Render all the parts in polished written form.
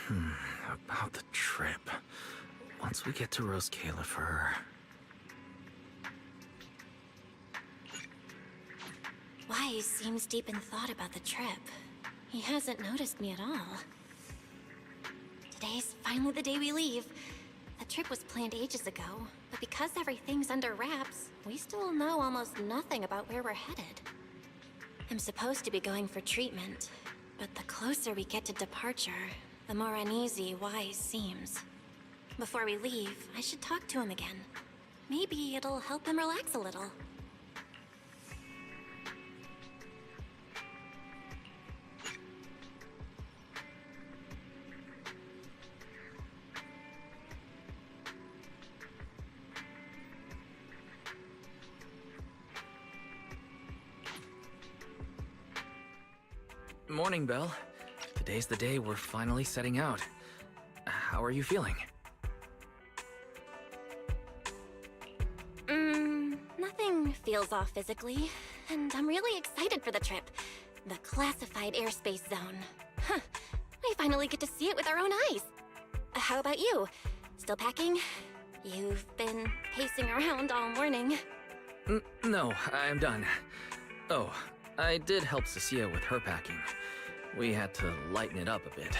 About the trip. Once we get to Rose Califer... Wise seems deep in thought about the trip. He hasn't noticed me at all. Today's finally the day we leave. The trip was planned ages ago, but because everything's under wraps, we still know almost nothing about where we're headed. I'm supposed to be going for treatment, but the closer we get to departure, the more uneasy Wise seems. Before we leave, I should talk to him again. Maybe it'll help him relax a little. Morning, Belle. Today's the day we're finally setting out. How are you feeling? Nothing feels off physically, and I'm really excited for the trip. The classified airspace zone. Huh. We finally get to see it with our own eyes. How about you? Still packing? You've been pacing around all morning. No, I'm done. Oh, I did help Cecilia with her packing. We had to lighten it up a bit.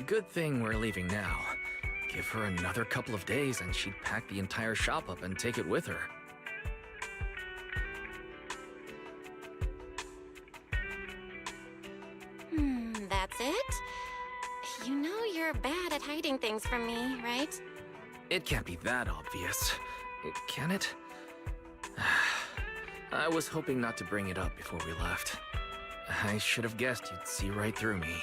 Good thing we're leaving now. Give her another couple of days and she'd pack the entire shop up and take it with her. That's it? You know you're bad at hiding things from me, right? It can't be that obvious, can it? I was hoping not to bring it up before we left. I should have guessed you'd see right through me.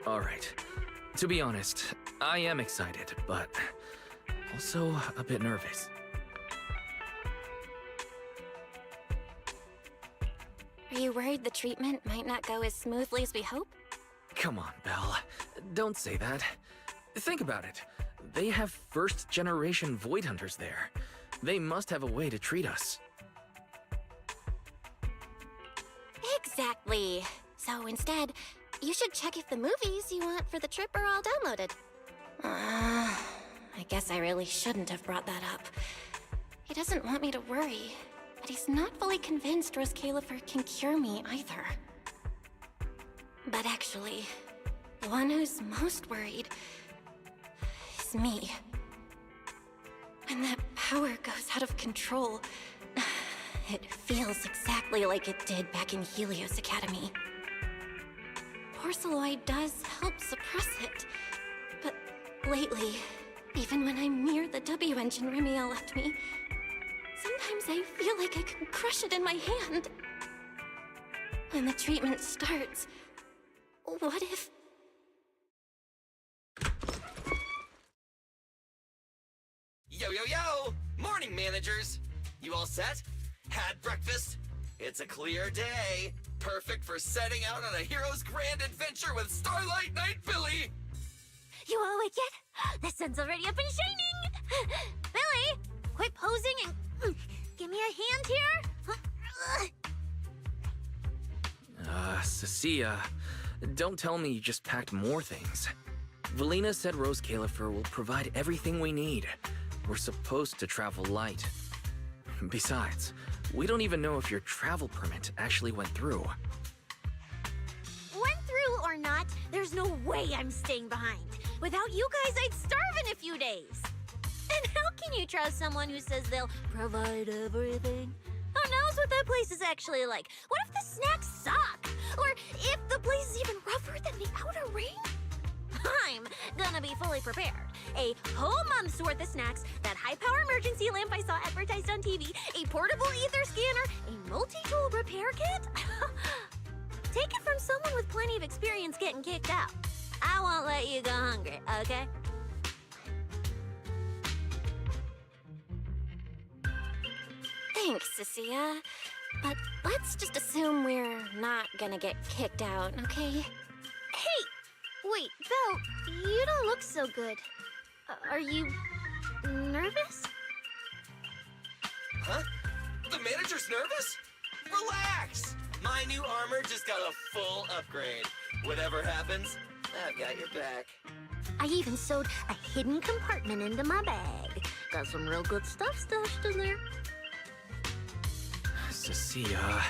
Alright. To be honest, I am excited, but also a bit nervous. Are you worried the treatment might not go as smoothly as we hope? Come on, Belle. Don't say that. Think about it. They have first-generation Void Hunters there. They must have a way to treat us. Exactly. So instead, you should check if the movies you want for the trip are all downloaded. I guess I really shouldn't have brought that up. He doesn't want me to worry, but he's not fully convinced Rose Califer can cure me either. But actually, the one who's most worried is me. When that power goes out of control, it feels exactly like it did back in Helios Academy. Porceloid does help suppress it, but lately, even when I'm near the W engine Remiel left me, sometimes I feel like I can crush it in my hand. When the treatment starts, what if... Yo, yo, yo! Morning, managers! You all set? Had breakfast? It's a clear day. Perfect for setting out on a hero's grand adventure with Starlight Knight Billy! You all awake yet? The sun's already up and shining! Billy, quit posing and give me a hand here! Cecilia, don't tell me you just packed more things. Valina said Rose Califer will provide everything we need. We're supposed to travel light. Besides, we don't even know if your travel permit actually went through. Went through or not, there's no way I'm staying behind. Without you guys, I'd starve in a few days. And how can you trust someone who says they'll provide everything? Who knows what that place is actually like? What if the snacks suck? Or if the place is even rougher than the outer ring? I'm gonna be fully prepared. A whole month's worth of snacks, that high-power emergency lamp I saw advertised on TV, a portable ether scanner, a multi-tool repair kit. Take it from someone with plenty of experience getting kicked out. I won't let you go hungry, okay? Thanks, Cecilia. But let's just assume we're not gonna get kicked out, okay? Hey! Wait, Belle, you don't look so good. Are you nervous? Huh? The manager's nervous? Relax! My new armor just got a full upgrade. Whatever happens, I've got your back. I even sewed a hidden compartment into my bag. Got some real good stuff stashed in there. Cecilia,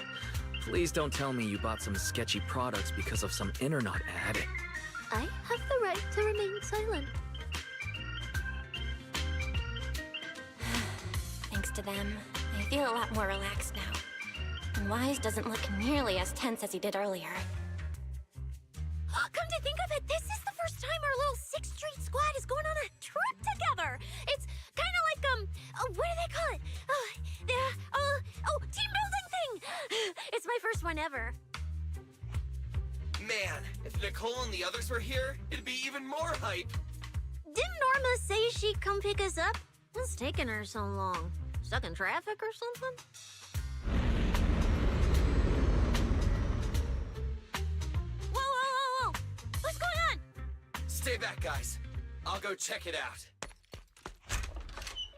please don't tell me you bought some sketchy products because of some internet ad. I have the right to remain silent. Thanks to them, I feel a lot more relaxed now. And Wise doesn't look nearly as tense as he did earlier. Come to think of it, this is the first time our little 6th Street squad is going on a trip together. It's kind of like, what do they call it? Team building thing. It's my first one ever. Man, if Nicole and the others were here, it'd be even more hype. Didn't Norma say she'd come pick us up? What's taking her so long? Stuck in traffic or something? Whoa! What's going on? Stay back, guys. I'll go check it out.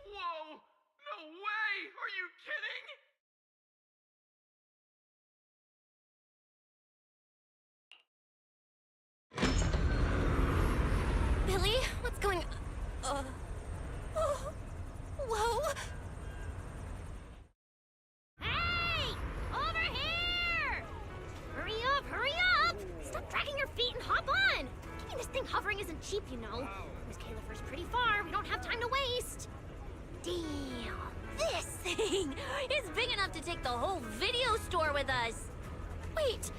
Whoa! No way! Are you kidding? Billy, what's going on? Whoa! Hey! Over here! Hurry up! Stop dragging your feet and hop on! Keeping this thing hovering isn't cheap, you know. Miss Califer's pretty far. We don't have time to waste. Damn! This thing is big enough to take the whole video store with us. Wait,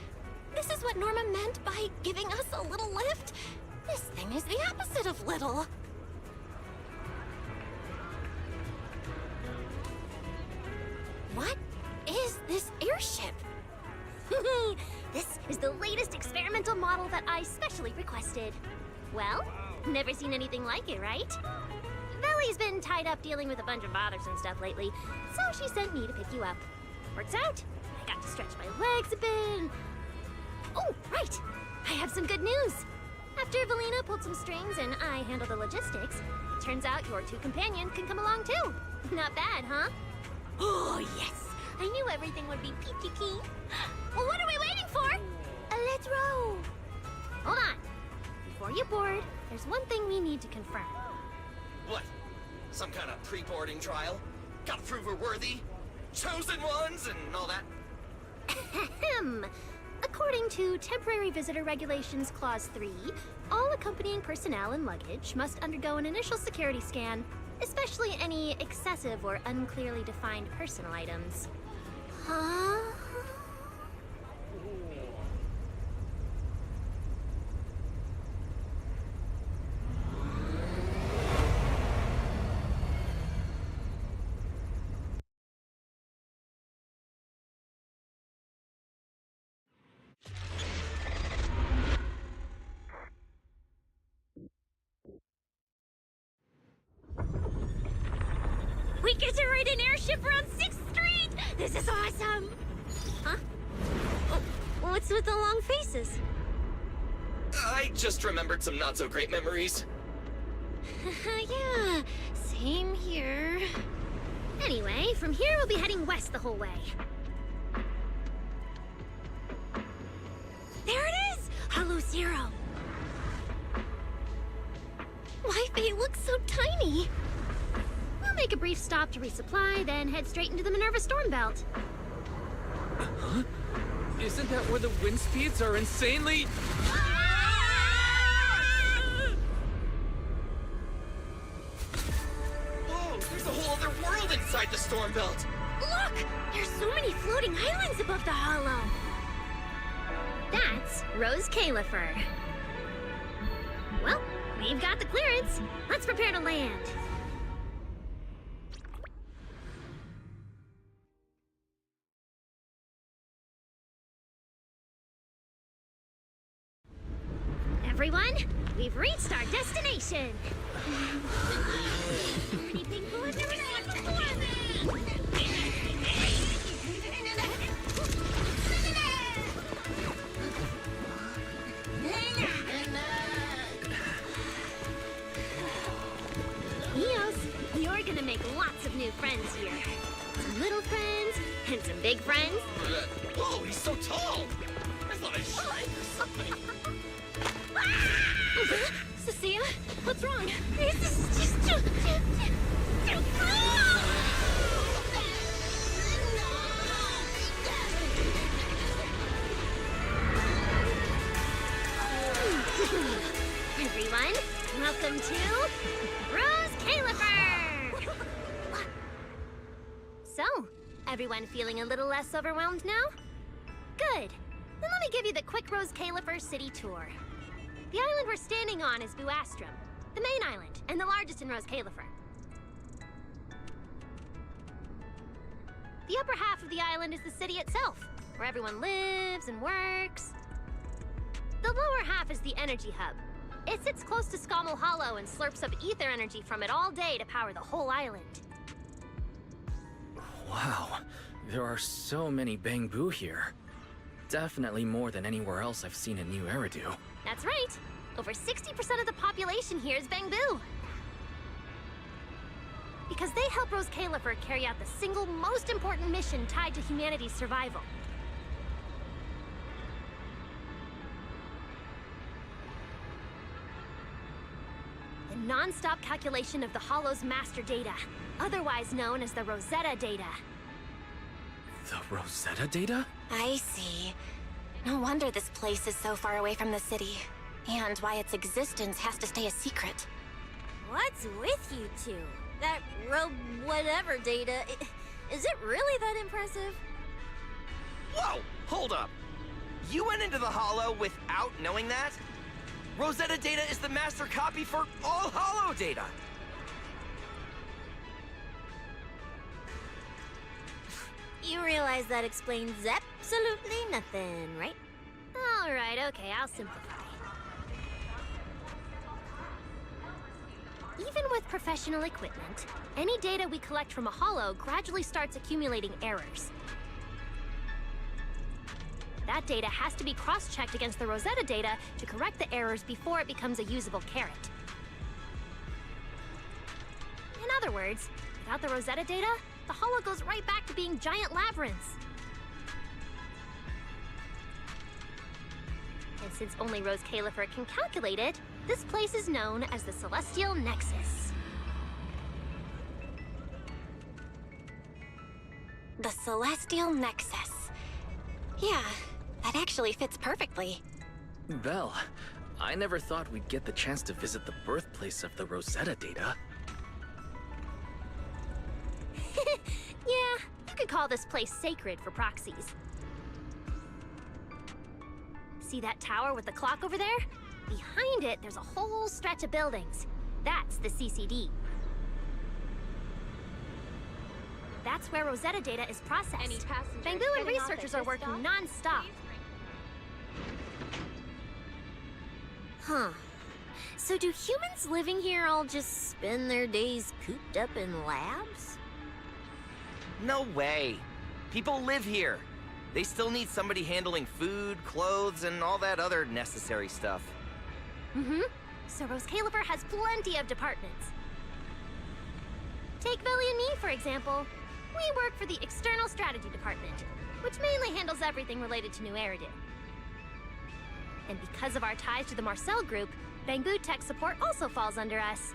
this is what Norma meant by giving us a little lift? This thing is the opposite of little. What is this airship? This is the latest experimental model that I specially requested. Well, never seen anything like it, right? Belly's been tied up dealing with a bunch of bothersome stuff lately, so she sent me to pick you up. Works out. I got to stretch my legs a bit. Oh, right. I have some good news. After Valina pulled some strings and I handled the logistics, turns out your 2 companions can come along too. Not bad, huh? Oh, yes. I knew everything would be peachy keen. Well, what are we waiting for? Let's roll. Hold on. Before you board, there's one thing we need to confirm. What? Some kind of pre-boarding trial? Gotta prove we're worthy? Chosen ones and all that? Ahem. According to Temporary Visitor Regulations Clause 3, all accompanying personnel and luggage must undergo an initial security scan, especially any excessive or unclearly defined personal items. Huh? We get to ride an airship around 6th Street! This is awesome! Huh? Oh, what's with the long faces? I just remembered some not-so-great memories. Yeah, same here. Anyway, from here we'll be heading west the whole way. There it is! Hollow Zero! Why, they look so tiny. We'll make a brief stop to resupply, then head straight into the Minerva Storm Belt. Huh? Isn't that where the wind speeds are insanely... Whoa, there's a whole other world inside the storm belt. Look! There's so many floating islands above the hollow. That's Rose Califer. Well, we've got the clearance. Let's prepare to land. Everyone, we've reached our destination. Pretty pink pool I've never seen before. Eos, you're gonna make lots of new friends here. Some little friends and some big friends. Whoa, he's so tall. I thought I shrank or something. Ah! wrong? This is just too Everyone, welcome to Rose Califer! So, everyone feeling a little less overwhelmed now? Good. Then let me give you the quick Rose Califer city tour. The island we're standing on is Buastrum, the main island, and the largest in Rose Califer. The upper half of the island is the city itself, where everyone lives and works. The lower half is the energy hub. It sits close to Scommel Hollow and slurps up ether energy from it all day to power the whole island. Wow, there are so many Bangbu here. Definitely more than anywhere else I've seen in New Eridu. That's right. Over 60% of the population here is Bangbu. Because they help Rose Califer carry out the single most important mission tied to humanity's survival. The non-stop calculation of the Hollow's master data, otherwise known as the Rosetta data. The Rosetta data? I see. No wonder this place is so far away from the city. And why its existence has to stay a secret. What's with you two? That whatever data, is it really that impressive? Whoa, hold up. You went into the Hollow without knowing that? Rosetta data is the master copy for all Hollow data. You realize that explains absolutely nothing, right? All right, okay, I'll simplify. Even with professional equipment, any data we collect from a Hollow gradually starts accumulating errors. That data has to be cross-checked against the Rosetta data to correct the errors before it becomes a usable carrot. In other words, without the Rosetta data, the Hollow goes right back to being giant labyrinths. And since only Rose Califer can calculate it, this place is known as the Celestial Nexus. The Celestial Nexus. Yeah, that actually fits perfectly. Belle, I never thought we'd get the chance to visit the birthplace of the Rosetta data. Yeah, you could call this place sacred for proxies. See that tower with the clock over there? Behind it, there's a whole stretch of buildings. That's the CCD. That's where Rosetta data is processed. Bangbu and researchers are working non-stop. Huh. So do humans living here all just spend their days cooped up in labs? No way. People live here. They still need somebody handling food, clothes, and all that other necessary stuff. Mm-hmm. So Rose Califer has plenty of departments. Take Billy and me, for example. We work for the External Strategy Department, which mainly handles everything related to New Eridu. And because of our ties to the Marcel Group, Bangbu Tech Support also falls under us.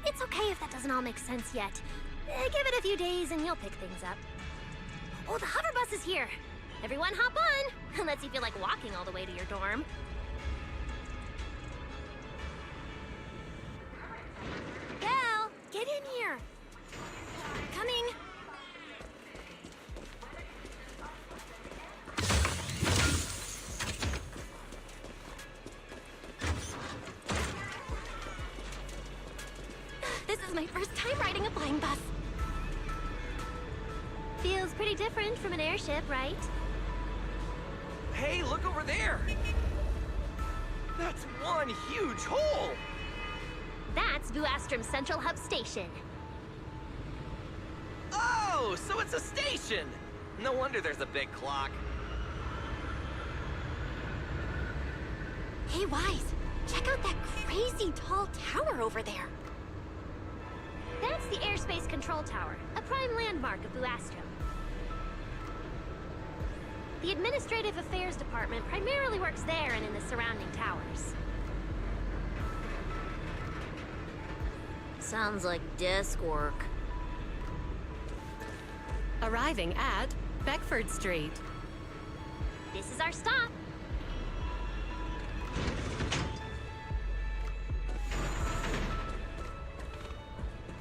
It's okay if that doesn't all make sense yet. Give it a few days and you'll pick things up. Oh, the hover bus is here. Everyone hop on, unless you feel like walking all the way to your dorm. Belle, get in here. Coming. This is my first time riding a flying bus. Feels pretty different from an airship, right? Hey, look over there! That's one huge hole! That's Buastrum's Central Hub Station. Oh, so it's a station! No wonder there's a big clock. Hey, Wise, check out that crazy tall tower over there. That's the Airspace Control Tower, a prime landmark of Buastrum. The Administrative Affairs Department primarily works there and in the surrounding towers. Sounds like desk work. Arriving at Beckford Street. This is our stop.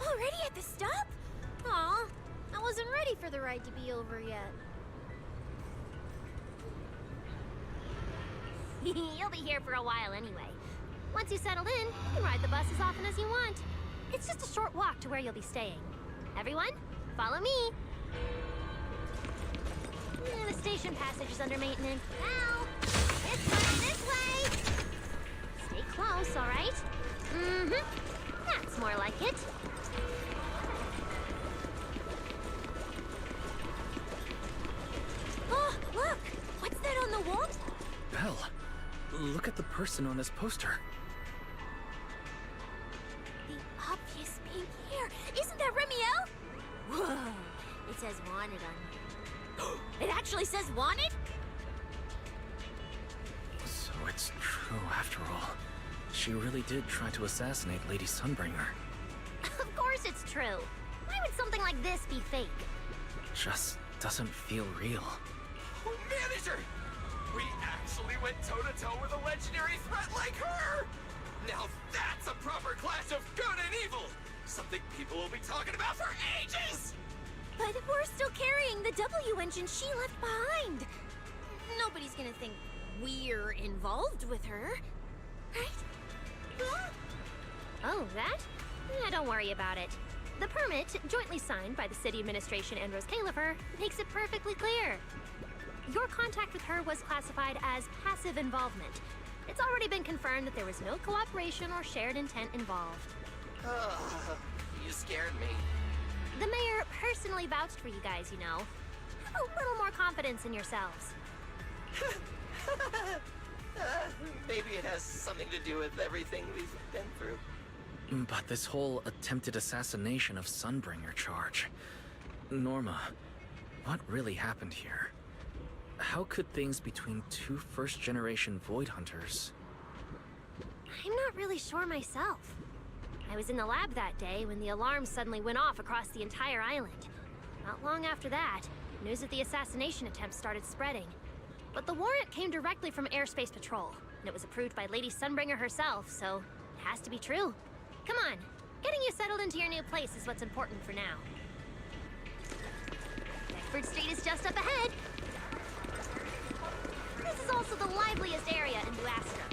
Already at the stop? Aw, I wasn't ready for the ride to be over yet. You'll be here for a while anyway. Once you settled in, you can ride the bus as often as you want. It's just a short walk to where you'll be staying. Everyone, follow me. The station passage is under maintenance. Now, this way, this way! Stay close, all right? Mm-hmm. That's more like it. Oh, look! What's that on the wall? Belle, look at the person on this poster. The obvious pink hair. Isn't that Remiel? Whoa! It says wanted on here. It actually says wanted? So it's true after all. She really did try to assassinate Lady Sunbringer. Of course it's true. Why would something like this be fake? Just doesn't feel real. Oh, manager! We actually went toe-to-toe with a legendary threat like her! Now that's a proper clash of good and evil! Something people will be talking about for ages! But we're still carrying the W engine she left behind. Nobody's gonna think we're involved with her, right? Oh, that? Yeah, don't worry about it. The permit, jointly signed by the city administration and Rose Califer, makes it perfectly clear. Your contact with her was classified as passive involvement. It's already been confirmed that there was no cooperation or shared intent involved. You scared me. The mayor personally vouched for you guys, you know. Have a little more confidence in yourselves. Maybe it has something to do with everything we've been through. But this whole attempted assassination of Sunbringer charge... Norma, what really happened here? How could things between two first-generation Void Hunters... I'm not really sure myself. I was in the lab that day when the alarm suddenly went off across the entire island. Not long after that, news of the assassination attempt started spreading. But the warrant came directly from Airspace Patrol, and it was approved by Lady Sunbringer herself, so it has to be true. Come on, getting you settled into your new place is what's important for now. Beckford Street is just up ahead. This is also the liveliest area in New Astra.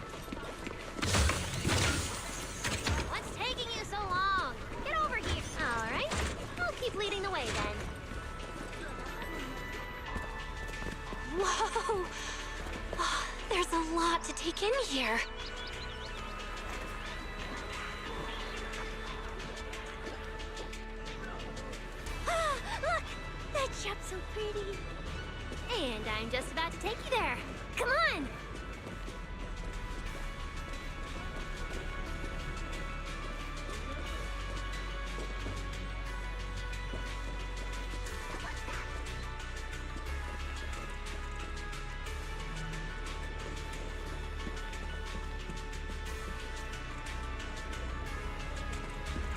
What's taking you so long? Get over here. All right, I'll keep leading the way then. Whoa! Oh, there's a lot to take in here. Ah, look! That shop's so pretty. And I'm just about to take you there. Come on!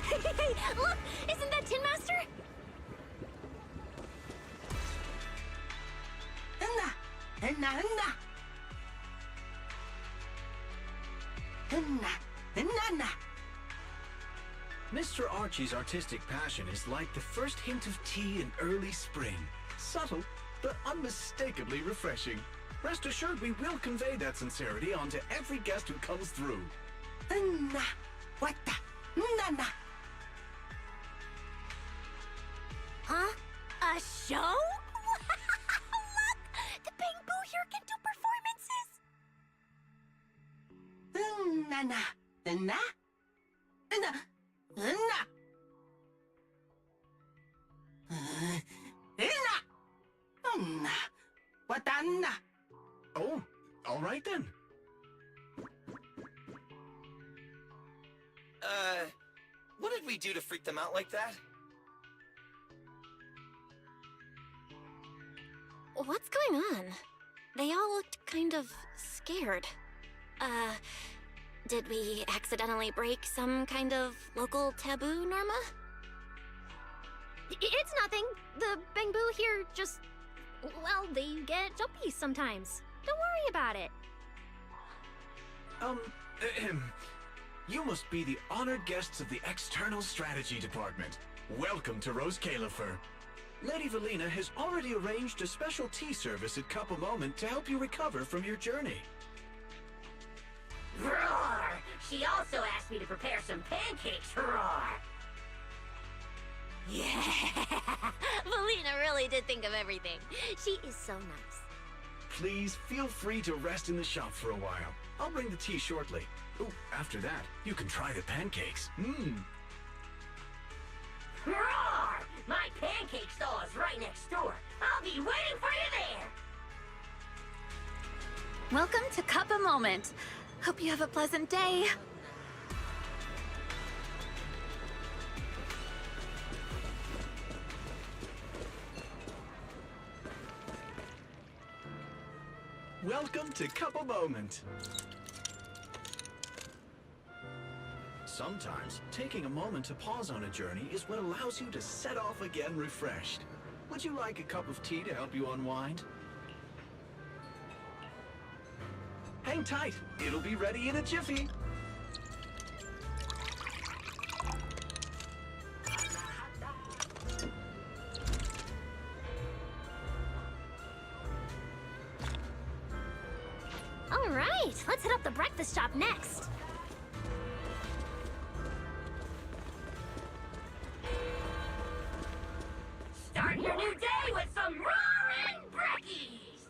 Hey, look! Isn't that Tin Master? Mr. Archie's artistic passion is like the first hint of tea in early spring. Subtle, but unmistakably refreshing. Rest assured we will convey that sincerity onto every guest who comes through. Huh? A show? Look! The Bamboo here can do performances. Oh, all right then. What did we do to freak them out like that? What's going on? They all looked kind of scared. Did we accidentally break some kind of local taboo, Norma? It's nothing. The Bangbu here just... well, they get jumpy sometimes. Don't worry about it. You must be the honored guests of the External Strategy Department. Welcome to Rose Califer. Lady Valina has already arranged a special tea service at Cup a Moment to help you recover from your journey. Roar! She also asked me to prepare some pancakes, roar! Yeah! Valina really did think of everything. She is so nice. Please feel free to rest in the shop for a while. I'll bring the tea shortly. Oh, after that, you can try the pancakes. Roar! My pancake stall is right next door. I'll be waiting for you there! Welcome to Cup a Moment. Hope you have a pleasant day. Welcome to Cup a Moment. Sometimes, taking a moment to pause on a journey is what allows you to set off again refreshed. Would you like a cup of tea to help you unwind? Hang tight, it'll be ready in a jiffy. All right, let's hit up the breakfast shop next. Start your new day with some roaring brekkies!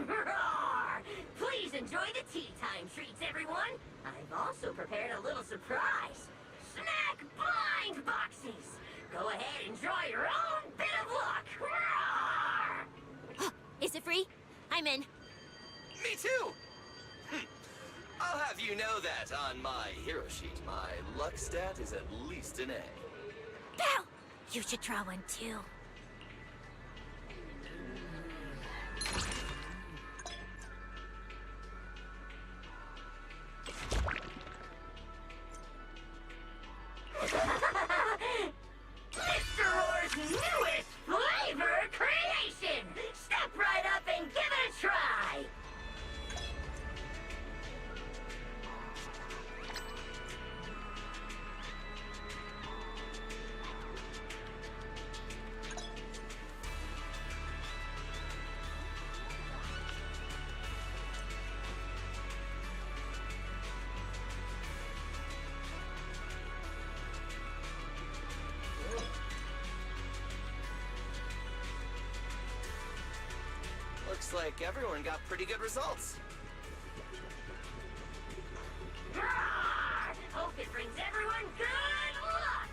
Roar! Please enjoy the tea time treats, everyone! I've also prepared a little surprise. Snack blind boxes! Go ahead and draw your own bit of luck! Roar! Is it free? I'm in. Me too! I'll have you know that on my hero sheet, my luck stat is at least an A. Pow! You should draw one too. Mr. Roar's newest flavor creation! Step right up and give it a try! Looks like everyone got pretty good results. Roar! Hope it brings everyone good luck!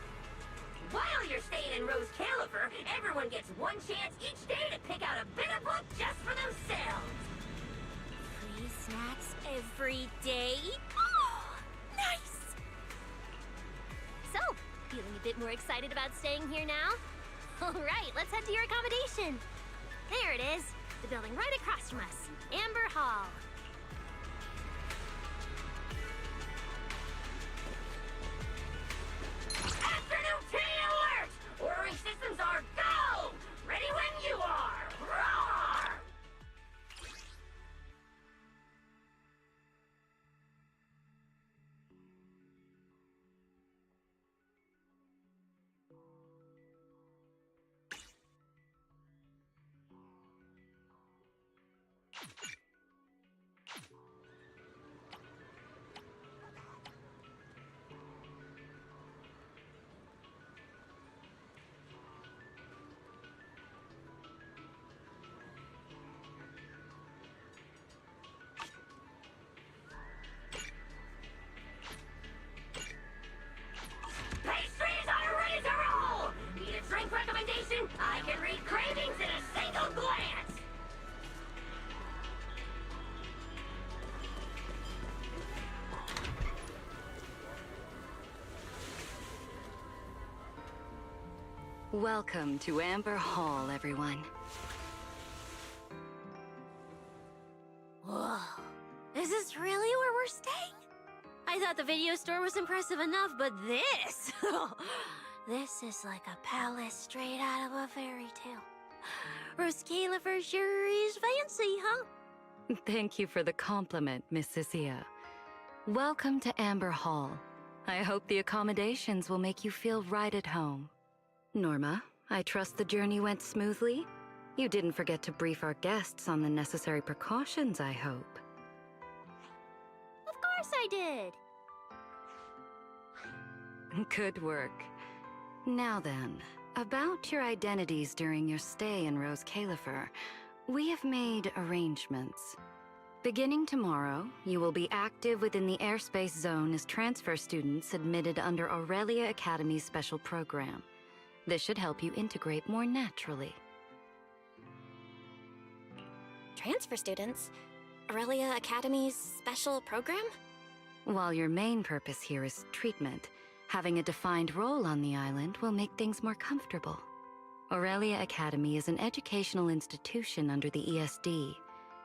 While you're staying in Rose Califer, everyone gets one chance each day to pick out a bit of luck just for themselves! Free snacks every day? Oh, nice! So, feeling a bit more excited about staying here now? All right, let's head to your accommodation. There it is, the building right across from us, Amber Hall. Afternoon tea alert! Ordering systems are go! Ready when you are! Roar! Pastries are ready to roll! Need a drink recommendation? I can read cravings in a single glance! Welcome to Amber Hall, everyone. Is this really where we're staying? I thought the video store was impressive enough, but this... this is like a palace straight out of a fairy tale. Roscalifer sure is fancy, huh? Thank you for the compliment, Miss Cecilia. Welcome to Amber Hall. I hope the accommodations will make you feel right at home. Norma, I trust the journey went smoothly? You didn't forget to brief our guests on the necessary precautions, I hope. Of course I did. Good work. Now then, about your identities during your stay in Roscalifer, we have made arrangements. Beginning tomorrow, you will be active within the airspace zone as transfer students admitted under Aurelia Academy's special program. This should help you integrate more naturally. Transfer students? Aurelia Academy's special program? While your main purpose here is treatment, having a defined role on the island will make things more comfortable. Aurelia Academy is an educational institution under the ESD.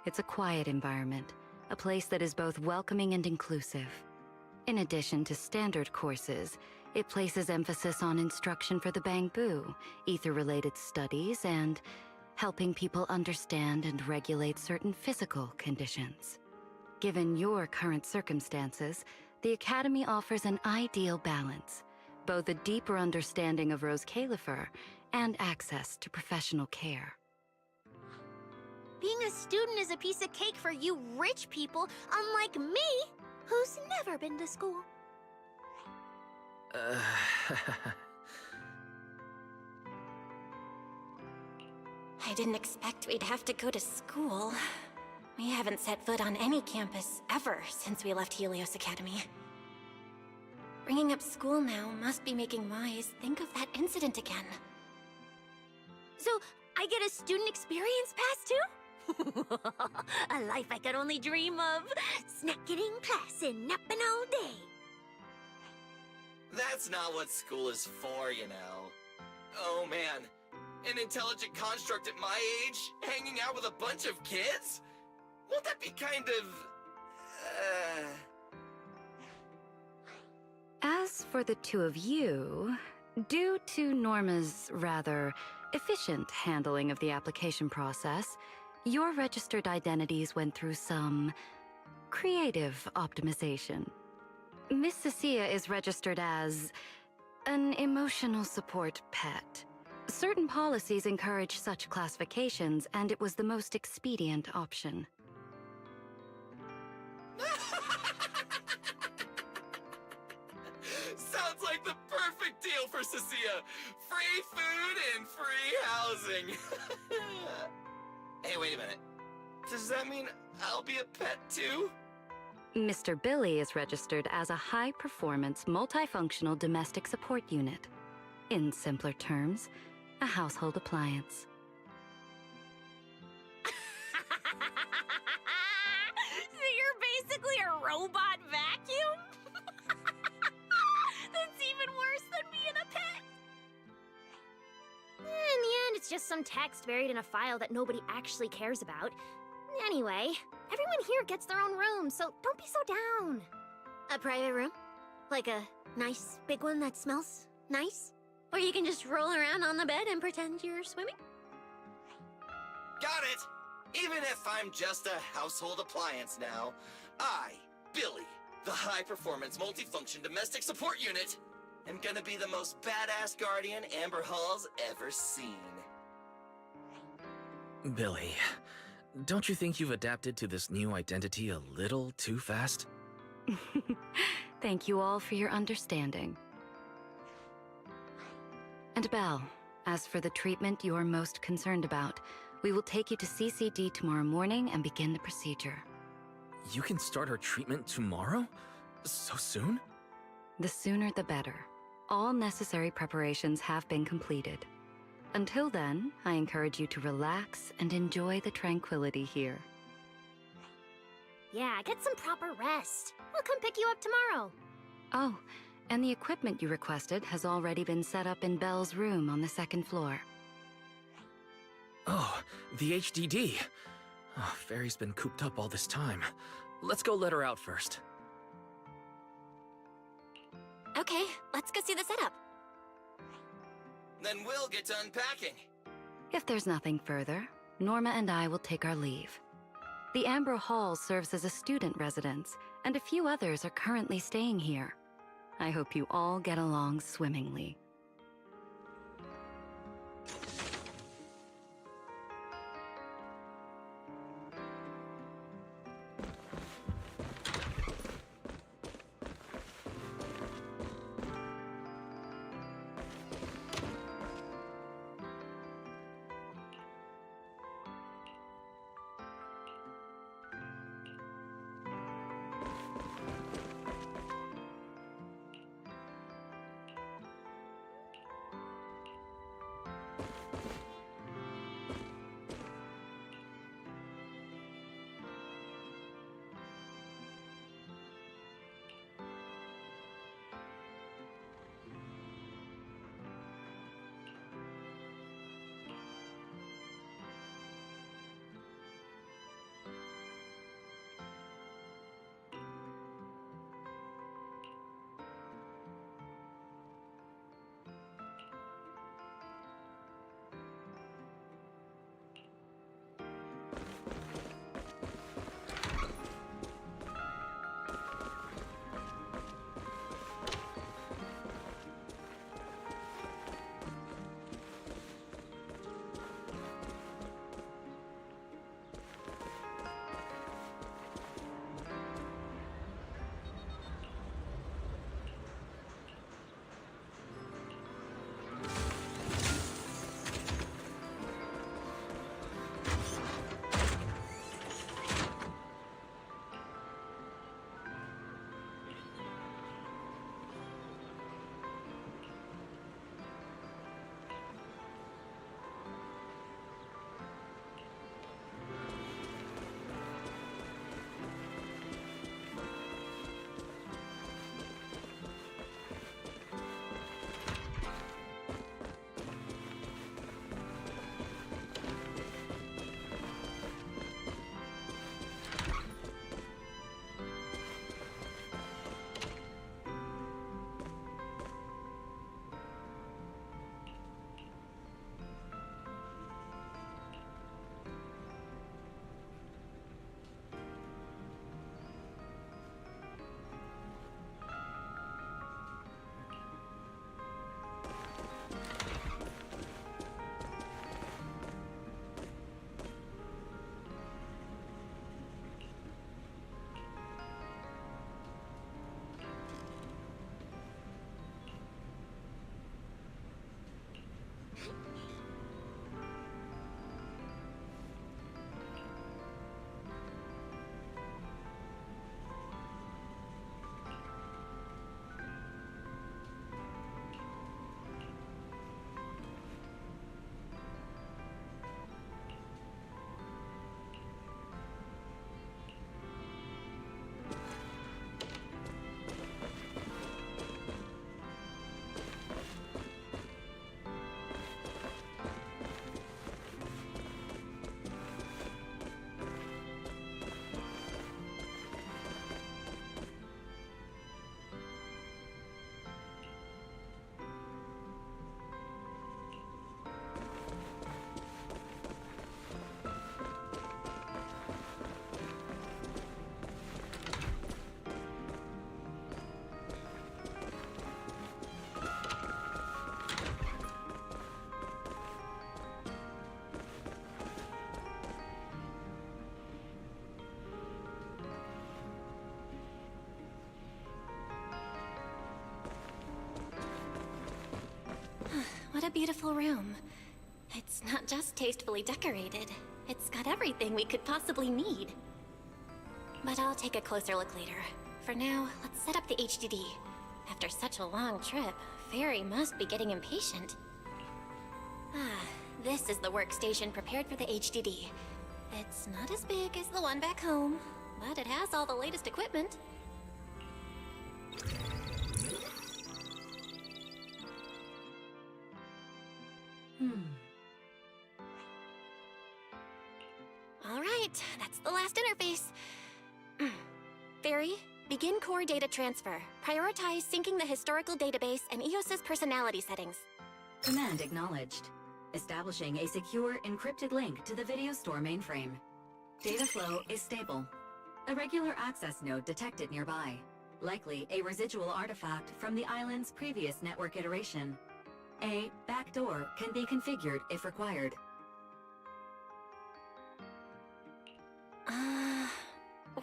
It's a quiet environment, a place that is both welcoming and inclusive. In addition to standard courses, it places emphasis on instruction for the Bangbu, ether-related studies, and helping people understand and regulate certain physical conditions. Given your current circumstances, the Academy offers an ideal balance, both a deeper understanding of Roscalifer and access to professional care. Being a student is a piece of cake for you rich people, unlike me, who's never been to school. I didn't expect we'd have to go to school. We haven't set foot on any campus ever since we left Helios Academy. Bringing up school now must be making Wise think of that incident again. So, I get a student experience pass too? A life I could only dream of. Snacking in class and napping all day. That's not what school is for, you know. Oh man, an intelligent construct at my age, hanging out with a bunch of kids? Won't that be kind of... As for the two of you, due to Norma's rather efficient handling of the application process, your registered identities went through some creative optimization. Miss Cecilia is registered as an emotional support pet. Certain policies encourage such classifications, and it was the most expedient option. Sounds like the perfect deal for Cecilia. Free food and free housing. Hey, wait a minute. Does that mean I'll be a pet too? Mr. Billy is registered as a high-performance, multifunctional domestic support unit. In simpler terms, a household appliance. So you're basically a robot vacuum? That's even worse than being a pet. In the end, it's just some text buried in a file that nobody actually cares about. Anyway, everyone here gets their own room, so don't be so down. A private room? Like a nice big one that smells nice? Or you can just roll around on the bed and pretend you're swimming? Got it! Even if I'm just a household appliance now, I, Billy, the high-performance multifunction domestic support unit, am gonna be the most badass guardian Amber Hall's ever seen. Billy, don't you think you've adapted to this new identity a little too fast? Thank you all for your understanding. And Belle, as for the treatment you're most concerned about, we will take you to CCD tomorrow morning and begin the procedure. You can start her treatment tomorrow? So soon? The sooner the better. All necessary preparations have been completed. Until then, I encourage you to relax and enjoy the tranquility here. Yeah, get some proper rest. We'll come pick you up tomorrow. Oh, and the equipment you requested has already been set up in Belle's room on the second floor. Oh, the HDD. Oh, Fairy's been cooped up all this time. let's go let her out first. Okay, let's go see the setup. Then we'll get to unpacking. If there's nothing further, Norma and I will take our leave. The Amber Hall serves as a student residence, and a few others are currently staying here. I hope you all get along swimmingly. What a beautiful room. It's not just tastefully decorated, it's got everything we could possibly need. But I'll take a closer look later. For now, let's set up the HDD. After such a long trip, Fairy must be getting impatient. This is the workstation prepared for the HDD. It's not as big as the one back home, but it has all the latest equipment. All right, that's the last interface. Fairy, begin core data transfer. Prioritize syncing the historical database and EOS's personality settings. Command acknowledged. Establishing a secure, encrypted link to the video store mainframe. Data flow is stable. A regular access node detected nearby. Likely a residual artifact from the island's previous network iteration. A backdoor can be configured if required.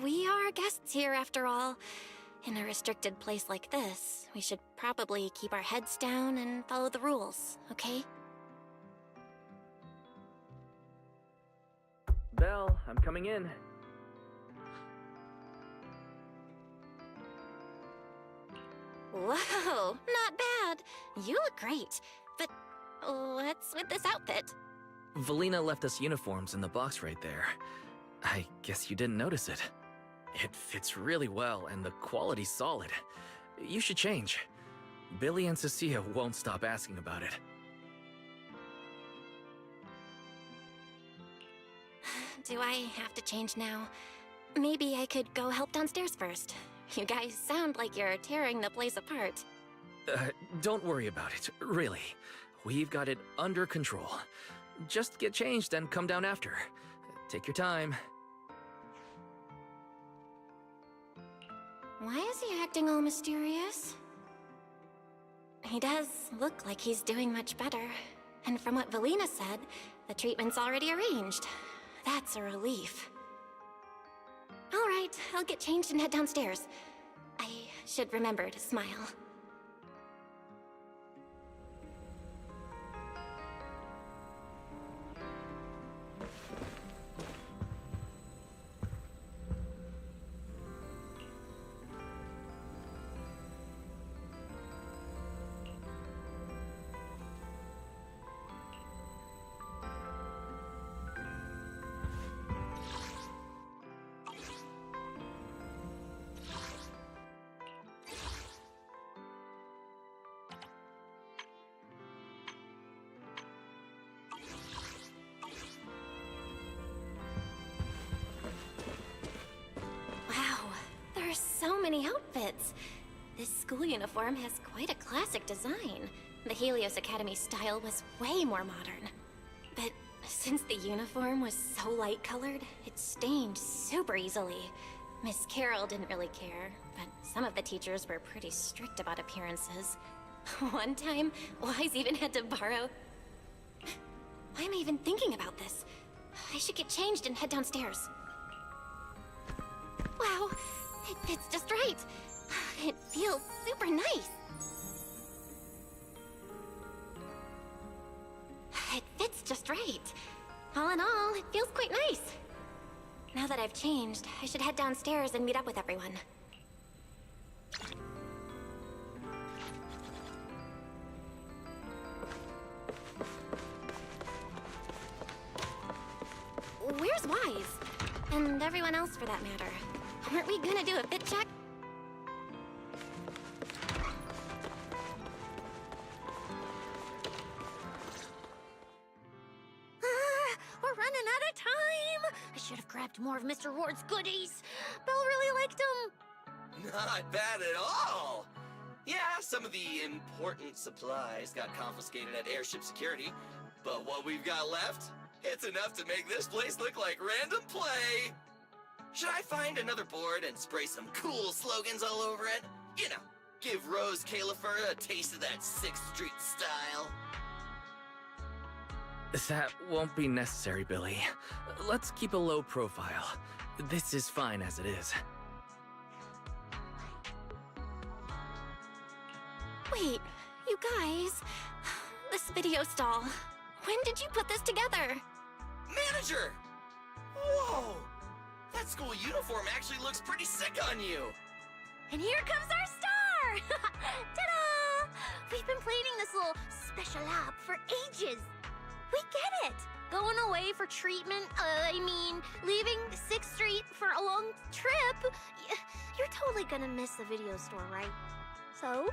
We are guests here after all. In a restricted place like this, we should probably keep our heads down and follow the rules, okay? Belle, I'm coming in. Whoa, not bad. You look great. But what's with this outfit? Valina left us uniforms in the box right there. I guess you didn't notice it. It fits really well and the quality's solid. You should change. Billy and Cecilia won't stop asking about it. Do I have to change now? Maybe I could go help downstairs first. You guys sound like you're tearing the place apart. Don't worry about it, really. We've got it under control. Just get changed and come down after. Take your time. Why is he acting all mysterious? He does look like he's doing much better. And from what Valina said, the treatment's already arranged. That's a relief. All right, I'll get changed and head downstairs. I should remember to smile. So many outfits. This school uniform has quite a classic design. The Helios Academy style was way more modern. But since the uniform was so light-colored, it stained super easily. Miss Carroll didn't really care, but some of the teachers were pretty strict about appearances. One time, Wise even had to borrow... Why am I even thinking about this? I should get changed and head downstairs. Wow! It fits just right. It feels super nice. It fits just right. All in all, it feels quite nice. Now that I've changed, I should head downstairs and meet up with everyone. Where's Wise? And everyone else for that matter. Aren't we gonna do a fit check? We're running out of time! I should have grabbed more of Mr. Ward's goodies. Belle really liked them. Not bad at all! Yeah, some of the important supplies got confiscated at airship security, but what we've got left, it's enough to make this place look like random play! Should I find another board and spray some cool slogans all over it? You know, give Rose Califer a taste of that 6th Street style. That won't be necessary, Billy. Let's keep a low profile. This is fine as it is. Wait, you guys. This video stall. When did you put this together? Manager! Whoa! That school uniform actually looks pretty sick on you! And here comes our star! Ta-da! We've been planning this little special app for ages. We get it! Going away for treatment, leaving 6th Street for a long trip. You're totally gonna miss the video store, right? So,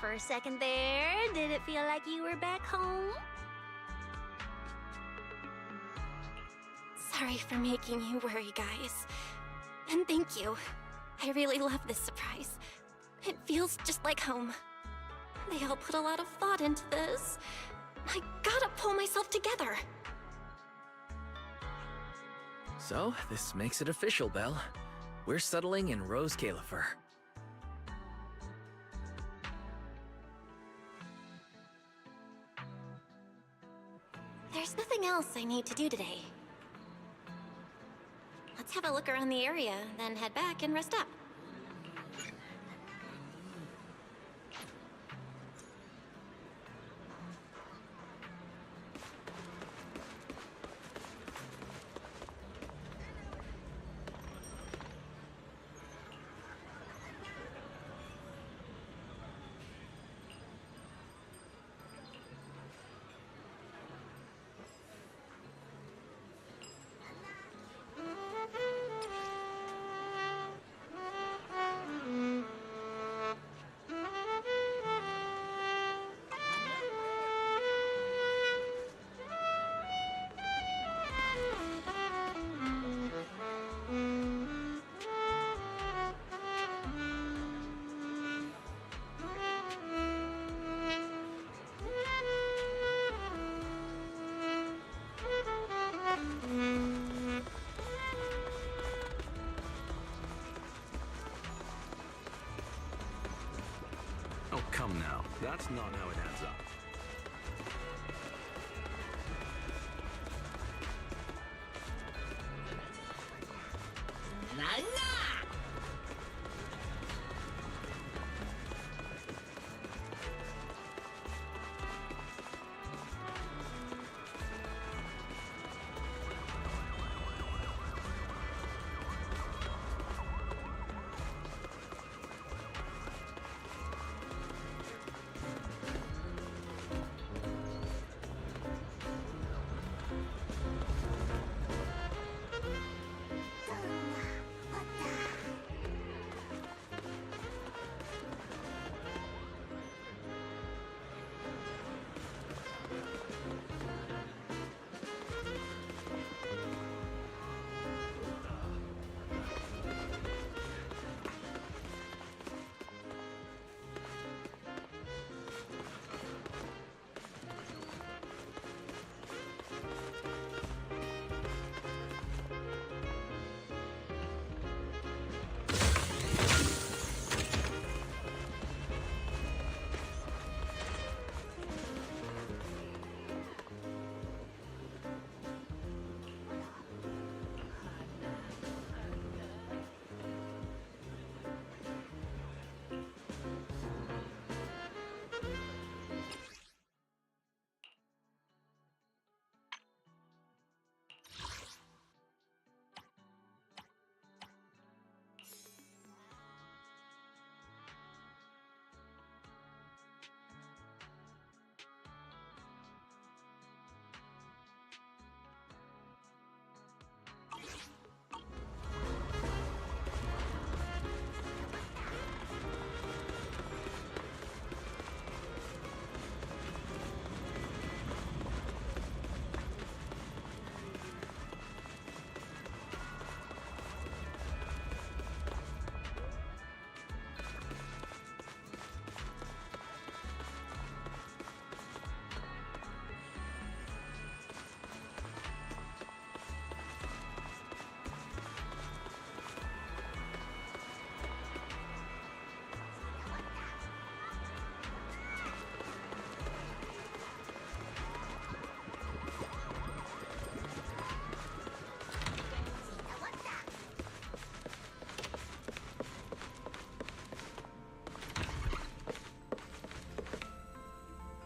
for a second there, did it feel like you were back home? Sorry for making you worry, guys. And thank you. I really love this surprise. It feels just like home. They all put a lot of thought into this. I gotta pull myself together. So, this makes it official, Belle. We're settling in Rose Califer. There's nothing else I need to do today. Let's have a look around the area, then head back and rest up. Oh, come now. That's not how it adds up.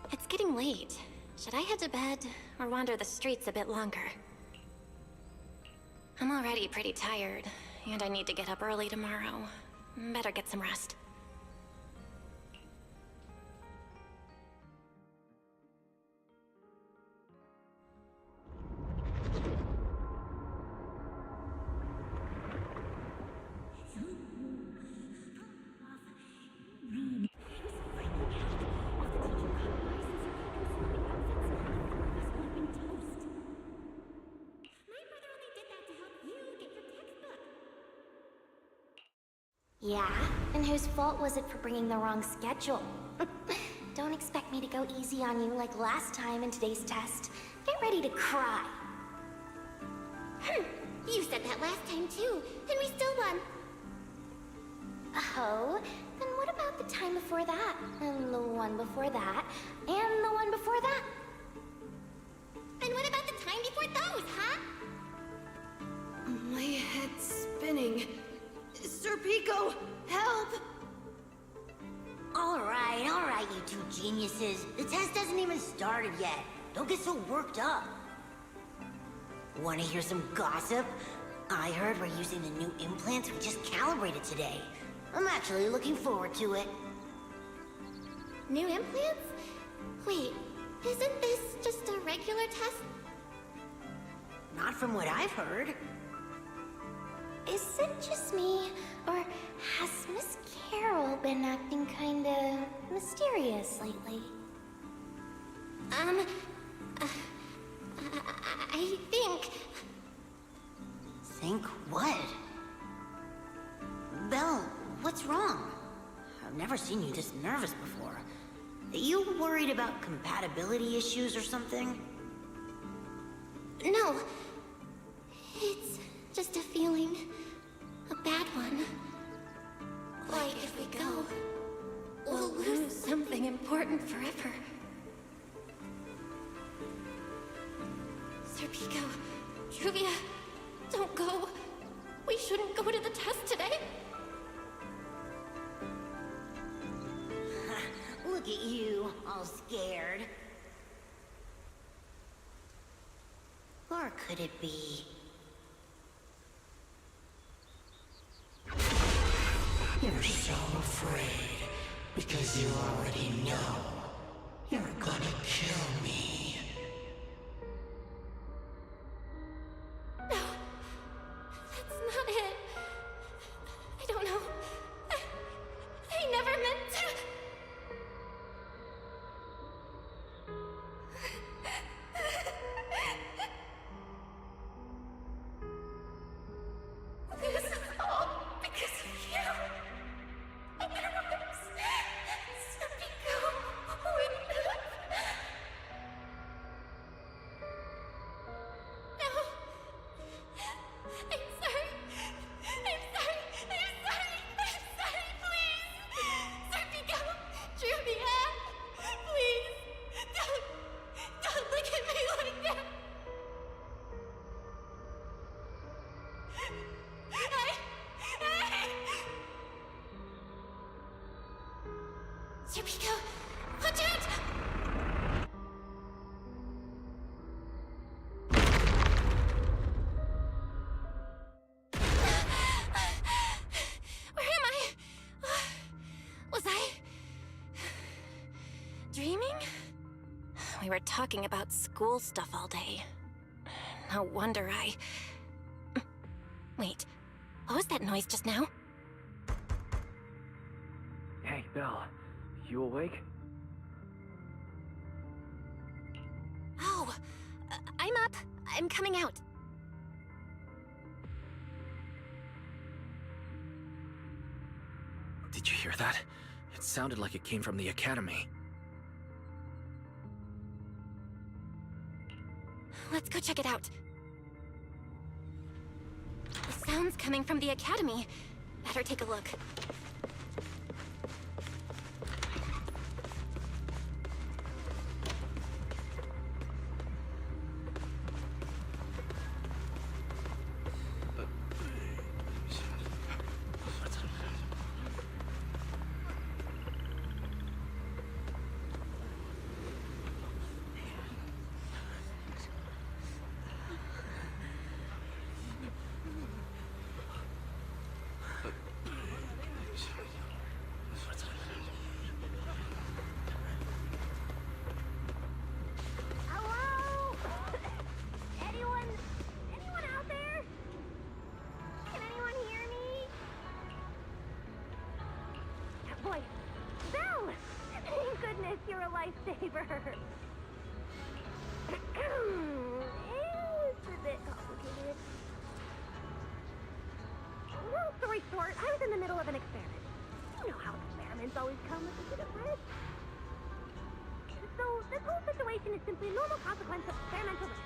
It's getting late. Should I head to bed or wander the streets a bit longer? I'm already pretty tired, and I need to get up early tomorrow. Better get some rest. Yeah? And whose fault was it for bringing the wrong schedule? Don't expect me to go easy on you like last time in today's test. Get ready to cry. You said that last time too, and we still won. Oh, then what about the time before that? And the one before that? And the one before that? And what about the time before those, huh? My head's spinning. Sir Pico, help! All right, you two geniuses. The test hasn't even started yet. Don't get so worked up. Want to hear some gossip? I heard we're using the new implants we just calibrated today. I'm actually looking forward to it. New implants? Wait, isn't this just a regular test? Not from what I've heard. Is it just me, or has Miss Carol been acting kinda mysterious lately? I think... Think what? Belle, what's wrong? I've never seen you this nervous before. Are you worried about compatibility issues or something? No. It's just a feeling. A bad one. Like if we go, we'll lose something important forever. Sir Pico, Juvia, don't go. We shouldn't go to the test today. Look at you, all scared. Or could it be... You're so afraid because you already know you're gonna kill me. No, that's not it. I don't know. I never meant to. This is all because of you. Otherwise, Sir Pico wouldn't have. No. I'm sorry. I'm sorry. I'm sorry. I'm sorry, please. Sir Pico, Juvia, please. Don't look at me like that. Sir Pico, watch out! Where am I? Was I dreaming? We were talking about school stuff all day. No wonder I... Wait, what was that noise just now? Hey, Belle. You awake? Oh, I'm up. I'm coming out. Did you hear that? It sounded like it came from the academy. Let's go check it out. The sound's coming from the academy. Better take a look. Hello? Anyone out there? Can anyone hear me? Boy, Belle! Thank goodness you're a lifesaver. It's a bit complicated. Long story short, I was in the middle of an experiment. You know how experiments always come with a bit of risk. So, this whole situation is simply a normal consequence of experimental risk.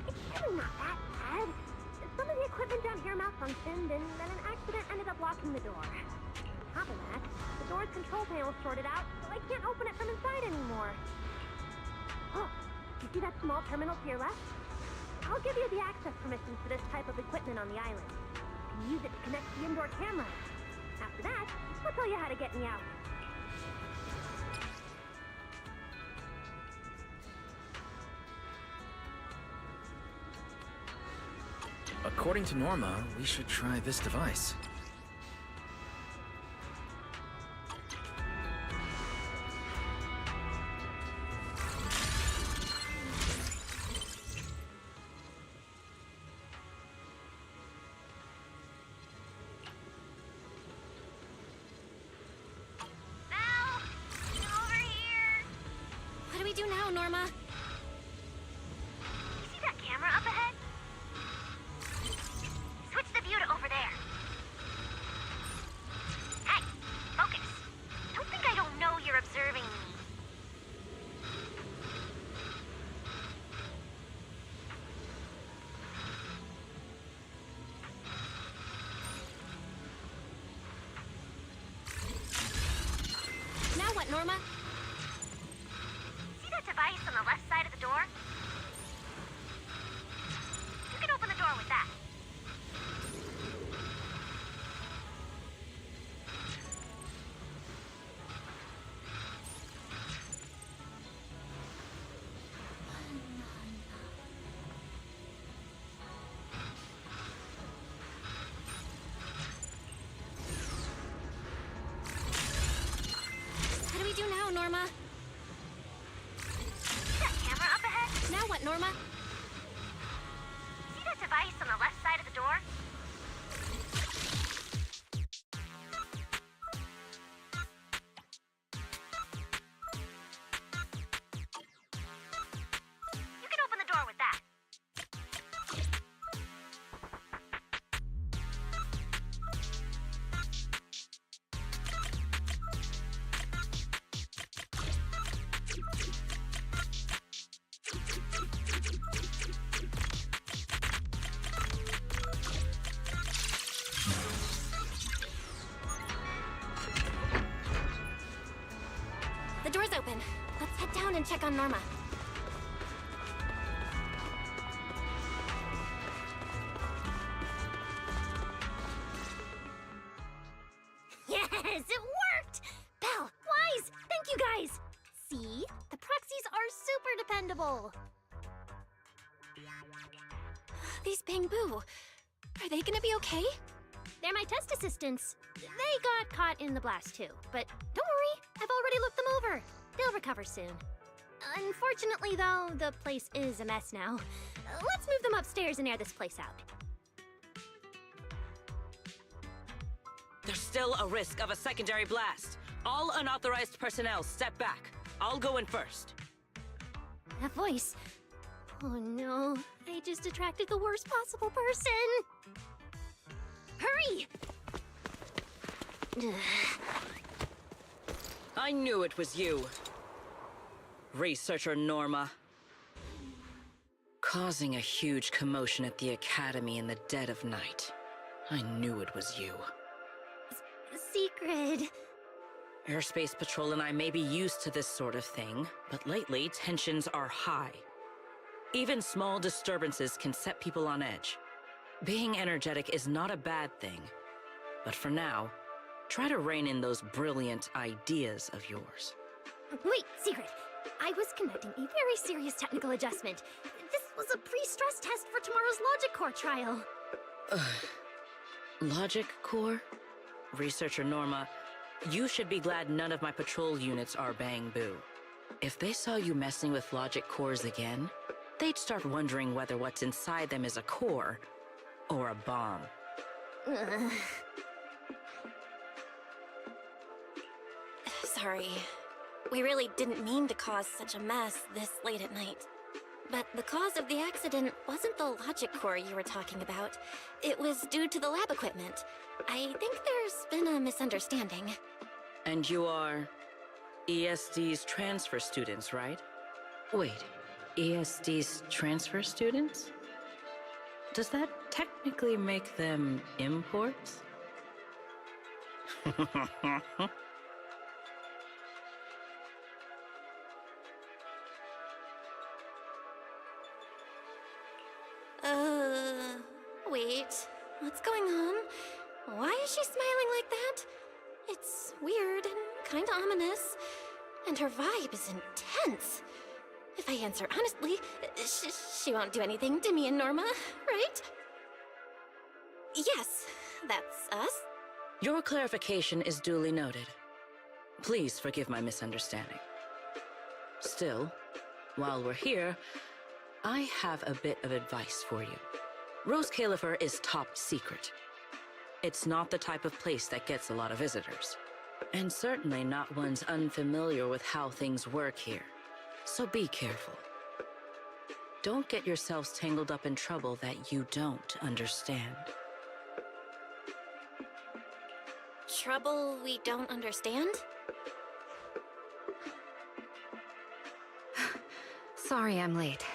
It's really not that bad. Some of the equipment down here malfunctioned, and then an accident ended up locking the door. On top of that, the door's control panel shorted out, so I can't open it from inside anymore. Oh, you see that small terminal to your left? I'll give you the access permissions for this type of equipment on the island. You can use it to connect to the indoor camera. After that, I'll tell you how to get me out. According to Norma, we should try this device. What do we do now, Norma? See that camera up ahead? Switch the view to over there. Hey, focus. Don't think I don't know you're observing me. Now what, Norma? See that device on the left side of the door? You can open the door with that. What do we do now, Norma? See that camera up ahead? Now what, Norma? See that device on the left side of the door? You can open the door with that. The door's open. Let's head down and check on Norma. Yes, it worked! Belle, Wise, thank you guys! See? The proxies are super dependable. These Bamboo, are they gonna be okay? They're my test assistants. They got caught in the blast too, but don't worry, I've already looked them over. They'll recover soon. Unfortunately, though, the place is a mess now. Let's move them upstairs and air this place out. There's still a risk of a secondary blast. All unauthorized personnel step back. I'll go in first. That voice. Oh no, I just attracted the worst possible person. Hurry! I knew it was you. Researcher Norma. Causing a huge commotion at the Academy in the dead of night. I knew it was you. Secret. Airspace Patrol and I may be used to this sort of thing, but lately tensions are high. Even small disturbances can set people on edge. Being energetic is not a bad thing, but for now, try to rein in those brilliant ideas of yours. Wait, Secret. I was conducting a very serious technical adjustment. This was a pre-stress test for tomorrow's Logic Core trial. Logic Core? Researcher Norma, you should be glad none of my patrol units are Bamboo. If they saw you messing with Logic Cores again, they'd start wondering whether what's inside them is a core or a bomb. Sorry. We really didn't mean to cause such a mess this late at night. But the cause of the accident wasn't the logic core you were talking about. It was due to the lab equipment. I think there's been a misunderstanding. And you are ESD's transfer students, right? Wait, ESD's transfer students? Does that technically make them imports? Wait. What's going on? Why is she smiling like that? It's weird and kinda ominous. And her vibe is intense. If I answer honestly, she won't do anything to me and Norma, right? Yes, that's us. Your clarification is duly noted. Please forgive my misunderstanding. Still, while we're here, I have a bit of advice for you. Rose Califer is top secret. It's not the type of place that gets a lot of visitors. And certainly not ones unfamiliar with how things work here. So be careful. Don't get yourselves tangled up in trouble that you don't understand. Trouble we don't understand? Sorry I'm late.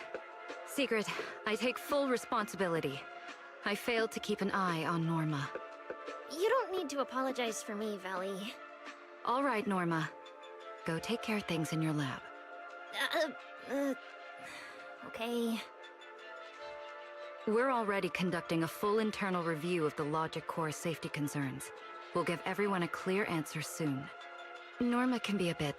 Secret, I take full responsibility. I failed to keep an eye on Norma. You don't need to apologize for me, Valley. All right, Norma. Go take care of things in your lab. Okay. We're already conducting a full internal review of the logic core safety concerns. We'll give everyone a clear answer soon. Norma can be a bit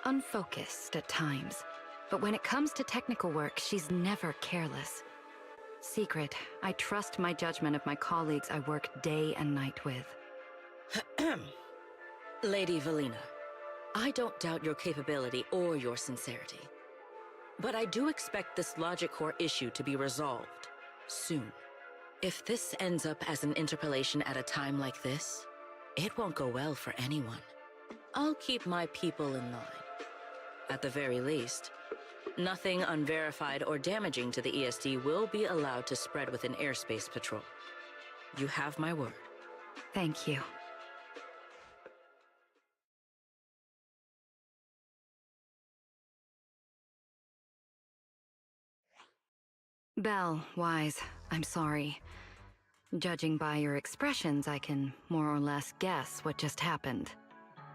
unfocused at times, but when it comes to technical work, she's never careless. Secret, I trust my judgment of my colleagues I work day and night with. Lady Valina, I don't doubt your capability or your sincerity. But I do expect this logic core issue to be resolved soon. If this ends up as an interpolation at a time like this, it won't go well for anyone. I'll keep my people in line. At the very least, nothing unverified or damaging to the ESD will be allowed to spread within Airspace Patrol. You have my word. Thank you. Belle, Wise, I'm sorry. Judging by your expressions, I can more or less guess what just happened.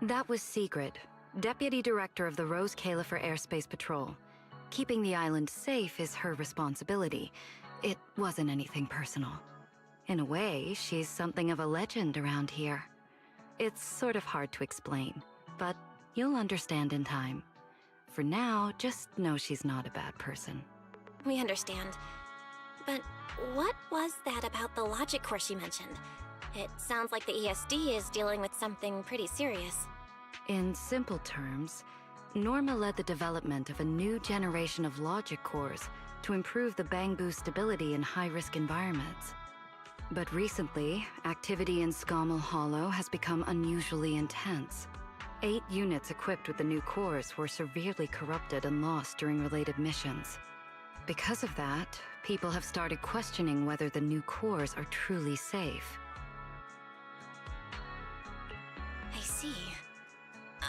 That was Secret, Deputy Director of the Rose Califer Airspace Patrol. Keeping the island safe is her responsibility. It wasn't anything personal. In a way, she's something of a legend around here. It's sort of hard to explain, but you'll understand in time. For now, just know she's not a bad person. We understand. But what was that about the logic core she mentioned? It sounds like the ESD is dealing with something pretty serious. In simple terms, Norma led the development of a new generation of logic cores to improve the Bangbu stability in high-risk environments. But recently, activity in Scommel Hollow has become unusually intense. 8 units equipped with the new cores were severely corrupted and lost during related missions. Because of that, people have started questioning whether the new cores are truly safe. I see.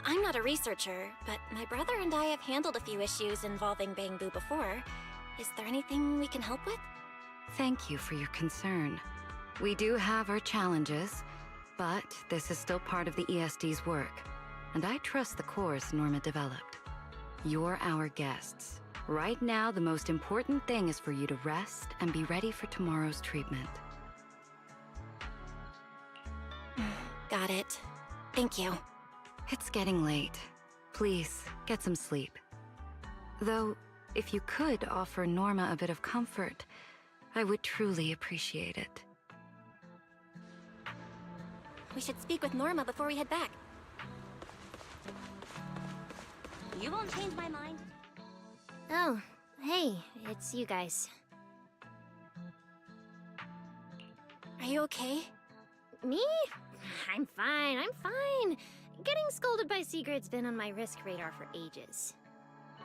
I'm not a researcher, but my brother and I have handled a few issues involving Bangbu before. Is there anything we can help with? Thank you for your concern. We do have our challenges, but this is still part of the ESD's work, and I trust the cores Norma developed. You're our guests. Right now, the most important thing is for you to rest and be ready for tomorrow's treatment. Got it. Thank you. It's getting late. Please, get some sleep. Though, if you could offer Norma a bit of comfort, I would truly appreciate it. We should speak with Norma before we head back. You won't change my mind. Oh, hey, it's you guys. Are you okay? Me? I'm fine, I'm fine. Getting scolded by Secret's been on my risk radar for ages.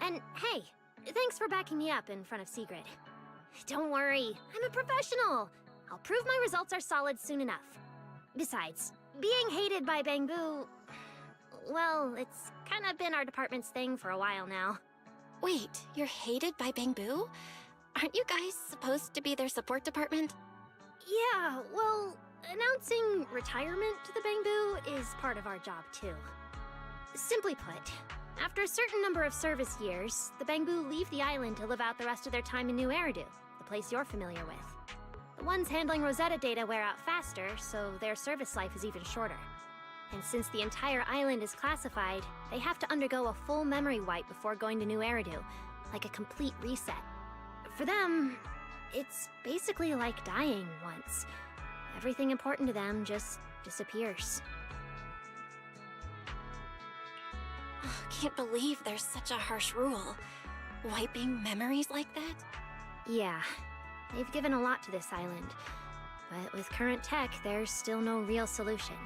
And hey, Thanks for backing me up in front of Sigrid. Don't worry, I'm a professional. I'll prove my results are solid soon enough. Besides, being hated by Bangbu... well, it's kind of been our department's thing for a while now. Wait, you're hated by Bangbu? Aren't you guys supposed to be their support department? Yeah, well, announcing retirement to the Bangbu is part of our job too. Simply put, after a certain number of service years, the Bangbu leave the island to live out the rest of their time in New Eridu, the place you're familiar with. The ones handling Rosetta data wear out faster, so their service life is even shorter. And since the entire island is classified, they have to undergo a full memory wipe before going to New Eridu, like a complete reset. For them, it's basically like dying once. Everything important to them just disappears. Can't believe there's such a harsh rule. Wiping memories like that? Yeah, they've given a lot to this island. But with current tech, there's still no real solution.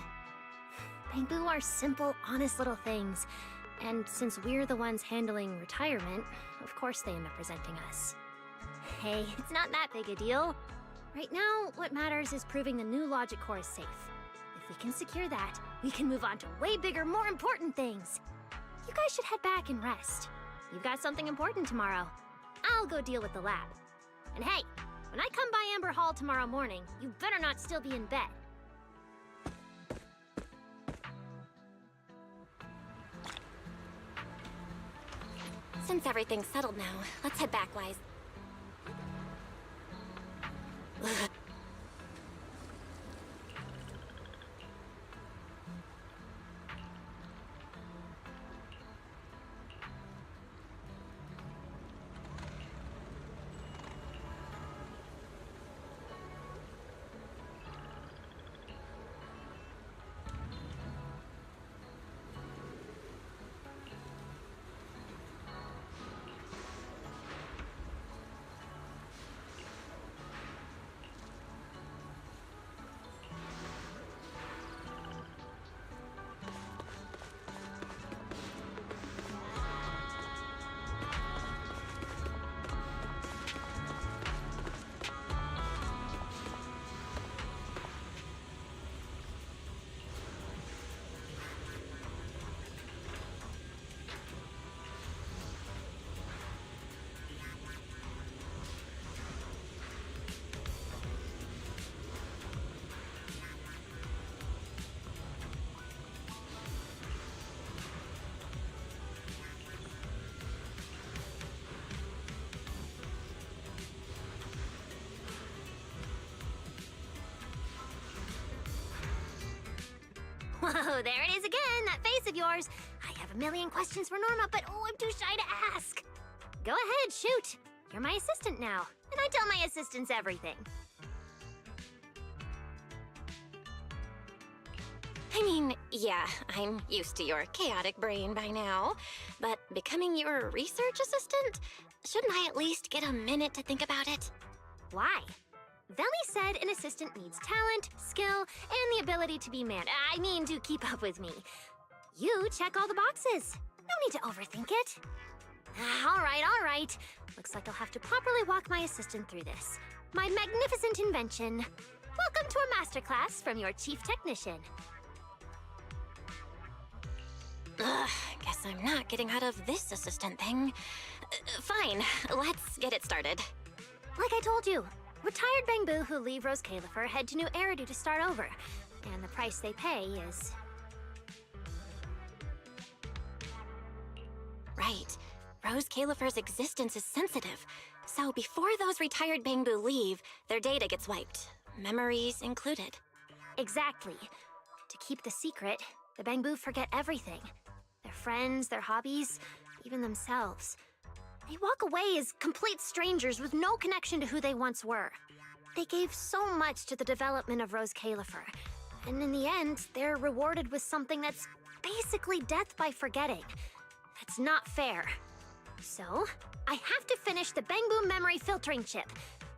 Bangbu are simple, honest little things. And since we're the ones handling retirement, of course they end up presenting us. Hey, it's not that big a deal. Right now, what matters is proving the new logic core is safe. If we can secure that, we can move on to way bigger, more important things. You guys should head back and rest. You've got something important tomorrow. I'll go deal with the lab. And hey, when I come by Amber Hall tomorrow morning, you better not still be in bed. Since everything's settled now, let's head back, Wise. Whoa, there it is again, that face of yours. I have a million questions for Norma, but oh, I'm too shy to ask. Go ahead, shoot. You're my assistant now, and I tell my assistants everything. I mean, yeah, I'm used to your chaotic brain by now, but becoming your research assistant? Shouldn't I at least get a minute to think about it? Why? Veli said an assistant needs talent, skill, and the ability to be to keep up with me. You check all the boxes. No need to overthink it. All right. Looks like I'll have to properly walk my assistant through this. My magnificent invention. Welcome to a masterclass from your chief technician. Guess I'm not getting out of this assistant thing. Fine, let's get it started. Like I told you, retired Bangbu who leave Rose Califer head to New Eridu to start over. And the price they pay is... Right. Rose Califer's existence is sensitive. So before those retired Bangbu leave, their data gets wiped. Memories included. Exactly. To keep the secret, the Bangbu forget everything. Their friends, their hobbies, even themselves. They walk away as complete strangers with no connection to who they once were. They gave so much to the development of Rose Califer, and in the end, they're rewarded with something that's basically death by forgetting. That's not fair. So, I have to finish the Bangbu memory filtering chip.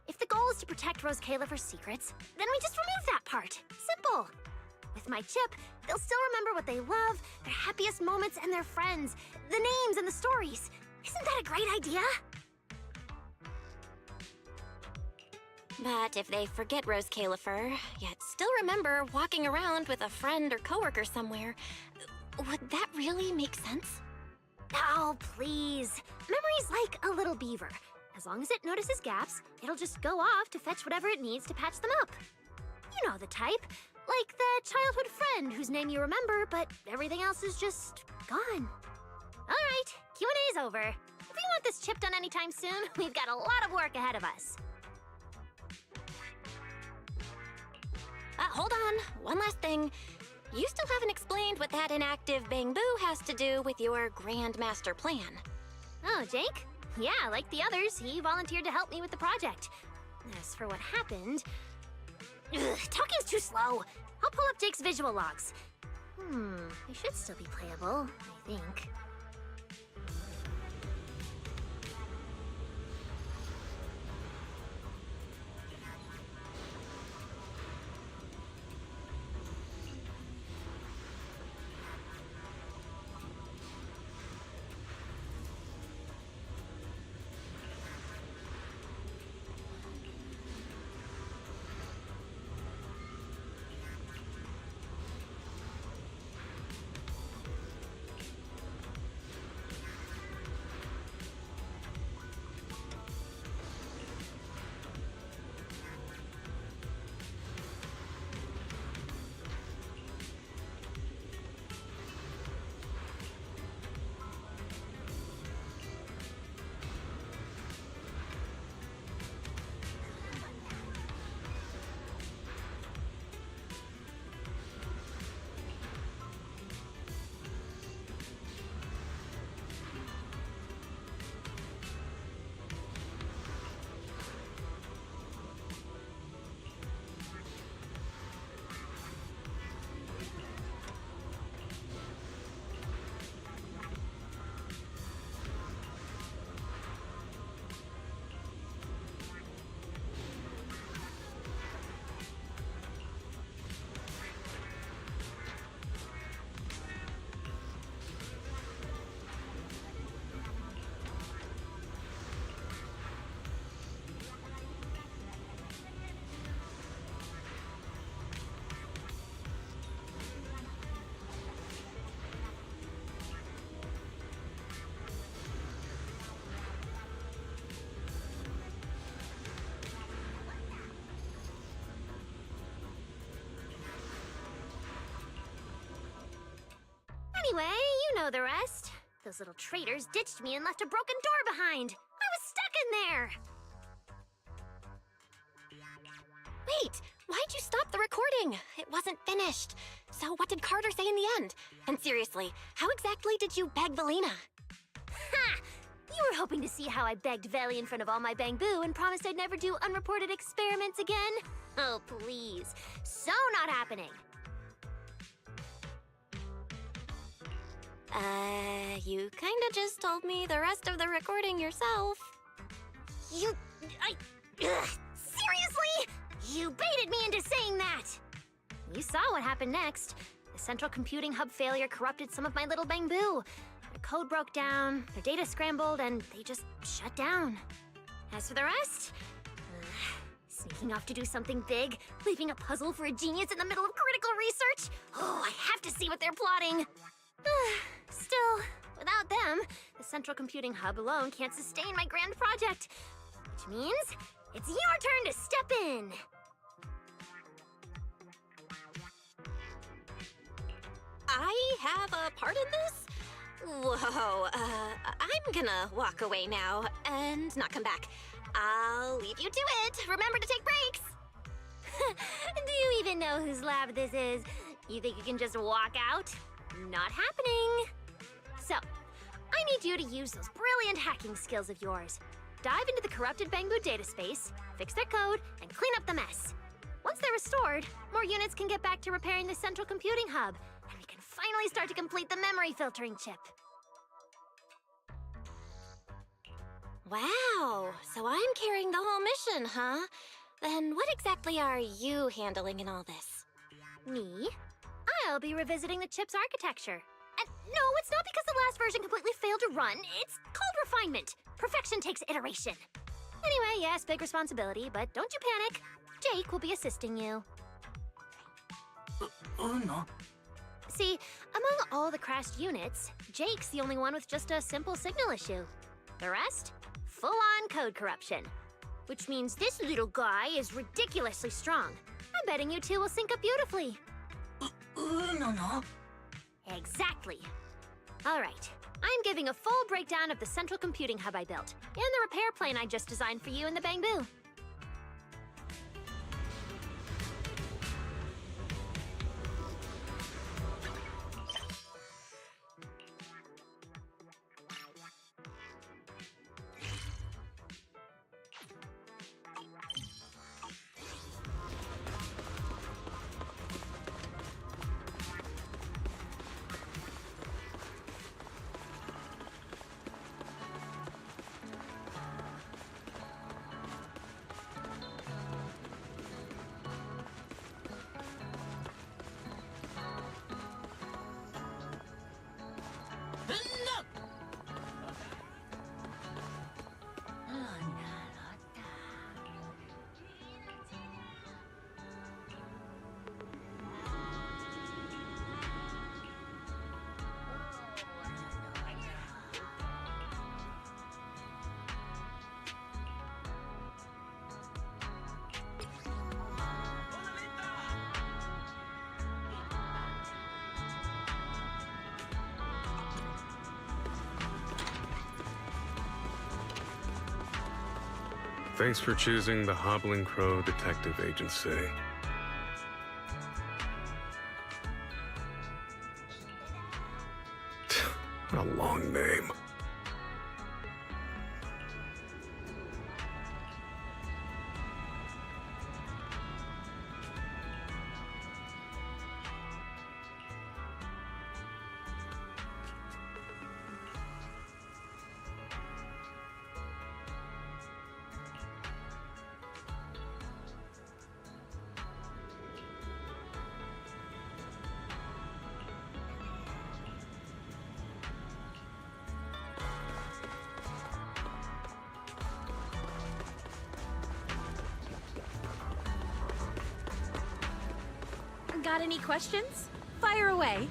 If the goal is to protect Rose Califer's secrets, then we just remove that part. Simple. With my chip, they'll still remember what they love, their happiest moments and their friends, the names and the stories. Isn't that a great idea? But if they forget Rose Califer, yet still remember walking around with a friend or coworker somewhere, would that really make sense? Oh, please. Memory's like a little beaver. As long as it notices gaps, it'll just go off to fetch whatever it needs to patch them up. You know the type. Like the childhood friend whose name you remember, but everything else is just gone. All right, Q&A's over. If we want this chip done anytime soon, we've got a lot of work ahead of us. Hold on. One last thing. You still haven't explained what that inactive Bang Boo has to do with your grand master plan. Oh, Jake? Yeah, like the others, he volunteered to help me with the project. As for what happened... talking's too slow. I'll pull up Jake's visual logs. They should still be playable, I think. Anyway, you know the rest. Those little traitors ditched me and left a broken door behind. I was stuck in there. Wait, why'd you stop the recording? It wasn't finished. So what did Carter say in the end? And seriously, how exactly did you beg Valina? Ha! You were hoping to see how I begged Valley in front of all my Bang Boo and promised I'd never do unreported experiments again? Oh, please. So not happening. You kinda just told me the rest of the recording yourself. Seriously? You baited me into saying that! You saw what happened next. The central computing hub failure corrupted some of my little Bang Boo. Their code broke down, their data scrambled, and they just shut down. As for the rest... sneaking off to do something big, leaving a puzzle for a genius in the middle of critical research? Oh, I have to see what they're plotting! Still, without them, the central computing hub alone can't sustain my grand project. Which means, it's your turn to step in! I have a part in this? Whoa, I'm gonna walk away now and not come back. I'll leave you to it. Remember to take breaks. Do you even know whose lab this is? You think you can just walk out? Not happening. So, I need you to use those brilliant hacking skills of yours. Dive into the corrupted Bang Boo data space, fix their code, and clean up the mess. Once they're restored, more units can get back to repairing the central computing hub, and we can finally start to complete the memory filtering chip. Wow, so I'm carrying the whole mission, huh? Then what exactly are you handling in all this? Me? I'll be revisiting the chip's architecture. No, it's not because the last version completely failed to run. It's called refinement. Perfection takes iteration. Anyway, yes, big responsibility, but don't you panic. Jake will be assisting you. No. See, among all the crashed units, Jake's the only one with just a simple signal issue. The rest? Full-on code corruption. Which means this little guy is ridiculously strong. I'm betting you two will sync up beautifully. No. Exactly. All right. I'm giving a full breakdown of the central computing hub I built, and the repair plane I just designed for you in the Bamboo. Thanks for choosing the Hobbling Crow Detective Agency. What a long name. Got any questions? Fire away.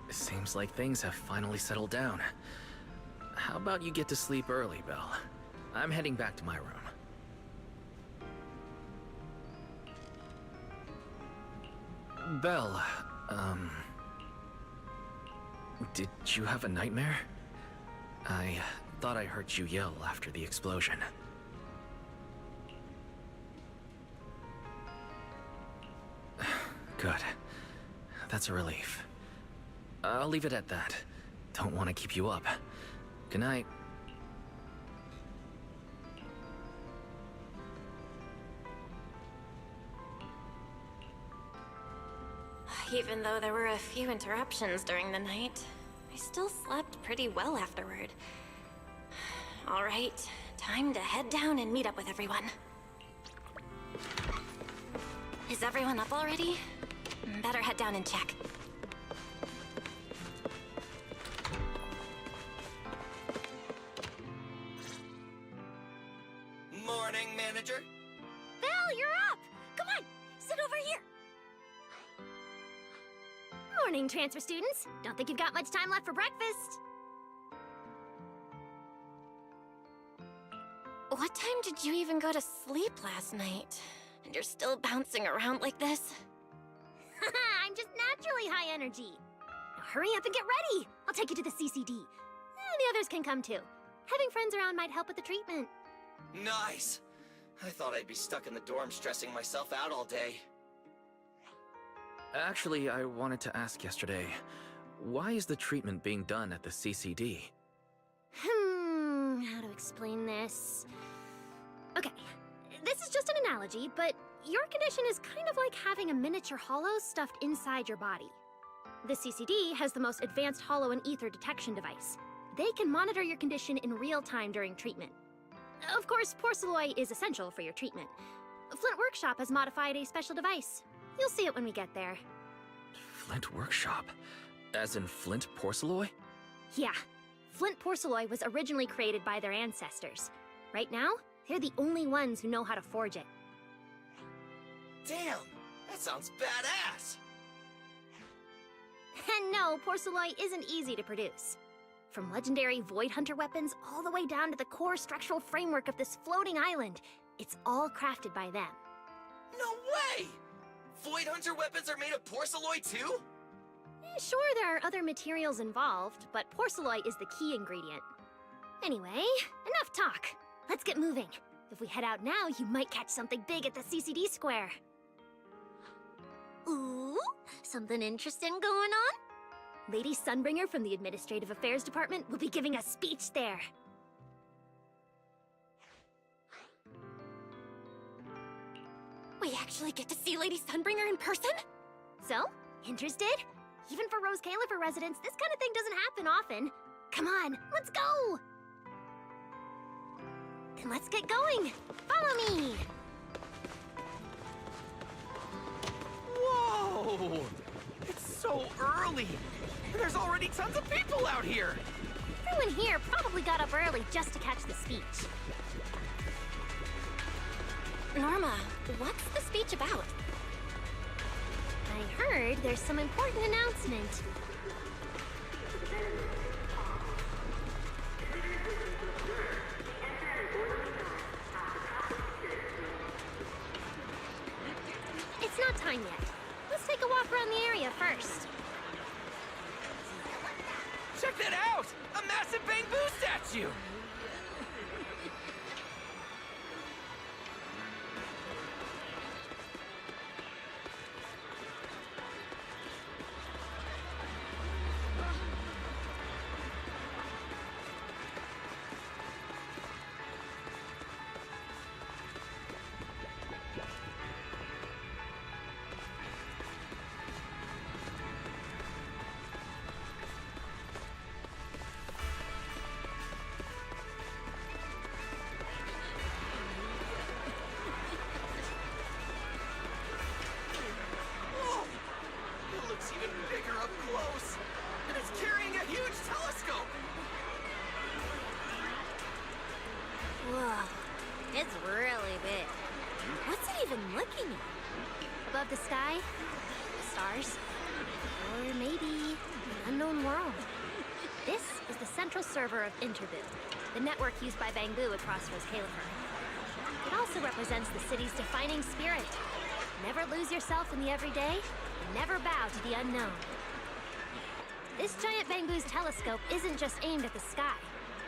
Seems like things have finally settled down. How about you get to sleep early, Belle? I'm heading back to my room. Belle, did you have a nightmare? I thought I heard you yell after the explosion. Good. That's a relief. I'll leave it at that. Don't want to keep you up. Good night. Even though there were a few interruptions during the night, I still slept pretty well afterward. All right, time to head down and meet up with everyone. Is everyone up already? Better head down and check. Morning, manager. Val, you're up! Come on, sit over here. Morning, transfer students. Don't think you've got much time left for breakfast. What time did you even go to sleep last night? And you're still bouncing around like this? I'm just naturally high energy. Now hurry up and get ready. I'll take you to the CCD. The others can come too. Having friends around might help with the treatment. Nice. I thought I'd be stuck in the dorm stressing myself out all day. Actually, I wanted to ask yesterday, why is the treatment being done at the CCD? How to explain this? Okay, this is just an analogy, but your condition is kind of like having a miniature hollow stuffed inside your body. The CCD has the most advanced hollow and ether detection device. They can monitor your condition in real time during treatment. Of course, porcelloi is essential for your treatment. Flint Workshop has modified a special device. You'll see it when we get there. Flint Workshop? As in Flint Porcelloi? Yeah. Flint porcelloi was originally created by their ancestors. Right now, they're the only ones who know how to forge it. Damn, that sounds badass. And no, porcelloi isn't easy to produce. From legendary Void Hunter weapons all the way down to the core structural framework of this floating island, it's all crafted by them. No way! Void Hunter weapons are made of porcelloi too? Sure, there are other materials involved, but porcelloi is the key ingredient. Anyway, enough talk. Let's get moving. If we head out now, you might catch something big at the CCD square. Ooh, something interesting going on? Lady Sunbringer from the Administrative Affairs Department will be giving a speech there. We actually get to see Lady Sunbringer in person? So, interested? Even for Rose Califer residents, this kind of thing doesn't happen often. Come on, let's go! Then let's get going. Follow me! Whoa! It's so early! There's already tons of people out here! Everyone here probably got up early just to catch the speech. Norma, what's the speech about? I heard there's some important announcement. It's not time yet. Let's take a walk around the area first. Check that out! A massive bamboo statue! Even bigger up close! And it's carrying a huge telescope! Whoa, it's really big. What's it even looking at? Above the sky? Stars? Or maybe an unknown world? This is the central server of Interboo, the network used by Bangbu across Rose Califer. It also represents the city's defining spirit. Never lose yourself in the everyday, and never bow to the unknown. This giant Bangbu's telescope isn't just aimed at the sky,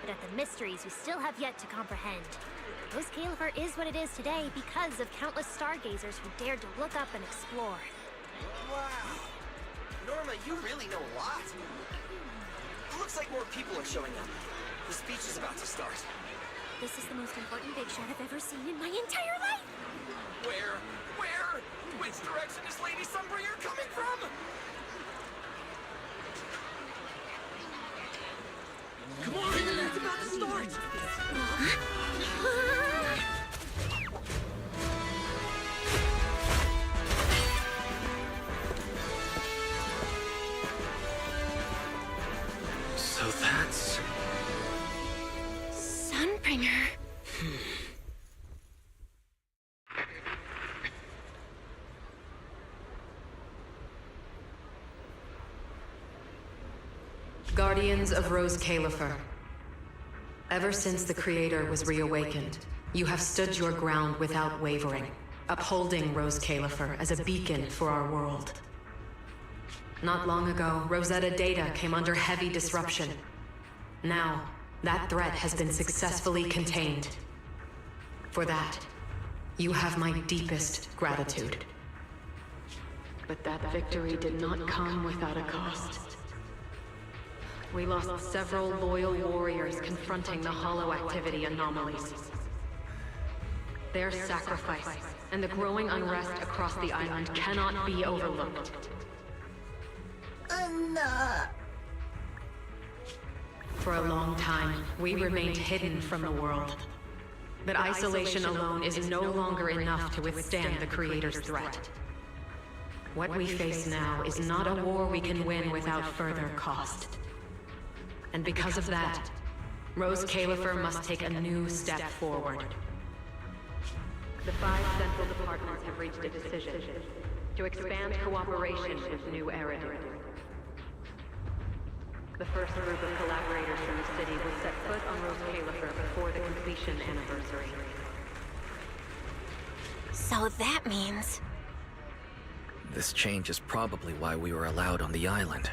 but at the mysteries we still have yet to comprehend. Rose Califer is what it is today because of countless stargazers who dared to look up and explore. Wow! Norma, you really know a lot. It looks like more people are showing up. The speech is about to start. This is the most important big shot I've ever seen in my entire life! Where? Which direction is Lady Sunbringer coming from? Guardians of Rose Califer. Ever since the Creator was reawakened, you have stood your ground without wavering, upholding Rose Califer as a beacon for our world. Not long ago, Rosetta data came under heavy disruption. Now, that threat has been successfully contained. For that, you have my deepest gratitude. But that victory did not come without a cost. We lost several loyal warriors confronting the Hollow Activity anomalies. Their sacrifice and the growing unrest across the island cannot be overlooked. For a long time, we remained hidden from the world. But isolation alone is no longer enough to withstand the Creator's threat. What we face now is not a war we can win without further cost. And because of that, Rose Califer must take a new step forward. The 5 central departments have reached a decision to expand cooperation with New Eridu. The first group of collaborators from the city will set foot on Rose Califer before the completion anniversary. So that means... This change is probably why we were allowed on the island.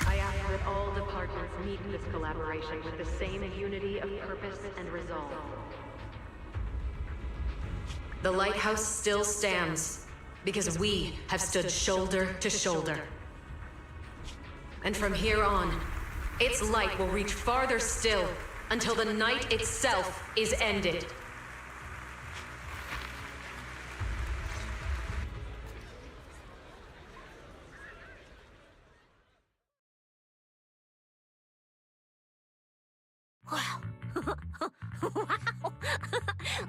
I ask that all departments meet this collaboration with the same unity of purpose and resolve. The lighthouse still stands because we have stood shoulder to shoulder. And from here on, its light will reach farther still until the night itself is ended. Wow. Wow.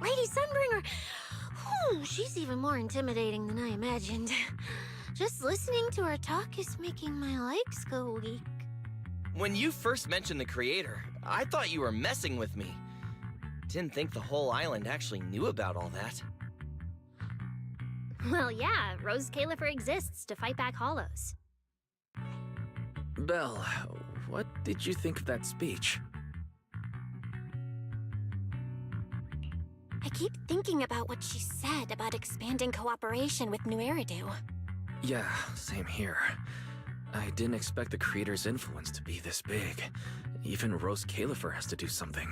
Lady Sunbringer. Whew, she's even more intimidating than I imagined. Just listening to her talk is making my legs go weak. When you first mentioned the Creator, I thought you were messing with me. Didn't think the whole island actually knew about all that. Well, yeah, Rose Califer exists to fight back hollows. Belle, what did you think of that speech? I keep thinking about what she said about expanding cooperation with New Eridu. Yeah, same here. I didn't expect the Creator's influence to be this big. Even Rose Califer has to do something.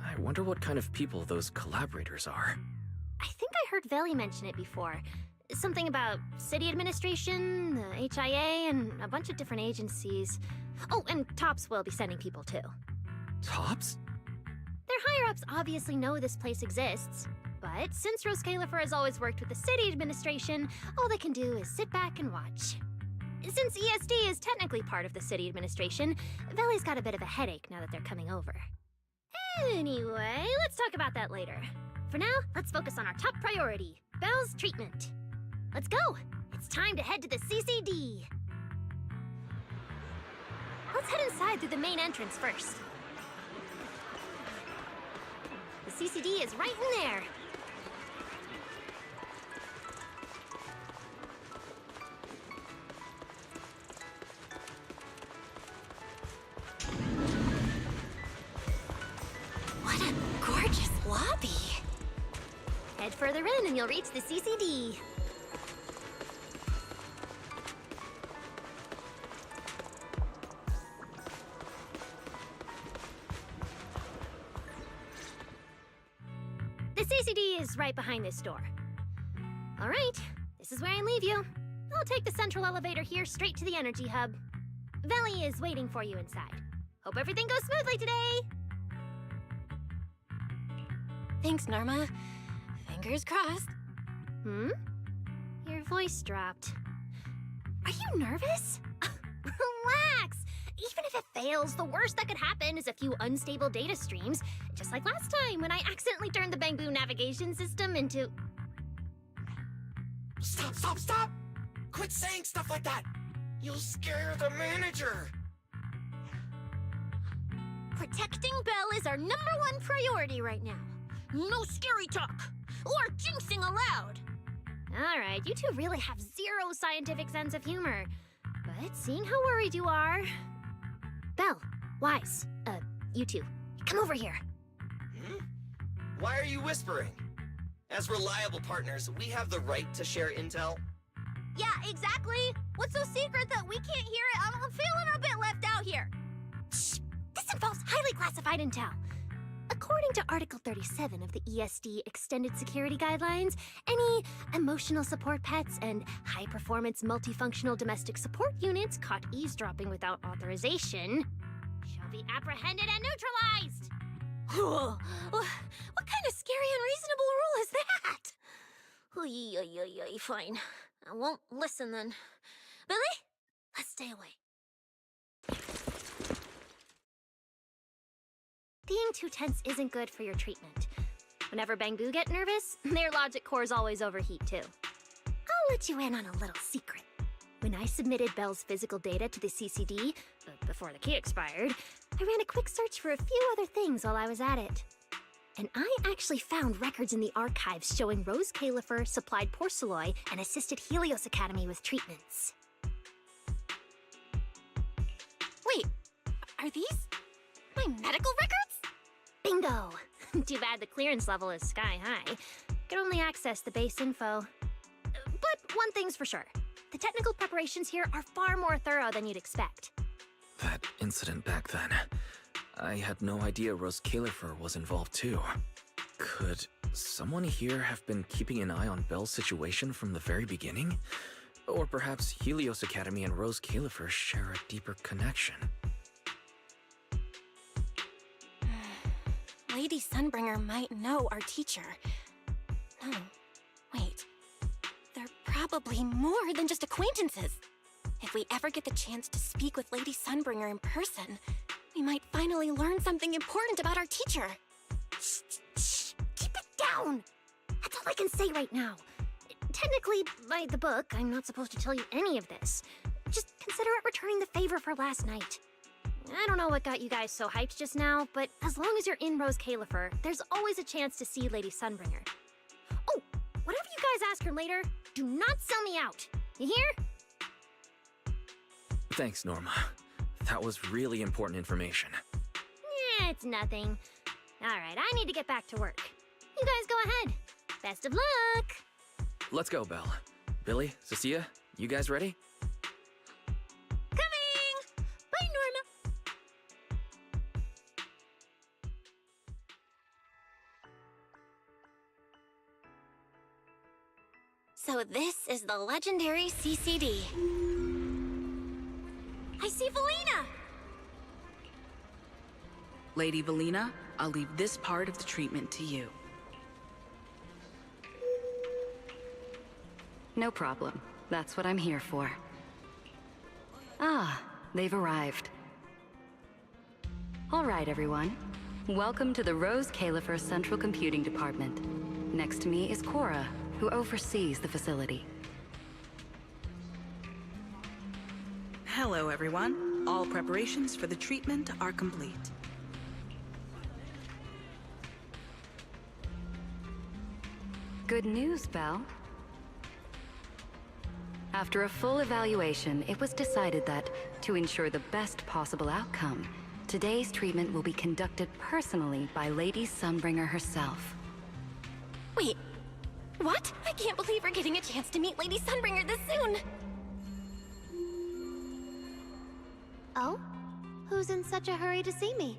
I wonder what kind of people those collaborators are. I think I heard Veli mention it before. Something about city administration, the HIA, and a bunch of different agencies. Oh, and TOPS will be sending people too. TOPS? Their higher-ups obviously know this place exists. But since Rose Califer has always worked with the city administration, all they can do is sit back and watch. Since ESD is technically part of the city administration, Veli's got a bit of a headache now that they're coming over. Anyway, let's talk about that later. For now, let's focus on our top priority, Belle's treatment. Let's go! It's time to head to the CCD! Let's head inside through the main entrance first. The CCD is right in there. What a gorgeous lobby. Head further in and you'll reach the CCD. The CCD is right behind this door. All right, this is where I leave you. I'll take the central elevator here straight to the energy hub. Veli is waiting for you inside. Hope everything goes smoothly today. Thanks, Norma. Fingers crossed. Your voice dropped. Are you nervous? Relax! Even if it fails, the worst that could happen is a few unstable data streams, just like last time when I accidentally turned the Bangbu navigation system into... Stop, stop, stop! Quit saying stuff like that! You'll scare the manager! Protecting Belle is our #1 priority right now. No scary talk, or jinxing allowed. All right, you two really have zero scientific sense of humor. But But seeing how worried you are... Belle, Wise, you two, come over here. Hmm? Why are you whispering? As reliable partners, we have the right to share intel. Yeah, exactly. What's so secret that we can't hear it? I'm feeling a bit left out here. Shh! This involves highly classified intel. According to Article 37 of the ESD Extended Security Guidelines, any emotional support pets and high-performance multifunctional domestic support units caught eavesdropping without authorization shall be apprehended and neutralized. What kind of scary, unreasonable rule is that? Fine. I won't listen then. Billy, let's stay away. Being too tense isn't good for your treatment. Whenever Bangu get nervous, their logic cores always overheat too. I'll let you in on a little secret. When I submitted Belle's physical data to the CCD, before the key expired, I ran a quick search for a few other things while I was at it. And I actually found records in the archives showing Rose Califer supplied Porceloy and assisted Helios Academy with treatments. Wait, are these my medical records? Bingo! Too bad the clearance level is sky high. Could only access the base info. But one thing's for sure. The technical preparations here are far more thorough than you'd expect. That incident back then. I had no idea Rose Califer was involved too. Could someone here have been keeping an eye on Belle's situation from the very beginning? Or perhaps Helios Academy and Rose Califer share a deeper connection? Lady Sunbringer might know our teacher. No, wait. They're probably more than just acquaintances. If we ever get the chance to speak with Lady Sunbringer in person, we might finally learn something important about our teacher. Shh! Keep it down! That's all I can say right now. Technically, by the book, I'm not supposed to tell you any of this. Just consider it returning the favor for last night. I don't know what got you guys so hyped just now, but as long as you're in Rose Califer, there's always a chance to see Lady Sunbringer. Oh, whatever you guys ask her later, do not sell me out. You hear? Thanks, Norma. That was really important information. It's nothing. Alright, I need to get back to work. You guys go ahead. Best of luck! Let's go, Belle. Billy, Cecilia, you guys ready? Coming! Bye, Norma! So this is the legendary CCD. I see Valina! Lady Valina, I'll leave this part of the treatment to you. No problem. That's what I'm here for. Ah, they've arrived. All right, everyone. Welcome to the Rose Califer Central Computing Department. Next to me is Cora, who oversees the facility. Hello, everyone. All preparations for the treatment are complete. Good news, Belle. After a full evaluation, it was decided that, to ensure the best possible outcome, today's treatment will be conducted personally by Lady Sunbringer herself. Wait, what? I can't believe we're getting a chance to meet Lady Sunbringer this soon! Oh? Who's in such a hurry to see me?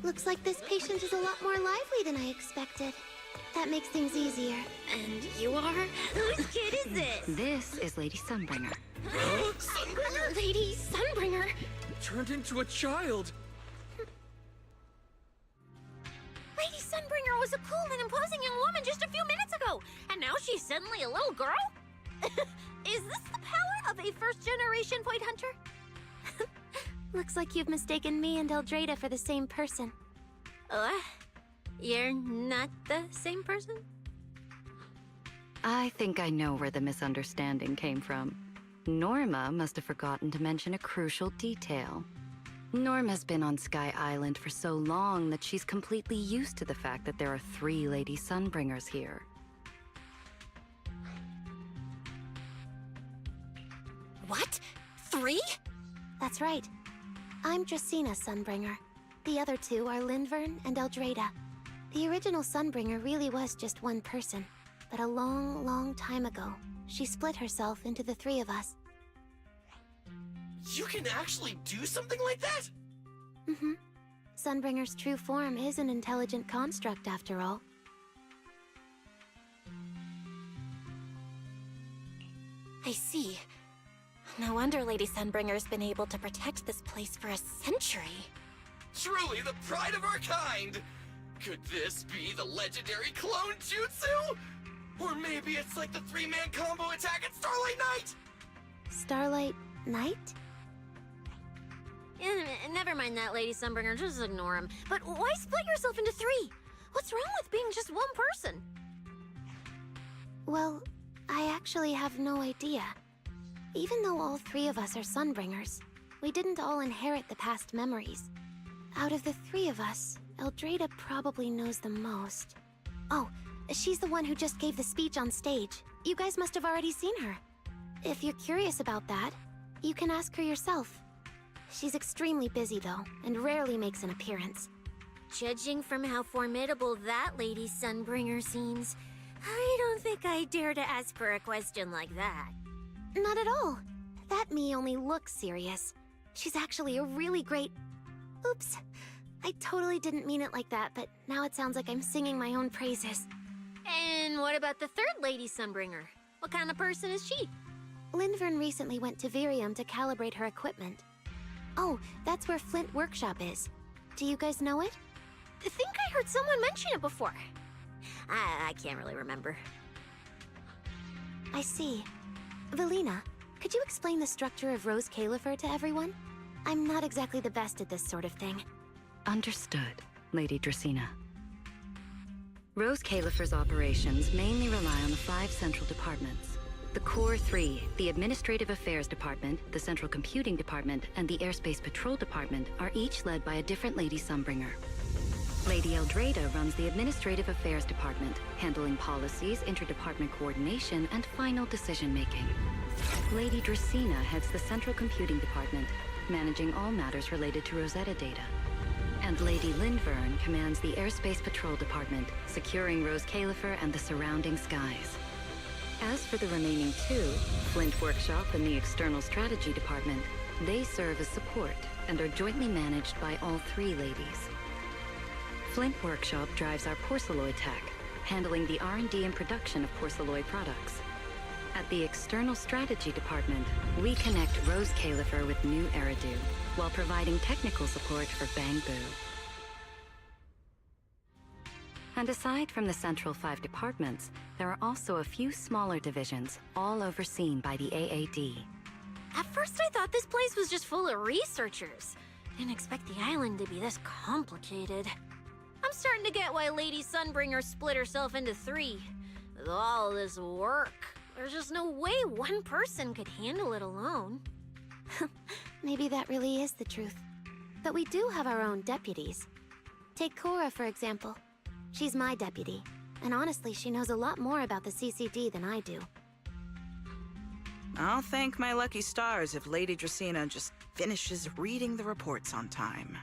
Looks like this patient is a lot more lively than I expected. That makes things easier. And you are? Whose kid is this? This is Lady Sunbringer. Sunbringer? Lady Sunbringer? Turned into a child! Lady Sunbringer was a cool and imposing young woman just a few minutes ago, and now she's suddenly a little girl? Is this the power of a first-generation point hunter? Looks like you've mistaken me and Eldrada for the same person. What? You're not the same person? I think I know where the misunderstanding came from. Norma must have forgotten to mention a crucial detail. Norma's been on Sky Island for so long that she's completely used to the fact that there are 3 Lady Sunbringers here. 3? That's right. I'm Dracena Sunbringer. The other two are Lindvern and Eldrada. The original Sunbringer really was just one person, but a long, long time ago, she split herself into the 3 of us. You can actually do something like that? Mm-hmm. Sunbringer's true form is an intelligent construct, after all. I see. No wonder Lady Sunbringer's been able to protect this place for a century. Truly the pride of our kind! Could this be the legendary clone jutsu? Or maybe it's like the 3-man combo attack at Starlight Night? Starlight Night? Never mind that, Lady Sunbringer. Just ignore him. But why split yourself into 3? What's wrong with being just one person? Well, I actually have no idea. Even though all 3 of us are Sunbringers, we didn't all inherit the past memories. Out of the 3 of us, Eldrada probably knows the most. Oh, she's the one who just gave the speech on stage. You guys must have already seen her. If you're curious about that, you can ask her yourself. She's extremely busy though, and rarely makes an appearance. Judging from how formidable that Lady Sunbringer seems, I don't think I dare to ask her a question like that. Not at all. That me only looks serious. She's actually a really great... Oops. I totally didn't mean it like that, but now it sounds like I'm singing my own praises. And what about the 3rd Lady Sunbringer? What kind of person is she? Lindvern recently went to Virium to calibrate her equipment. Oh, that's where Flint Workshop is. Do you guys know it? I think I heard someone mention it before. I can't really remember. I see. Velina, could you explain the structure of Rose Califer to everyone? I'm not exactly the best at this sort of thing. Understood, Lady Dracena. Rose Califer's operations mainly rely on the 5 central departments. The Core 3, the Administrative Affairs Department, the Central Computing Department, and the Airspace Patrol Department are each led by a different Lady Sunbringer. Lady Eldrada runs the Administrative Affairs Department, handling policies, interdepartment coordination, and final decision-making. Lady Dracena heads the Central Computing Department, managing all matters related to Rosetta data. And Lady Lindvern commands the Airspace Patrol Department, securing Rose Califer and the surrounding skies. As for the remaining 2, Flint Workshop and the External Strategy Department, they serve as support and are jointly managed by all 3 ladies. Flint Workshop drives our porcelloid tech, handling the R&D and production of porcelloid products. At the External Strategy Department, we connect Rose Califer with new Eridu, while providing technical support for Bangbu. And aside from the central 5 departments, there are also a few smaller divisions, all overseen by the AAD. At first I thought this place was just full of researchers. Didn't expect the island to be this complicated. I'm starting to get why Lady Sunbringer split herself into 3. With all this work, there's just no way one person could handle it alone. Maybe that really is the truth. But we do have our own deputies. Take Cora, for example. She's my deputy, and honestly, she knows a lot more about the CCD than I do. I'll thank my lucky stars if Lady Dracena just finishes reading the reports on time.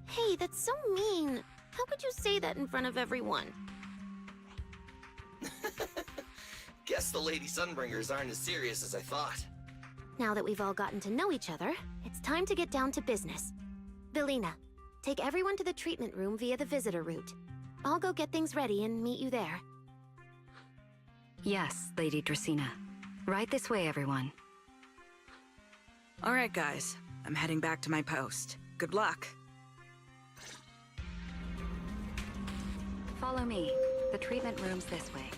Hey, that's so mean. How could you say that in front of everyone? Guess the Lady Sunbringers aren't as serious as I thought. Now that we've all gotten to know each other, it's time to get down to business. Velina, take everyone to the treatment room via the visitor route. I'll go get things ready and meet you there. Yes, Lady Dracena. Right this way, everyone. All right, guys. I'm heading back to my post. Good luck. Follow me. The treatment room's this way.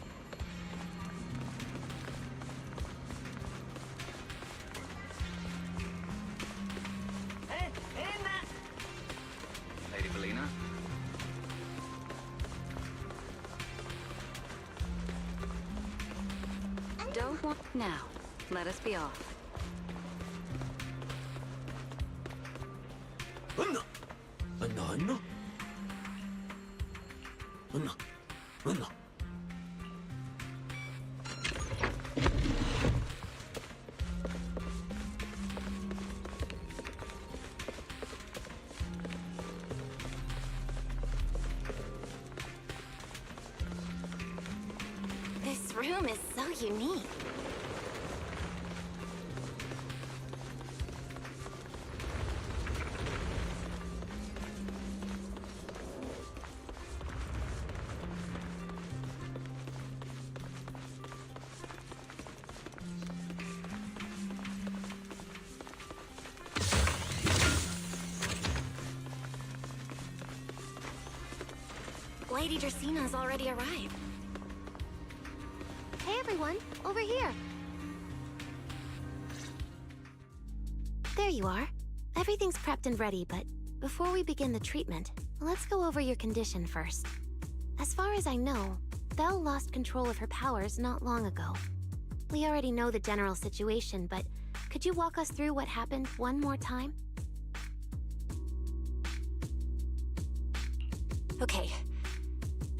Lady Velina? Don't want now. Let us be off. room is so unique. Lady Dracina's already arrived. Hey everyone, over here. There you are. Everything's prepped and ready, but before we begin the treatment, let's go over your condition first. As far as I know, Belle lost control of her powers not long ago. We already know the general situation, but could you walk us through what happened one more time? Okay.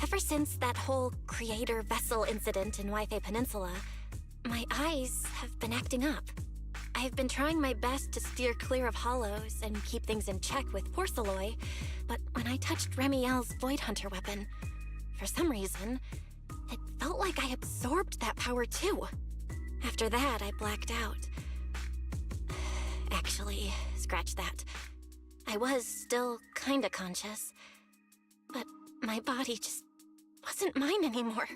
Ever since that whole creator vessel incident in Waifei Peninsula, my eyes have been acting up. I've been trying my best to steer clear of hollows and keep things in check with Porceloy, but when I touched Remiel's Void Hunter weapon, for some reason, it felt like I absorbed that power too. After that, I blacked out. Actually, scratch that. I was still kinda conscious, but my body just wasn't mine anymore.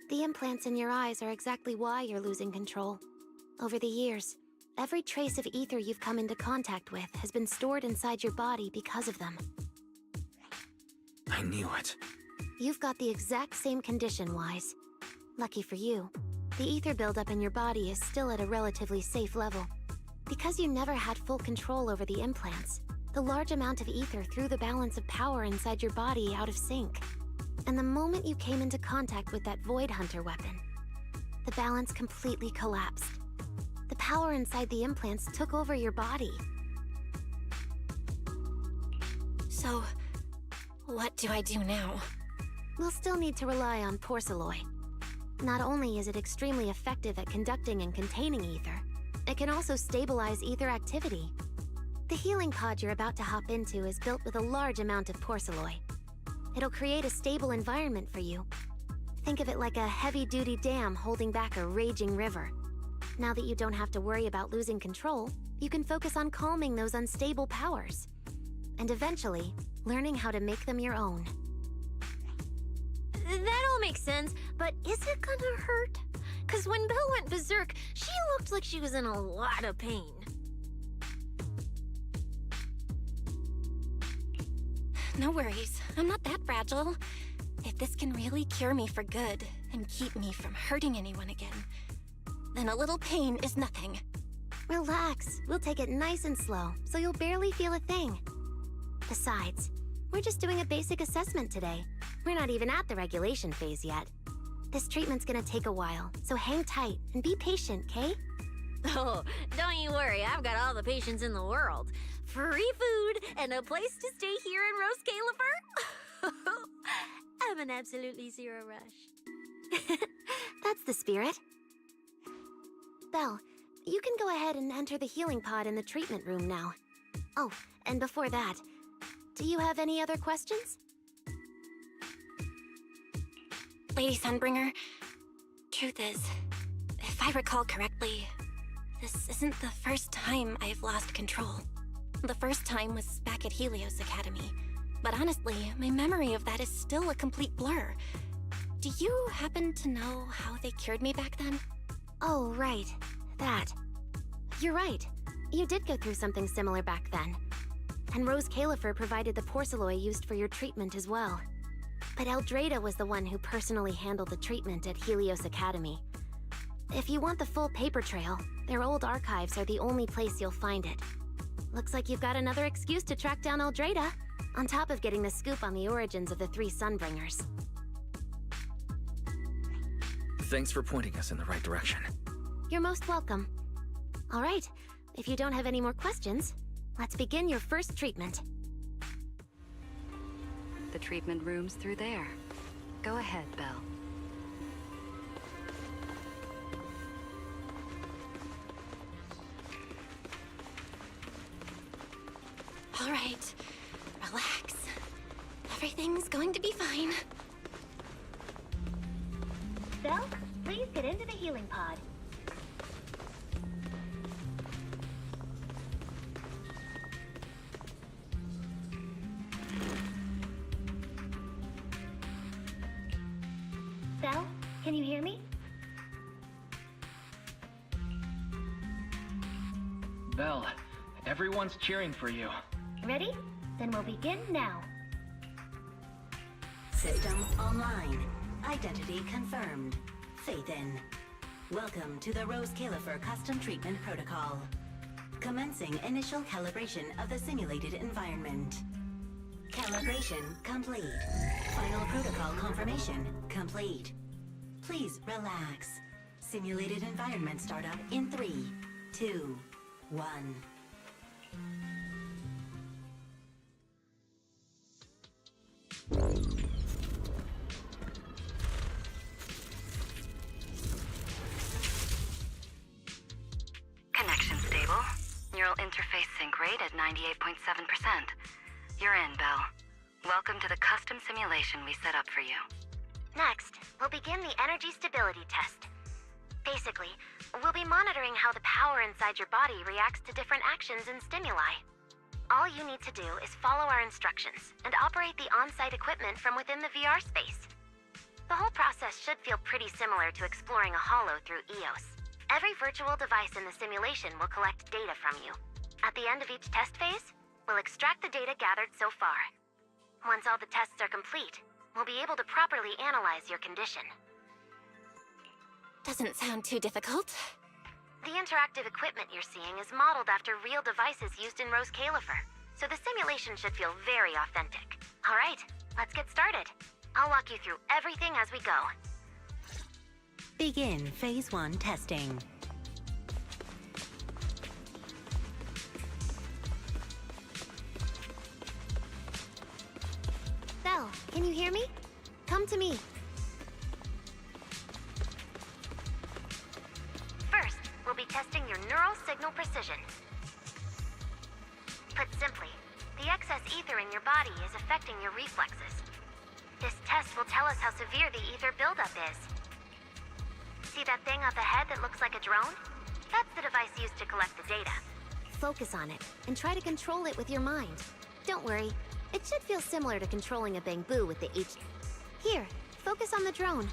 The implants in your eyes are exactly why you're losing control. Over the years, every trace of ether you've come into contact with has been stored inside your body because of them. I knew it. You've got the exact same condition, Wise. Lucky for you, the ether buildup in your body is still at a relatively safe level. Because you never had full control over the implants, the large amount of ether threw the balance of power inside your body out of sync. And the moment you came into contact with that Void Hunter weapon, the balance completely collapsed. The power inside the implants took over your body. So, what do I do now? We'll still need to rely on Porceloy. Not only is it extremely effective at conducting and containing ether, it can also stabilize ether activity. The healing pod you're about to hop into is built with a large amount of Porceloy. It'll create a stable environment for you. Think of it like a heavy-duty dam holding back a raging river. Now that you don't have to worry about losing control, you can focus on calming those unstable powers. And eventually, learning how to make them your own. That all makes sense, but is it gonna hurt? 'Cause when Belle went berserk, she looked like she was in a lot of pain. No worries, I'm not that fragile. If this can really cure me for good and keep me from hurting anyone again, then a little pain is nothing. Relax, we'll take it nice and slow, so you'll barely feel a thing. Besides, we're just doing a basic assessment today. We're not even at the regulation phase yet. This treatment's gonna take a while, so hang tight and be patient, Kay? Oh, don't you worry, I've got all the patience in the world. Free food and a place to stay here in Rose Califer. I'm an absolutely zero rush. That's the spirit. Belle, you can go ahead and enter the healing pod in the treatment room now. Oh, and before that, do you have any other questions? Lady Sunbringer, truth is, if I recall correctly, this isn't the first time I've lost control. The first time was back at Helios Academy, but honestly, my memory of that is still a complete blur. Do you happen to know how they cured me back then? Oh, right. That. You're right. You did go through something similar back then. And Rose Califer provided the Porceloy used for your treatment as well. But Eldrada was the one who personally handled the treatment at Helios Academy. If you want the full paper trail, their old archives are the only place you'll find it. Looks like you've got another excuse to track down Eldrada, on top of getting the scoop on the origins of the three Sunbringers. Thanks for pointing us in the right direction. You're most welcome. All right, if you don't have any more questions, let's begin your first treatment. The treatment room's through there. Go ahead, Belle. All right, relax. Everything's going to be fine. Belle, Please get into the healing pod. Belle, can you hear me? Belle, everyone's cheering for you. Ready? Then we'll begin now. System online. Identity confirmed. Faith in. Welcome to the Rose Califer Custom Treatment Protocol. Commencing initial calibration of the simulated environment. Calibration complete. Final protocol confirmation complete. Please relax. Simulated environment startup in 3, 2, 1. Connection stable. Neural interface sync rate at 98.7%. You're in, Belle. Welcome to the custom simulation we set up for you. Next, we'll begin the energy stability test. Basically, we'll be monitoring how the power inside your body reacts to different actions and stimuli. All you need to do is follow our instructions and operate the on-site equipment from within the VR space. The whole process should feel pretty similar to exploring a holo through EOS. Every virtual device in the simulation will collect data from you. At the end of each test phase, we'll extract the data gathered so far. Once all the tests are complete, we'll be able to properly analyze your condition. Doesn't sound too difficult. The interactive equipment you're seeing is modeled after real devices used in Rose Califer, so the simulation should feel very authentic. All right, let's get started. I'll walk you through everything as we go. Begin Phase 1 testing. Belle, can you hear me? Come to me. First, we'll be testing your neural signal precision. Put simply, the excess ether in your body is affecting your reflexes. This test will tell us how severe the ether buildup is. See that thing up ahead that looks like a drone? That's the device used to collect the data. Focus on it, and try to control it with your mind. Don't worry, it should feel similar to controlling a bamboo with the H. Here, focus on the drone.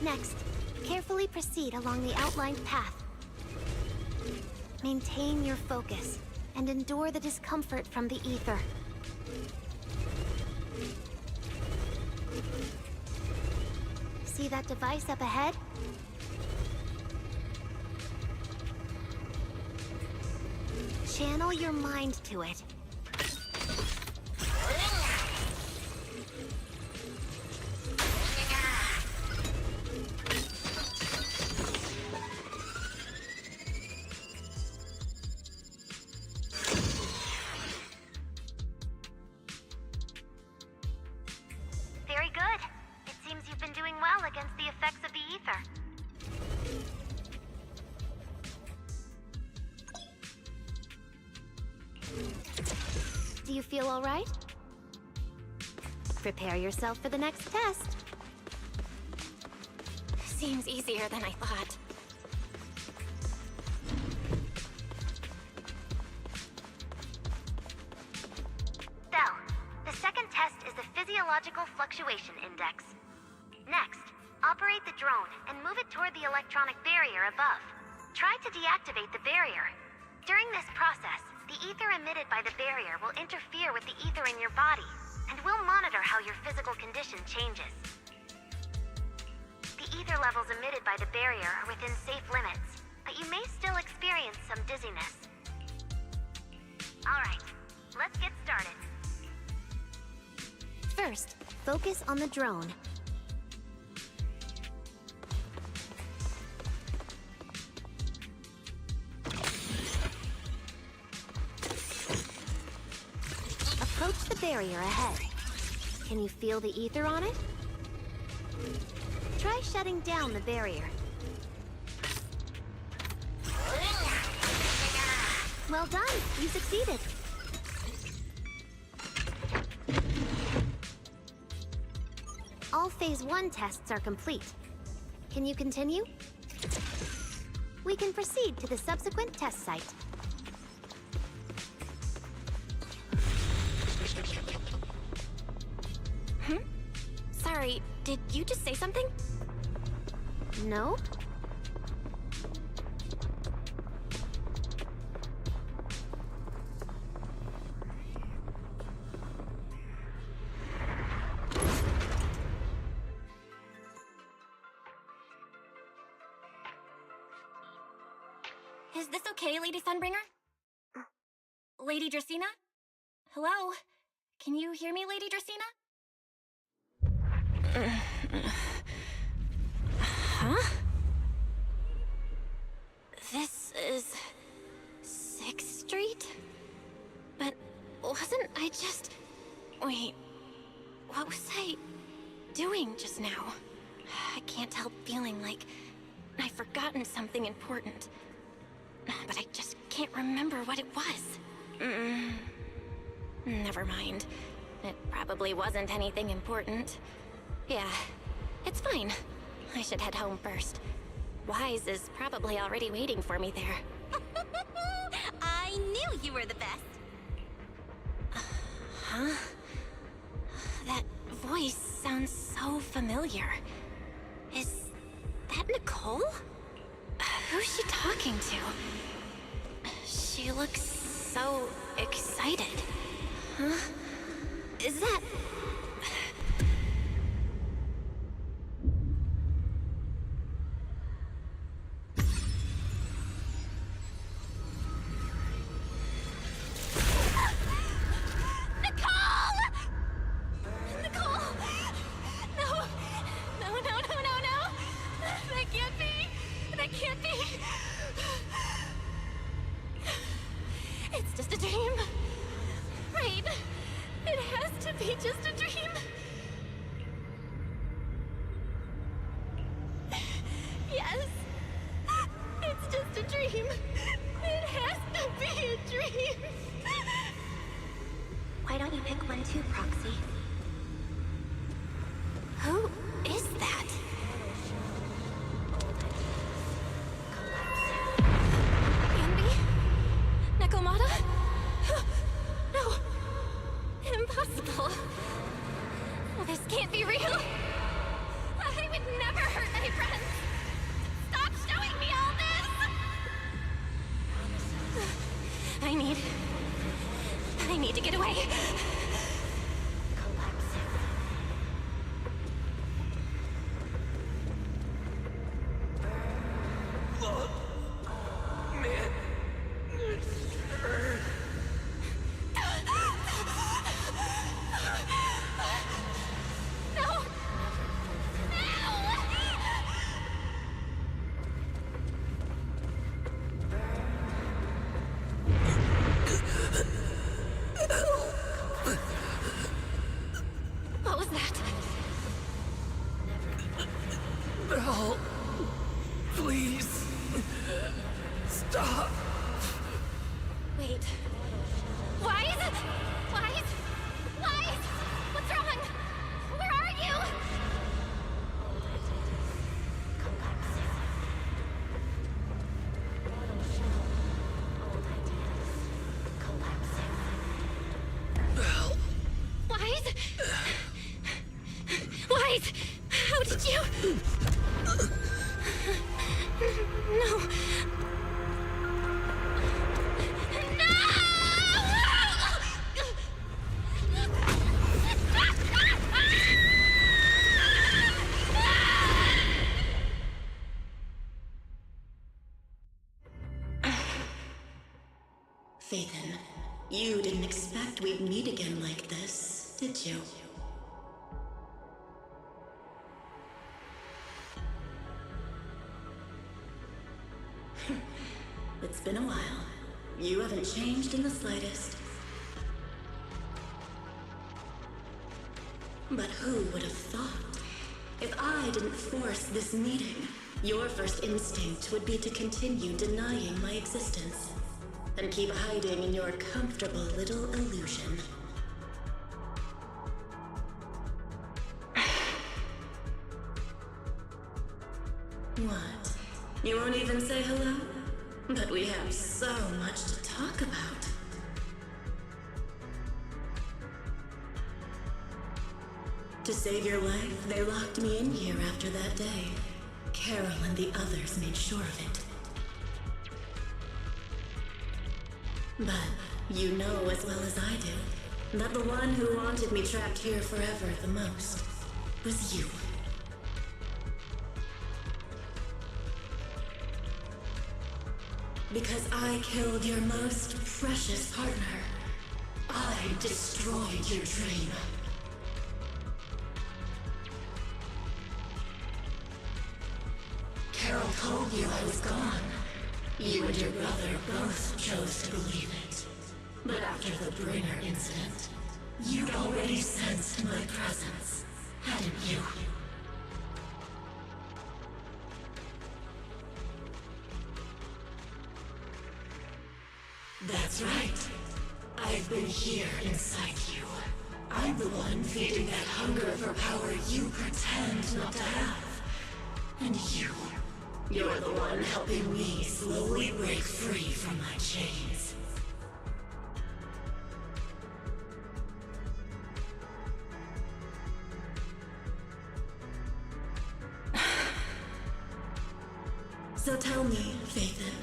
Next, carefully proceed along the outlined path. Maintain your focus and endure the discomfort from the ether. See that device up ahead? Channel your mind to it. Very good. It seems you've been doing well against the effects of the ether. Do you feel all right? Prepare yourself for the next test. Seems easier than I thought. Belle, the second test is the Physiological Fluctuation Index. Next, operate the drone and move it toward the electronic barrier above. Try to deactivate the barrier. During this process, the ether emitted by the barrier will interfere with the ether in your body, and we'll monitor how your physical condition changes. The ether levels emitted by the barrier are within safe limits, but you may still experience some dizziness. All right, let's get started. First, focus on the drone. Approach the barrier ahead. Can you feel the ether on it? Try shutting down the barrier. Well done, you succeeded. All Phase 1 tests are complete. Can you continue? We can proceed to the subsequent test site. Sorry, did you just say something? No? Is this okay, Lady Sunbringer? Lady Dracaena? Hello? Can you hear me, Lady Dracaena? Huh? This is 6th Street? But wasn't I just... Wait, what was I doing just now? I can't help feeling like I've forgotten something important. But I just can't remember what it was. Never mind. It probably wasn't anything important. Yeah, it's fine. I should head home first. Wise is probably already waiting for me there. I knew you were the best. Huh? That voice sounds so familiar. Is that Nicole? Who's she talking to? She looks so excited. Huh? Is that... It's just a dream. Right. It has to be just a dream. Yes. It's just a dream. It has to be a dream. Why don't you pick one too, Proxy? Who is that? Yanbi? Nakomata? No. Impossible. This can't be real. I would never hurt my friends. Stop showing me all this! I need to get away. What was that? No. Please. Stop. Wait. Wise? Wise? Wise? What's wrong? Where are you? Wise? Wise? How did you... No. Phaethon, you didn't expect we'd meet again like this, did you? been a while. You haven't changed in the slightest. But who would have thought? If I didn't force this meeting, your first instinct would be to continue denying my existence and keep hiding in your comfortable little illusion. What? You won't even say hello? But we have so much to talk about. To save your life, they locked me in here after that day. Carol and the others made sure of it. But you know as well as I do that the one who wanted me trapped here forever the most was you. Because I killed your most precious partner. I destroyed your dream. Carol told you I was gone. You and your brother both chose to believe it. But after the Bringer incident, you'd already sensed my presence, hadn't you? That's right. I've been here inside you. I'm the one feeding that hunger for power you pretend not to have. And you're the one helping me slowly break free from my chains. So tell me, Phaethon,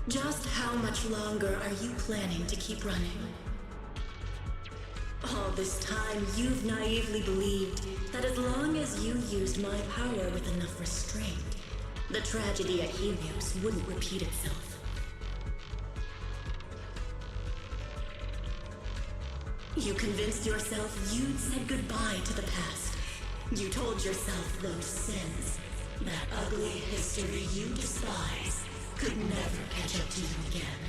just how much longer are you planning to keep running? All this time, you've naively believed that as long as you used my power with enough restraint, the tragedy at Helios wouldn't repeat itself. You convinced yourself you'd said goodbye to the past. You told yourself those sins, that ugly history you despise, could never catch up to you again.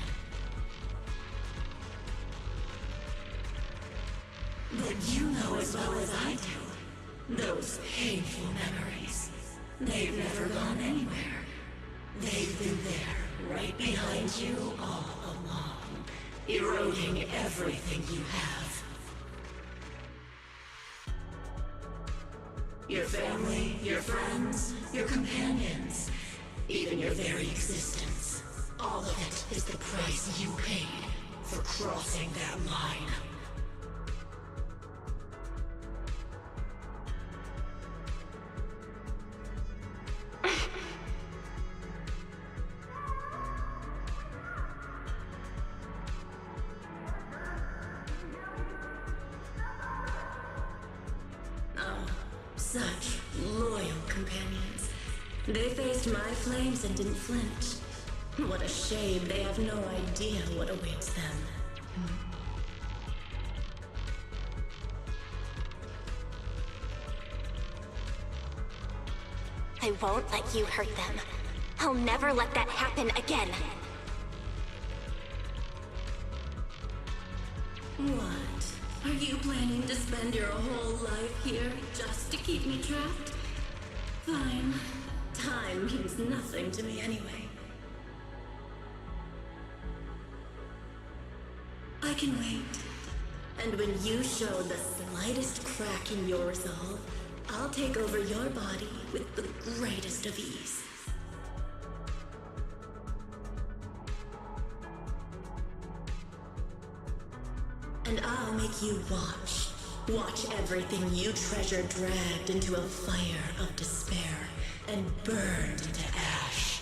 But you know as well as I do, those painful memories, they've never gone anywhere. They've been there, right behind you all along, eroding everything you have. Your family, your friends, your companions, even your very existence. All of it is the price you paid for crossing that line. Such loyal companions. They faced my flames and didn't flinch. What a shame they have no idea what awaits them. I won't let you hurt them. I'll never let that happen again. What? Are you planning to spend your whole life here just to keep me trapped? Fine. Time means nothing to me anyway. I can wait. And when you show the slightest crack in your resolve, I'll take over your body with the greatest of ease. And I'll make you watch. Watch everything you treasure dragged into a fire of despair and burned into ash.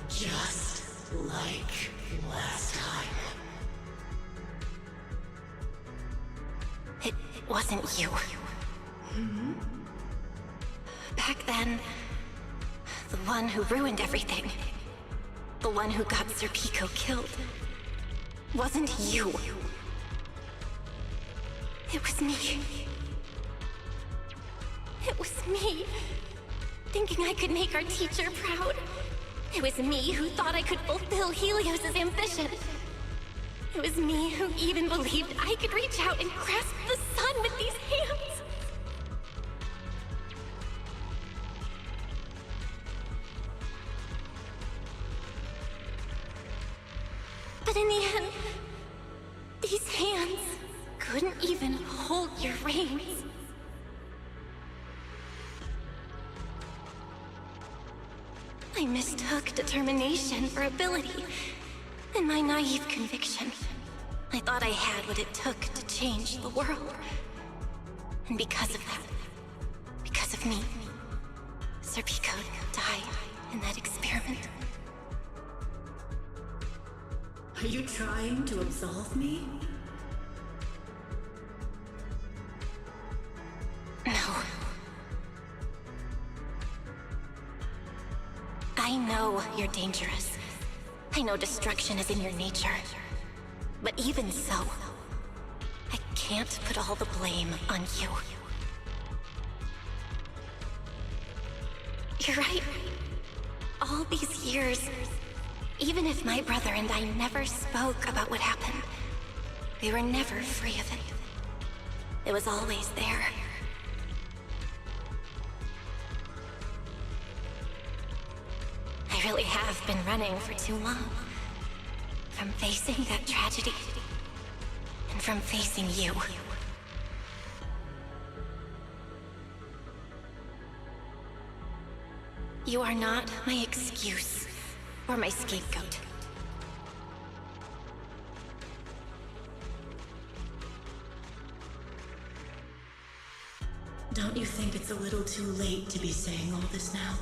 Just like last time. It wasn't you. Back then, the one who ruined everything, the one who got Sir Pico killed, wasn't you. It was me. It was me. Thinking I could make our teacher proud. It was me who thought I could fulfill Helios's ambition. It was me who even believed I could reach out and grasp the sun with these hands. But in the end, these hands couldn't even hold your reins. I mistook determination for ability. In my naive conviction, I thought I had what it took to change the world. And because of that, because of me, Serpico died in that experiment. Are you trying to absolve me? No. I know you're dangerous. I know destruction is in your nature. But even so, I can't put all the blame on you. You're right. All these years, even if my brother and I never spoke about what happened, we were never free of it. It was always there. I really have been running for too long. From facing that tragedy, and from facing you. You are not my excuse, or my scapegoat. Don't you think it's a little too late to be saying all this now?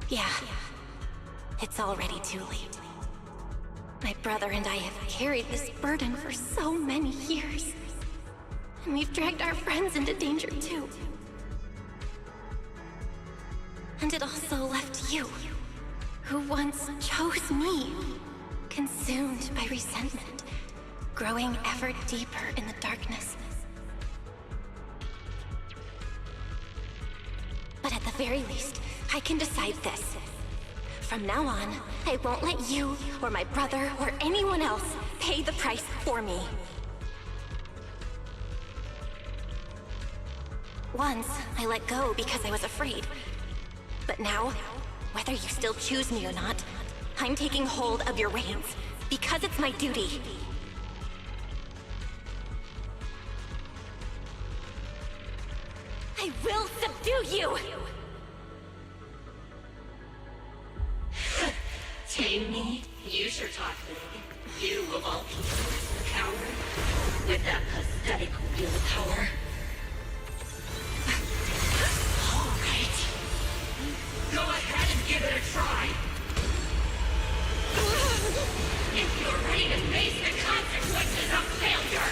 Yeah. It's already too late. My brother and I have carried this burden for so many years. And we've dragged our friends into danger too. And it also left you, who once chose me, consumed by resentment, growing ever deeper in the darkness. But at the very least, I can decide this. From now on, I won't let you, or my brother, or anyone else pay the price for me. Once, I let go because I was afraid. But now, whether you still choose me or not, I'm taking hold of your reins, because it's my duty. I will subdue you! Tame me? You sure talk big. You of all people, coward. With that pathetic willpower. Alright. Go ahead and give it a try. If you're ready to face the consequences of failure.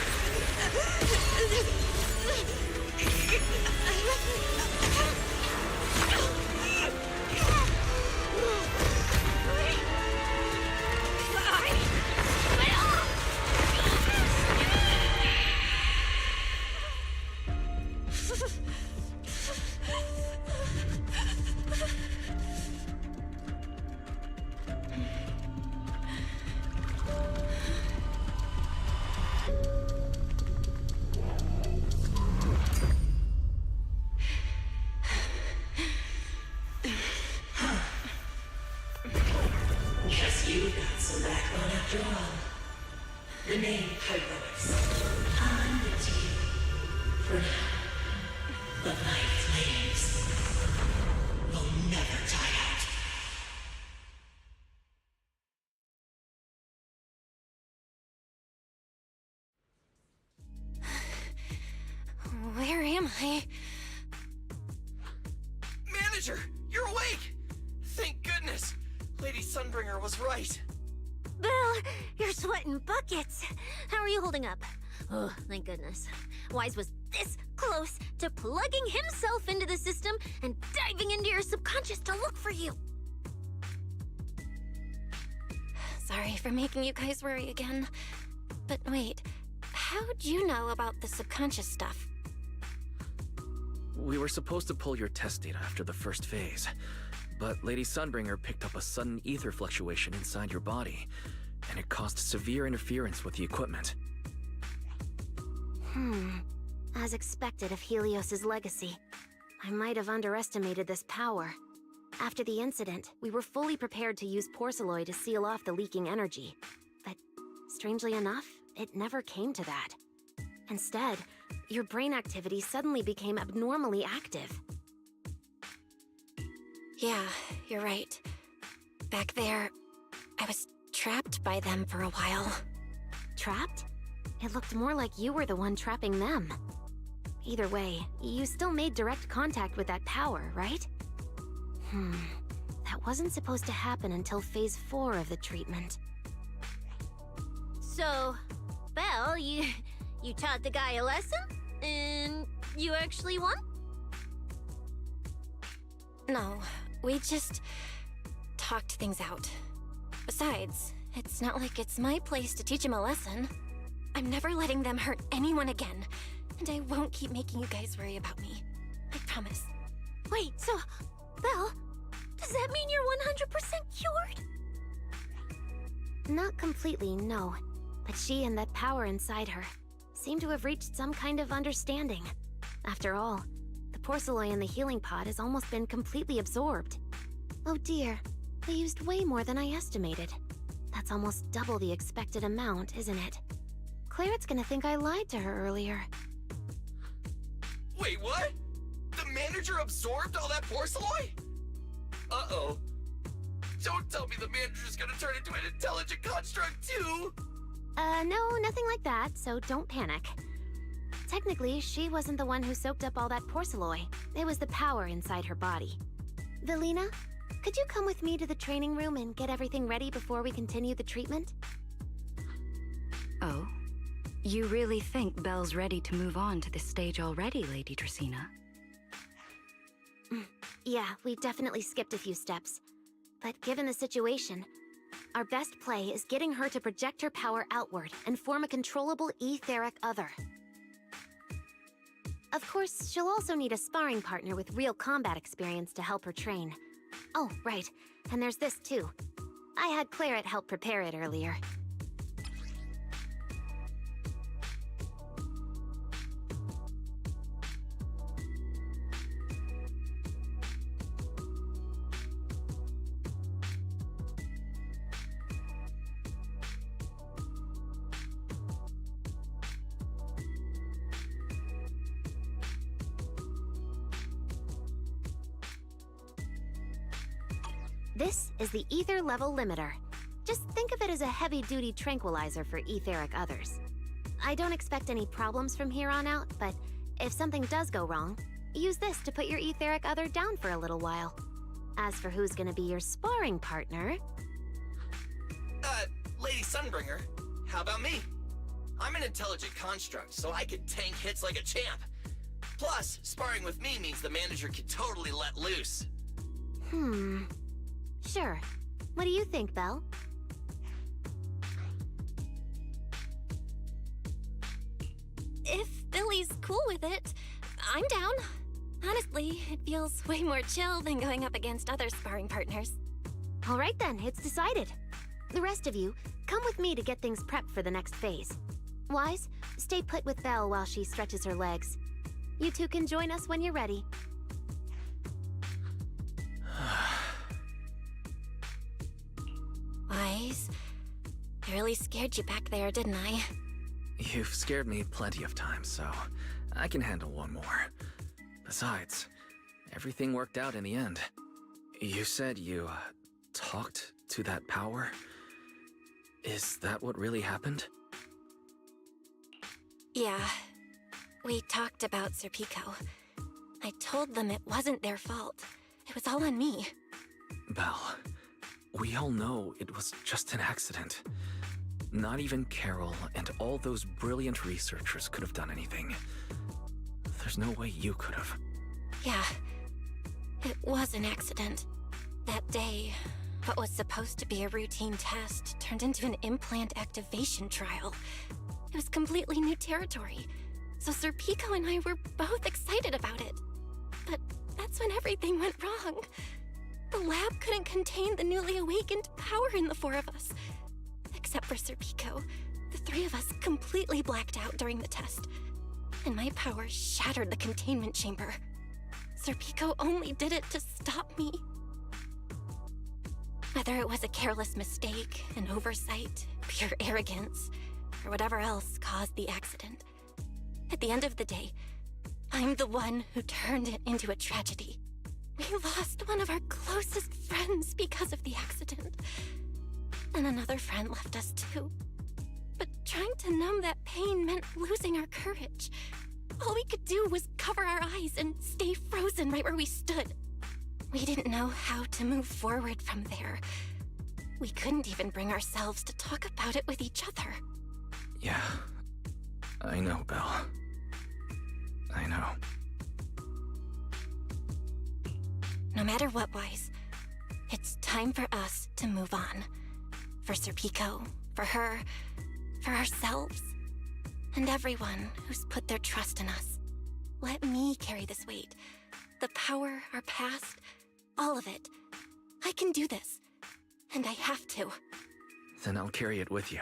Guess you got some backbone after all. The name Heroics. I'm with you. For now. But my flames will never die out. Where am I? Manager, you're awake! Thank goodness! Lady Sunbringer was right. Bill, you're sweating buckets. How are you holding up? Oh, thank goodness. Wise was this close to plugging himself into the system and diving into your subconscious to look for you. Sorry for making you guys worry again. But wait, how'd you know about the subconscious stuff? we were supposed to pull your test data after the first phase, but Lady Sunbringer picked up a sudden ether fluctuation inside your body, and it caused severe interference with the equipment. As expected of Helios's legacy, I might have underestimated this power. After the incident, we were fully prepared to use porcelloi to seal off the leaking energy. But strangely enough, it never came to that. Instead, your brain activity suddenly became abnormally active. Yeah, you're right. Back there, I was trapped by them for a while. Trapped? It looked more like you were the one trapping them. Either way, you still made direct contact with that power, right? That wasn't supposed to happen until Phase 4 of the treatment. So, Belle, you taught the guy a lesson? And you actually won? No, we just talked things out. Besides, it's not like it's my place to teach him a lesson. I'm never letting them hurt anyone again, and I won't keep making you guys worry about me. I promise. Wait, so, Belle, does that mean you're 100% cured? Not completely, no. But she and that power inside her seem to have reached some kind of understanding. After all, the porcelloi in the healing pod has almost been completely absorbed. Oh dear, they used way more than I estimated. That's almost double the expected amount, isn't it? Clarette's gonna think I lied to her earlier. Wait, what? The manager absorbed all that porcelloi? Uh-oh. Don't tell me the manager's gonna turn into an intelligent construct too! No, nothing like that, so don't panic. Technically, she wasn't the one who soaked up all that porcelloi. It was the power inside her body. Velina, could you come with me to the training room and get everything ready before we continue the treatment? Oh? You really think Belle's ready to move on to this stage already, Lady Dracaena? Yeah, we definitely skipped a few steps. But given the situation, our best play is getting her to project her power outward and form a controllable etheric other. Of course, she'll also need a sparring partner with real combat experience to help her train. Oh, right, and there's this too. I had Clarette help prepare it earlier. This is the ether level limiter. Just think of it as a heavy-duty tranquilizer for etheric others. I don't expect any problems from here on out, but if something does go wrong, use this to put your etheric other down for a little while. As for who's gonna be your sparring partner... Lady Sunbringer, how about me? I'm an intelligent construct, so I can tank hits like a champ. Plus, sparring with me means the manager can totally let loose. Sure. What do you think, Belle? If Billy's cool with it, I'm down. Honestly, it feels way more chill than going up against other sparring partners. All right then, it's decided. The rest of you, come with me to get things prepped for the next phase. Wise, stay put with Belle while she stretches her legs. You two can join us when you're ready. Wise, I really scared you back there, didn't I? You've scared me plenty of times, so I can handle one more. Besides, everything worked out in the end. You said you, talked to that power? Is that what really happened? Yeah. We talked about Sir Pico. I told them it wasn't their fault. It was all on me. Belle, we all know it was just an accident. Not even Carol and all those brilliant researchers could have done anything. There's no way you could have. Yeah. It was an accident. That day, what was supposed to be a routine test turned into an implant activation trial. It was completely new territory, so Sir Pico and I were both excited about it. But that's when everything went wrong. The lab couldn't contain the newly awakened power in the four of us. Except for Sir Pico, the three of us completely blacked out during the test. And my power shattered the containment chamber. Sir Pico only did it to stop me. Whether it was a careless mistake, an oversight, pure arrogance, or whatever else caused the accident, at the end of the day, I'm the one who turned it into a tragedy. We lost one of our closest friends because of the accident. And another friend left us too. But trying to numb that pain meant losing our courage. All we could do was cover our eyes and stay frozen right where we stood. We didn't know how to move forward from there. We couldn't even bring ourselves to talk about it with each other. Yeah, I know, Belle. I know. No matter what, Wise, it's time for us to move on. For Sir Pico, for her, for ourselves, and everyone who's put their trust in us. Let me carry this weight. The power, our past, all of it. I can do this, and I have to. Then I'll carry it with you.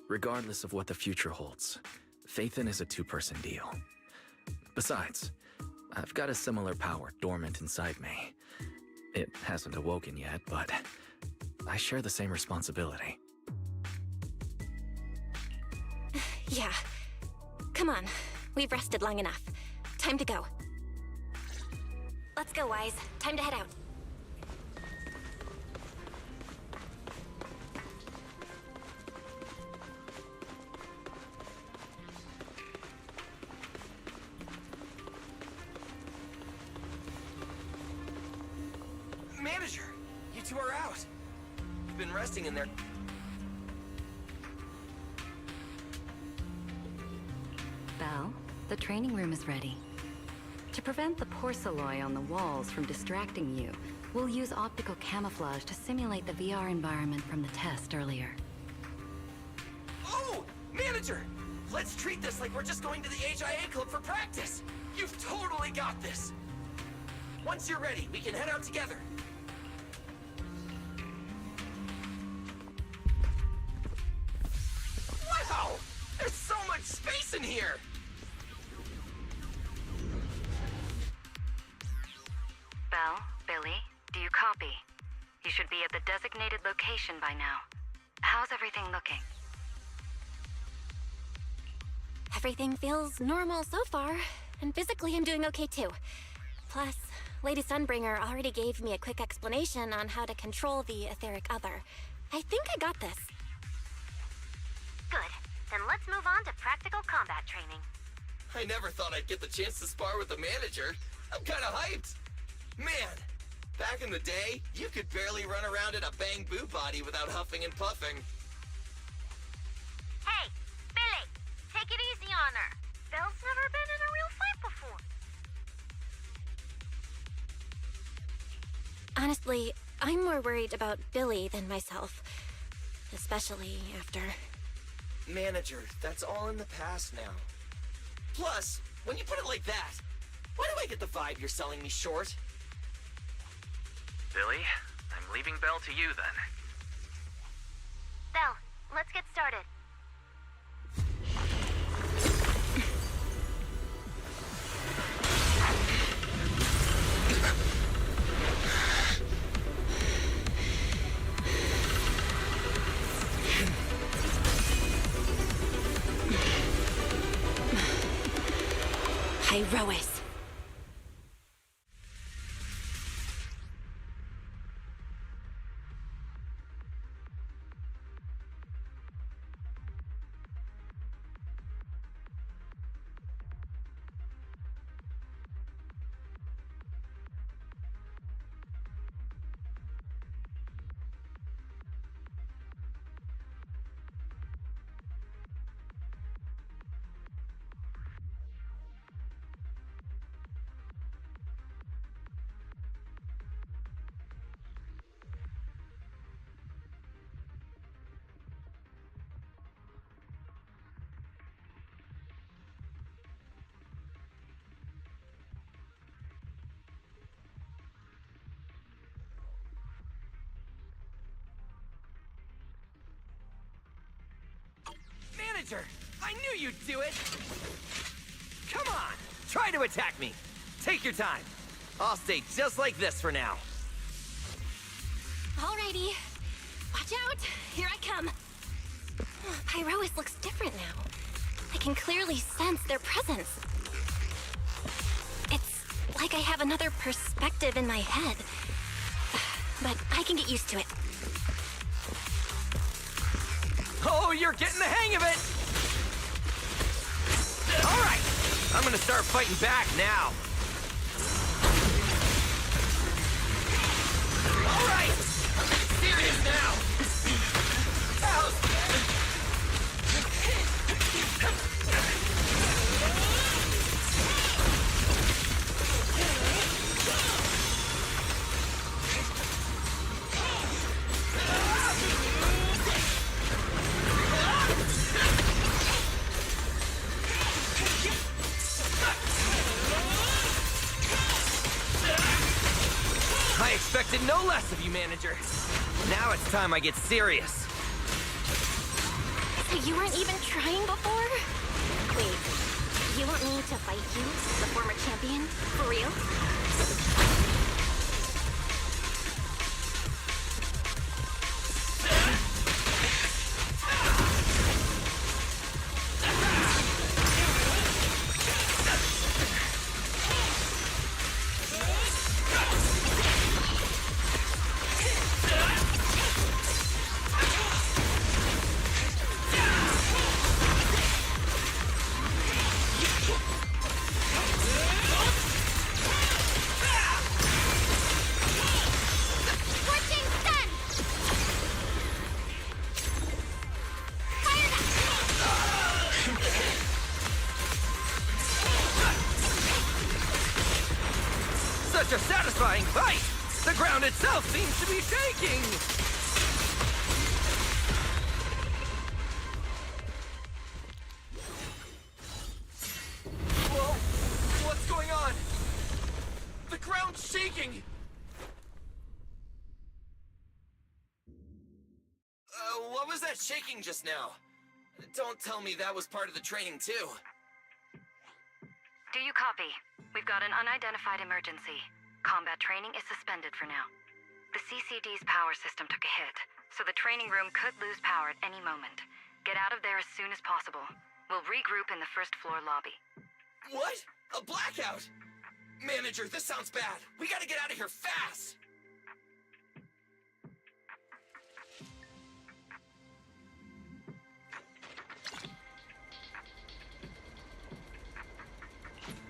Regardless of what the future holds, Phaethon is a two-person deal. Besides, I've got a similar power dormant inside me. It hasn't awoken yet, but I share the same responsibility. Yeah. Come on. We've rested long enough. Time to go. Let's go, Wise. Time to head out. Manager, you two are out. You've been resting in there. Belle, the training room is ready. To prevent the porcelain on the walls from distracting you, we'll use optical camouflage to simulate the VR environment from the test earlier. Oh! Manager! Let's treat this like we're just going to the HIA club for practice! You've totally got this! Once you're ready, we can head out together. Wow! There's so much space in here! Belle, Billy, do you copy? You should be at the designated location by now. How's everything looking? Everything feels normal so far, and physically I'm doing okay too. Plus, Lady Sunbringer already gave me a quick explanation on how to control the etheric other. I think I got this. Good. Then let's move on to practical combat training. I never thought I'd get the chance to spar with the manager. I'm kinda hyped. Man, back in the day, you could barely run around in a bang-boo body without huffing and puffing. Hey, Billy, take it easy on her. Belle's never been in a real fight before. Honestly, I'm more worried about Billy than myself. Especially after... Manager, that's all in the past now. Plus, when you put it like that, why do I get the vibe you're selling me short? Billy, I'm leaving Belle to you then. Belle, let's get started. Hyrois. manager! I knew you'd do it! Come on! Try to attack me! Take your time. I'll stay just like this for now. Alrighty. Watch out! Here I come! Pyrois looks different now. I can clearly sense their presence. It's like I have another perspective in my head. But I can get used to it. Oh, you're getting the hang of it! Alright! I'm gonna start fighting back now. Alright! I'm serious now! Ouch! I expected no less of you, manager. Now it's time I get serious. So you weren't even trying before? Wait, you want me to fight you, the former champion? For real? Such a satisfying fight! The ground itself seems to be shaking! Whoa! What's going on? The ground's shaking! What was that shaking just now? Don't tell me that was part of the training, too. Do you copy? We've got an unidentified emergency. Combat training is suspended for now. The CCD's power system took a hit, so the training room could lose power at any moment. Get out of there as soon as possible. We'll regroup in the first floor lobby. What? A blackout? Manager, this sounds bad. We gotta get out of here fast!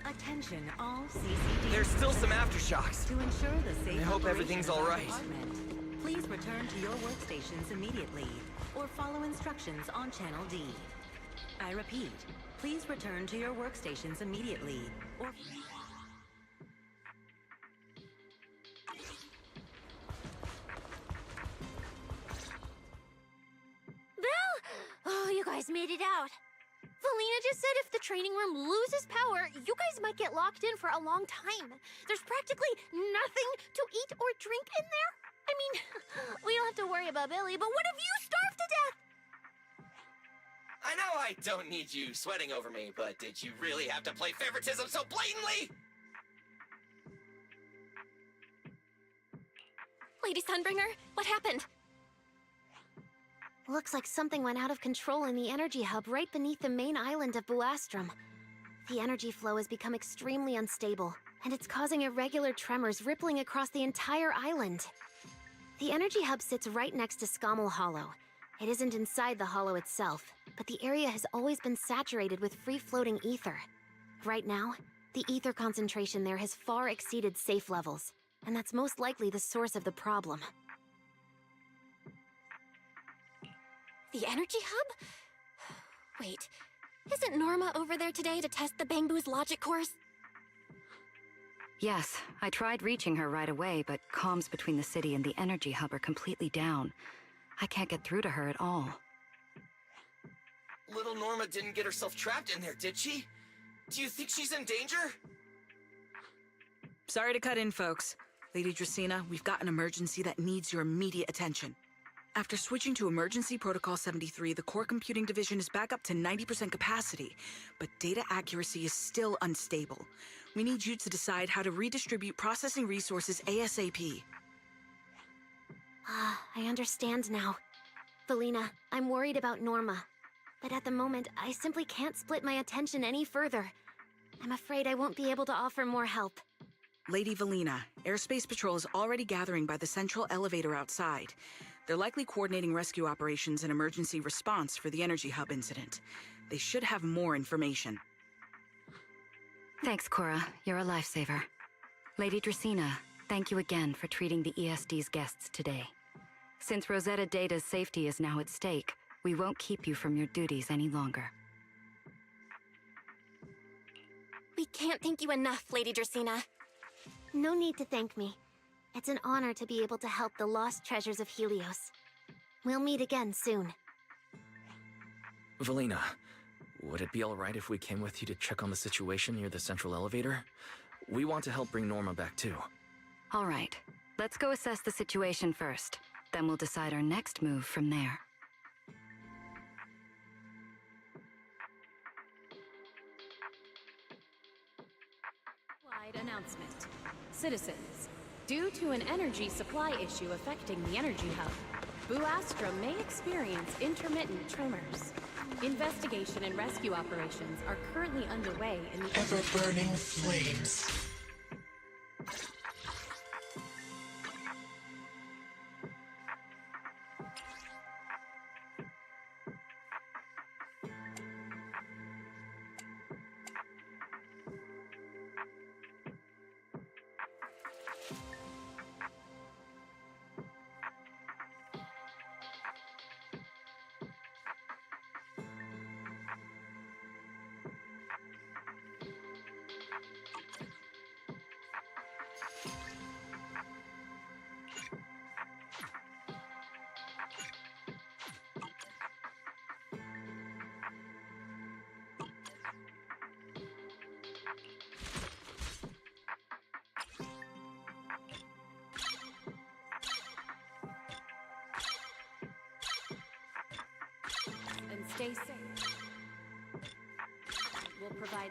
Attention, all CCD. There's still some aftershocks. To ensure the safe I hope operation everything's of all our right. department, please return to your workstations immediately, or follow instructions on Channel D. I repeat, please return to your workstations immediately, or... Belle! Oh, you guys made it out. Felina just said if the training room loses power, you guys might get locked in for a long time. There's practically nothing to eat or drink in there. I mean, we don't have to worry about Billy, but what if you starve to death? I know I don't need you sweating over me, but did you really have to play favoritism so blatantly? Lady Sunbringer, what happened? Looks like something went out of control in the energy hub right beneath the main island of Buastrum. The energy flow has become extremely unstable, and it's causing irregular tremors rippling across the entire island. The energy hub sits right next to Scommel Hollow. It isn't inside the hollow itself, but the area has always been saturated with free-floating ether. Right now, the ether concentration there has far exceeded safe levels, and that's most likely the source of the problem. The energy hub? Wait, isn't Norma over there today to test the Bangbu's logic course? Yes, I tried reaching her right away, but comms between the city and the energy hub are completely down. I can't get through to her at all. Little Norma didn't get herself trapped in there, did she? Do you think she's in danger? Sorry to cut in, folks. Lady Dracaena, we've got an emergency that needs your immediate attention. After switching to Emergency Protocol 73, the Core Computing Division is back up to 90% capacity, but data accuracy is still unstable. We need you to decide how to redistribute processing resources ASAP. I understand now. Felina, I'm worried about Norma. But at the moment, I simply can't split my attention any further. I'm afraid I won't be able to offer more help. Lady Valina, Airspace Patrol is already gathering by the central elevator outside. They're likely coordinating rescue operations and emergency response for the Energy Hub incident. They should have more information. Thanks, Cora. You're a lifesaver. Lady Dracena, thank you again for treating the ESD's guests today. Since Rosetta Data's safety is now at stake, we won't keep you from your duties any longer. We can't thank you enough, Lady Dracena. No need to thank me. It's an honor to be able to help the lost treasures of Helios. We'll meet again soon. Valina, would it be alright if we came with you to check on the situation near the central elevator? We want to help bring Norma back too. All right. Let's go assess the situation first. Then we'll decide our next move from there. Wide announcement. Citizens, due to an energy supply issue affecting the Energy Hub, Buastra may experience intermittent tremors. Investigation and rescue operations are currently underway in the ever-burning flames. and stay safe. We'll provide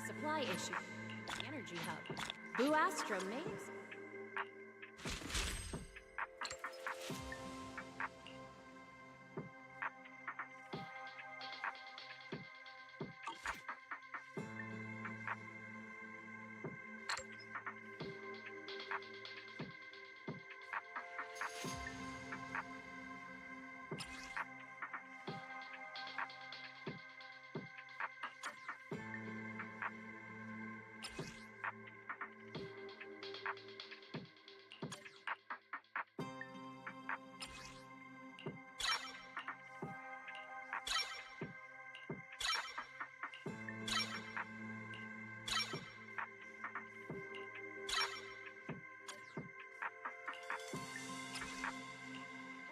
supply issue. Energy Hub. Buastra maze.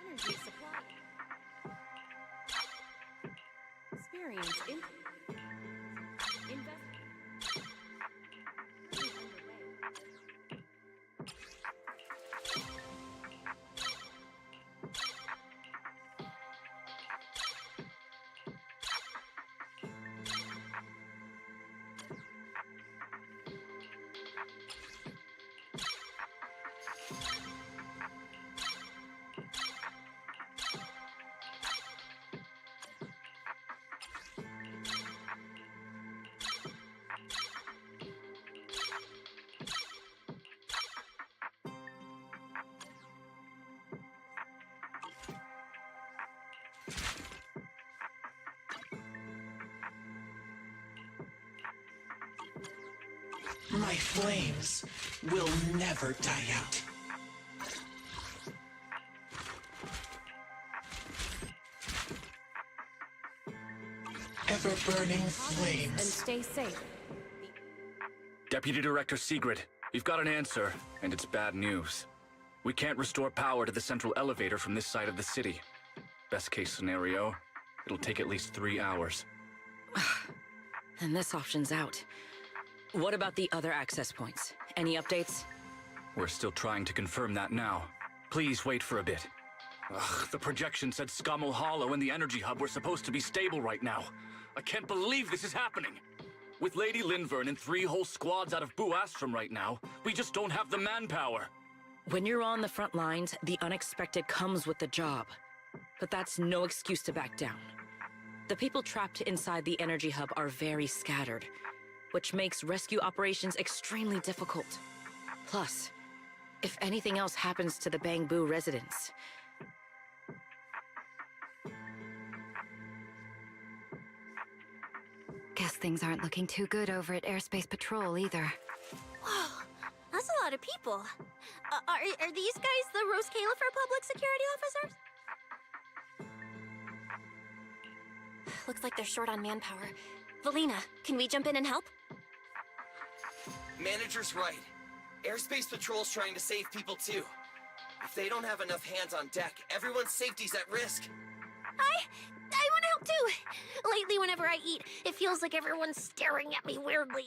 Energy supply. Experience in invest. My flames will never die out. Ever-burning flames. And stay safe. Deputy Director Sigrid, we've got an answer, and it's bad news. We can't restore power to the central elevator from this side of the city. Best case scenario, it'll take at least 3 hours. And this option's out. What about the other access points? Any updates? We're still trying to confirm that now. Please wait for a bit. Ugh, the projection said Scommel Hollow and the energy hub were supposed to be stable right now. I can't believe this is happening. With Lady Linvern and 3 whole squads out of Buastrom right now, we just don't have the manpower. When you're on the front lines, the unexpected comes with the job. But that's no excuse to back down. The people trapped inside the energy hub are very scattered, which makes rescue operations extremely difficult. Plus, if anything else happens to the Bangbu residents... Guess things aren't looking too good over at Airspace Patrol either. Whoa, that's a lot of people. Are these guys the Rose Califer public security officers? Looks like they're short on manpower. Valina, can we jump in and help? Manager's right. Airspace Patrol's trying to save people too. If they don't have enough hands on deck, everyone's safety's at risk. I want to help too. Lately, whenever I eat, it feels like everyone's staring at me weirdly.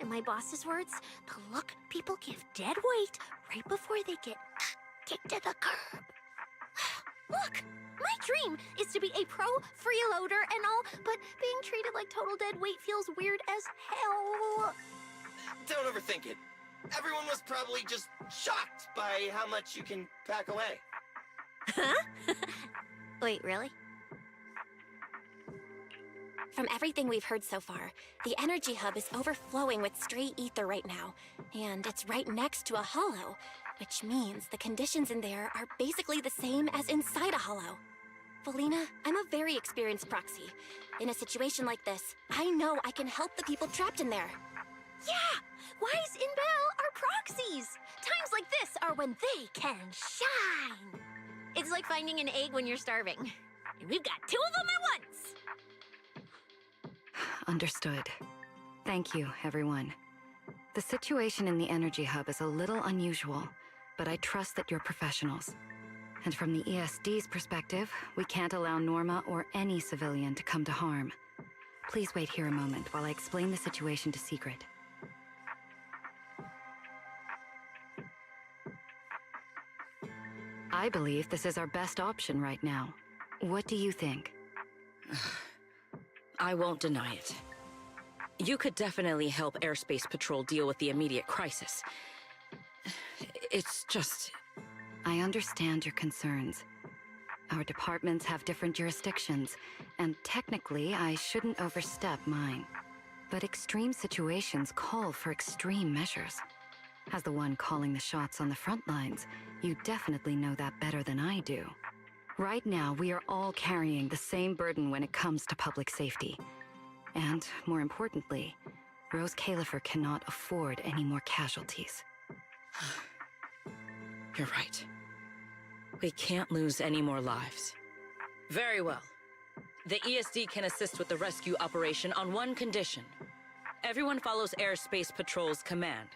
In my boss's words, the look people give dead weight right before they get kicked to the curb. Look, my dream is to be a pro freeloader and all, but being treated like total dead weight feels weird as hell. Don't overthink it. Everyone was probably just shocked by how much you can pack away. Huh? Wait, really? From everything we've heard so far, the energy hub is overflowing with stray ether right now, and it's right next to a hollow, which means the conditions in there are basically the same as inside a hollow. Valina, I'm a very experienced proxy. In a situation like this, I know I can help the people trapped in there. Yeah! Wise in Bell are proxies! Times like this are when they can shine! It's like finding an egg when you're starving. And we've got 2 of them at once! Understood. Thank you, everyone. The situation in the energy hub is a little unusual, but I trust that you're professionals. And from the ESD's perspective, we can't allow Norma or any civilian to come to harm. Please wait here a moment while I explain the situation to Sigrid. I believe this is our best option right now. What do you think? I won't deny it. You could definitely help Airspace Patrol deal with the immediate crisis. It's just... I understand your concerns. Our departments have different jurisdictions, and technically I shouldn't overstep mine. But extreme situations call for extreme measures. As the one calling the shots on the front lines, you definitely know that better than I do. Right now, we are all carrying the same burden when it comes to public safety. And, more importantly, Rose Califer cannot afford any more casualties. You're right. We can't lose any more lives. Very well. The ESD can assist with the rescue operation on one condition. Everyone follows Airspace Patrol's command.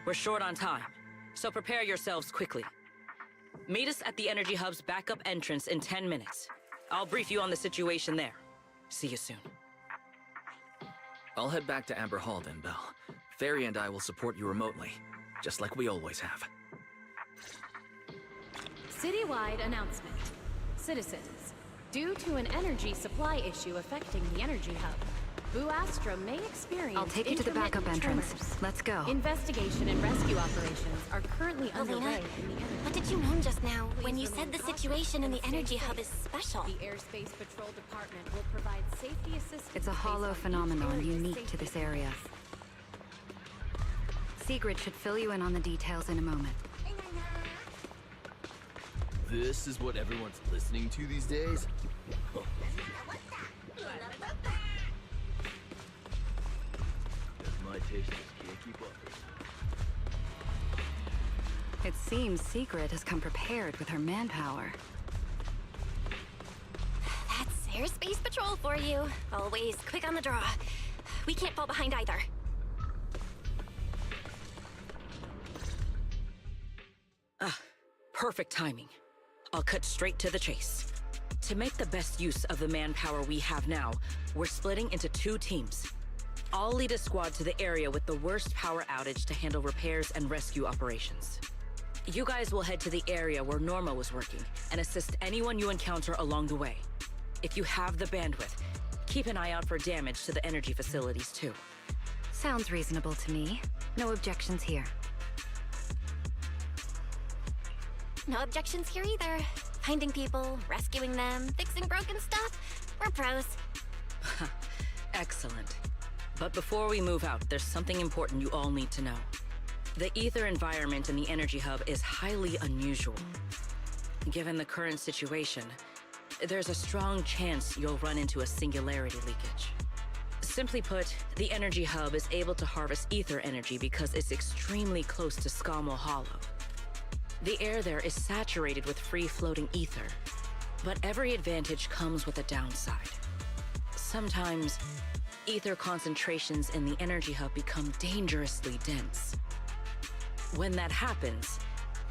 We're short on time, so prepare yourselves quickly. Meet us at the Energy Hub's backup entrance in 10 minutes. I'll brief you on the situation there. See you soon. I'll head back to Amber Hall then, Belle. Fairy and I will support you remotely, just like we always have. Citywide announcement. Citizens, due to an energy supply issue affecting the energy hub, Buastrom may experience I'll take you to the backup entrance. tremors. Let's go. Investigation and rescue operations are currently underway in the energy. What did you mean just now when you said the situation in the energy hub is special? The Airspace Patrol Department will provide safety assistance. It's a hollow phenomenon unique to this area. Sigrid should fill you in on the details in a moment. This is what everyone's listening to these days? Huh. My taste just can't keep up. It seems Sigrid has come prepared with her manpower. That's Airspace Patrol for you. Always quick on the draw. We can't fall behind either. Perfect timing. I'll cut straight to the chase. To make the best use of the manpower we have now, we're splitting into 2 teams. I'll lead a squad to the area with the worst power outage to handle repairs and rescue operations. You guys will head to the area where Norma was working and assist anyone you encounter along the way. If you have the bandwidth, keep an eye out for damage to the energy facilities too. Sounds reasonable to me. No objections here. No objections here either. Finding people, rescuing them, fixing broken stuff. We're pros. Excellent. But before we move out, there's something important you all need to know. The ether environment in the energy hub is highly unusual. Given the current situation, there's a strong chance you'll run into a singularity leakage. Simply put, the energy hub is able to harvest ether energy because it's extremely close to Scammell Hollow. The air there is saturated with free-floating ether, but every advantage comes with a downside. Sometimes, ether concentrations in the energy hub become dangerously dense. When that happens,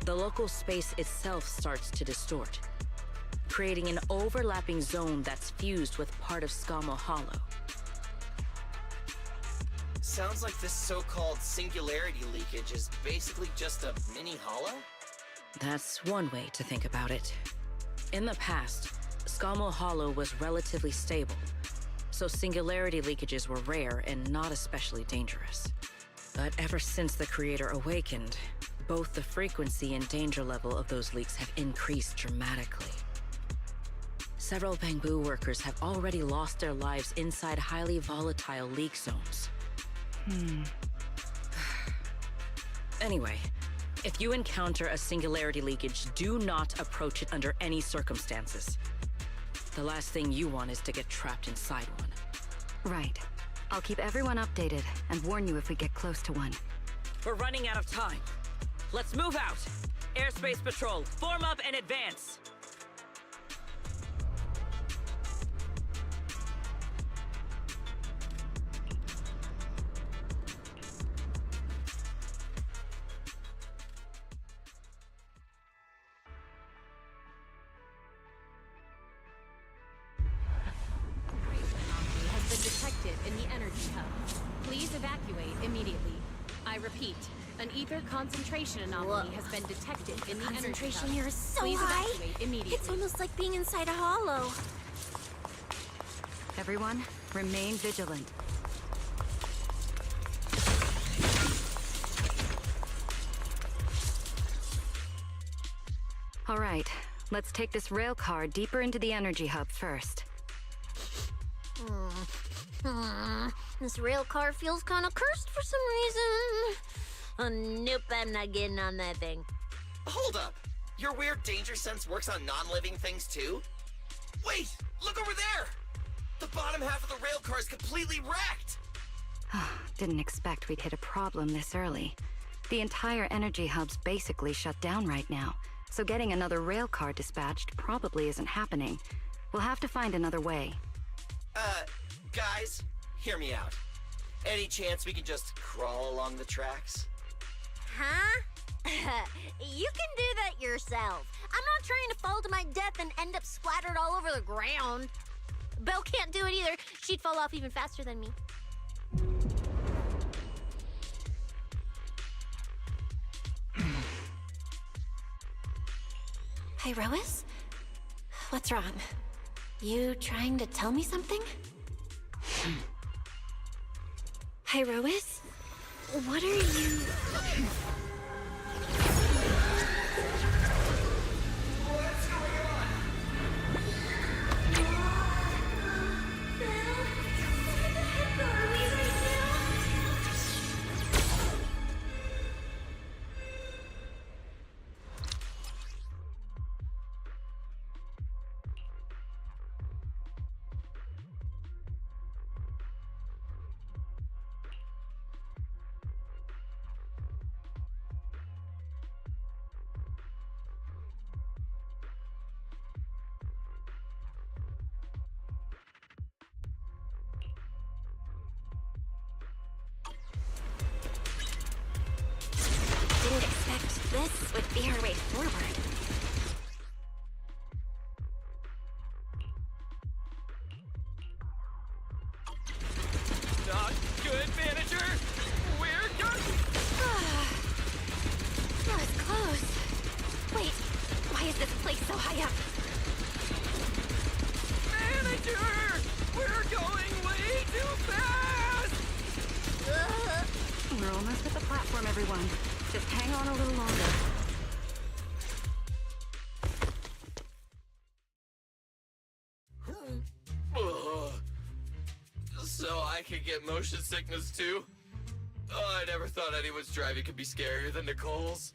the local space itself starts to distort, creating an overlapping zone that's fused with part of Scammell Hollow. Sounds like this so-called singularity leakage is basically just a mini hollow? That's one way to think about it. In the past, Scammell Hollow was relatively stable, so singularity leakages were rare and not especially dangerous. But ever since the Creator awakened, both the frequency and danger level of those leaks have increased dramatically. Several Bangbu workers have already lost their lives inside highly volatile leak zones. Anyway, if you encounter a singularity leakage, do not approach it under any circumstances. The last thing you want is to get trapped inside one. Right. I'll keep everyone updated and warn you if we get close to one. We're running out of time. Let's move out! Airspace Patrol, form up and advance! Has been detected in the energy hub. Please evacuate immediately. I repeat, an ether concentration anomaly has been detected in the energy Concentration hub. here is so Please high. evacuate immediately. It's almost like being inside a hollow. Everyone, remain vigilant. All right, let's take this rail car deeper into the energy hub first. This rail car feels kind of cursed for some reason. Oh, nope, I'm not getting on that thing. Hold up! Your weird danger sense works on non-living things too? Wait! Look over there! The bottom half of the rail car is completely wrecked! Didn't expect we'd hit a problem this early. The entire energy hub's basically shut down right now, so getting another rail car dispatched probably isn't happening. We'll have to find another way. Guys, hear me out. Any chance we can just crawl along the tracks? Huh? You can do that yourself. I'm not trying to fall to my death and end up splattered all over the ground. Belle can't do it either. She'd fall off even faster than me. Hey, Rois? What's wrong? You trying to tell me something? Hey, Rois? What are you... Didn't expect this would be our way forward. up. Manager! We're going way too fast! We're almost at the platform, everyone. Just hang on a little longer. So I could get motion sickness too? Oh, I never thought anyone's driving could be scarier than Nicole's.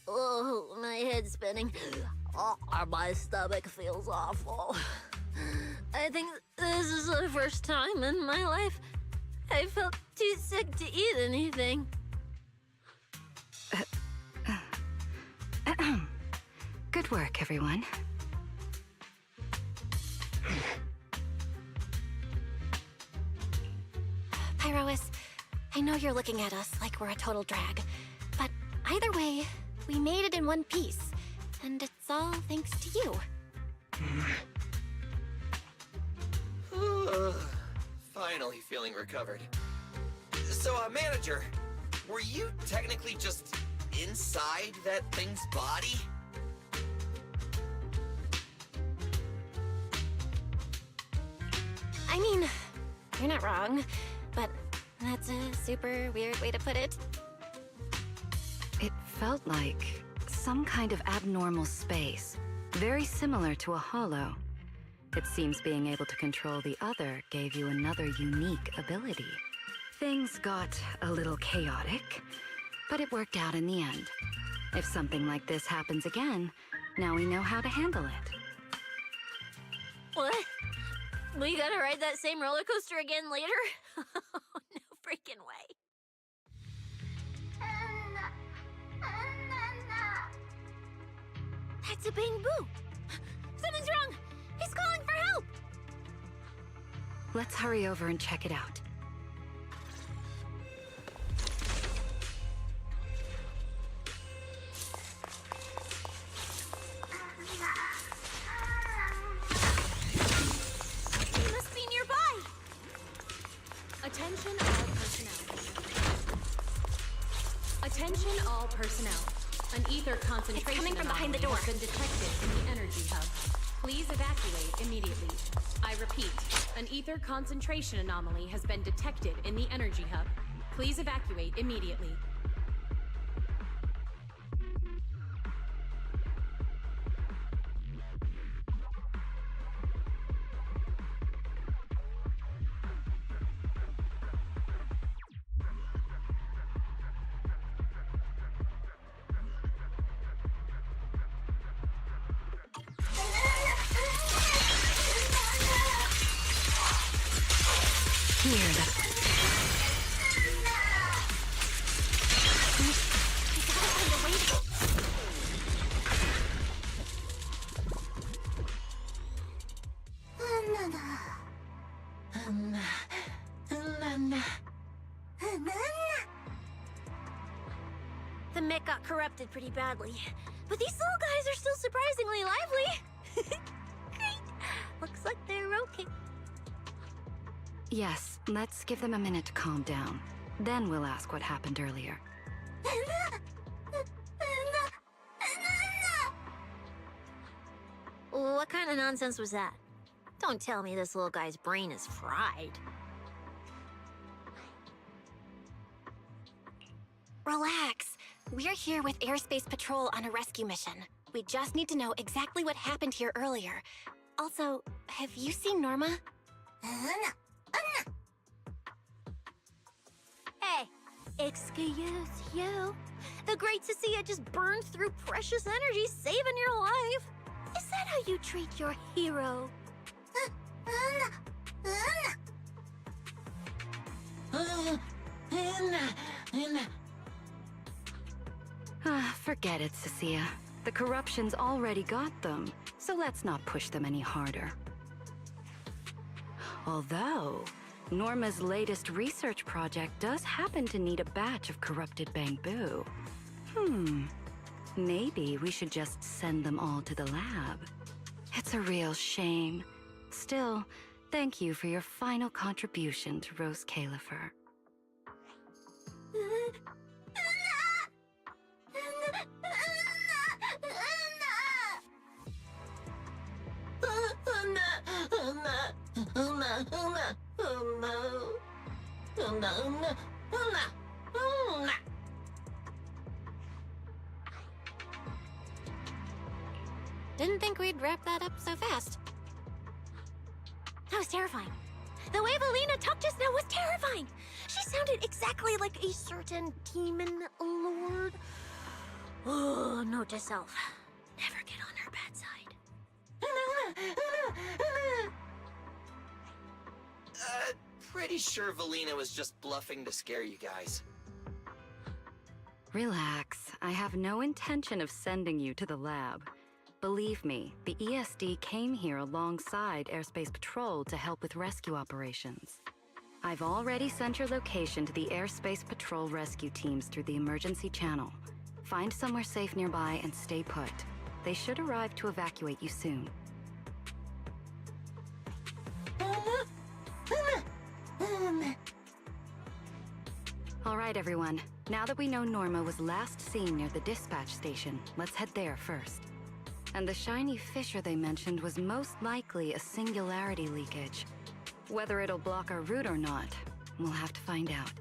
Oh, my head's spinning. Oh, my stomach feels awful. I think this is the first time in my life I felt too sick to eat anything. Good work, everyone. Pyrois, I know you're looking at us like we're a total drag, but either way, we made it in one piece, and it's all thanks to you. Finally feeling recovered. So, manager, were you technically just inside that thing's body? I mean, you're not wrong, but that's a super weird way to put it. It felt like some kind of abnormal space, very similar to a hollow. It seems being able to control the other gave you another unique ability. Things got a little chaotic, but it worked out in the end. If something like this happens again, now we know how to handle it. What? We gotta ride that same roller coaster again later? No freaking way. That's a Bang Boo! Something's wrong! He's calling for help! Let's hurry over and check it out. He must be nearby! Attention all personnel. Attention all personnel. An ether concentration coming from behind the anomaly door. has been detected in the energy hub. Please evacuate immediately. I repeat, an ether concentration anomaly has been detected in the energy hub. Please evacuate immediately. The mech got corrupted pretty badly, but these little guys are still surprisingly lively. Great. Looks like they're okay. Yes, let's give them a minute to calm down. Then we'll ask what happened earlier. What kind of nonsense was that? Don't tell me this little guy's brain is fried. Relax. We're here with Airspace Patrol on a rescue mission. We just need to know exactly what happened here earlier. Also, have you seen Norma? Hey, excuse you. The great Cecilia just burned through precious energy saving your life. Is that how you treat your hero? Forget it, Cecilia. The corruption's already got them, so let's not push them any harder. Although, Norma's latest research project does happen to need a batch of corrupted bamboo. Maybe we should just send them all to the lab. It's a real shame. Still, thank you for your final contribution to Rose Califer. Didn't think we'd wrap that up so fast. That was terrifying. The way Valina talked just now was terrifying. She sounded exactly like a certain demon lord. Oh, note to self. Never get on her bad side. Pretty sure Valina was just bluffing to scare you guys. Relax. I have no intention of sending you to the lab. Believe me, the ESD came here alongside Airspace Patrol to help with rescue operations. I've already sent your location to the Airspace Patrol rescue teams through the emergency channel. Find somewhere safe nearby and stay put. They should arrive to evacuate you soon. All right, everyone. Now that we know Norma was last seen near the dispatch station, let's head there first. And the shiny fissure they mentioned was most likely a singularity leakage. Whether it'll block our route or not, we'll have to find out.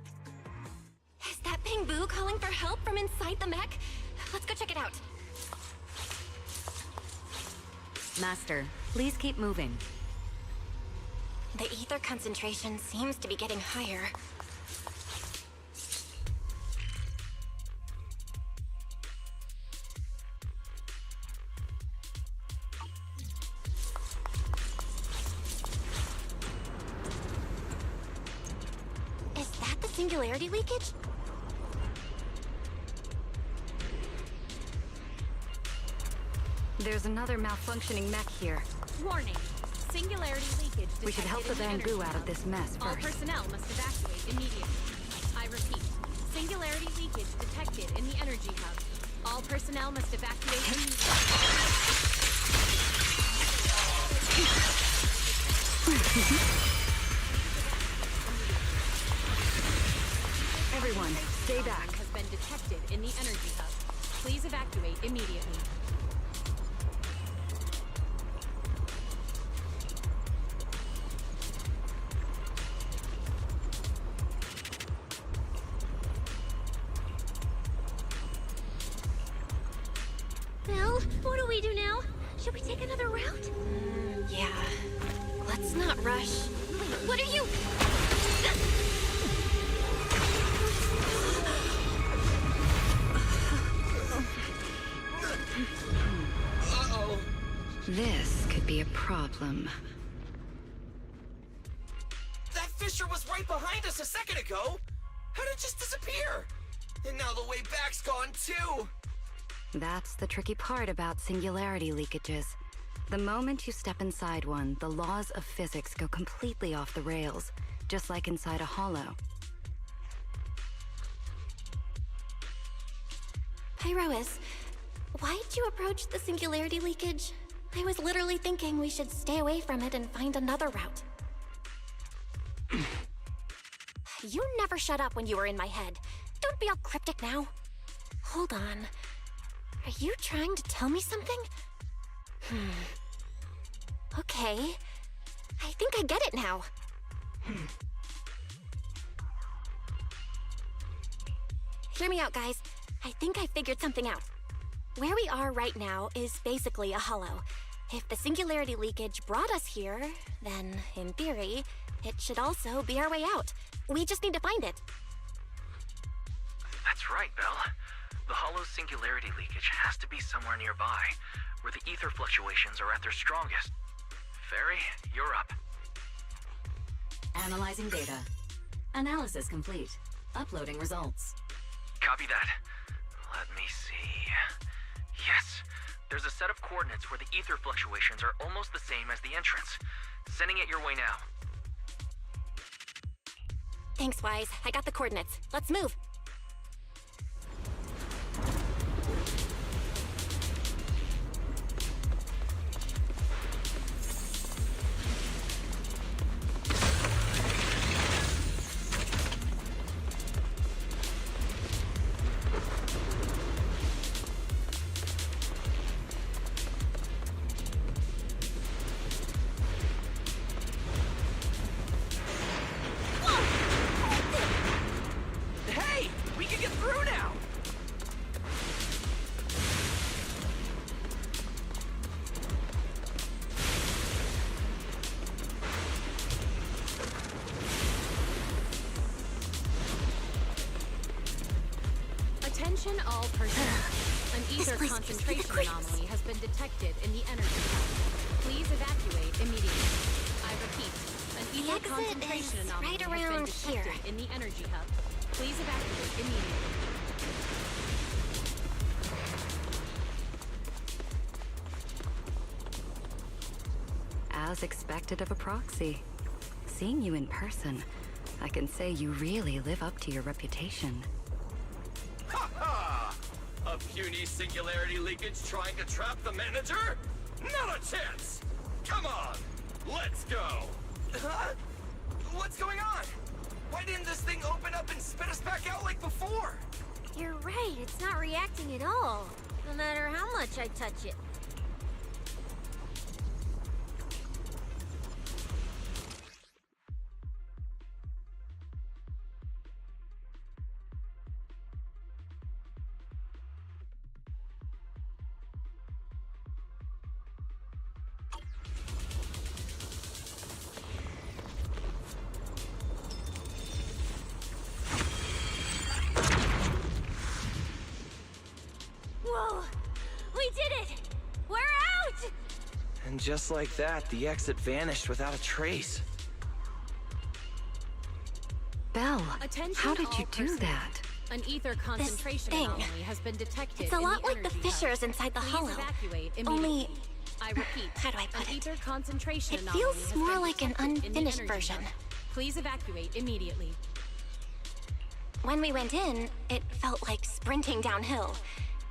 Is that Bang Boo calling for help from inside the mech? Let's go check it out. Master, please keep moving. The ether concentration seems to be getting higher. Is that the singularity leakage? There's another malfunctioning mech here. Warning. Singularity leakage detected. We should help the in Bang Boo energy out of hub. this mess All first. personnel must evacuate immediately. I repeat. Singularity leakage detected in the energy hub. All personnel must evacuate immediately. Everyone, stay back. Has been detected in the energy hub. Please evacuate immediately. Well, what do we do now? Should we take another route? Yeah. Let's not rush. Wait, what are you? Uh-oh. This could be a problem. That fissure was right behind us a second ago. How did it just disappear? And now the way back's gone too. That's the tricky part about singularity leakages. The moment you step inside one, the laws of physics go completely off the rails, just like inside a hollow. Pyrois, why'd you approach the singularity leakage? I was literally thinking we should stay away from it and find another route. You never shut up when you were in my head. Don't be all cryptic now. Hold on. Are you trying to tell me something? Okay. I think I get it now. Hear me out, guys. I think I figured something out. Where we are right now is basically a hollow. If the singularity leakage brought us here, then, in theory, it should also be our way out. We just need to find it. That's right, Belle. The hollow singularity leakage has to be somewhere nearby, where the ether fluctuations are at their strongest. Fairy, you're up. Analyzing data. Analysis complete. Uploading results. Copy that. Let me see. Yes, there's a set of coordinates where the ether fluctuations are almost the same as the entrance. Sending it your way now. Thanks, Wise. I got the coordinates. Let's move. Attention all personnel. An ether place concentration creeps. anomaly has been detected in the energy hub. Please evacuate immediately. I repeat, an The ether exit concentration is anomaly right has been around detected here. in the energy hub. Please evacuate immediately. As expected of a proxy. Seeing you in person, I can say you really live up to your reputation. Ha ha! A puny singularity leakage trying to trap the manager? Not a chance! Come on, let's go! Huh? What's going on? Why didn't this thing open up and spit us back out like before? You're right, it's not reacting at all. No matter how much I touch it. Whoa! We did it! We're out! And just like that, the exit vanished without a trace. Belle, Attention how did you all do personnel. that? An ether concentration thing. anomaly has been detected. It's a in lot the like the energy hub. fissures inside the Please hollow. evacuate Only- immediately. I repeat. How do I put an it? ether concentration It anomaly feels has more been like an detected in the unfinished energy version. hub. Please evacuate immediately. When we went in, it felt like sprinting downhill.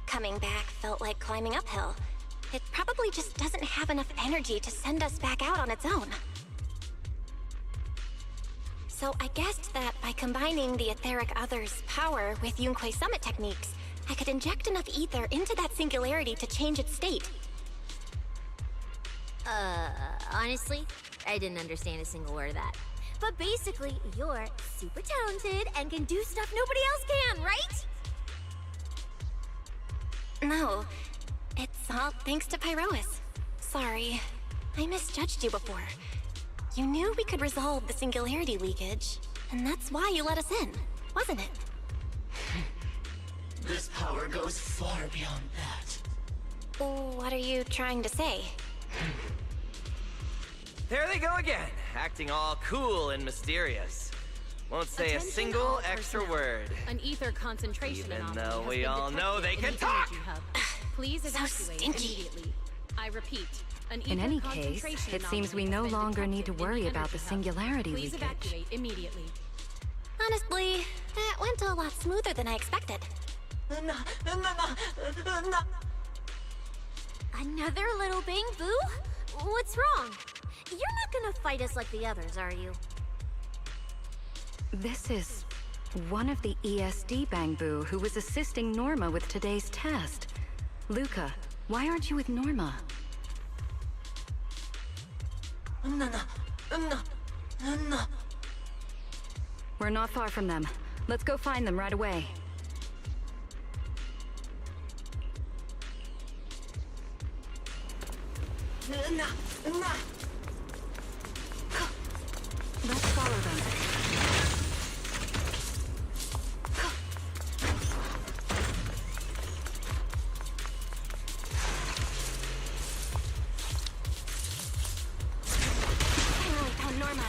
Coming back felt like climbing uphill. It probably just doesn't have enough energy to send us back out on its own. So I guessed that by combining the etheric other's power with Yunque's summit techniques, I could inject enough ether into that singularity to change its state. Honestly, I didn't understand a single word of that. But basically, you're super talented and can do stuff nobody else can, right? No, it's all thanks to Pyrois. Sorry, I misjudged you before. You knew we could resolve the singularity leakage, and that's why you let us in, wasn't it? This power goes far beyond that. What are you trying to say? There they go again, acting all cool and mysterious. Won't say a Attention single all extra personnel. word. An ether concentration Even anomaly though has we been all know detected they in can the talk! energy hub. Please So evacuate stinky. immediately. I repeat, an In ether any case, concentration it seems we anomaly no has been longer need to detected in worry the about the energy hub. singularity Please leakage. evacuate immediately. Honestly, that went a lot smoother than I expected. Another little bang boo? What's wrong? You're not gonna fight us like the others, are you? This is one of the ESD Bangbu who was assisting Norma with today's test. Luca, why aren't you with Norma? We're not far from them. Let's go find them right away. Let's follow them. Finally found Norma.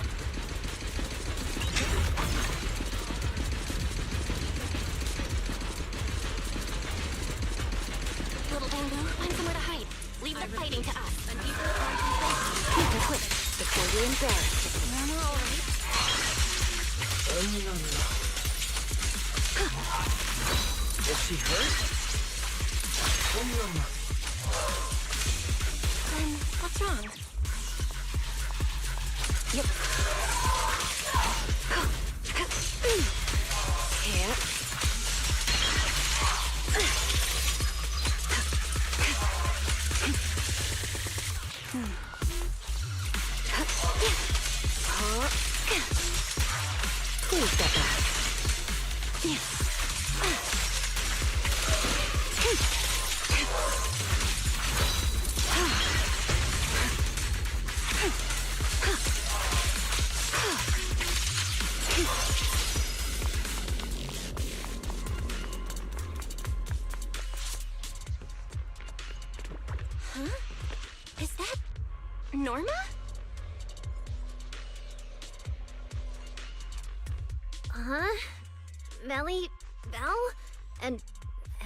Little Bamboo, find somewhere to hide. Leave the fighting to us. An ether concentration Keep her quick, before you're embarrassed. Norma, all right? Is she hurt? Then, what's wrong? Yep. Here. Please step back. Norma? Melly, Belle, and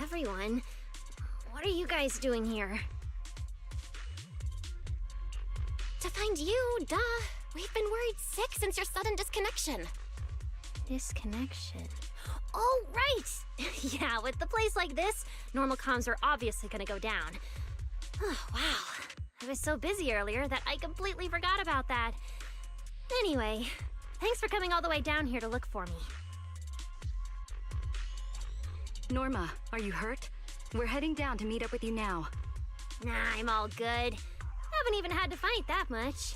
everyone. What are you guys doing here? To find you, duh. We've been worried sick since your sudden disconnection. Disconnection. Oh, right! Yeah, with the place like this, normal comms are obviously gonna go down. Oh, wow. I was so busy earlier that I completely forgot about that. Anyway, thanks for coming all the way down here to look for me. Norma, are you hurt? We're heading down to meet up with you now. Nah, I'm all good. Haven't even had to fight that much.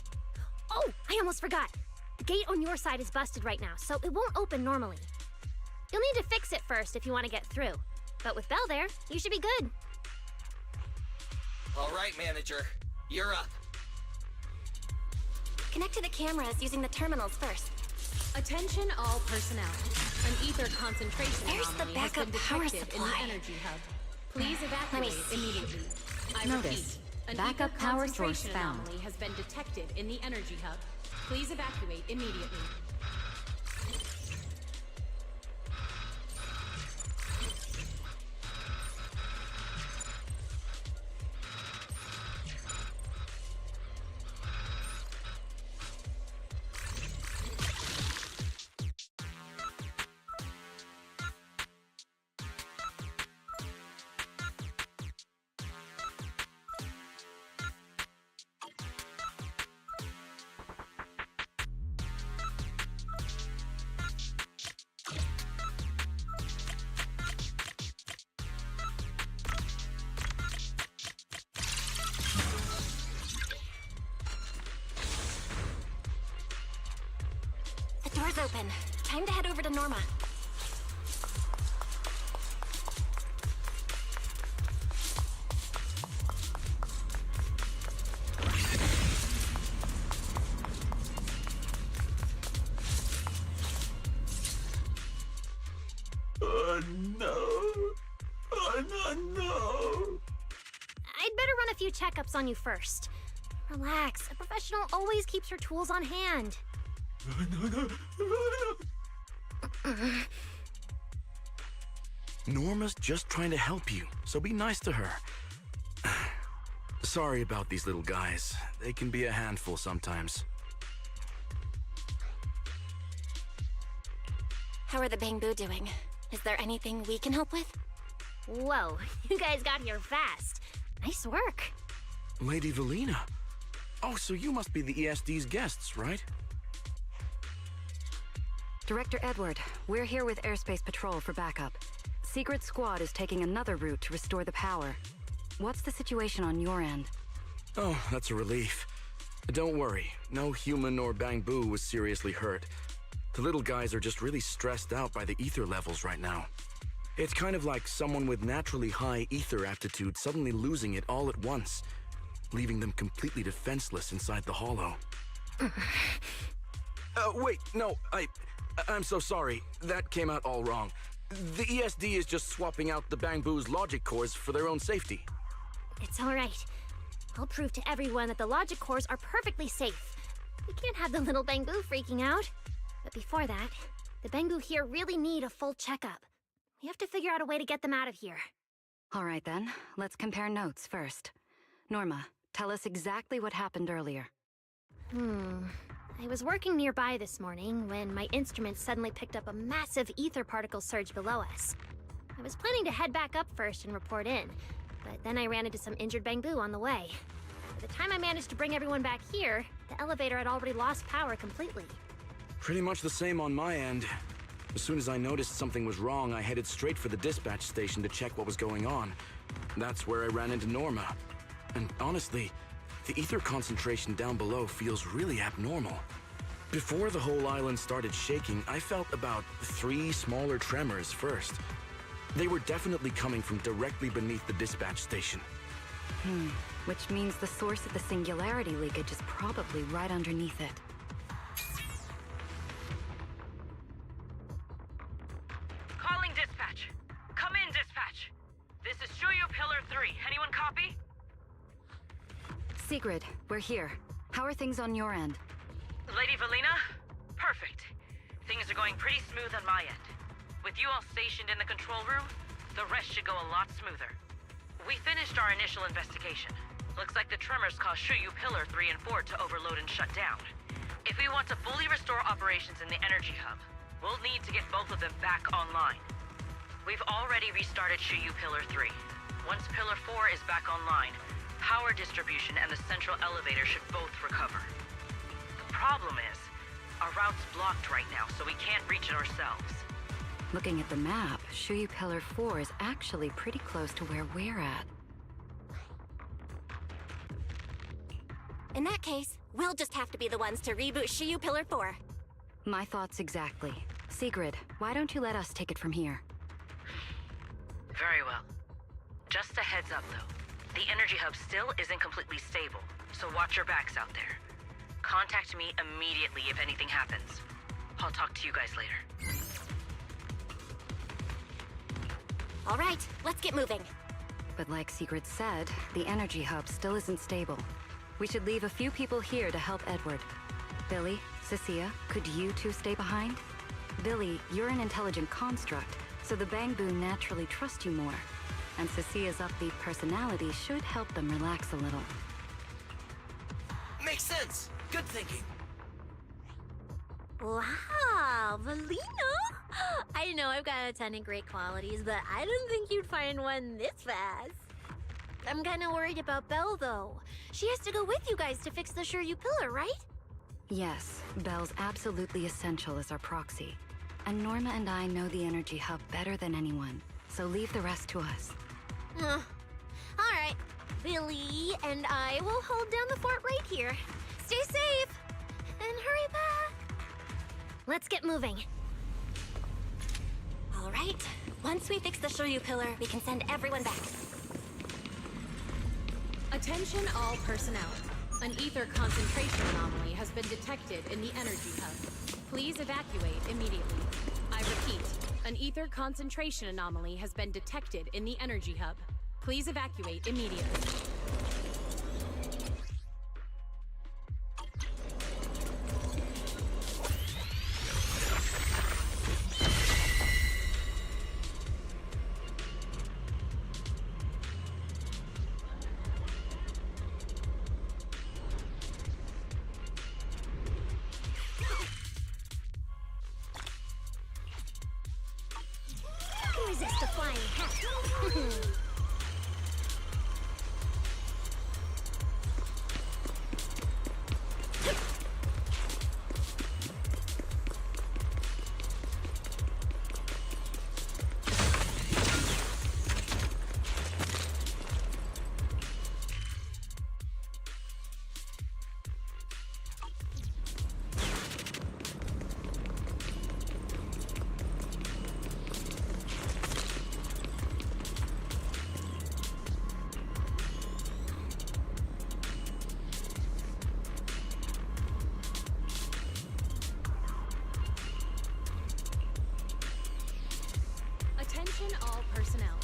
Oh, I almost forgot. The gate on your side is busted right now, so it won't open normally. You'll need to fix it first if you want to get through. But with Belle there, you should be good. All right, manager. You're up. Connect to the cameras using the terminals first. Attention all personnel. An ether concentration Where's the anomaly has backup been power detected in the supply? energy hub. Please evacuate immediately. I Notice. repeat, an Backup ether power source concentration found. anomaly has been detected in the energy hub. Please evacuate immediately. The door's open. Time to head over to Norma. No. No. I'd better run a few checkups on you first. Relax. A professional always keeps her tools on hand. Norma's just trying to help you, so be nice to her. Sorry about these little guys. They can be a handful sometimes. How are the Bangbu doing? Is there anything we can help with? Whoa, you guys got here fast. Nice work. Lady Valina. Oh, so you must be the ESD's guests, right? Director Edward, we're here with Airspace Patrol for backup. Secret Squad is taking another route to restore the power. What's the situation on your end? Oh, that's a relief. Don't worry, no human or Bangbu was seriously hurt. The little guys are just really stressed out by the ether levels right now. It's kind of like someone with naturally high ether aptitude suddenly losing it all at once, leaving them completely defenseless inside the hollow. Wait, no, I'm so sorry. That came out all wrong. The ESD is just swapping out the Bangbu's logic cores for their own safety. It's all right. I'll prove to everyone that the logic cores are perfectly safe. We can't have the little Bangbu freaking out. But before that, the Bangbu here really need a full checkup. We have to figure out a way to get them out of here. All right then, let's compare notes first. Norma, tell us exactly what happened earlier. I was working nearby this morning when my instruments suddenly picked up a massive ether particle surge below us. I was planning to head back up first and report in, but then I ran into some injured Bangbu on the way. By the time I managed to bring everyone back here, the elevator had already lost power completely. Pretty much the same on my end. As soon as I noticed something was wrong, I headed straight for the dispatch station to check what was going on. That's where I ran into Norma. And honestly, the ether concentration down below feels really abnormal. Before the whole island started shaking, I felt about 3 smaller tremors first. They were definitely coming from directly beneath the dispatch station. Which means the source of the singularity leakage is probably right underneath it. Calling dispatch. Come in, dispatch. This is Shuyu Pillar 3. Anyone copy? Sigrid, we're here. How are things on your end? Lady Valina? Perfect. Things are going pretty smooth on my end. With you all stationed in the control room, the rest should go a lot smoother. We finished our initial investigation. Looks like the tremors caused Shuyu Pillar 3 and 4 to overload and shut down. If we want to fully restore operations in the energy hub, we'll need to get both of them back online. We've already restarted Shuyu Pillar 3. Once Pillar 4 is back online, power distribution and the central elevator should both recover. The problem is, our route's blocked right now, so we can't reach it ourselves. Looking at the map, Shuyu Pillar 4 is actually pretty close to where we're at. In that case, we'll just have to be the ones to reboot Shuyu Pillar 4. My thoughts exactly. Sigrid, why don't you let us take it from here? Very well. Just a heads up, though. The energy hub still isn't completely stable, so watch your backs out there. Contact me immediately if anything happens. I'll talk to you guys later. All right, let's get moving. But like Sigrid said, the energy hub still isn't stable. We should leave a few people here to help Edward. Billy, Cecilia, could you two stay behind? Billy, you're an intelligent construct, so the Bangbu naturally trust you more. And Cecilia's upbeat personality should help them relax a little. Makes sense. Good thinking. Wow, Valina! I know I've got a ton of great qualities, but I didn't think you'd find one this fast. I'm kinda worried about Belle, though. She has to go with you guys to fix the Shuyu Pillar, right? Yes, Belle's absolutely essential as our proxy. And Norma and I know the energy hub better than anyone, so leave the rest to us. Alright, Billy and I will hold down the fort right here. Stay safe! And hurry back! Let's get moving. All right, once we fix the Shuyu Pillar, we can send everyone back. Attention all personnel. An ether concentration anomaly has been detected in the energy hub. Please evacuate immediately. I repeat, an ether concentration anomaly has been detected in the energy hub. Please evacuate immediately. Resist the flying hat. Attention all personnel.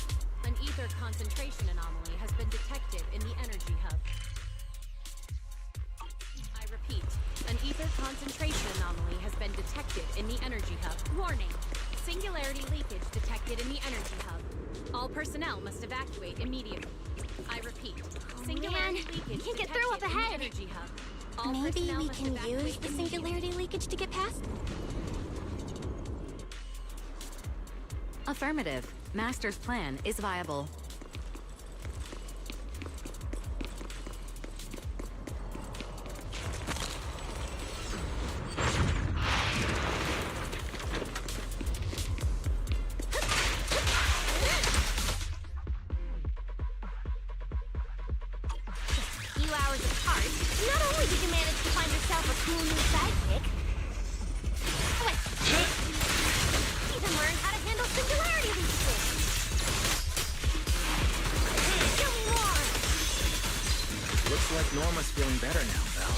An ether concentration anomaly has been detected in the energy hub. I repeat, an ether concentration anomaly has been detected in the energy hub. Warning! Singularity leakage detected in the energy hub. All personnel must evacuate immediately. I repeat, singularity leakage we can't get detected through up in the ahead. energy hub. All Maybe personnel we must can evacuate use the immediately. singularity leakage to get past? Affirmative. Master's plan is viable. Few hours apart, not only did you manage to find yourself a cool new sidekick, but even learned how to handle singularity leakages. Give me more! Looks like Norma's feeling better now, Belle.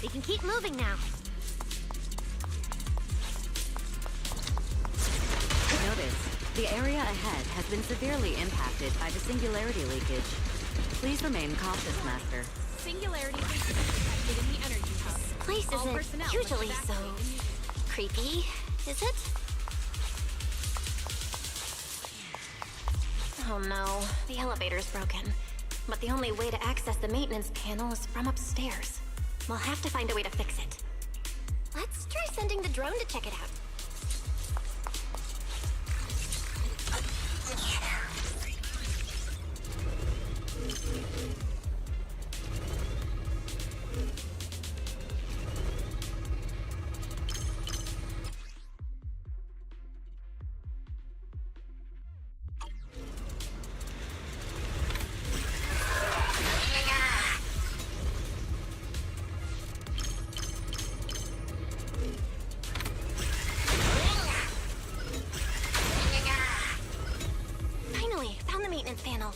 We can keep moving now. Notice, The area ahead has been severely impacted by the singularity leakage. Please remain cautious, Master. Singularity leakage detected in the energy hub. This place All isn't personnel usually must so evacuate creepy, is it? Oh no, the elevator's broken. But the only way to access the maintenance panel is from upstairs. We'll have to find a way to fix it. Let's try sending the drone to check it out. Finally, found the maintenance panel.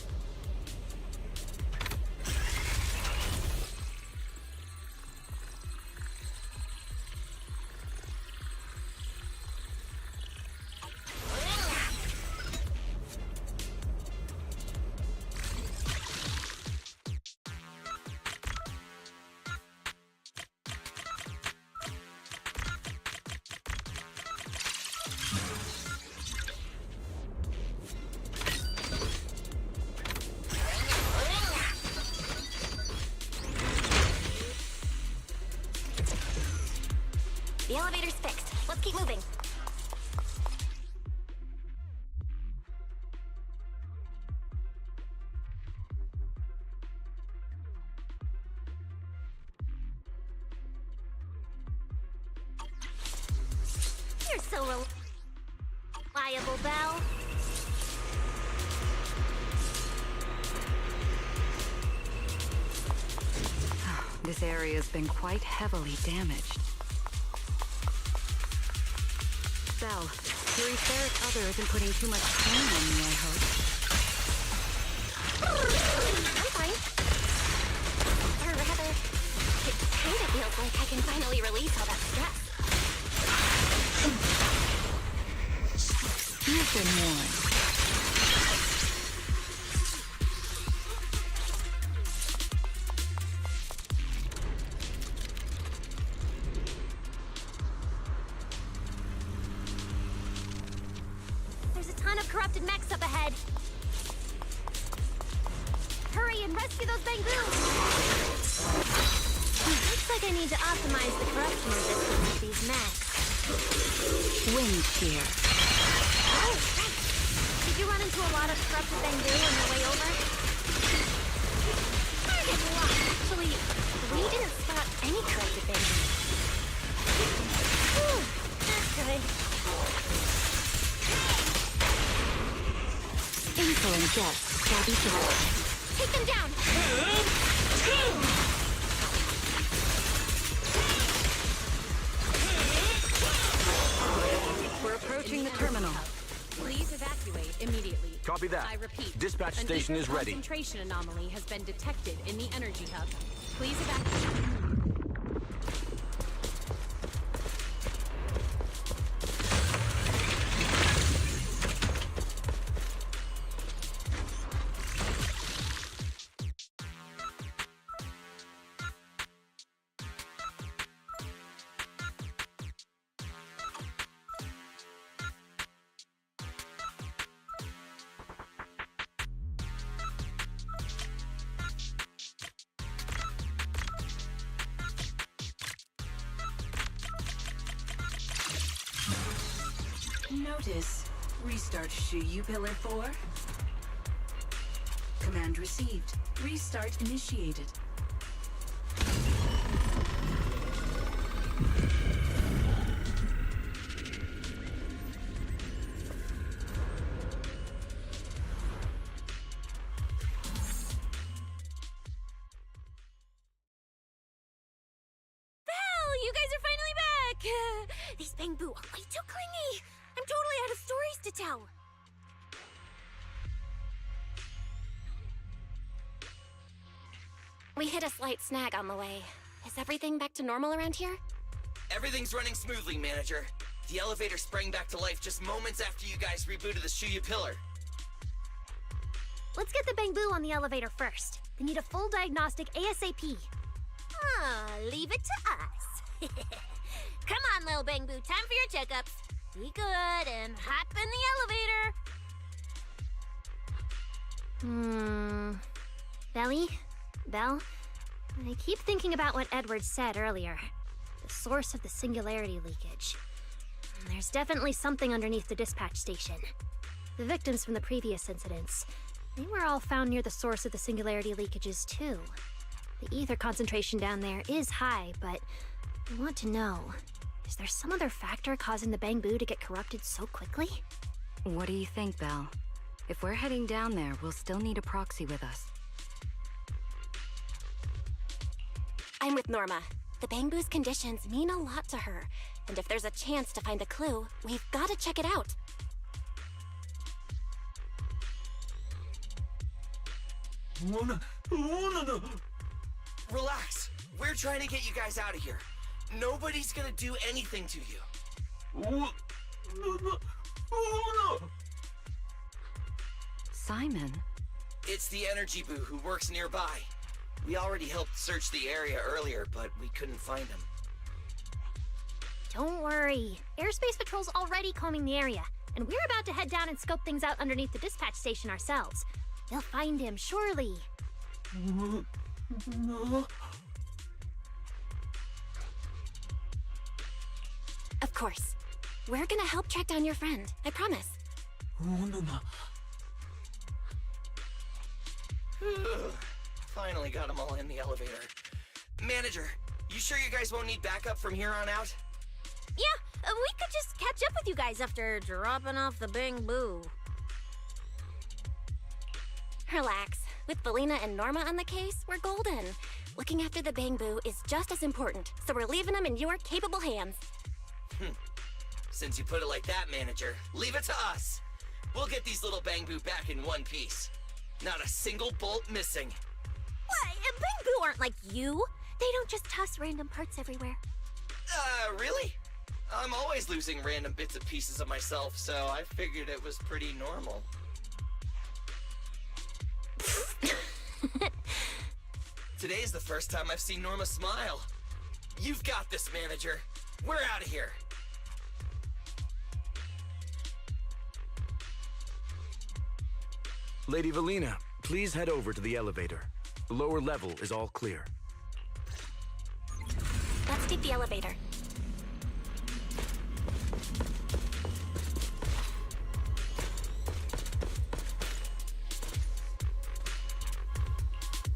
The elevator's fixed. Let's keep moving. You're so reliable, Belle. This area has been quite heavily damaged. Belle, your etheric other isn't putting too much strain on me, I hope. I'm fine. Or rather, it kinda feels like I can finally release all that stress. You've been warned. There's a ton of corrupted mechs up ahead. Hurry and rescue those bangoos! Looks like I need to optimize the corruption resistance of these mechs. Wind shear. Oh, right. Did you run into a lot of corrupted bangoo on your way over? Target locked. Actually, we didn't spot any corrupted bangoo. Whew, that's good. Insulin jets shall be directed. Take them down! We're approaching the terminal. Please evacuate immediately. Copy that. I repeat. Dispatch an station ether is ready. Concentration anomaly has been detected in the energy hub. Please evacuate. Notice. Restart Shuyu Pillar 4. Command received. Restart initiated. Belle, you guys are finally back! These bangoo are way too clingy! I'm totally out of stories to tell! We hit a slight snag on the way. Is everything back to normal around here? Everything's running smoothly, Manager. The elevator sprang back to life just moments after you guys rebooted the Shuyu pillar. Let's get the Bangbu on the elevator first. They need a full diagnostic ASAP. Leave it to us. Come on, little Bangbu, time for your checkups. Be good and hop in the elevator. Belly? Belle? I keep thinking about what Edward said earlier. The source of the singularity leakage. There's definitely something underneath the dispatch station. The victims from the previous incidents, they were all found near the source of the singularity leakages too. The ether concentration down there is high, but I want to know, is there some other factor causing the Bangbu to get corrupted so quickly? What do you think, Belle? If we're heading down there, we'll still need a proxy with us. I'm with Norma. The Bangbu's conditions mean a lot to her, and if there's a chance to find a clue, we've got to check it out. Relax. We're trying to get you guys out of here. Nobody's gonna do anything to you. Simon? It's the Energy Boo who works nearby. We already helped search the area earlier, but we couldn't find him. Don't worry. Airspace Patrol's already combing the area, and we're about to head down and scope things out underneath the dispatch station ourselves. They'll find him, surely. Of course. We're gonna help track down your friend, I promise. Finally got them all in the elevator. Manager, you sure you guys won't need backup from here on out? Yeah, we could just catch up with you guys after dropping off the Bangbu. Relax. With Valina and Norma on the case, we're golden. Looking after the Bangbu is just as important, so we're leaving them in your capable hands. Since you put it like that, Manager, leave it to us. We'll get these little Bangbu back in one piece. Not a single bolt missing. What? Bangbu aren't like you. They don't just toss random parts everywhere. Really? I'm always losing random bits and pieces of myself, so I figured it was pretty normal. Today's the first time I've seen Norma smile. You've got this, Manager. We're out of here. Lady Valina, please head over to the elevator. The lower level is all clear. Let's take the elevator.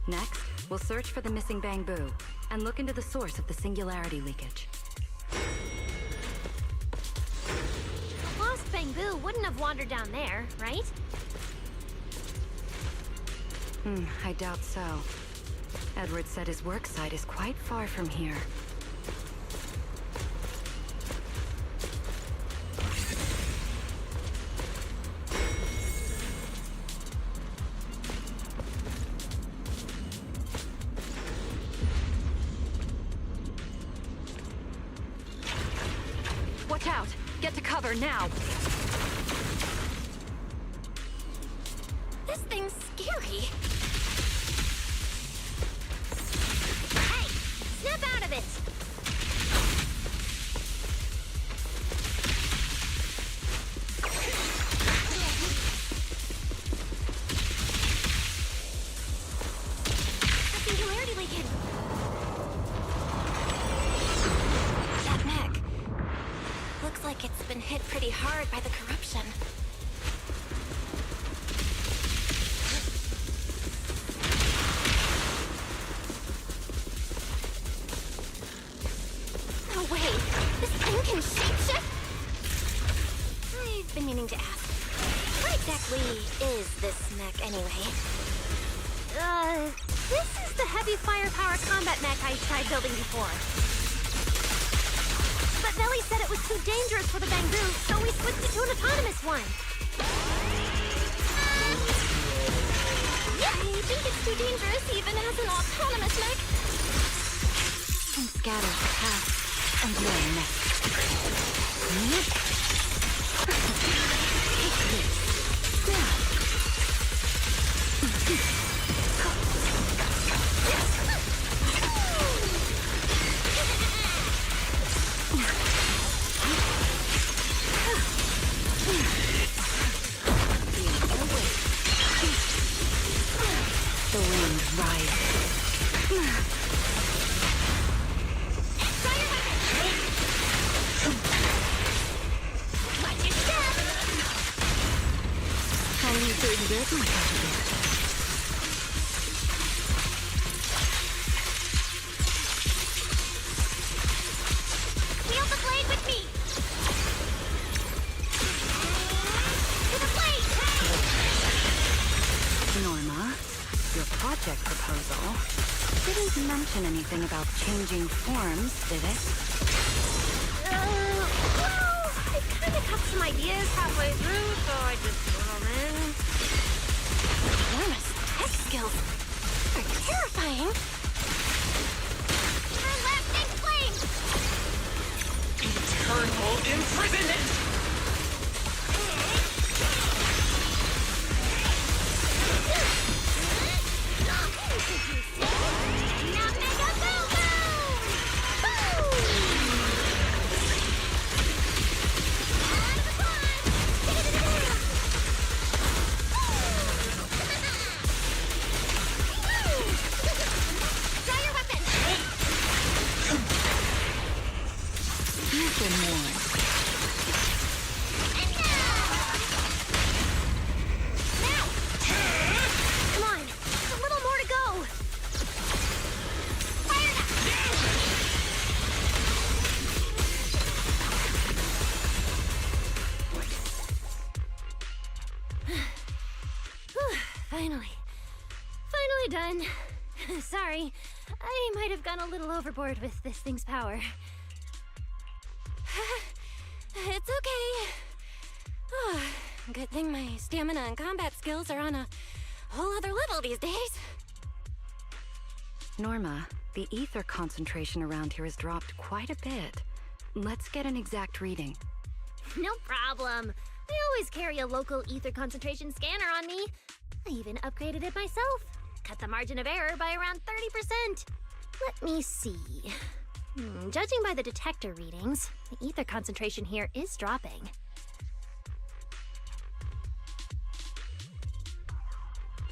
Next, we'll search for the missing Bangbu and look into the source of the singularity leakage. The lost Bangbu wouldn't have wandered down there, right? I doubt so. Edward said his work site is quite far from here. Watch out! Get to cover now! This thing's scary. Snap out of it! The singularity leakage. That mech. Looks like it's been hit pretty hard by the corruption. No way! This thing can shapeshift? I've been meaning to ask. What exactly is this mech anyway? This is the heavy firepower combat mech I tried building before. But Nelly said it was too dangerous for the Bangbu, so we switched it to an autonomous one. Yeah, I think it's too dangerous even as an autonomous mech. And scatter past and blame. The wind rises. I need to exert myself a bit. Wield the blade with me! To the blade! Norma, your project proposal didn't mention anything about changing forms, did it? Well, I kind of got some ideas halfway through, so I just threw them in. Norma's tech skills are terrifying. Her left big flame! Eternal imprisonment! Now mega boom boom! Boom! Draw your weapon! You've been warned. Now! Come on, a little more to go! Fired up! Finally. Finally done. Sorry, I might have gone a little overboard with this thing's power. It's okay. Oh, good thing my stamina and combat skills are on a whole other level these days. Norma, the ether concentration around here has dropped quite a bit. Let's get an exact reading. No problem. I always carry a local ether concentration scanner on me. I even upgraded it myself. Cut the margin of error by around 30%. Let me see. Judging by the detector readings, the ether concentration here is dropping.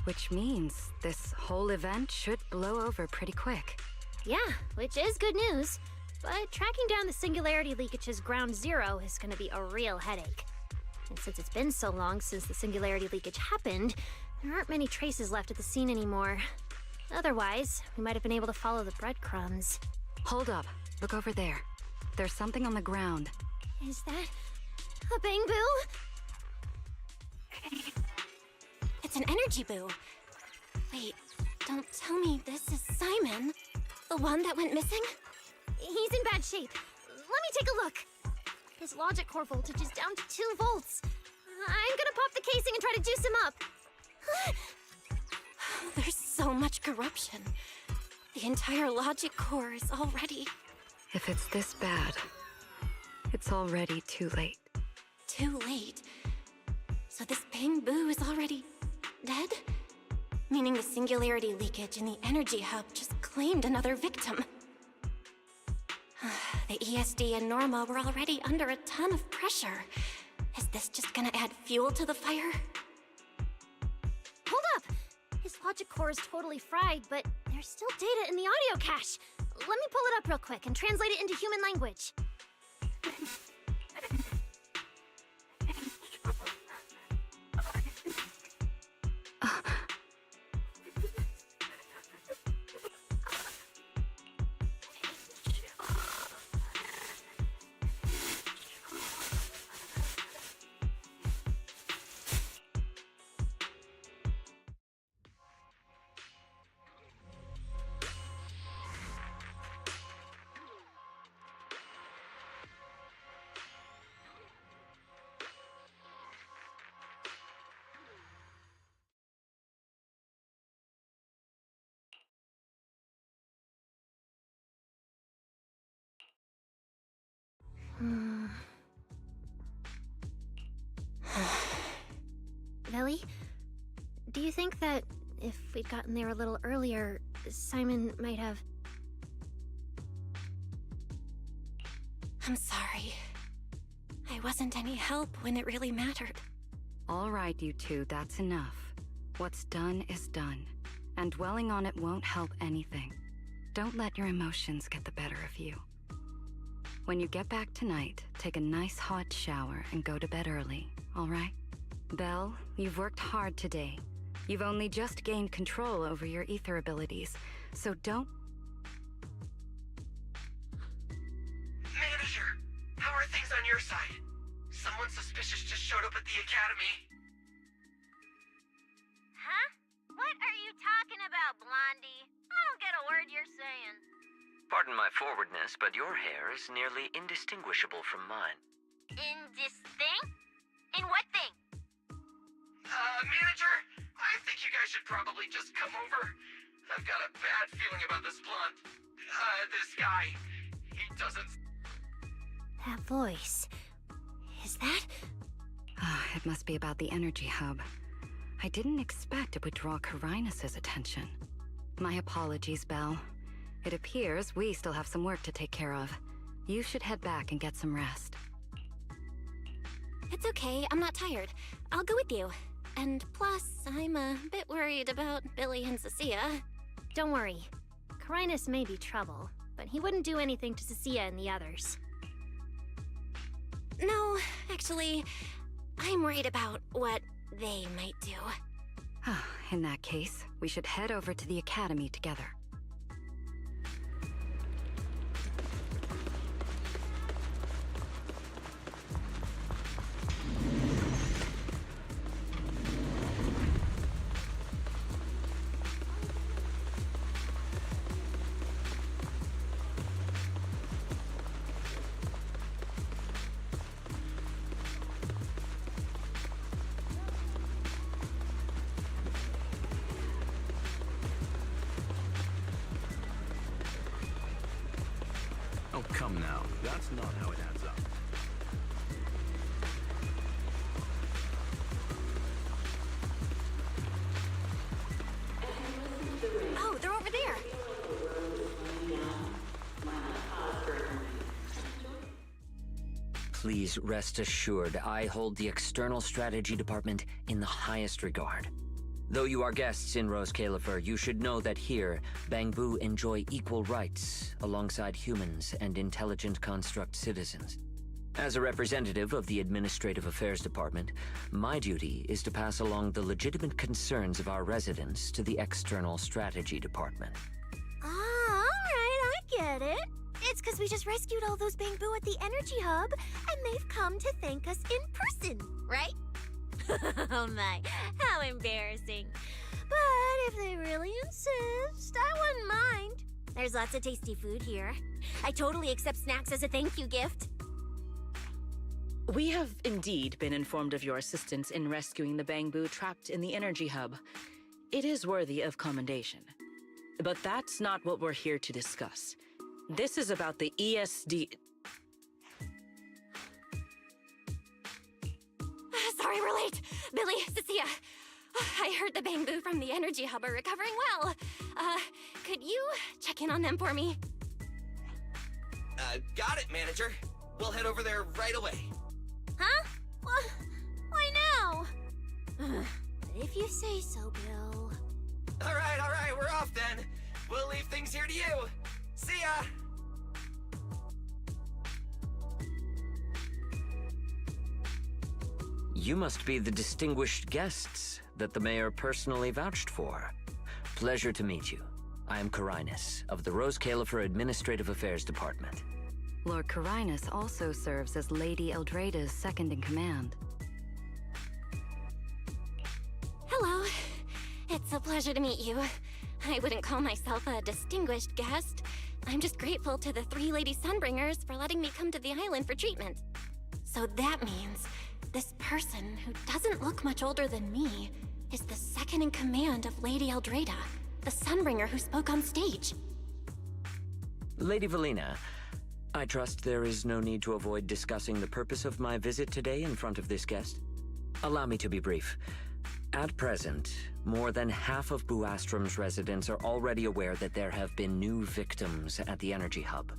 Which means this whole event should blow over pretty quick. Yeah, which is good news. But tracking down the singularity leakage's ground zero is going to be a real headache. And since it's been so long since the singularity leakage happened, there aren't many traces left at the scene anymore. Otherwise, we might have been able to follow the breadcrumbs. Hold up. Look over there. There's something on the ground. Is that a bang boo? It's an energy boo. Wait, don't tell me this is Simon, the one that went missing? He's in bad shape. Let me take a look. His logic core voltage is down to 2 volts. I'm gonna pop the casing and try to juice him up. There's so much corruption. The entire logic core is already... If it's this bad, it's already too late. Too late? So this Bang Boo is already dead? Meaning the singularity leakage in the energy hub just claimed another victim. The ESD and Norma were already under a ton of pressure. Is this just gonna add fuel to the fire? Hold up! His logic core is totally fried, but there's still data in the audio cache. Let me pull it up real quick and translate it into human language. you think that if we'd gotten there a little earlier, Simon might have... I'm sorry. I wasn't any help when it really mattered. All right, you two, that's enough. What's done is done, and dwelling on it won't help anything. Don't let your emotions get the better of you. When you get back tonight, take a nice hot shower and go to bed early, all right? Belle, you've worked hard today. You've only just gained control over your ether abilities, so don't... Manager, how are things on your side? Someone suspicious just showed up at the academy. Huh? What are you talking about, Blondie? I don't get a word you're saying. Pardon my forwardness, but your hair is nearly indistinguishable from mine. In this thing? In what thing? Manager, I think you guys should probably just come over. I've got a bad feeling about this blonde. This guy. He doesn't... That voice... Is that... It must be about the energy hub. I didn't expect it would draw Carinus' attention. My apologies, Belle. It appears we still have some work to take care of. You should head back and get some rest. It's okay, I'm not tired. I'll go with you. And plus, I'm a bit worried about Billy and Cecilia. Don't worry. Carinus may be trouble, but he wouldn't do anything to Cecilia and the others. No, actually, I'm worried about what they might do. In that case, we should head over to the academy together. Oh, come now. That's not how it adds up. Oh, they're over there! Please rest assured, I hold the External Strategy Department in the highest regard. Though you are guests in Rose Califer, you should know that here, Bangbu enjoy equal rights alongside humans and intelligent construct citizens. As a representative of the Administrative Affairs Department, my duty is to pass along the legitimate concerns of our residents to the External Strategy Department. Ah, alright, I get it. It's because we just rescued all those Bangbu at the Energy Hub, and they've come to thank us in person, right? Oh my, how embarrassing. But if they really insist, I wouldn't mind. There's lots of tasty food here. I totally accept snacks as a thank you gift. We have indeed been informed of your assistance in rescuing the Bangbu trapped in the Energy Hub. It is worthy of commendation. But that's not what we're here to discuss. This is about the ESD... Sorry we're late. Billy, Cecilia. I heard the Bangbu from the Energy Hub are recovering well. Could you check in on them for me? Got it, Manager. We'll head over there right away. Huh? Why now? If you say so, Bill. All right, we're off then. We'll leave things here to you. See ya! You must be the distinguished guests that the mayor personally vouched for. Pleasure to meet you. I am Carinus, of the Rose Califer Administrative Affairs Department. Lord Carinus also serves as Lady Eldrada's second-in-command. Hello. It's a pleasure to meet you. I wouldn't call myself a distinguished guest. I'm just grateful to the 3 Lady Sunbringers for letting me come to the island for treatment. So that means this person, who doesn't look much older than me, is the second-in-command of Lady Eldrada, the Sunbringer who spoke on stage. Lady Valina, I trust there is no need to avoid discussing the purpose of my visit today in front of this guest. Allow me to be brief. At present, more than half of Buastrom's residents are already aware that there have been new victims at the energy hub.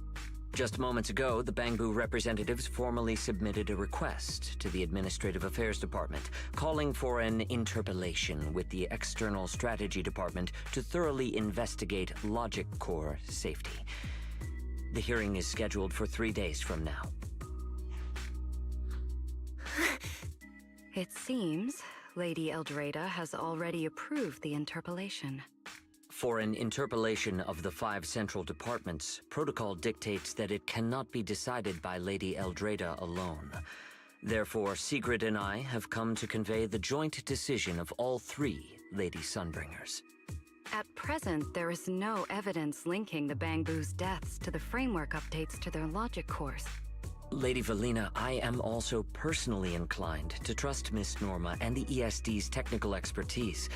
Just moments ago, the Bangbu representatives formally submitted a request to the Administrative Affairs Department, calling for an interpellation with the External Strategy Department to thoroughly investigate Logic Core safety. The hearing is scheduled for 3 days from now. It seems Lady Eldreda has already approved the interpellation. For an interpellation of the 5 central departments, protocol dictates that it cannot be decided by Lady Eldreda alone. Therefore, Sigrid and I have come to convey the joint decision of all 3 Lady Sunbringers. At present, there is no evidence linking the Bangbu's deaths to the framework updates to their logic cores. Lady Valina, I am also personally inclined to trust Miss Norma and the ESD's technical expertise.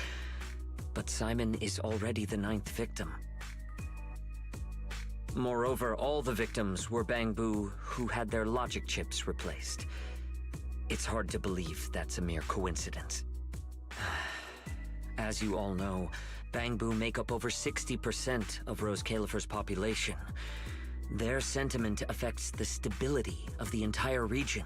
But Simon is already the 9th victim. Moreover, all the victims were Bangbu who had their logic chips replaced. It's hard to believe that's a mere coincidence. As you all know, Bangbu make up over 60% of Rose Califer's population. Their sentiment affects the stability of the entire region.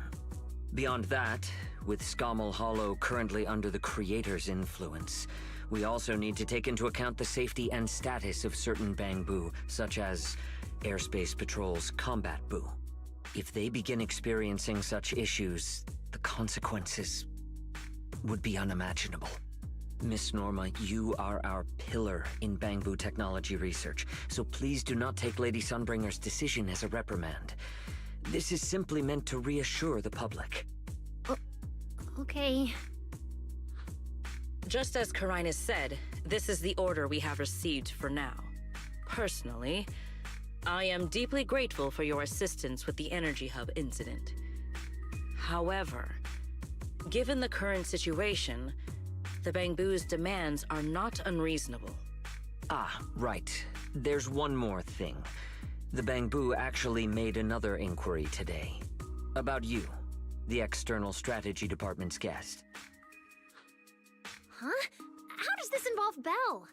Beyond that, with Scommel Hollow currently under the Creator's influence, we also need to take into account the safety and status of certain Bangbu, such as Airspace Patrol's Combat Bu. If they begin experiencing such issues, the consequences would be unimaginable. Miss Norma, you are our pillar in Bangbu technology research, so please do not take Lady Sunbringer's decision as a reprimand. This is simply meant to reassure the public. Okay. Just as Carinus said, this is the order we have received for now. Personally, I am deeply grateful for your assistance with the Energy Hub incident. However, given the current situation, the Bangbu's demands are not unreasonable. Ah, right. There's one more thing. The Bangbu actually made another inquiry today. About you, the External Strategy Department's guest. Huh? How does this involve Belle?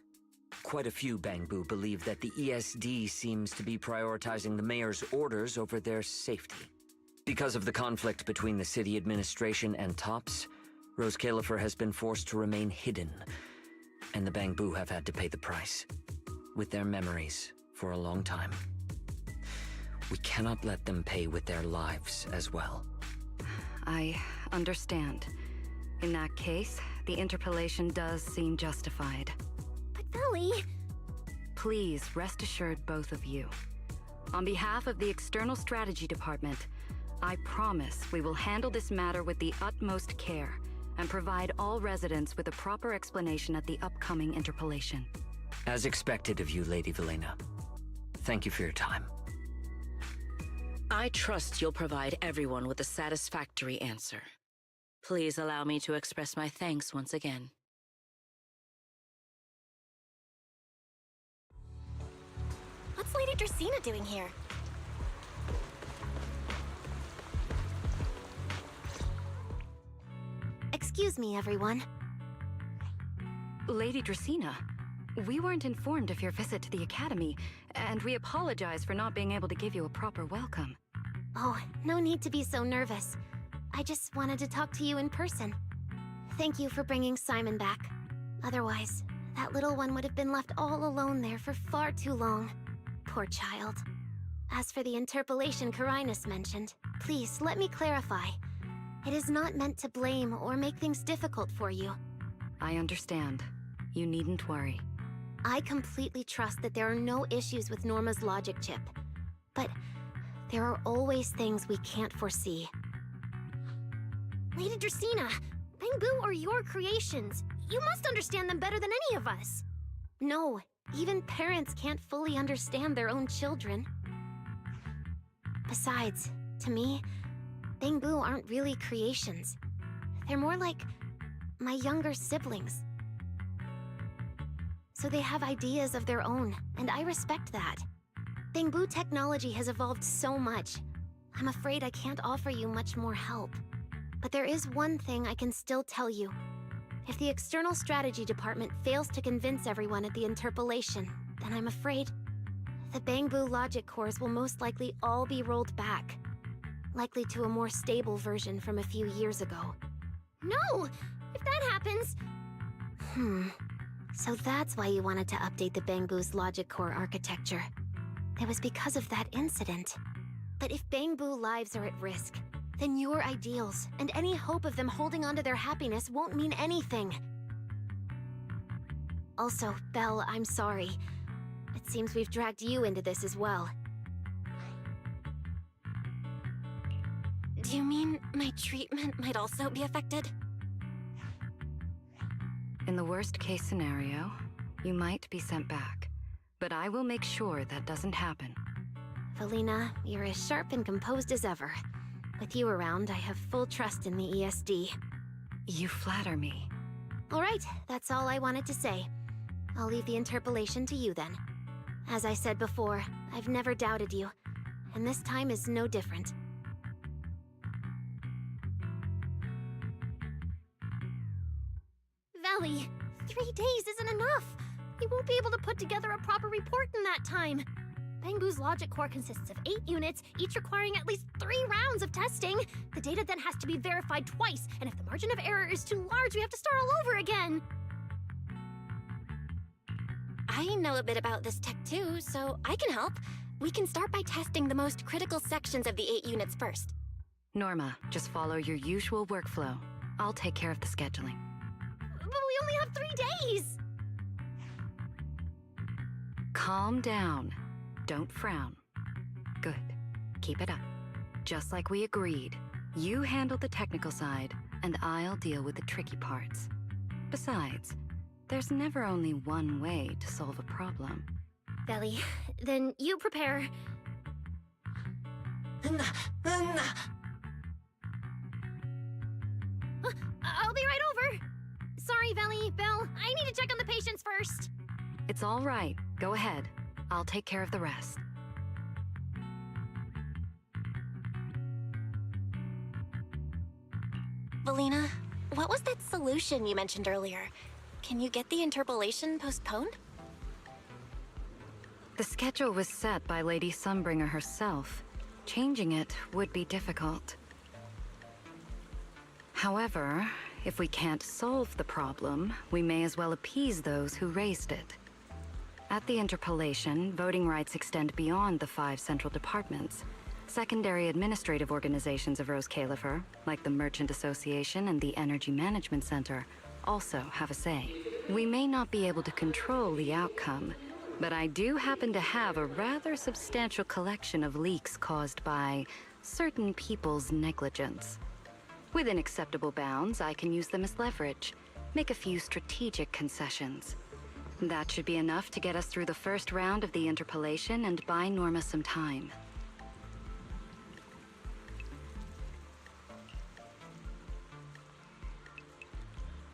Quite a few Bangbu believe that the ESD seems to be prioritizing the mayor's orders over their safety. Because of the conflict between the city administration and TOPS, Rose Califer has been forced to remain hidden, and the Bangbu have had to pay the price, with their memories, for a long time. We cannot let them pay with their lives as well. I understand. In that case, the interpellation does seem justified. But Belly... Please rest assured, both of you. On behalf of the External Strategy Department, I promise we will handle this matter with the utmost care and provide all residents with a proper explanation at the upcoming interpellation. As expected of you, Lady Valina. Thank you for your time. I trust you'll provide everyone with a satisfactory answer. Please allow me to express my thanks once again. What's Lady Dracaena doing here? Excuse me, everyone. Lady Dracaena, we weren't informed of your visit to the Academy, and we apologize for not being able to give you a proper welcome. Oh, no need to be so nervous. I just wanted to talk to you in person. Thank you for bringing Simon back. Otherwise, that little one would have been left all alone there for far too long. Poor child. As for the interpellation Carinus mentioned, please let me clarify. It is not meant to blame or make things difficult for you. I understand. You needn't worry. I completely trust that there are no issues with Norma's logic chip. But there are always things we can't foresee. Lady Dracaena, Bangbu are your creations. You must understand them better than any of us. No, even parents can't fully understand their own children. Besides, to me, Bangbu aren't really creations. They're more like my younger siblings. So they have ideas of their own, and I respect that. Bangbu technology has evolved so much. I'm afraid I can't offer you much more help. But there is one thing I can still tell you. If the External Strategy Department fails to convince everyone at the interpolation, then I'm afraid the Bangbu logic cores will most likely all be rolled back. Likely to a more stable version from a few years ago. No! If that happens... So that's why you wanted to update the Bangbu's logic core architecture. It was because of that incident. But if Bangbu lives are at risk, then your ideals and any hope of them holding onto their happiness won't mean anything. Also, Belle, I'm sorry. It seems we've dragged you into this as well. Do you mean my treatment might also be affected? In the worst-case scenario, you might be sent back. But I will make sure that doesn't happen. Felina, you're as sharp and composed as ever. With you around, I have full trust in the ESD. You flatter me. All right, that's all I wanted to say. I'll leave the interpolation to you then. As I said before, I've never doubted you, and this time is no different. Valley, 3 days isn't enough. We won't be able to put together a proper report in that time. Bangbu's logic core consists of 8 units, each requiring at least 3 rounds of testing. The data then has to be verified twice, and if the margin of error is too large, we have to start all over again. I know a bit about this tech too, so I can help. We can start by testing the most critical sections of the 8 units first. Norma, just follow your usual workflow. I'll take care of the scheduling. But we only have 3 days! Calm down. Don't frown. Good. Keep it up. Just like we agreed. You handle the technical side, and I'll deal with the tricky parts. Besides, there's never only one way to solve a problem. Belly, then you prepare. I'll be right over. Sorry, Belly, Belle, I need to check on the patients first. It's all right. Go ahead. I'll take care of the rest. Valina, what was that solution you mentioned earlier? Can you get the interpolation postponed? The schedule was set by Lady Sunbringer herself. Changing it would be difficult. However, if we can't solve the problem, we may as well appease those who raised it. At the interpolation, voting rights extend beyond the 5 central departments. Secondary administrative organizations of Rose Califer, like the Merchant Association and the Energy Management Center, also have a say. We may not be able to control the outcome, but I do happen to have a rather substantial collection of leaks caused by certain people's negligence. Within acceptable bounds, I can use them as leverage, make a few strategic concessions. That should be enough to get us through the first round of the interpolation and buy Norma some time.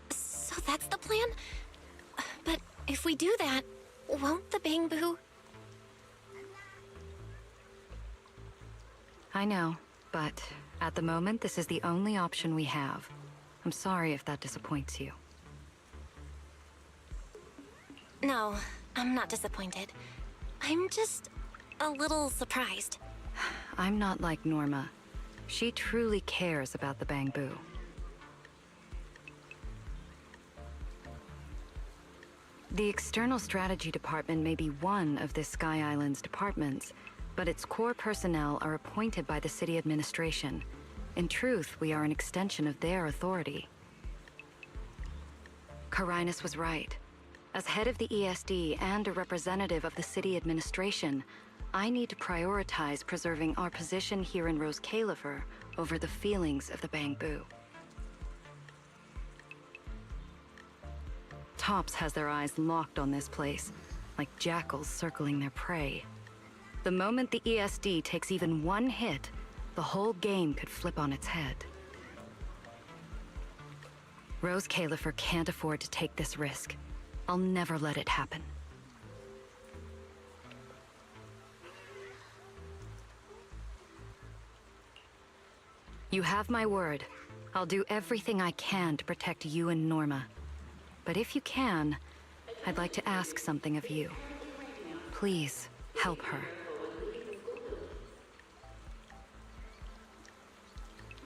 So that's the plan? But if we do that, won't the Bangbu... I know, but at the moment, this is the only option we have. I'm sorry if that disappoints you. No, I'm not disappointed. I'm just a little surprised. I'm not like Norma. She truly cares about the Bangbu. The External Strategy Department may be one of this Sky Island's departments, but its core personnel are appointed by the city administration. In truth, we are an extension of their authority. Carinus was right. As head of the ESD and a representative of the city administration, I need to prioritize preserving our position here in Rose Califer over the feelings of the Bangbu. Tops has their eyes locked on this place, like jackals circling their prey. The moment the ESD takes even one hit, the whole game could flip on its head. Rose Califer can't afford to take this risk. I'll never let it happen. You have my word. I'll do everything I can to protect you and Norma. But if you can, I'd like to ask something of you. Please, help her.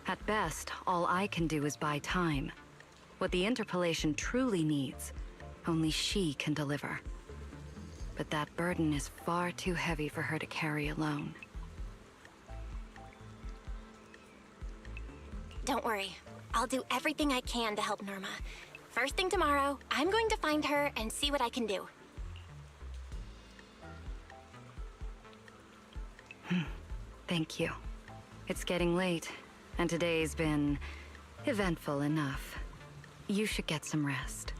At best, all I can do is buy time. What the interpolation truly needs, only she can deliver. But that burden is far too heavy for her to carry alone. Don't worry. I'll do everything I can to help Norma. First thing tomorrow, I'm going to find her and see what I can do. Thank you. It's getting late, and today's been eventful enough. You should get some rest.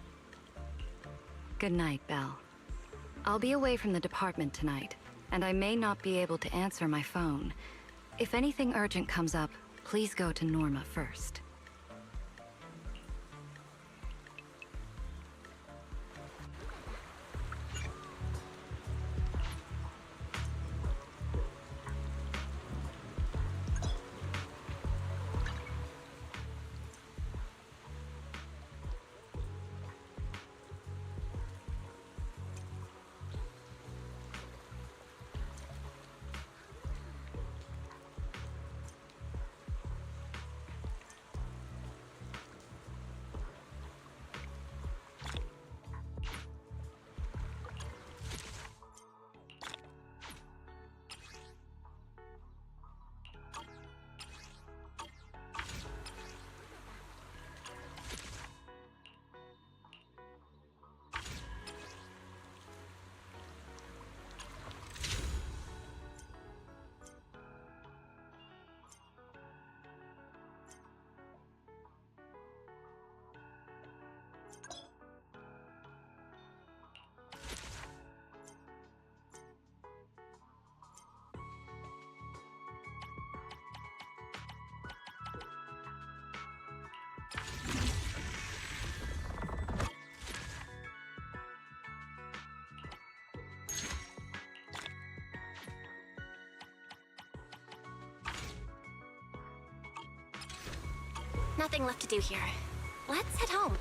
Good night, Belle. I'll be away from the department tonight, and I may not be able to answer my phone. If anything urgent comes up, please go to Norma first. Nothing left to do here. Let's head home.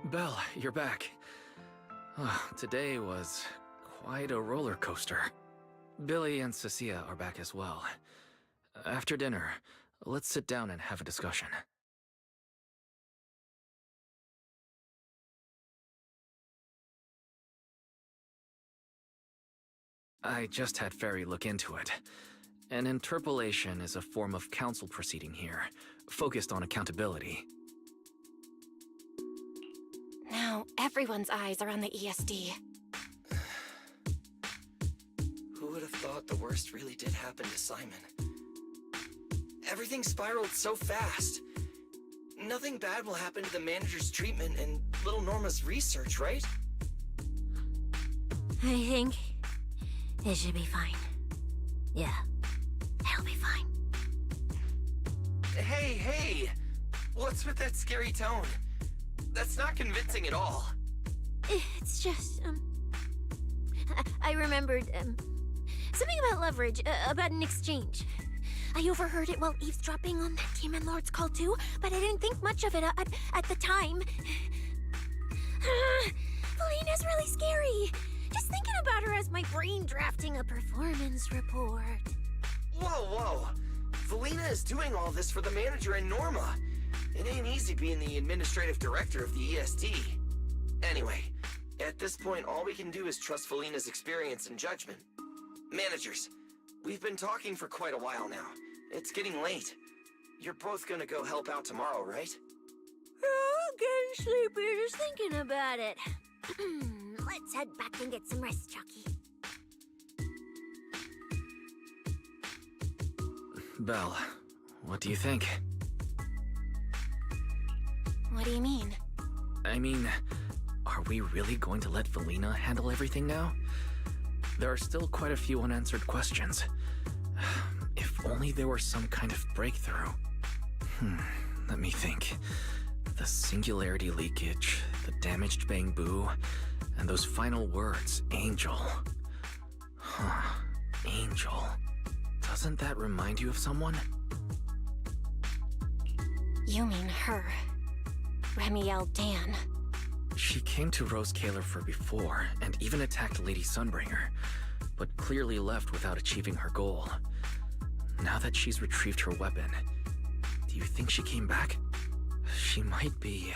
Belle, you're back. Today was quite a roller coaster. Billy and Cecilia are back as well. After dinner, let's sit down and have a discussion. I just had Ferry look into it. An interpolation is a form of council proceeding here, focused on accountability. Now, everyone's eyes are on the ESD. Who would have thought the worst really did happen to Simon? Everything spiraled so fast. Nothing bad will happen to the manager's treatment and little Norma's research, right? I think it should be fine. Yeah, it'll be fine. Hey! What's with that scary tone? That's not convincing at all. It's just, I remembered, something about leverage, about an exchange. I overheard it while eavesdropping on that Demon Lord's call too, but I didn't think much of it at the time. Felina's really scary. Just thinking about her as my brain drafting a performance report. Whoa! Felina is doing all this for the manager and Norma. It ain't easy being the administrative director of the ESD. Anyway, at this point, all we can do is trust Felina's experience and judgment. Managers, we've been talking for quite a while now. It's getting late. You're both gonna go help out tomorrow, right? Oh, getting sleepy just thinking about it. Let's head back and get some rest, Chucky. Belle, what do you think? What do you mean? I mean, are we really going to let Felina handle everything now? There are still quite a few unanswered questions. If only there were some kind of breakthrough. Let me think. The singularity leakage, the damaged Bangbu, and those final words, Angel. Huh, Angel. Doesn't that remind you of someone? You mean her. Remiel Dan. She came to Rose Kalerfer before, and even attacked Lady Sunbringer, but clearly left without achieving her goal. Now that she's retrieved her weapon, do you think she came back? She might be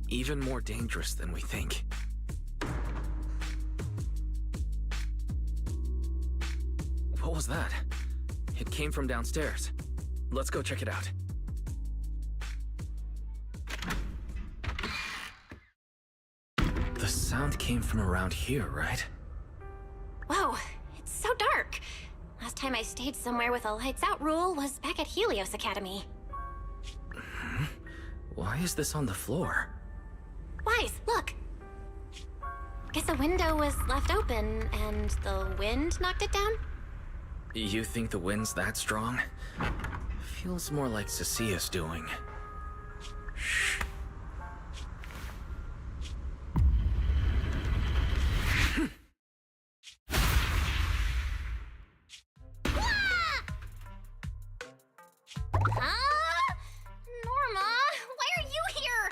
even more dangerous than we think. What was that? It came from downstairs. Let's go check it out. The sound came from around here, right? Whoa, it's so dark. Last time I stayed somewhere with a lights out rule was back at Helios Academy. Why is this on the floor? Wise, look. Guess a window was left open and the wind knocked it down? You think the wind's that strong? Feels more like Cecia's doing. Shh. Norma, why are you here?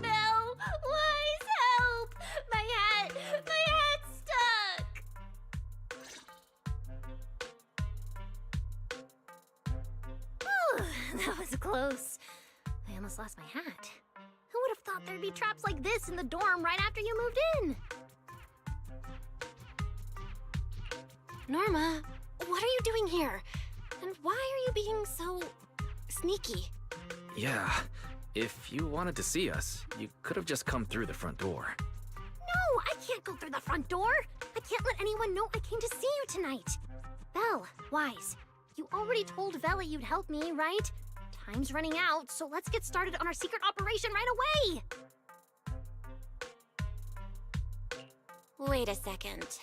Belle, Wise, help! My hat's stuck! Whew, that was close. I almost lost my hat. Who would have thought there'd be traps like this in the dorm right after you moved in? Norma, what are you doing here? And why are you being so sneaky? Yeah, if you wanted to see us, you could have just come through the front door. No, I can't go through the front door. I can't let anyone know I came to see you tonight. Belle, Wise, you already told Vela you'd help me, right? Time's running out, so let's get started on our secret operation right away. Wait a second.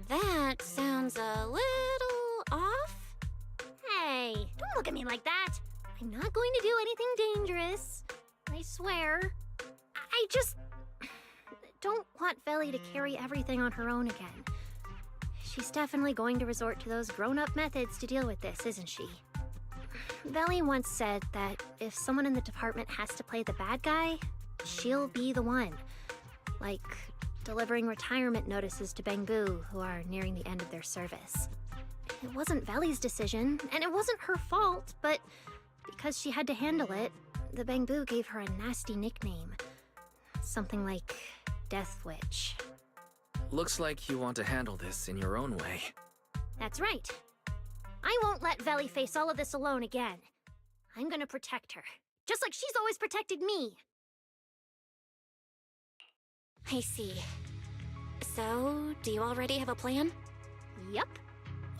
That sounds a little off. Hey, don't look at me like that. I'm not going to do anything dangerous. I swear. I just don't want Veli to carry everything on her own again. She's definitely going to resort to those grown-up methods to deal with this, isn't she? Veli once said that if someone in the department has to play the bad guy, she'll be the one. Like delivering retirement notices to Bangbu, who are nearing the end of their service. It wasn't Veli's decision, and it wasn't her fault, but because she had to handle it, the Bangbu gave her a nasty nickname. Something like Death Witch. Looks like you want to handle this in your own way. That's right. I won't let Veli face all of this alone again. I'm gonna protect her, just like she's always protected me. I see. So, do you already have a plan? Yep.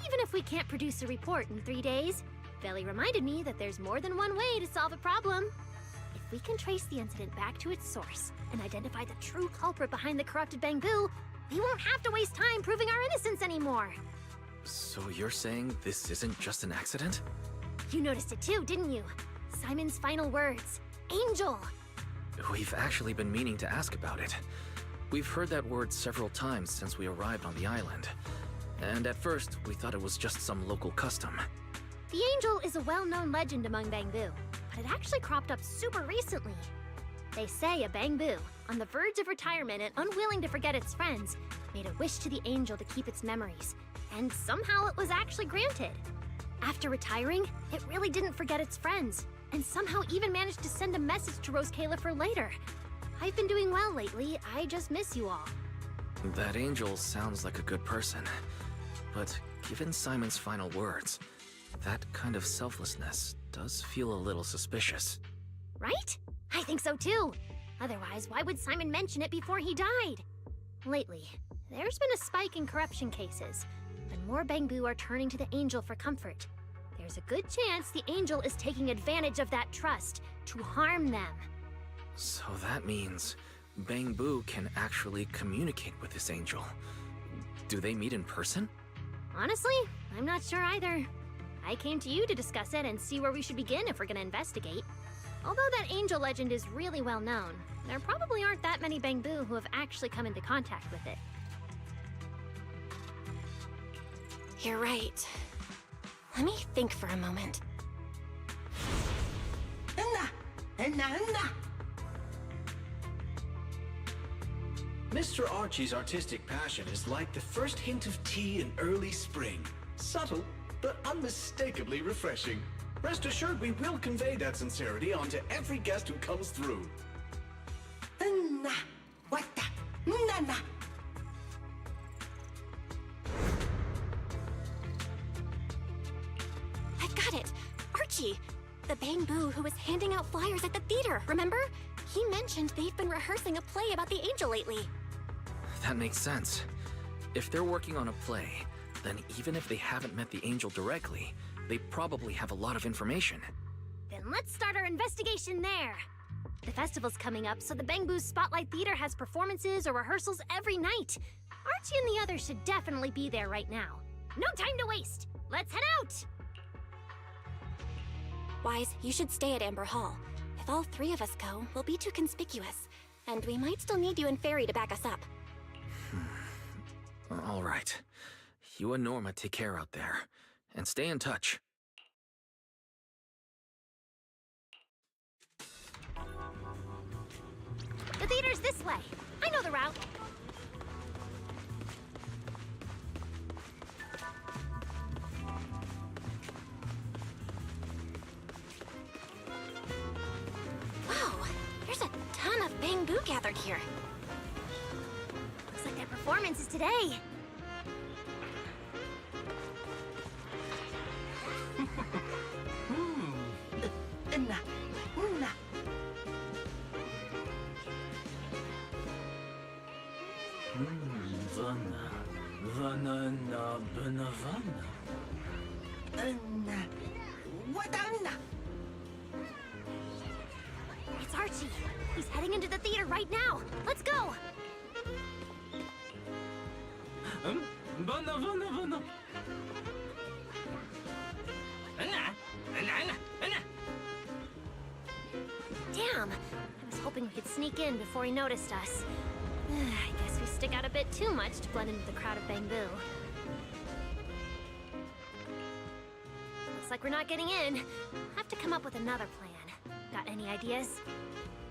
Even if we can't produce a report in 3 days, Veli reminded me that there's more than one way to solve a problem. If we can trace the incident back to its source and identify the true culprit behind the corrupted Bangbu, we won't have to waste time proving our innocence anymore. So you're saying this isn't just an accident? You noticed it too, didn't you? Simon's final words. Angel! We've actually been meaning to ask about it. We've heard that word several times since we arrived on the island. And at first, we thought it was just some local custom. The Angel is a well-known legend among Bangbu, but it actually cropped up super recently. They say a Bangbu, on the verge of retirement and unwilling to forget its friends, made a wish to the Angel to keep its memories, and somehow it was actually granted. After retiring, it really didn't forget its friends, and somehow even managed to send a message to Rose Kalerfer later. I've been doing well lately, I just miss you all. That Angel sounds like a good person. But given Simon's final words, that kind of selflessness does feel a little suspicious. Right? I think so too. Otherwise, why would Simon mention it before he died? Lately, there's been a spike in corruption cases, and more Bangbu are turning to the Angel for comfort. There's a good chance the Angel is taking advantage of that trust to harm them. So that means Bangbu can actually communicate with this Angel. Do they meet in person? Honestly, I'm not sure either. I came to you to discuss it and see where we should begin if we're gonna investigate. Although that angel legend is really well known, there probably aren't that many Bangbu who have actually come into contact with it. You're right. Let me think for a moment. Mr. Archie's artistic passion is like the first hint of tea in early spring. Subtle, but unmistakably refreshing. Rest assured we will convey that sincerity onto every guest who comes through. I've got it! Archie! The Bangbu who was handing out flyers at the theater, remember? He mentioned they've been rehearsing a play about the angel lately. That makes sense. If they're working on a play, then even if they haven't met the angel directly, they probably have a lot of information. Then let's start our investigation there. The festival's coming up, so the Bangbu's Spotlight Theater has performances or rehearsals every night. Archie and the others should definitely be there right now. No time to waste! Let's head out! Wise, you should stay at Amber Hall. If all three of us go, we'll be too conspicuous. And we might still need you and Fairy to back us up. All right. You and Norma take care out there. And stay in touch. The theater's this way. I know the route. Wow, there's a ton of Bangbu gathered here. Looks like their performance is today. It's Archie. He's heading into the theater right now. Let's go. Damn. I was hoping we could sneak in before he noticed us. I guess we stick out a bit too much to blend into the crowd of Bangbu. Looks like we're not getting in. Have to come up with another plan. Got any ideas?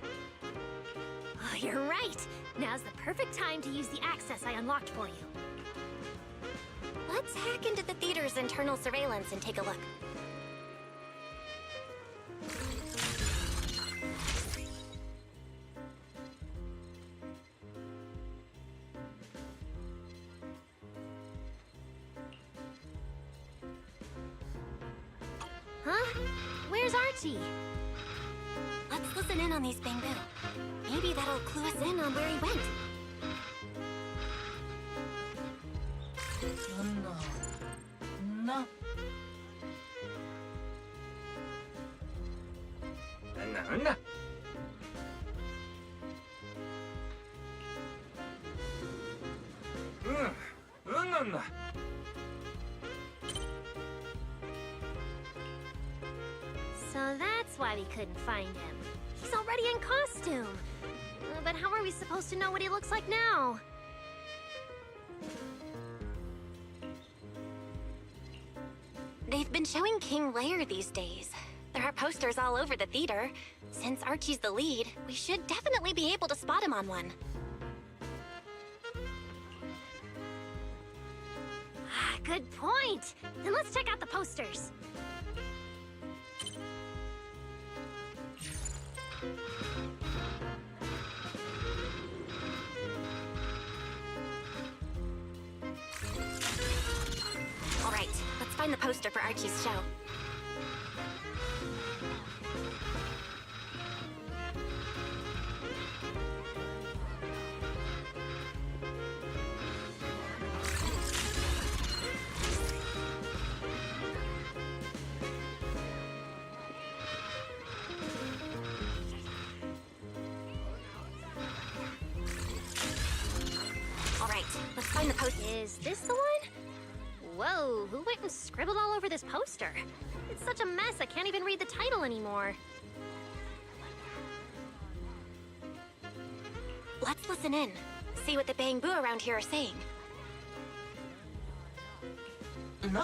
Oh, you're right! Now's the perfect time to use the access I unlocked for you. Let's hack into the theater's internal surveillance and take a look. Huh? Where's Archie? Let's listen in on these Bangbu. Maybe that'll clue us in on where he went. So that's why we couldn't find him. He's already in costume. But how are we supposed to know what he looks like now? They've been showing King Lear these days. There are posters all over the theater. Since Archie's the lead, we should definitely be able to spot him on one. Ah, good point. Then let's check out the posters. All right, let's find the poster for Archie's show. All right, let's find the poster. Is this the one? Whoa, who went and scribbled all over this poster? It's such a mess, I can't even read the title anymore. Let's listen in. See what the Bangbu around here are saying. No?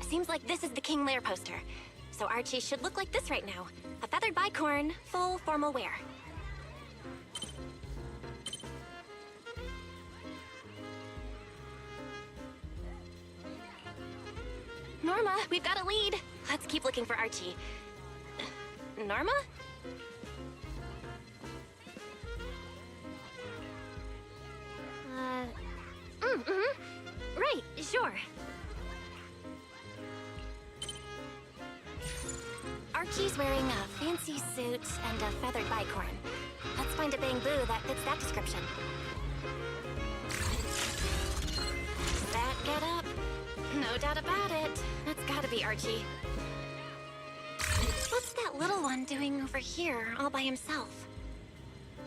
Seems like this is the King Lair poster. So Archie should look like this right now. A feathered bicorn, full formal wear. Norma, we've got a lead. Let's keep looking for Archie. Norma? Right, sure. Archie's wearing a fancy suit and a feathered bicorn. Let's find a Bangbu that fits that description. That get up? No doubt about it. That's gotta be Archie. What's that little one doing over here, all by himself?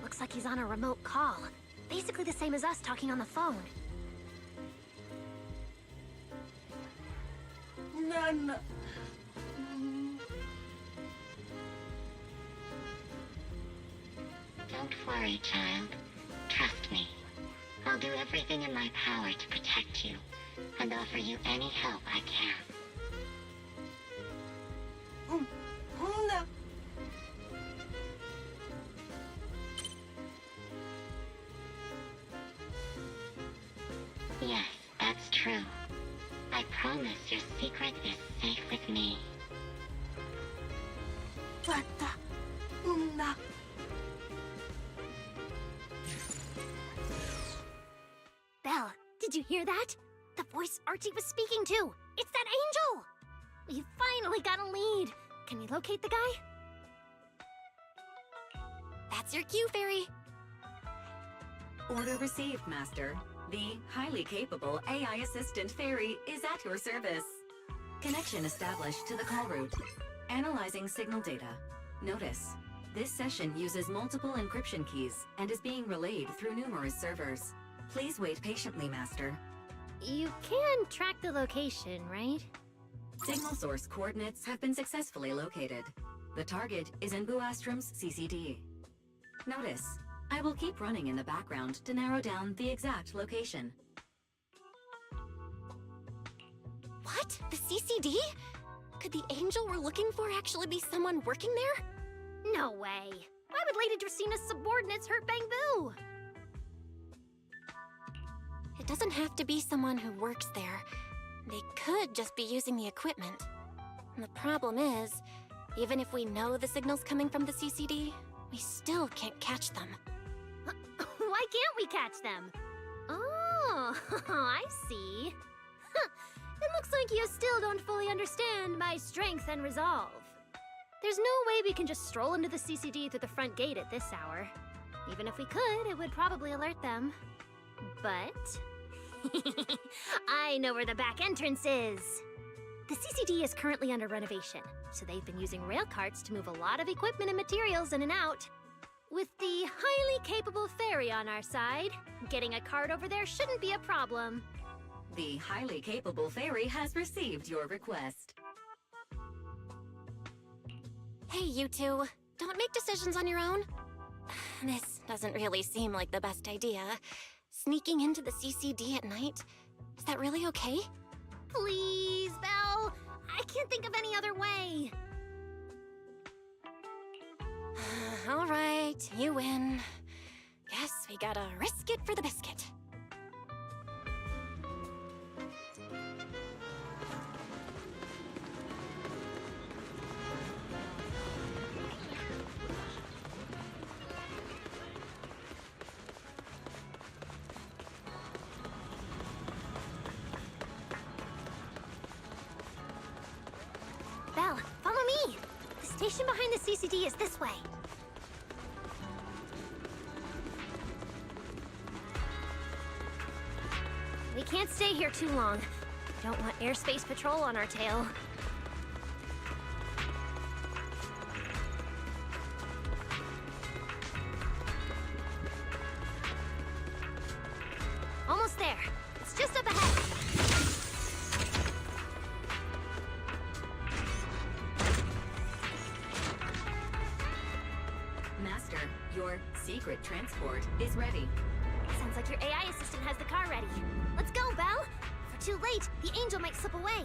Looks like he's on a remote call. Basically the same as us talking on the phone. None. Don't worry, child. Trust me. I'll do everything in my power to protect you, and offer you any help I can. No. Yes, that's true. I promise your secret is safe with me. Belle, did you hear that? The voice Archie was speaking to. It's that angel! We finally got a lead. Can we locate the guy? That's your cue, Fairy. Order received, Master. The highly capable AI assistant Fairy is at your service. Connection established to the call route. Analyzing signal data. Notice, this session uses multiple encryption keys and is being relayed through numerous servers. Please wait patiently, Master. You can track the location, right? Signal source coordinates have been successfully located. The target is in Buastrom's CCD. Notice, I will keep running in the background to narrow down the exact location. What? The CCD? Could the angel we're looking for actually be someone working there? No way. Why would Lady Dracina's subordinates hurt Bangbu? It doesn't have to be someone who works there. They could just be using the equipment. And the problem is, even if we know the signal's coming from the CCD, we still can't catch them. Why can't we catch them? Oh, I see. It looks like you still don't fully understand my strength and resolve. There's no way we can just stroll into the CCD through the front gate at this hour. Even if we could, it would probably alert them. But... I know where the back entrance is! The CCD is currently under renovation, so they've been using rail carts to move a lot of equipment and materials in and out. With the highly capable Fairy on our side, getting a cart over there shouldn't be a problem. The highly capable Fairy has received your request. Hey, you two. Don't make decisions on your own. This doesn't really seem like the best idea. Sneaking into the CCD at night? Is that really okay? Please, Belle! I can't think of any other way! All right, you win. Guess we gotta risk it for the biscuit. Belle, follow me! The station behind the CCD is this way. can't stay here too long. Don't want airspace patrol on our tail. Almost there. It's just up ahead. Master, your secret transport is ready. Sounds like your AI assistant has the car ready. Let's go, Belle! If we're too late, the angel might slip away.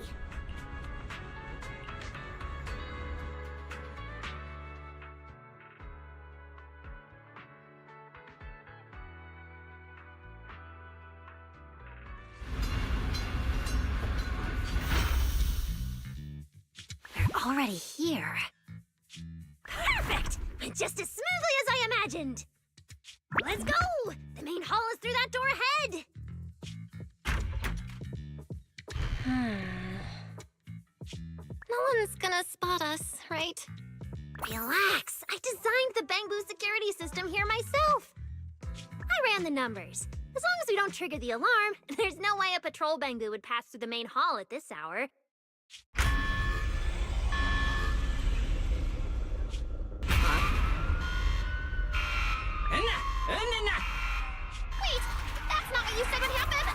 They're already here. Perfect! Went just as smoothly as I imagined! Let's go! The main hall is through that door ahead! No one's gonna spot us, right? Relax! I designed the Bangbu security system here myself! I ran the numbers. As long as we don't trigger the alarm, there's no way a patrol Bangbu would pass through the main hall at this hour. Wait! That's not what you said would happen!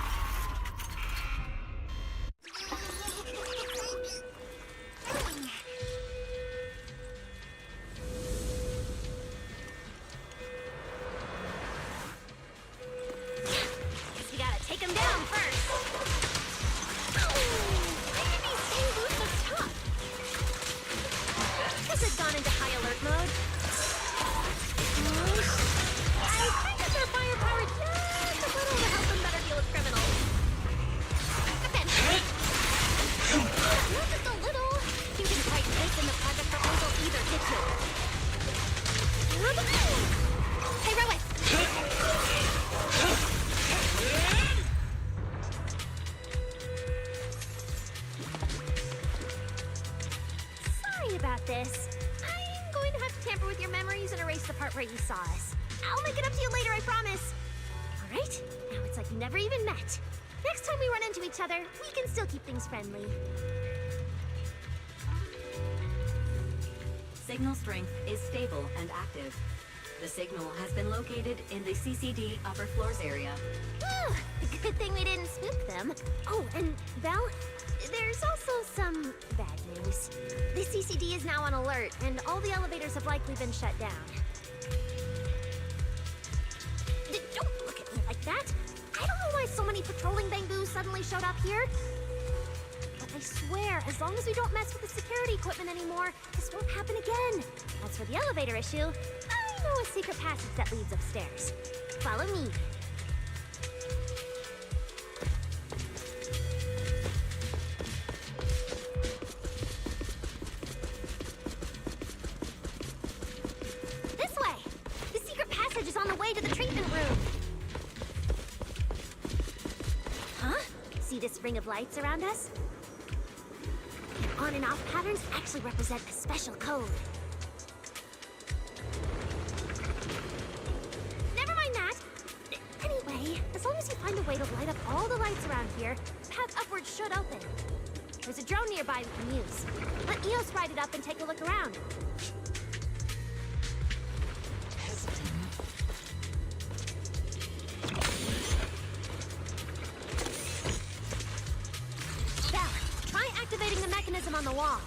Guess we gotta take him down first. Why are these Bangbu so tough? Guess I've gone into high alert mode. I think that their firepower just a little to help them better deal with criminals. Not just a little. You didn't quite this in the project proposal either, did you? Hey, Rowan! Sorry about this. I'm going to have to tamper with your memories and erase the part where you saw us. I'll make it up to you later, I promise. All right? Now it's like we never even met. Next time we run into each other, we can still keep things friendly. Signal strength is stable and active. The signal has been located in the CCD upper floors area. Good thing we didn't spook them. Oh, and Belle, there's also some bad news. The CCD is now on alert, and all the elevators have likely been shut down. Don't look at me like that. I don't know why so many patrolling Bangboos suddenly showed up here. But I swear, as long as we don't mess with the security equipment anymore, this won't happen again. As for the elevator issue, I know a secret passage that leads upstairs. Follow me. This way! The secret passage is on the way to the treatment room. Huh? See this ring of lights around us? The on and off patterns actually represent a special code. Never mind that. Anyway, as long as you find a way to light up all the lights around here, the path upwards should open. There's a drone nearby we can use. Let Eos ride it up and take a look around. Belle, try activating the mechanism on the wall.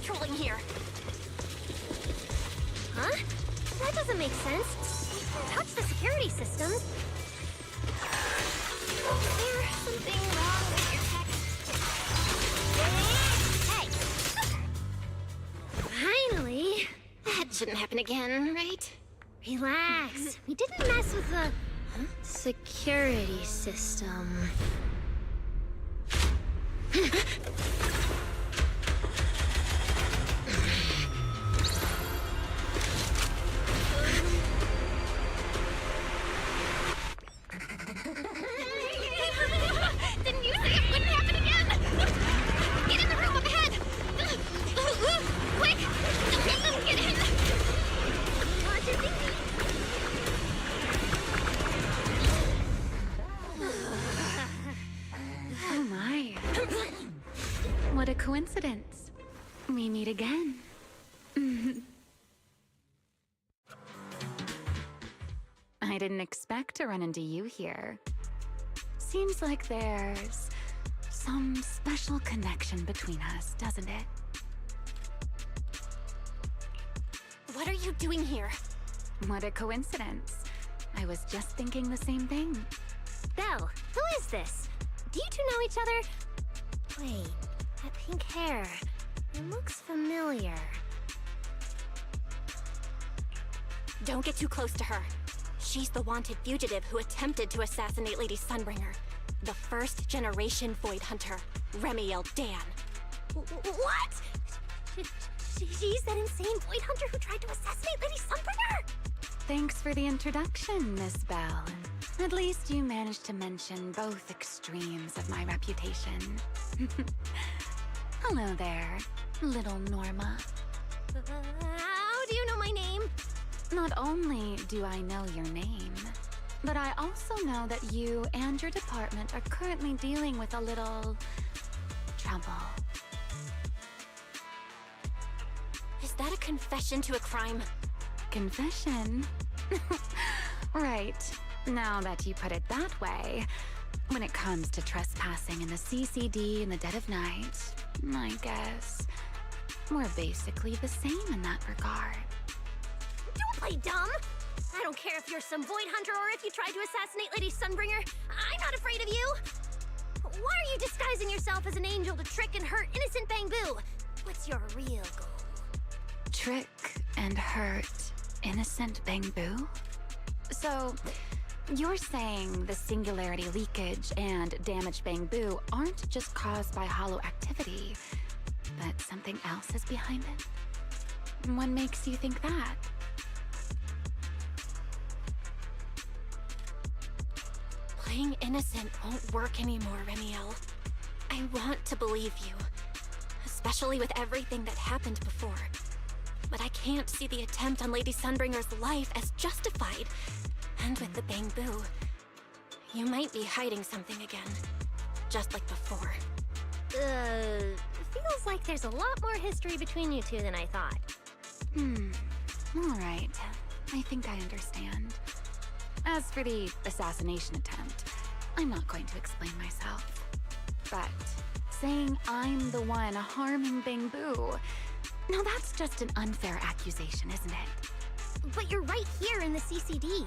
patrolling here? Huh? That doesn't make sense. You can touch the security systems. There's something wrong with your tech. Hey! Finally! That shouldn't happen again, right? Relax. We didn't mess with the security system. Didn't you say it wouldn't happen again? Get in the room up ahead! Quick! Let them get in! Watch your thinking. Oh my. What a coincidence. We meet again. I didn't expect to run into you here. Seems like there's some special connection between us, doesn't it? What are you doing here? What a coincidence. I was just thinking the same thing. Belle, who is this? Do you two know each other? Wait, that pink hair. It looks familiar. Don't get too close to her. She's the wanted fugitive who attempted to assassinate Lady Sunbringer. The first generation Void Hunter, Remiel Dan. What? She's that insane Void Hunter who tried to assassinate Lady Sunbringer? Thanks for the introduction, Miss Belle. At least you managed to mention both extremes of my reputation. Hello there, little Norma. How do you know my name? Not only do I know your name, but I also know that you and your department are currently dealing with a little trouble. Is that a confession to a crime? Confession? Right. Now that you put it that way, when it comes to trespassing in the CCD in the dead of night, I guess we're basically the same in that regard. Don't play dumb! I don't care if you're some Void Hunter or if you tried to assassinate Lady Sunbringer. I'm not afraid of you! Why are you disguising yourself as an angel to trick and hurt innocent Bangbu? What's your real goal? Trick and hurt innocent Bangbu? So, you're saying the singularity leakage and damaged Bangbu aren't just caused by hollow activity, but something else is behind it? What makes you think that? Playing innocent won't work anymore, Remiel. I want to believe you, especially with everything that happened before. But I can't see the attempt on Lady Sunbringer's life as justified. And with the Bangbu, you might be hiding something again, just like before. Feels like there's a lot more history between you two than I thought. All right. I think I understand. As for the assassination attempt, I'm not going to explain myself. But saying I'm the one harming Bangbu, now that's just an unfair accusation, isn't it? But you're right here in the CCD.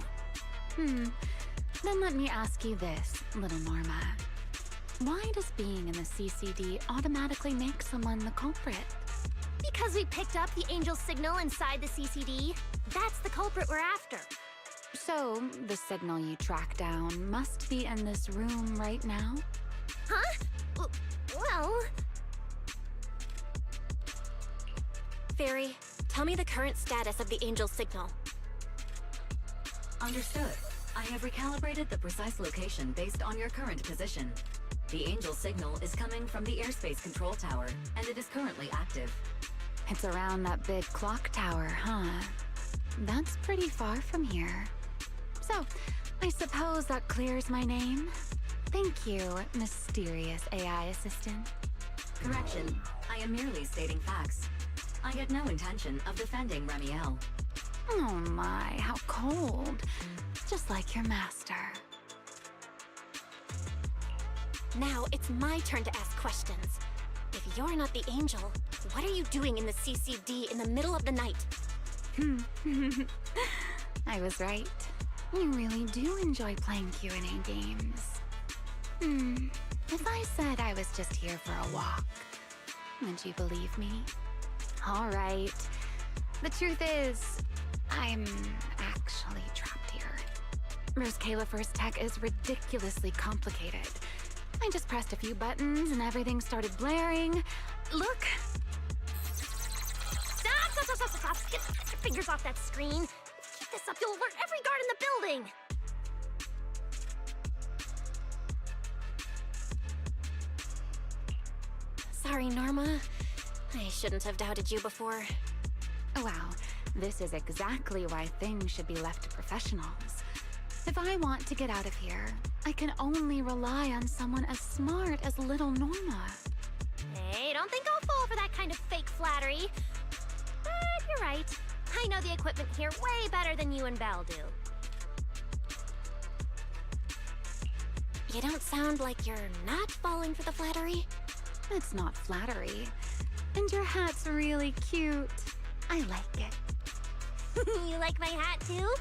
Then let me ask you this, little Norma. Why does being in the CCD automatically make someone the culprit? Because we picked up the angel signal inside the CCD. That's the culprit we're after. So, the signal you track down must be in this room right now? Huh? Well... Fairy, tell me the current status of the angel signal. Understood. I have recalibrated the precise location based on your current position. The angel signal is coming from the airspace control tower, and it is currently active. It's around that big clock tower, huh? That's pretty far from here. So, I suppose that clears my name? Thank you, mysterious AI assistant. Correction. I am merely stating facts. I had no intention of defending Remiel. Oh my, how cold. Just like your master. Now it's my turn to ask questions. If you're not the angel, what are you doing in the CCD in the middle of the night? I was right. You really do enjoy playing Q&A games. If I said I was just here for a walk, would you believe me? All right. The truth is, I'm actually trapped here. Rose Califer's tech is ridiculously complicated. I just pressed a few buttons and everything started blaring. Look! Stop! Get your fingers off that screen. Keep this up, you'll alert every guard in the building. Sorry, Norma. I shouldn't have doubted you before. Wow, this is exactly why things should be left to professionals. If I want to get out of here, I can only rely on someone as smart as little Norma. Hey, don't think I'll fall for that kind of fake flattery. But you're right. I know the equipment here way better than you and Belle do. You don't sound like you're not falling for the flattery. It's not flattery. And your hat's really cute. I like it. You like my hat, too?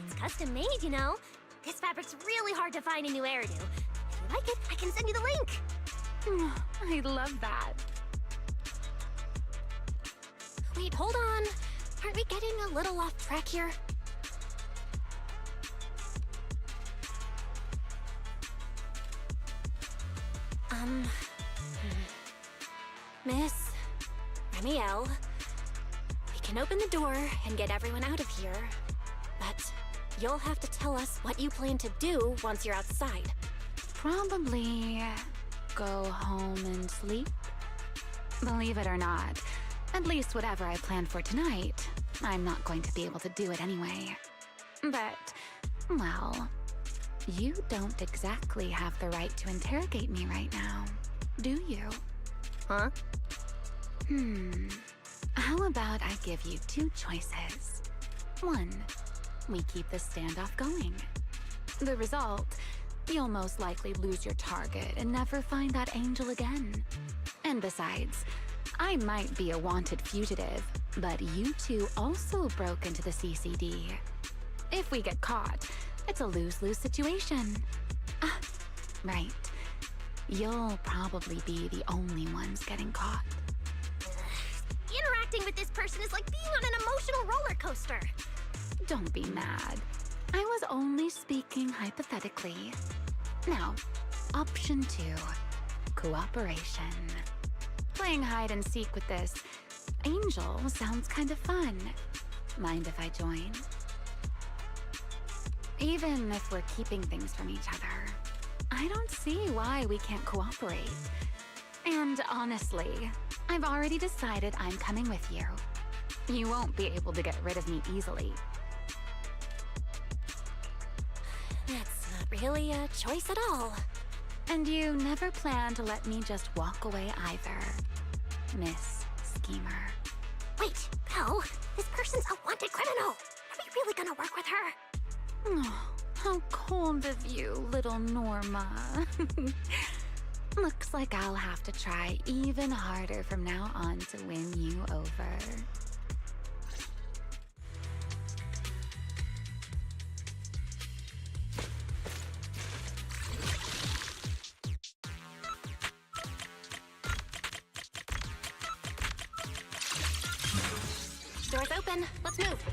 It's custom made, you know. This fabric's really hard to find in New Eridu. If you like it, I can send you the link. I love that. Wait, hold on. Aren't we getting a little off track here? Miss Ramiel, we can open the door and get everyone out of here, but you'll have to tell us what you plan to do once you're outside. Probably go home and sleep. Believe it or not, at least whatever I planned for tonight, I'm not going to be able to do it anyway. But, well, you don't exactly have the right to interrogate me right now, do you? Huh? How about I give you two choices? One, we keep the standoff going. The result, you'll most likely lose your target and never find that angel again. And besides, I might be a wanted fugitive, but you two also broke into the CCD. If we get caught, it's a lose-lose situation. Ah, right. You'll probably be the only ones getting caught. Interacting with this person is like being on an emotional roller coaster. Don't be mad. I was only speaking hypothetically. Now, option 2. Cooperation. Playing hide and seek with this angel sounds kind of fun. Mind if I join? Even if we're keeping things from each other, I don't see why we can't cooperate. And honestly, I've already decided I'm coming with you. You won't be able to get rid of me easily. That's not really a choice at all. And you never plan to let me just walk away either, Miss Schemer. Wait, Belle, this person's a wanted criminal. Are we really gonna work with her? Oh, how cold of you, little Norma. Looks like I'll have to try even harder from now on to win you over. Door's open. Let's move.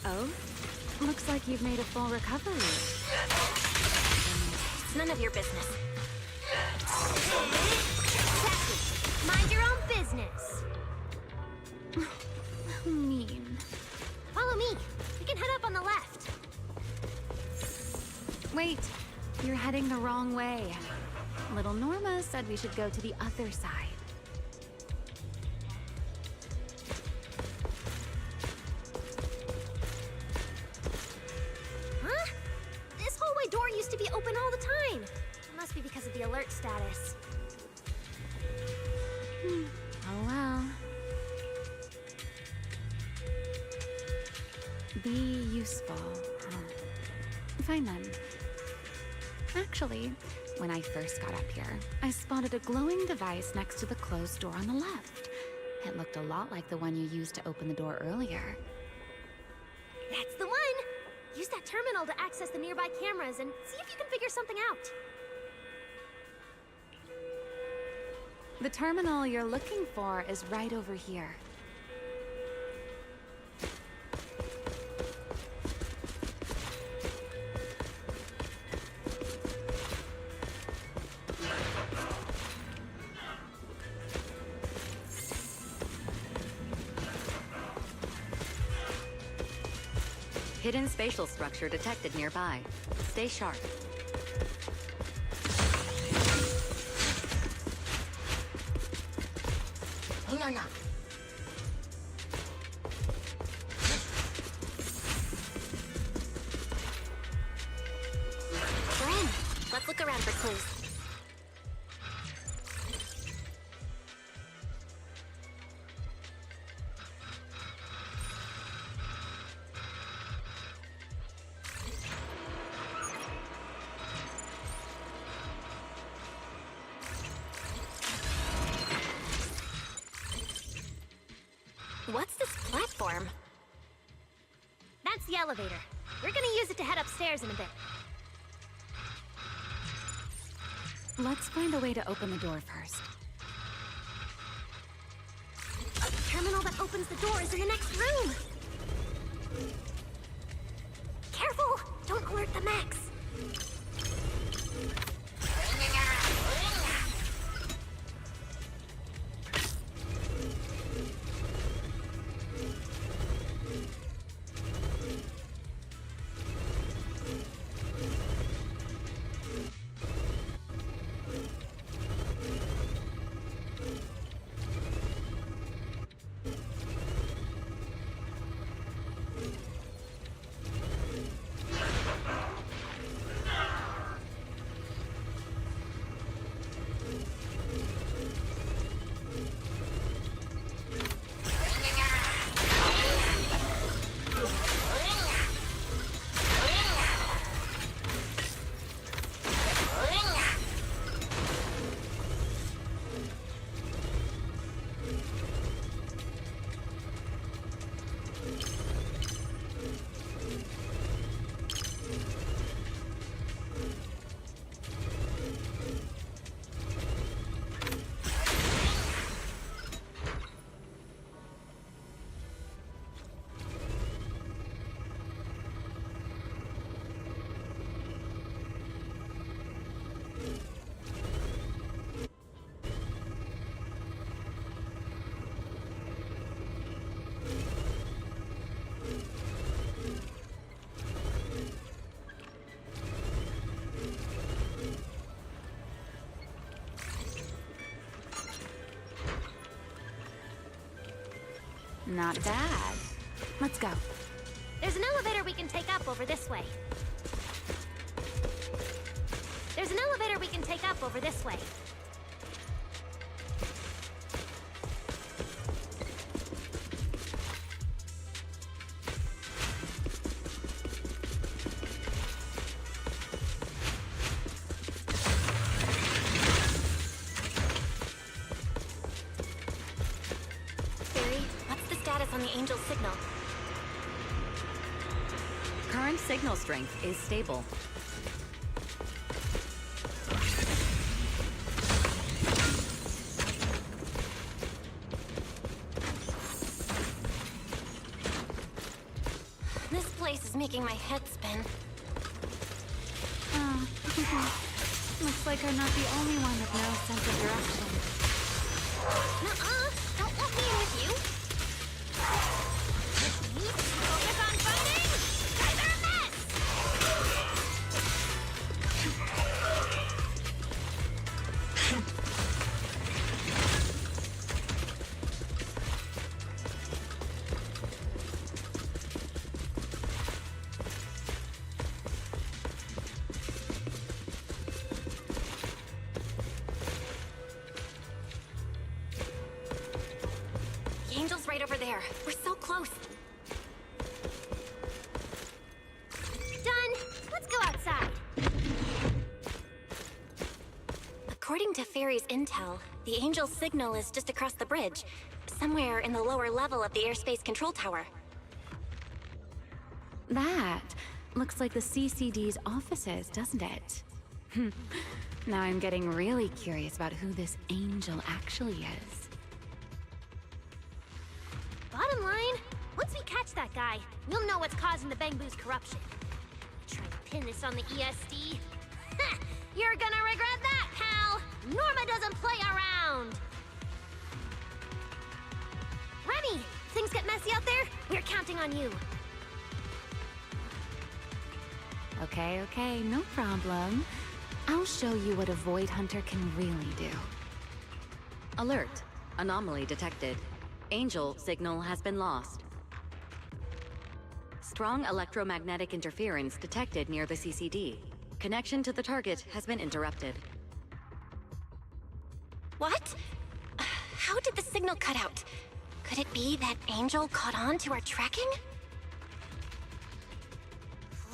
Oh? Looks like you've made a full recovery. It's none of your business. Exactly. Mind your own business. How mean. Follow me. We can head up on the left. Wait, you're heading the wrong way. Little Norma said we should go to the other side. Huh? This hallway door used to be open all the time. It must be because of the alert status. Oh well. Be useful. Find them. Actually, when I first got up here, I spotted a glowing device next to the closed door on the left. It looked a lot like the one you used to open the door earlier. That's the one! Use that terminal to access the nearby cameras and see if you can figure something out. The terminal you're looking for is right over here. Hidden spatial structure detected nearby. Stay sharp. We're in. Let's look around for clues. What's this platform? That's the elevator. We're gonna use it to head upstairs in a bit. Let's find a way to open the door first. The terminal that opens the door is in the next room! Careful! Don't alert the Max! Not bad. Let's go. There's an elevator we can take up over this way. There's an elevator we can take up over this way. On the Angel's signal. Current signal strength is stable. This place is making my head spin. Oh, looks like I'm not the only one with no sense of direction. Nuh-uh! Don't let me in with you! Focus on fighting! Guys are a mess! The Angel's right over there. We're so close. According to Fairy's intel, the Angel's signal is just across the bridge, somewhere in the lower level of the airspace control tower. That looks like the CCD's offices, doesn't it? Now I'm getting really curious about who this Angel actually is. Bottom line, once we catch that guy, we'll know what's causing the Bangbu's corruption. Try to pin this on the ESD. Ha! You're gonna regret that, pal! Norma doesn't play around! Remy, things get messy out there? We're counting on you. Okay, no problem. I'll show you what a Void Hunter can really do. Alert. Anomaly detected. Angel signal has been lost. Strong electromagnetic interference detected near the CCD. Connection to the target has been interrupted. What? How did the signal cut out? Could it be that Angel caught on to our tracking?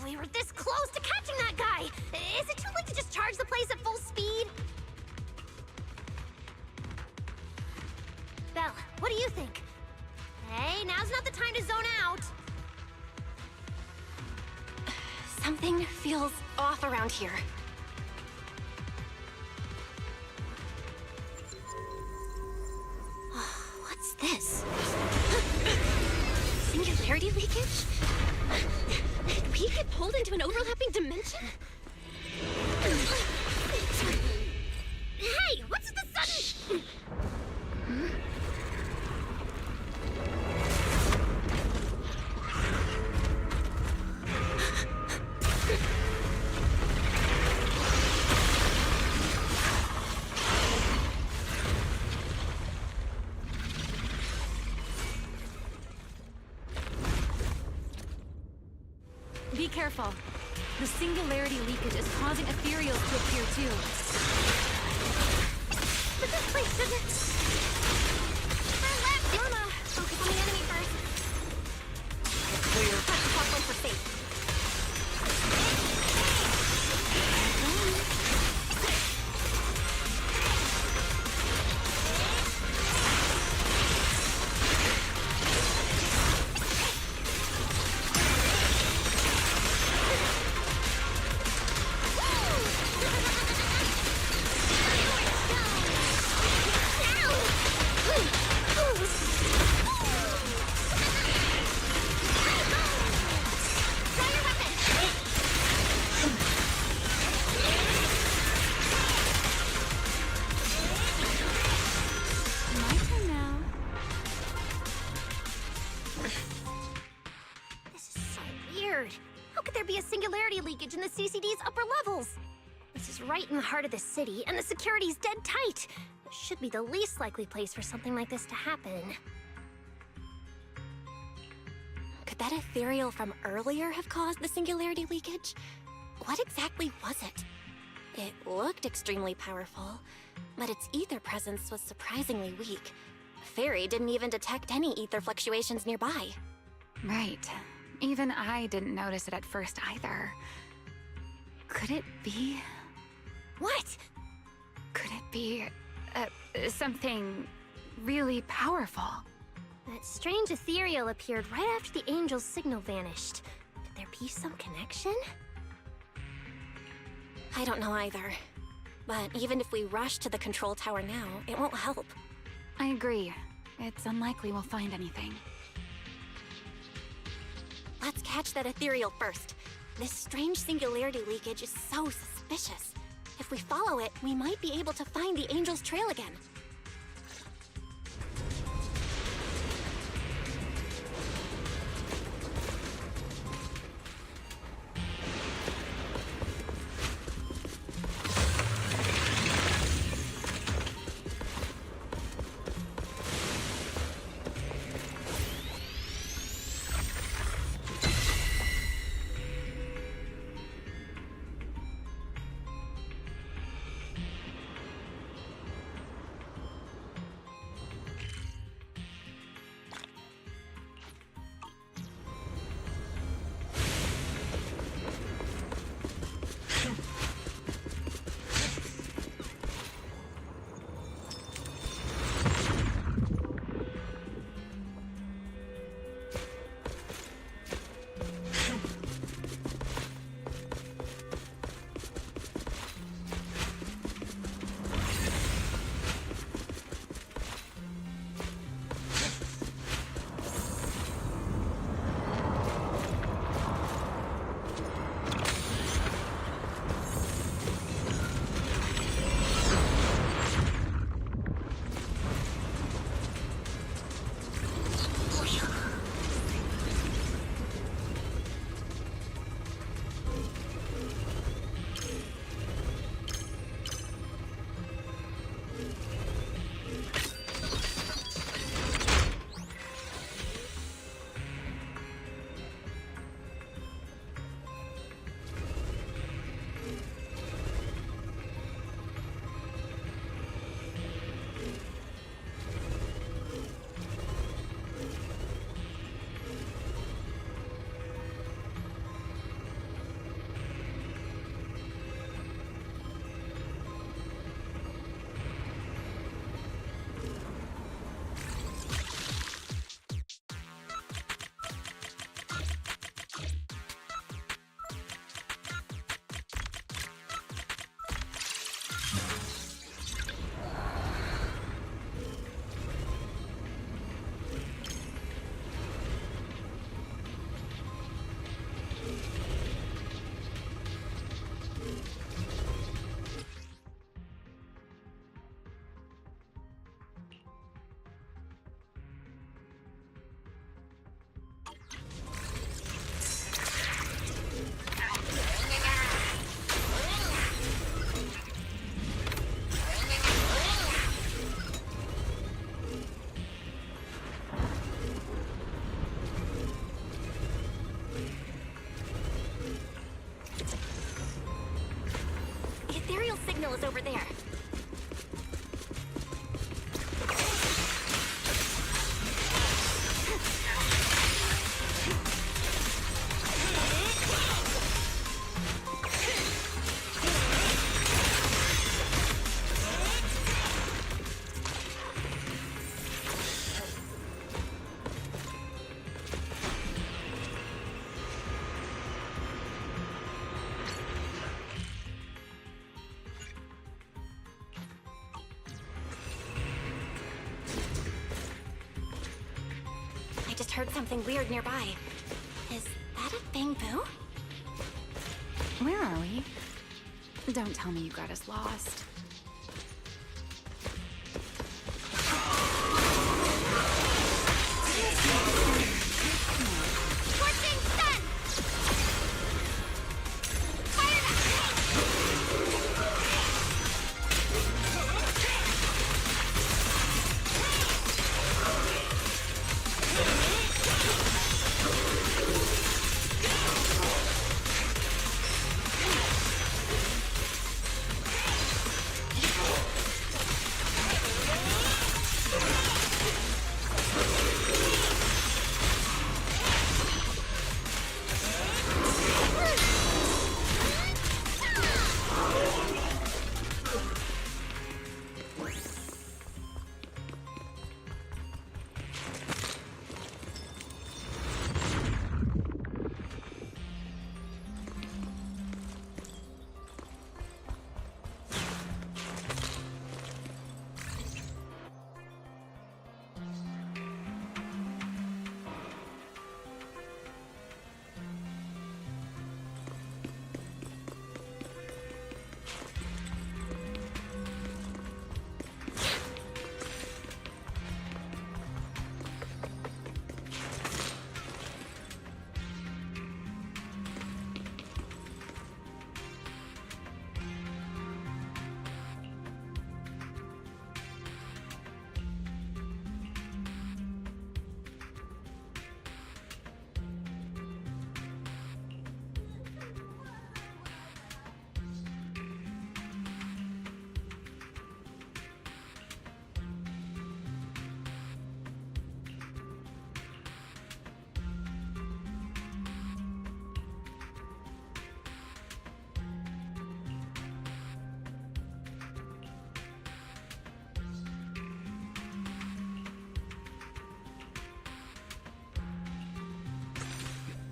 We were this close to catching that guy! Is it too late to just charge the place at full speed? Belle, what do you think? Hey, now's not the time to zone out! Something feels off around here. What's this? Singularity leakage? Did we get pulled into an overlapping dimension? Hey, what's the sudden... Be careful. The singularity leakage is causing ethereals to appear too. But this place doesn't... Turn left! Norma, focus on the enemy first. Clear. Touch the top one for safe. Leakage in the CCD's upper levels. This is right in the heart of the city, and the security's dead tight. It should be the least likely place for something like this to happen. Could that ethereal from earlier have caused the singularity leakage? What exactly was it? It looked extremely powerful, but its ether presence was surprisingly weak. Fairy didn't even detect any ether fluctuations nearby. Right. Even I didn't notice it at first either. Could it be... What? Could it be... something really powerful? That strange ethereal appeared right after the Angel's signal vanished. Could there be some connection? I don't know either. But even if we rush to the control tower now, it won't help. I agree. It's unlikely we'll find anything. Let's catch that ethereal first. This strange singularity leakage is so suspicious. If we follow it, we might be able to find the Angel's trail again. heard something weird nearby. Is that a bamboo? Where are we? Don't tell me you got us lost. Scorching sun!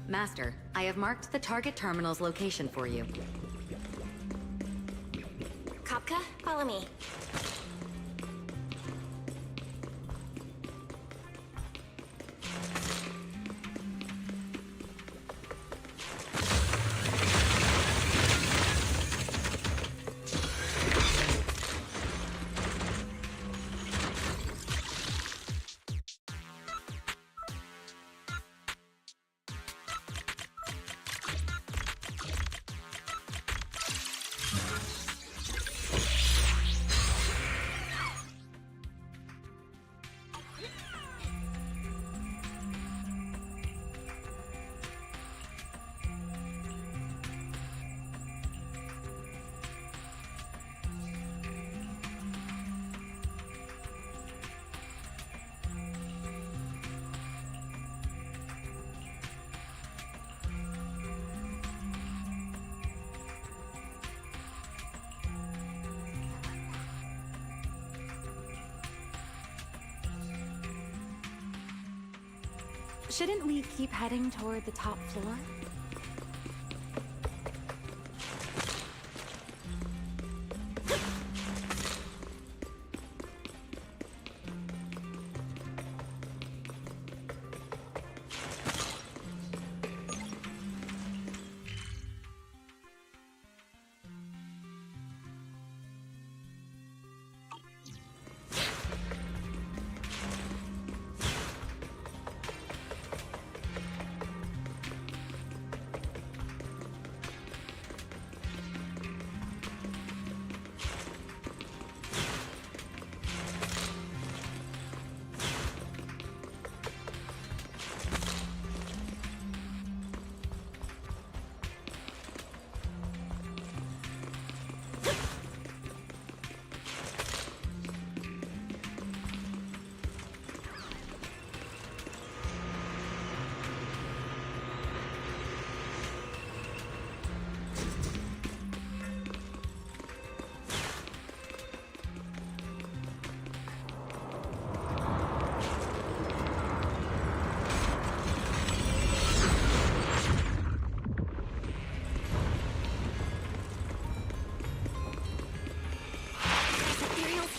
Master, I have marked the target terminal's location for you. Kapka, follow me. Shouldn't we keep heading toward the top floor?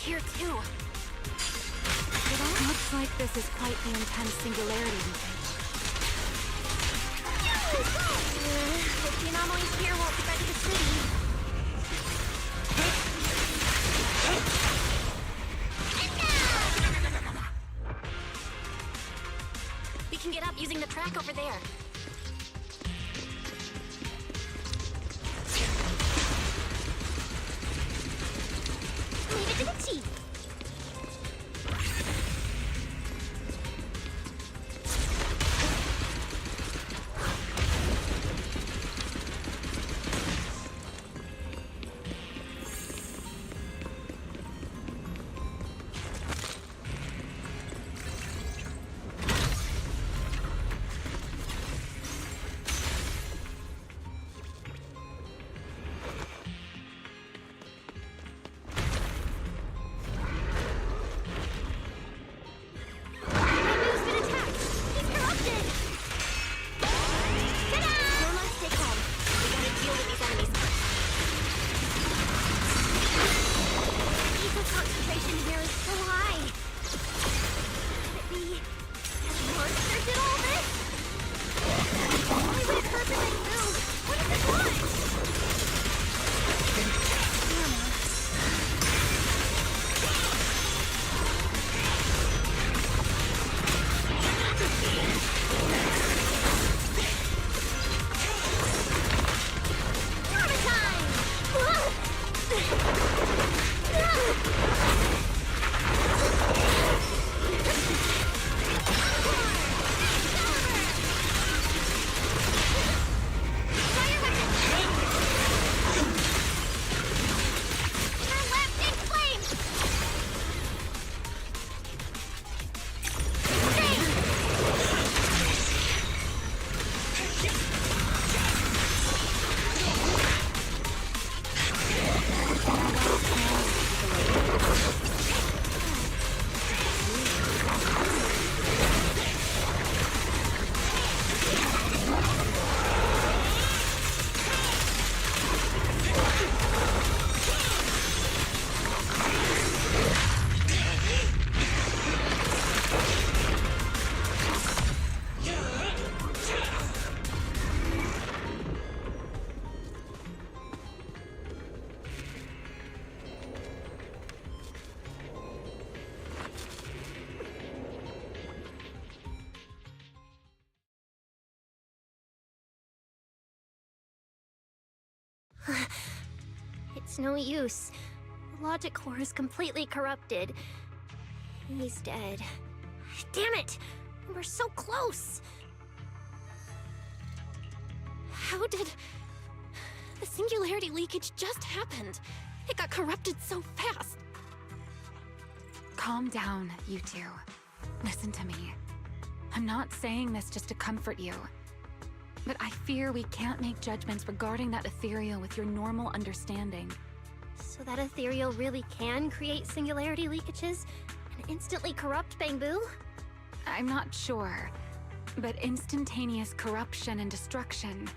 Here too. Looks like this is quite the intense singularity we face. there. Leave it to the chief. It's no use. The logic core is completely corrupted. He's dead. Damn it! We're so close! How did... The singularity leakage just happened? It got corrupted so fast. Calm down, you two. Listen to me. I'm not saying this just to comfort you. But I fear we can't make judgments regarding that ethereal with your normal understanding. So that ethereal really can create singularity leakages and instantly corrupt Bangbu? I'm not sure, but instantaneous corruption and destruction,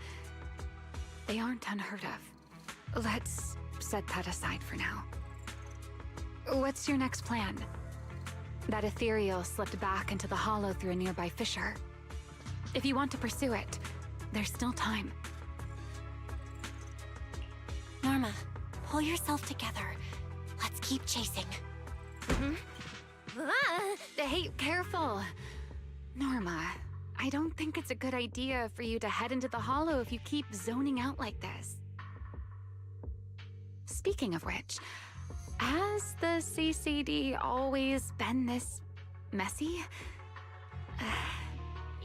they aren't unheard of. Let's set that aside for now. What's your next plan? That ethereal slipped back into the hollow through a nearby fissure. If you want to pursue it, there's still time. Norma, pull yourself together. Let's keep chasing. Hey, careful. Norma, I don't think it's a good idea for you to head into the hollow if you keep zoning out like this. Speaking of which, has the CCD always been this messy?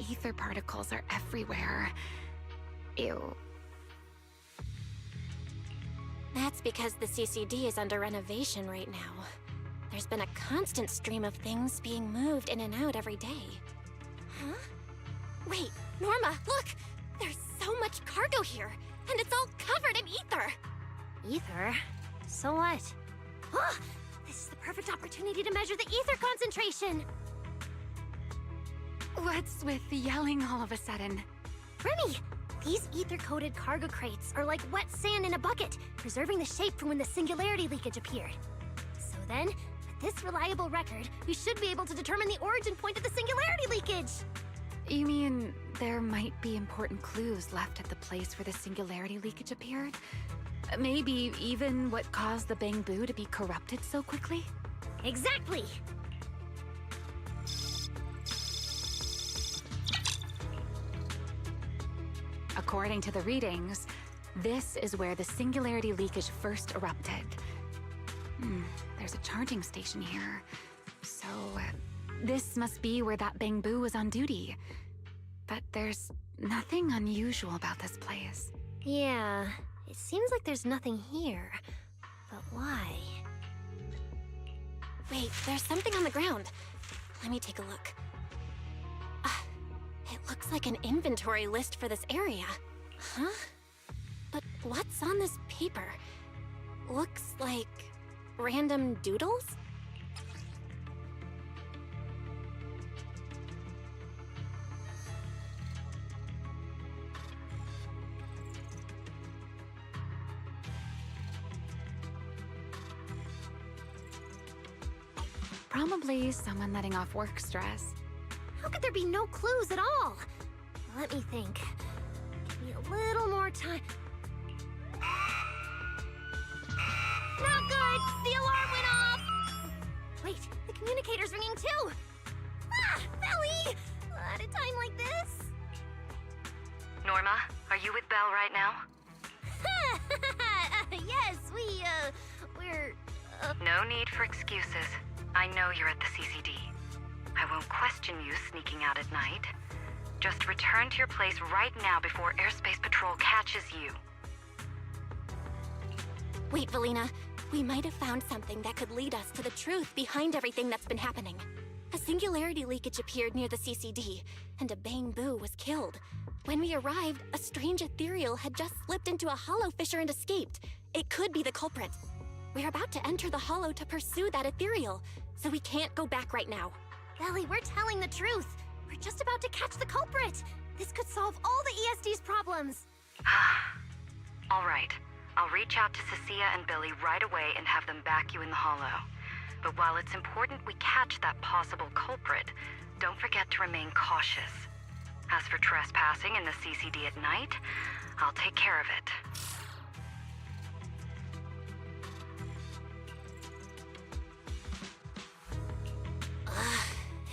Ether particles are everywhere. Ew. That's because the CCD is under renovation right now. There's been a constant stream of things being moved in and out every day. Huh? Wait, Norma, look! There's so much cargo here, and it's all covered in ether! Ether? So what? Ah, this is the perfect opportunity to measure the ether concentration! What's with yelling all of a sudden? Remy! These ether-coated cargo crates are like wet sand in a bucket, preserving the shape from when the singularity leakage appeared. So then, with this reliable record, we should be able to determine the origin point of the singularity leakage! You mean there might be important clues left at the place where the singularity leakage appeared? Maybe even what caused the Bangbu to be corrupted so quickly? Exactly! According to the readings, this is where the singularity leakage first erupted. There's a charging station here. So, this must be where that Bangbu was on duty. But there's nothing unusual about this place. Yeah, it seems like there's nothing here. But why? Wait, there's something on the ground. Let me take a look. It looks like an inventory list for this area. Huh? But what's on this paper? Looks like random doodles? Probably someone letting off work stress. How could there be no clues at all? Let me think. Give me a little more time. Not good! The alarm went off! Wait, the communicator's ringing too! Ah! Belly! At a time like this? Norma, are you with Belle right now? Yes, we're... No need for excuses. I know you're at the CCD. I won't question you sneaking out at night. Just return to your place right now before Airspace Patrol catches you. Wait, Valina. We might have found something that could lead us to the truth behind everything that's been happening. A singularity leakage appeared near the CCD, and a Bangbu was killed. When we arrived, a strange ethereal had just slipped into a hollow fissure and escaped. It could be the culprit. We're about to enter the hollow to pursue that ethereal, so we can't go back right now. Belly, we're telling the truth. We're just about to catch the culprit. This could solve all the ESD's problems. All right. I'll reach out to Cecilia and Billy right away and have them back you in the hollow. But while it's important we catch that possible culprit, don't forget to remain cautious. As for trespassing in the CCD at night, I'll take care of it.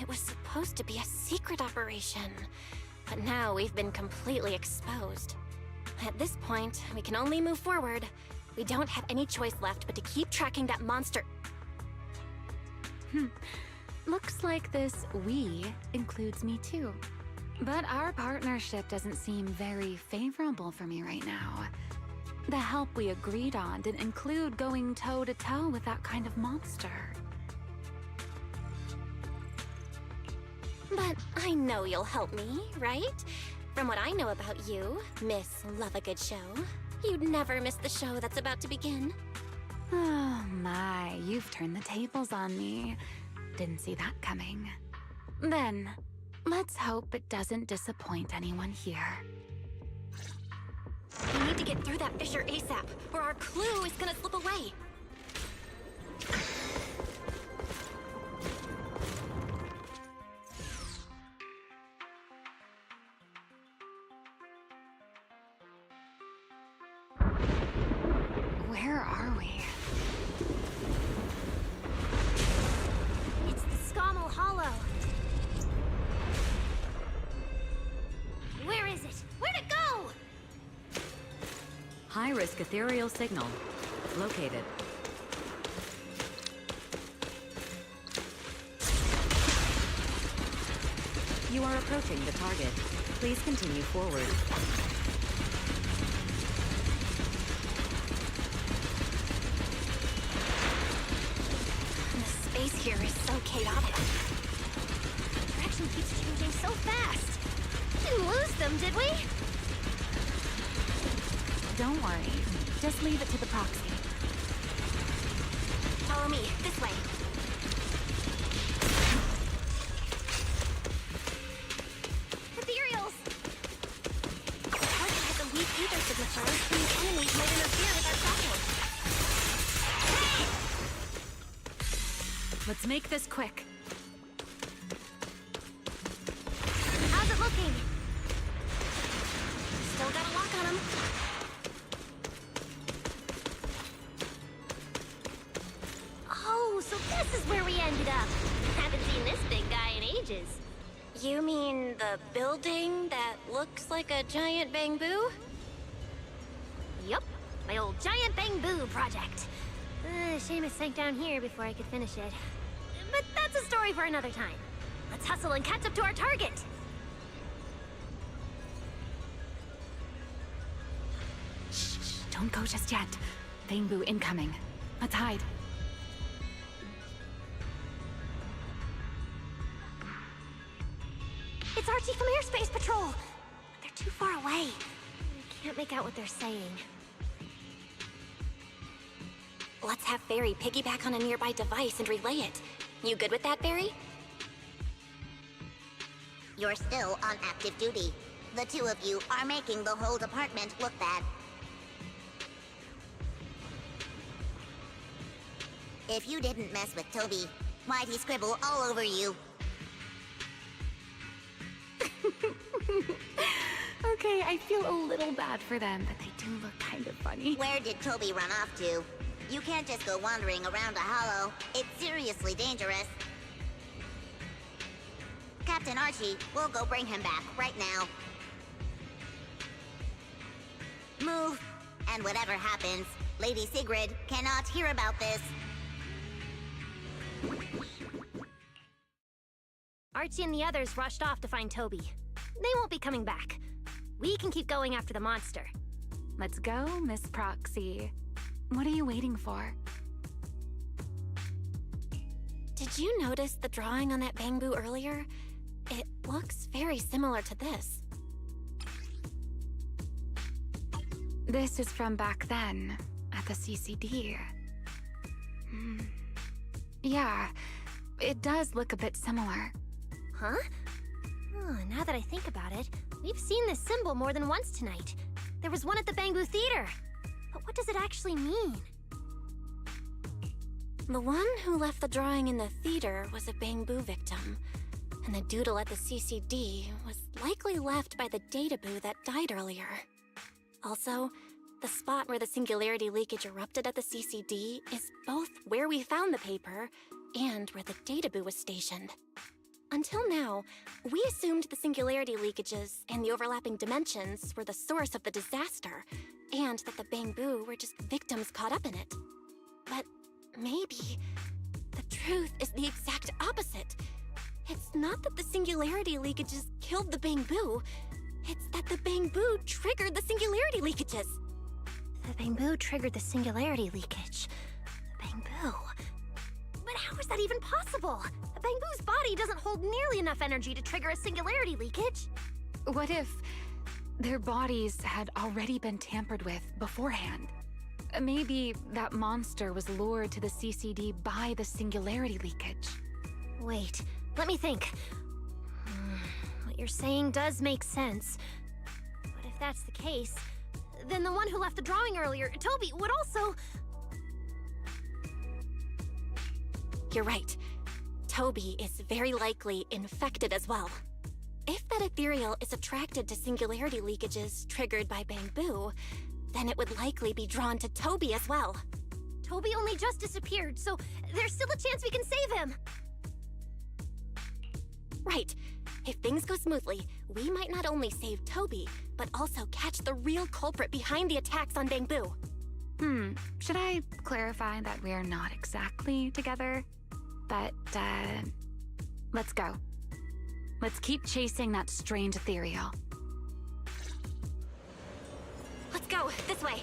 It was supposed to be a secret operation, but now we've been completely exposed. At this point, we can only move forward. We don't have any choice left but to keep tracking that monster. Looks like this we includes me too. But our partnership doesn't seem very favorable for me right now. The help we agreed on didn't include going toe-to-toe with that kind of monster. But I know you'll help me, right? From what I know about you, Miss Love a Good Show, you'd never miss the show that's about to begin. Oh my, you've turned the tables on me. Didn't see that coming. Then, let's hope it doesn't disappoint anyone here. We need to get through that fissure ASAP, or our clue is gonna slip away. Where are we? It's the Scommel Hollow. Where is it? Where'd it go? High-risk ethereal signal. Located. You are approaching the target. Please continue forward. The space here is so chaotic. Direction keeps changing so fast. Didn't lose them, did we? Don't worry. Just leave it to the proxy. Follow me, this way. Ethereals! Target has a weak ether signature, and the enemies might interfere with our tracking. Let's make this quick. How's it looking? Still got a lock on him. Oh, so this is where we ended up. Haven't seen this big guy in ages. You mean the building that looks like a giant bamboo? Yup, my old giant bamboo project. Shame it sank down here before I could finish it. But that's a story for another time. Let's hustle and catch up to our target. Shh, don't go just yet. Bamboo incoming. Let's hide. It's Archie from Airspace Patrol! They're too far away. I can't make out what they're saying. Let's have Fairy piggyback on a nearby device and relay it. You good with that, Fairy? You're still on active duty. The two of you are making the whole department look bad. If you didn't mess with Toby, why'd he scribble all over you? Okay, I feel a little bad for them, but they do look kind of funny. Where did Toby run off to? You can't just go wandering around a hollow. It's seriously dangerous. Captain Archie, we'll go bring him back right now. Move. And whatever happens, Lady Sigrid cannot hear about this. Archie and the others rushed off to find Toby. They won't be coming back. We can keep going after the monster. Let's go, Miss Proxy. What are you waiting for? Did you notice the drawing on that bamboo earlier? It looks very similar to this. This is from back then, at the CCD. Yeah, it does look a bit similar. Huh? Oh, now that I think about it, we've seen this symbol more than once tonight. There was one at the Bamboo Theater. But what does it actually mean? The one who left the drawing in the theater was a bamboo victim, and the doodle at the CCD was likely left by the databoo that died earlier. Also, the spot where the singularity leakage erupted at the CCD is both where we found the paper and where the databoo was stationed. Until now, we assumed the singularity leakages and the overlapping dimensions were the source of the disaster, and that the bamboo were just victims caught up in it. But maybe the truth is the exact opposite. It's not that the singularity leakages killed the bamboo, it's that the bamboo triggered the singularity leakages. The bamboo triggered the singularity leakage. The bamboo? But how is that even possible? A bamboo's body doesn't hold nearly enough energy to trigger a singularity leakage. What if their bodies had already been tampered with beforehand? Maybe that monster was lured to the CCD by the singularity leakage. Wait, let me think. What you're saying does make sense. But if that's the case, then the one who left the drawing earlier, Toby, would also... You're right. Toby is very likely infected as well. If that ethereal is attracted to singularity leakages triggered by bamboo, then it would likely be drawn to Toby as well. Toby only just disappeared, so there's still a chance we can save him. Right. If things go smoothly, we might not only save Toby, but also catch the real culprit behind the attacks on bamboo. Should I clarify that we're not exactly together? But, let's go. Let's keep chasing that strange ethereal. Let's go, this way.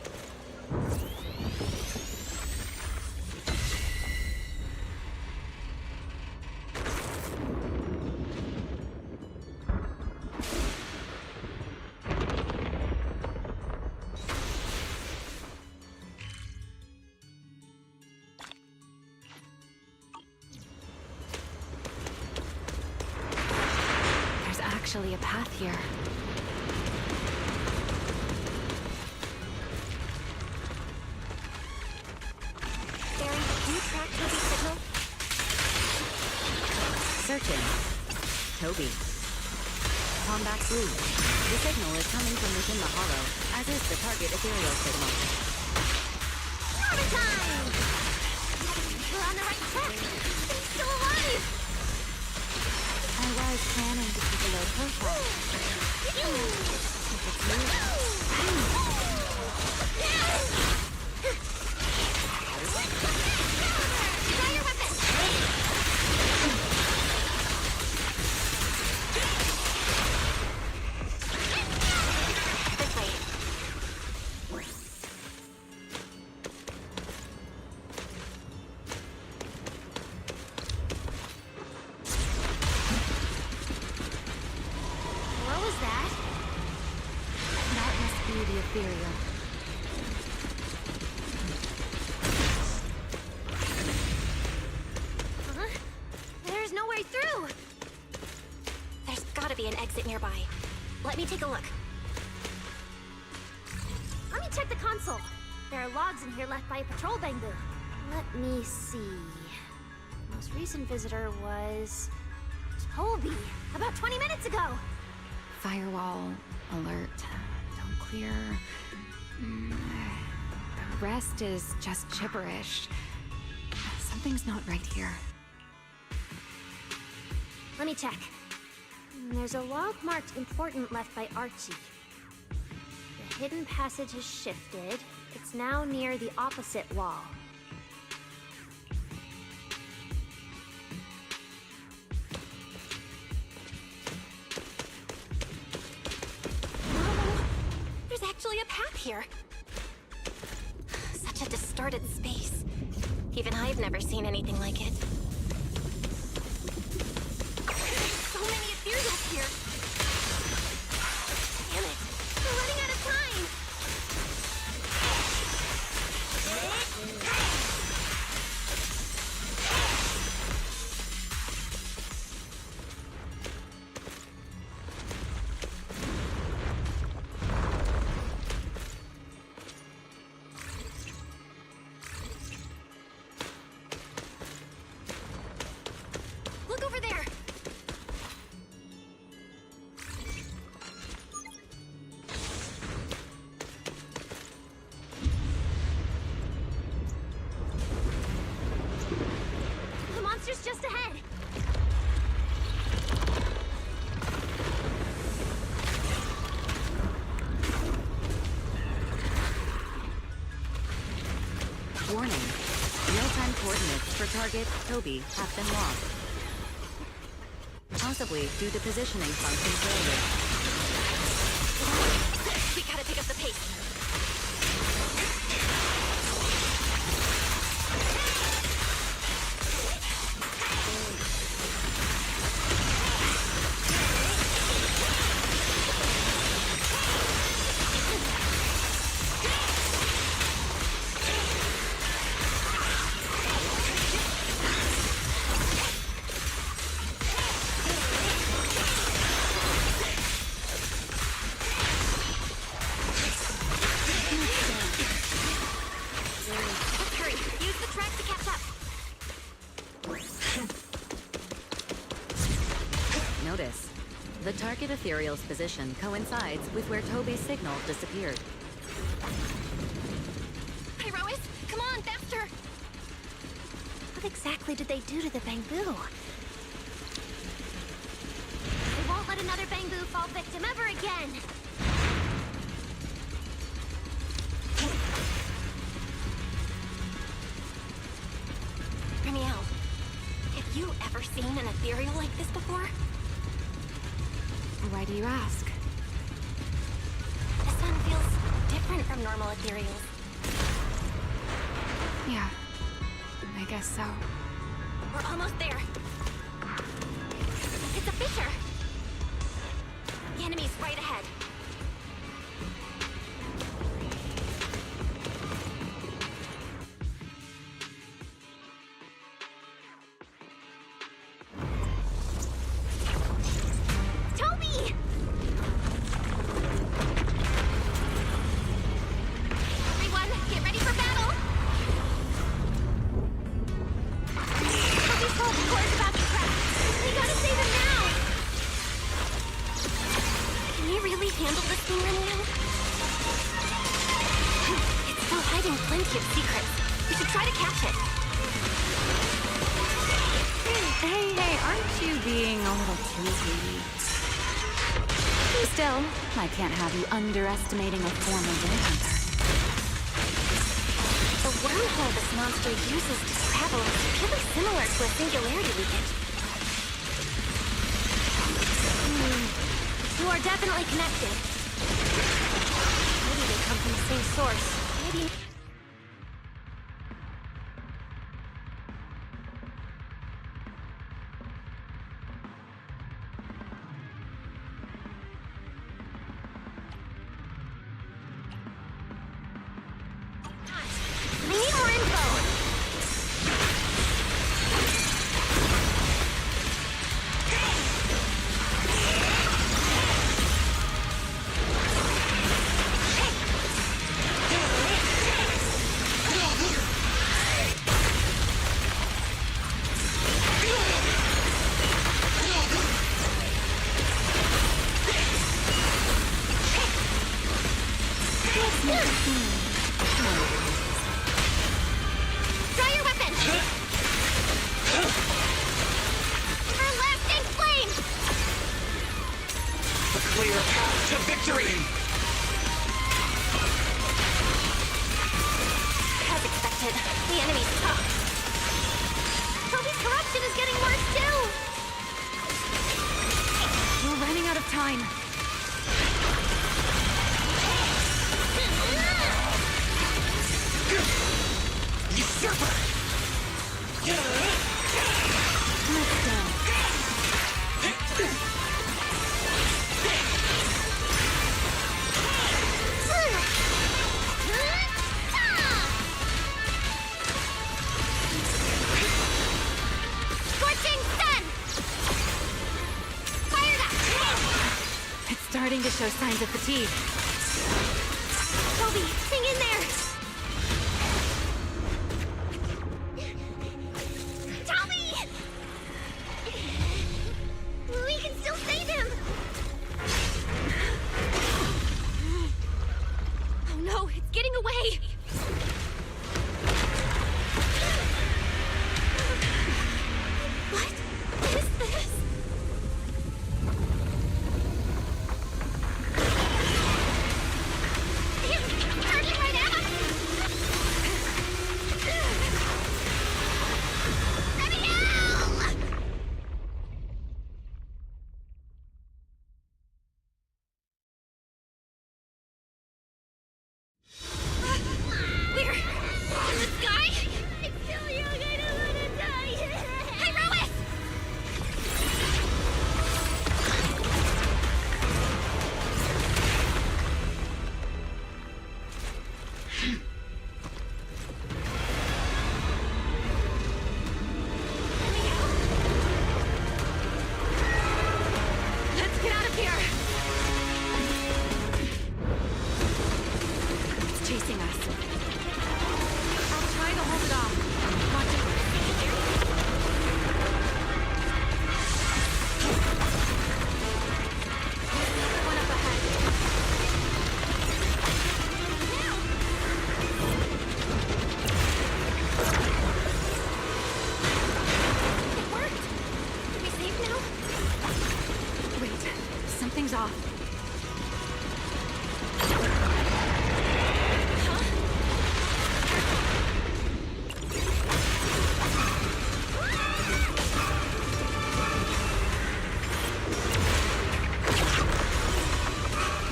There's actually a path here. Searching. Toby. Combat blue. The signal is coming from within the hollow, as is the target ethereal signal. Norman time! We're on the right track! He's still alive! I was planning to keep a low profile. If it's moving. Try your weapon! This way. What was that? That must be the ethereal. Huh? There's no way through! There's gotta be an exit nearby. Let me take a look. Let me check the console. There are logs in here left by a patrol bamboo. Let me see. Most recent visitor was Toby, About 20 minutes ago! Firewall, alert, don't clear. The rest is just gibberish. Something's not right here. Let me check. There's a log marked important left by Archie. The hidden passage has shifted. It's now near the opposite wall. There's actually a path here. Such a distorted space. Even I've never seen anything like it. So many ethereals here. Damn it. We're running out of time. Look over there. The monster's just ahead. Warning. Real-time coordinates for target Toby have been lost. Possibly due to positioning function failure. We gotta pick up the pace. Let's hurry. Use the track to catch up. Notice. The target ethereal's position coincides with where Toby's signal disappeared. Pyrois, come on, faster! What exactly did they do to the bamboo? They won't let another bamboo fall victim ever again. Ramiel, have you ever seen an ethereal like this before? Why do you ask? This one feels different from normal ethereals. Yeah, I guess so. We're almost there. It's a fissure. The enemy's right ahead. Toby! Everyone, get ready for battle! Toby's whole core is about to crack. We gotta save him now! Can you really handle this thing, Ramiel? It's still hiding plenty of secrets. We should try to catch it. Hey, aren't you being a little too greedy? Still, I can't have you underestimating a former vampire. The wormhole this monster uses to travel is really similar to a singularity leakage. You are definitely connected. Maybe they come from the same source. Maybe... I need more info! Try your weapon! Her lasting flame! A clear path to victory! As expected, the enemy's tough. Toby's corruption is getting worse too! We're running out of time. Usurper! Scorching sun! Fired up! It's starting to show signs of fatigue. Toby, hang in there! Toby! We can still save him! Oh no, it's getting away! What is this? Turning right at us! Ready now! We're in the sky? It's so young, I don't want to die! Hey, Rowan! Let's get out of here! It's chasing us. I'll try to hold it off. Watch it. One up ahead. It worked! Are we safe now? Wait, something's off.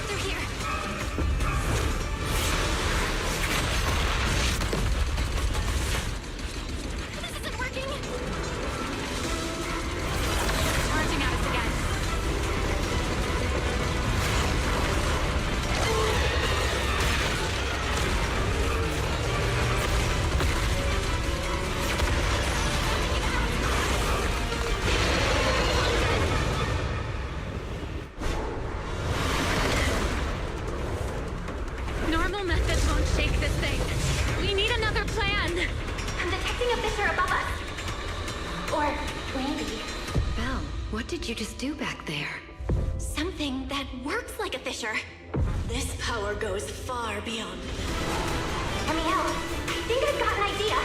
They're here. This isn't working. Charging at us again. Normal methods won't shake this thing. We need another plan. I'm detecting a fissure above us. Or maybe Belle, what did you just do back there? something that works like a fissure. This power goes far beyond. Let me out. I think I've got an idea.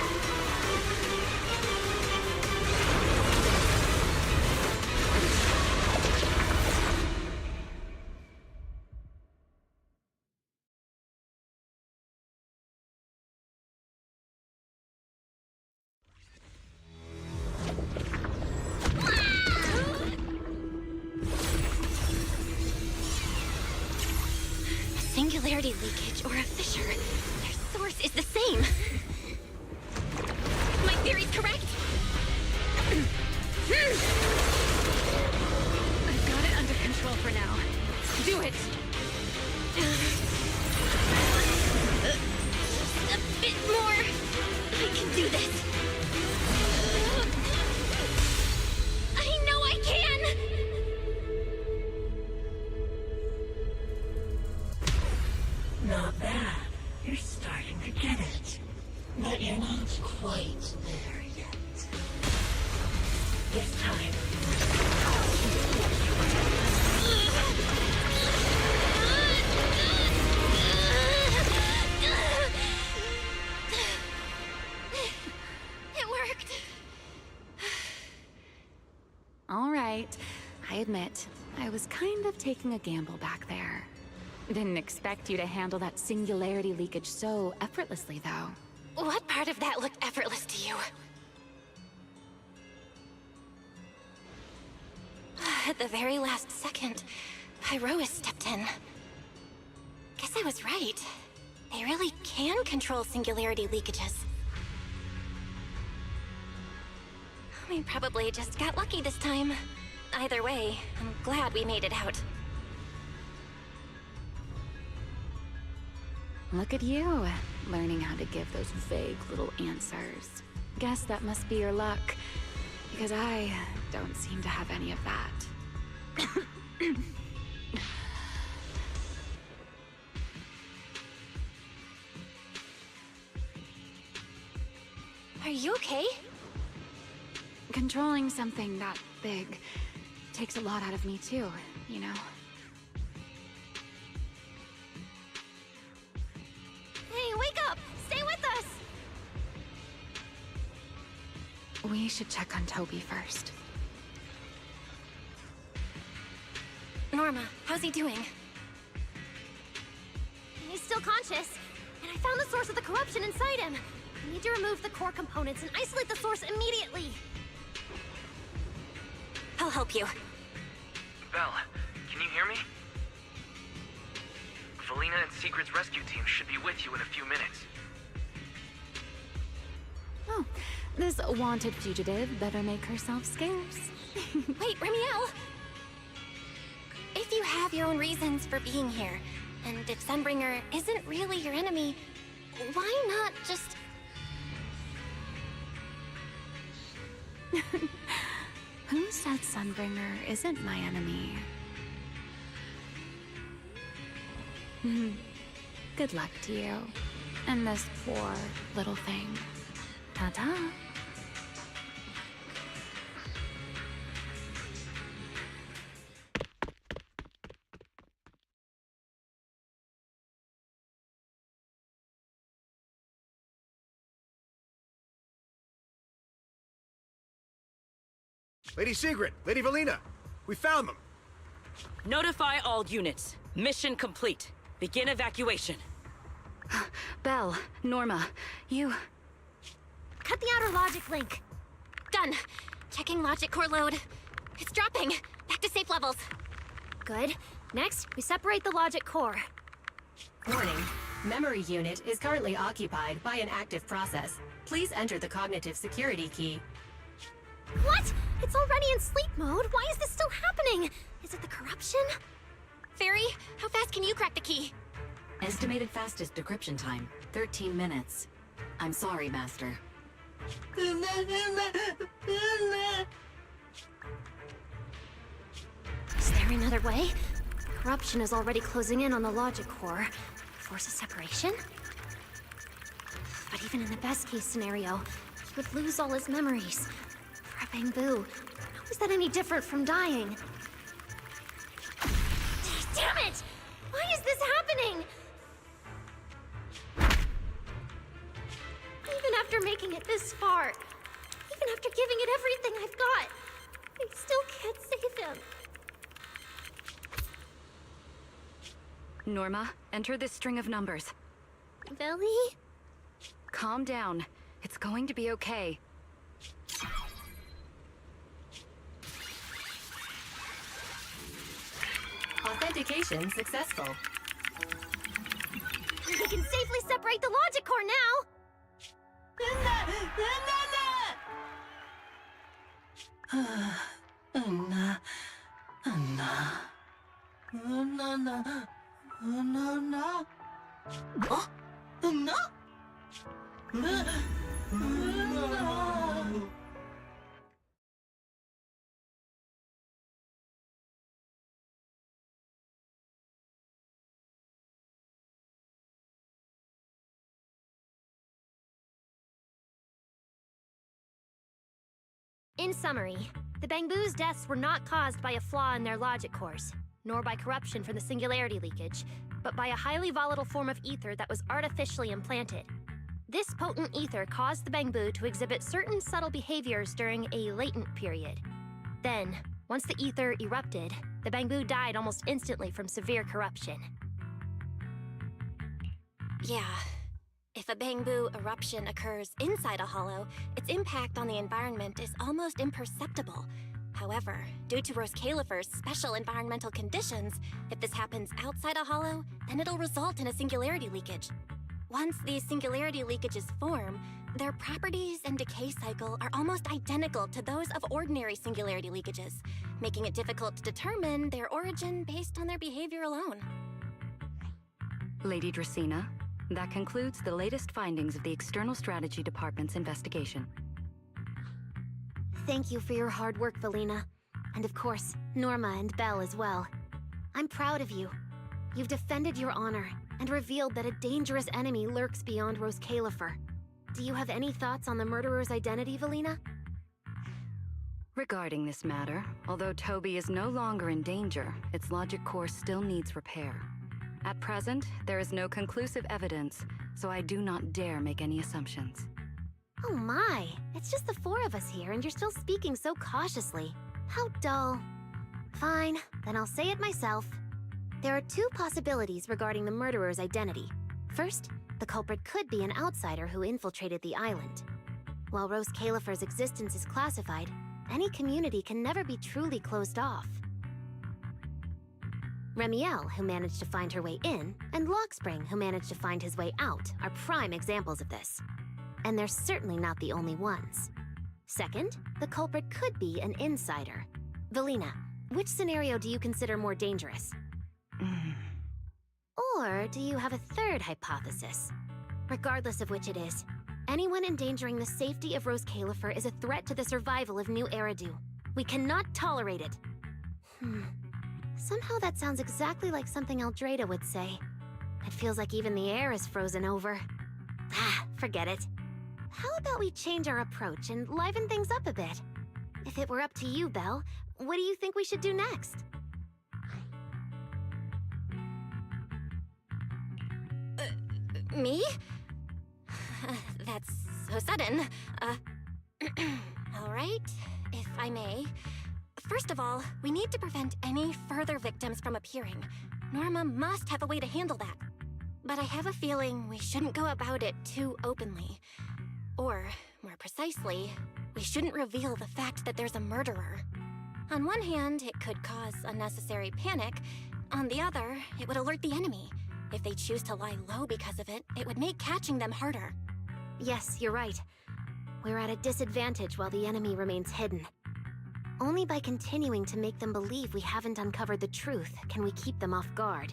singularity leakage or a fissure, their source is the same. My theory's correct? I've got it under control for now. Do it! A bit more. I can do this. I know I can! Not bad. You're starting to get it. But you're not quite there yet. This time. It worked. All right. I admit, I was kind of taking a gamble back there. Didn't expect you to handle that singularity leakage so effortlessly, though. What part of that looked effortless to you? At the very last second, Pyrois stepped in. Guess I was right. They really can control singularity leakages. We probably just got lucky this time. Either way, I'm glad we made it out. Look at you, learning how to give those vague little answers. Guess that must be your luck, because I don't seem to have any of that. Are you okay? Controlling something that big takes a lot out of me too, you know? Hey, wake up! Stay with us! We should check on Toby first. Norma, how's he doing? He's still conscious, and I found the source of the corruption inside him. We need to remove the core components and isolate the source immediately. I'll help you. Belle, can you hear me? Felina and Secret's rescue team should be with you in a few minutes. Oh, this wanted fugitive better make herself scarce. Wait, Remiel! If you have your own reasons for being here, and if Sunbringer isn't really your enemy, why not just... Who said Sunbringer isn't my enemy? Good luck to you. And this poor little thing. Ta-ta. Lady Secret! Lady Valina! We found them! Notify all units. Mission complete. Begin evacuation. Belle, Norma, you... Cut the outer logic link. Done. Checking logic core load. It's dropping. Back to safe levels. Good. Next, we separate the logic core. Warning. Memory unit is currently occupied by an active process. Please enter the cognitive security key. What? It's already in sleep mode. Why is this still happening? Is it the corruption? Fairy, how fast can you crack the key? Estimated fastest decryption time, 13 minutes. I'm sorry, Master. Is there another way? Corruption is already closing in on the logic core. Force a separation? But even in the best case scenario, he would lose all his memories. For a Bangbu, how is that any different from dying? Damn it! Why is this happening? Even after making it this far, even after giving it everything I've got, I still can't save him. Norma, enter this string of numbers. Billy? Calm down. It's going to be okay. Authentication successful. operate the logic core now! In summary, the Bangbu's deaths were not caused by a flaw in their logic cores, nor by corruption from the singularity leakage, but by a highly volatile form of ether that was artificially implanted. This potent ether caused the Bangbu to exhibit certain subtle behaviors during a latent period. Then, once the ether erupted, the Bangbu died almost instantly from severe corruption. Yeah. If a Bangbu eruption occurs inside a hollow, its impact on the environment is almost imperceptible. However, due to Rose Califer's special environmental conditions, if this happens outside a hollow, then it'll result in a singularity leakage. Once these singularity leakages form, their properties and decay cycle are almost identical to those of ordinary singularity leakages, making it difficult to determine their origin based on their behavior alone. Lady Dracena, that concludes the latest findings of the External Strategy Department's investigation. Thank you for your hard work, Valina. And of course, Norma and Belle as well. I'm proud of you. You've defended your honor and revealed that a dangerous enemy lurks beyond Rose Califer. Do you have any thoughts on the murderer's identity, Valina? Regarding this matter, although Toby is no longer in danger, its logic core still needs repair. At present, there is no conclusive evidence, so I do not dare make any assumptions. Oh my, it's just the four of us here and you're still speaking so cautiously. How dull. Fine, then I'll say it myself. There are two possibilities regarding the murderer's identity. First, the culprit could be an outsider who infiltrated the island. While Rose Califer's existence is classified, any community can never be truly closed off. Remiel, who managed to find her way in, and Lockspring, who managed to find his way out, are prime examples of this. And they're certainly not the only ones. Second, the culprit could be an insider. Valina, which scenario do you consider more dangerous? Or do you have a third hypothesis? Regardless of which it is, anyone endangering the safety of Rose Califer is a threat to the survival of New Eridu. We cannot tolerate it. Somehow that sounds exactly like something Eldrada would say. It feels like even the air is frozen over. Forget it. How about we change our approach and liven things up a bit? If it were up to you, Belle, what do you think we should do next? Me? That's so sudden. All right, if I may. First of all, we need to prevent any further victims from appearing. Norma must have a way to handle that. But I have a feeling we shouldn't go about it too openly. Or, more precisely, we shouldn't reveal the fact that there's a murderer. On one hand, it could cause unnecessary panic. On the other, it would alert the enemy. If they choose to lie low because of it, it would make catching them harder. Yes, you're right. We're at a disadvantage while the enemy remains hidden. Only by continuing to make them believe we haven't uncovered the truth can we keep them off guard.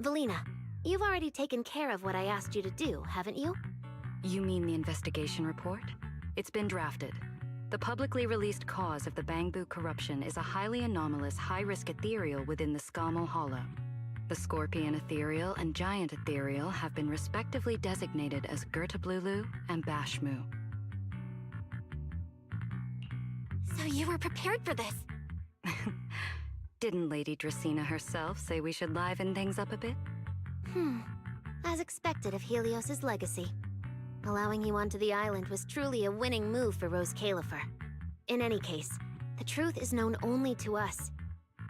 Valina, you've already taken care of what I asked you to do, haven't you? You mean the investigation report? It's been drafted. The publicly released cause of the Bangbu corruption is a highly anomalous, high-risk ethereal within the Scamal Hollow. The Scorpion Ethereal and Giant Ethereal have been respectively designated as Gertablulu and Bashmu. So you were prepared for this? Didn't Lady Dracena herself say we should liven things up a bit? As expected of Helios's legacy. Allowing you onto the island was truly a winning move for Rose Califer. In any case, the truth is known only to us.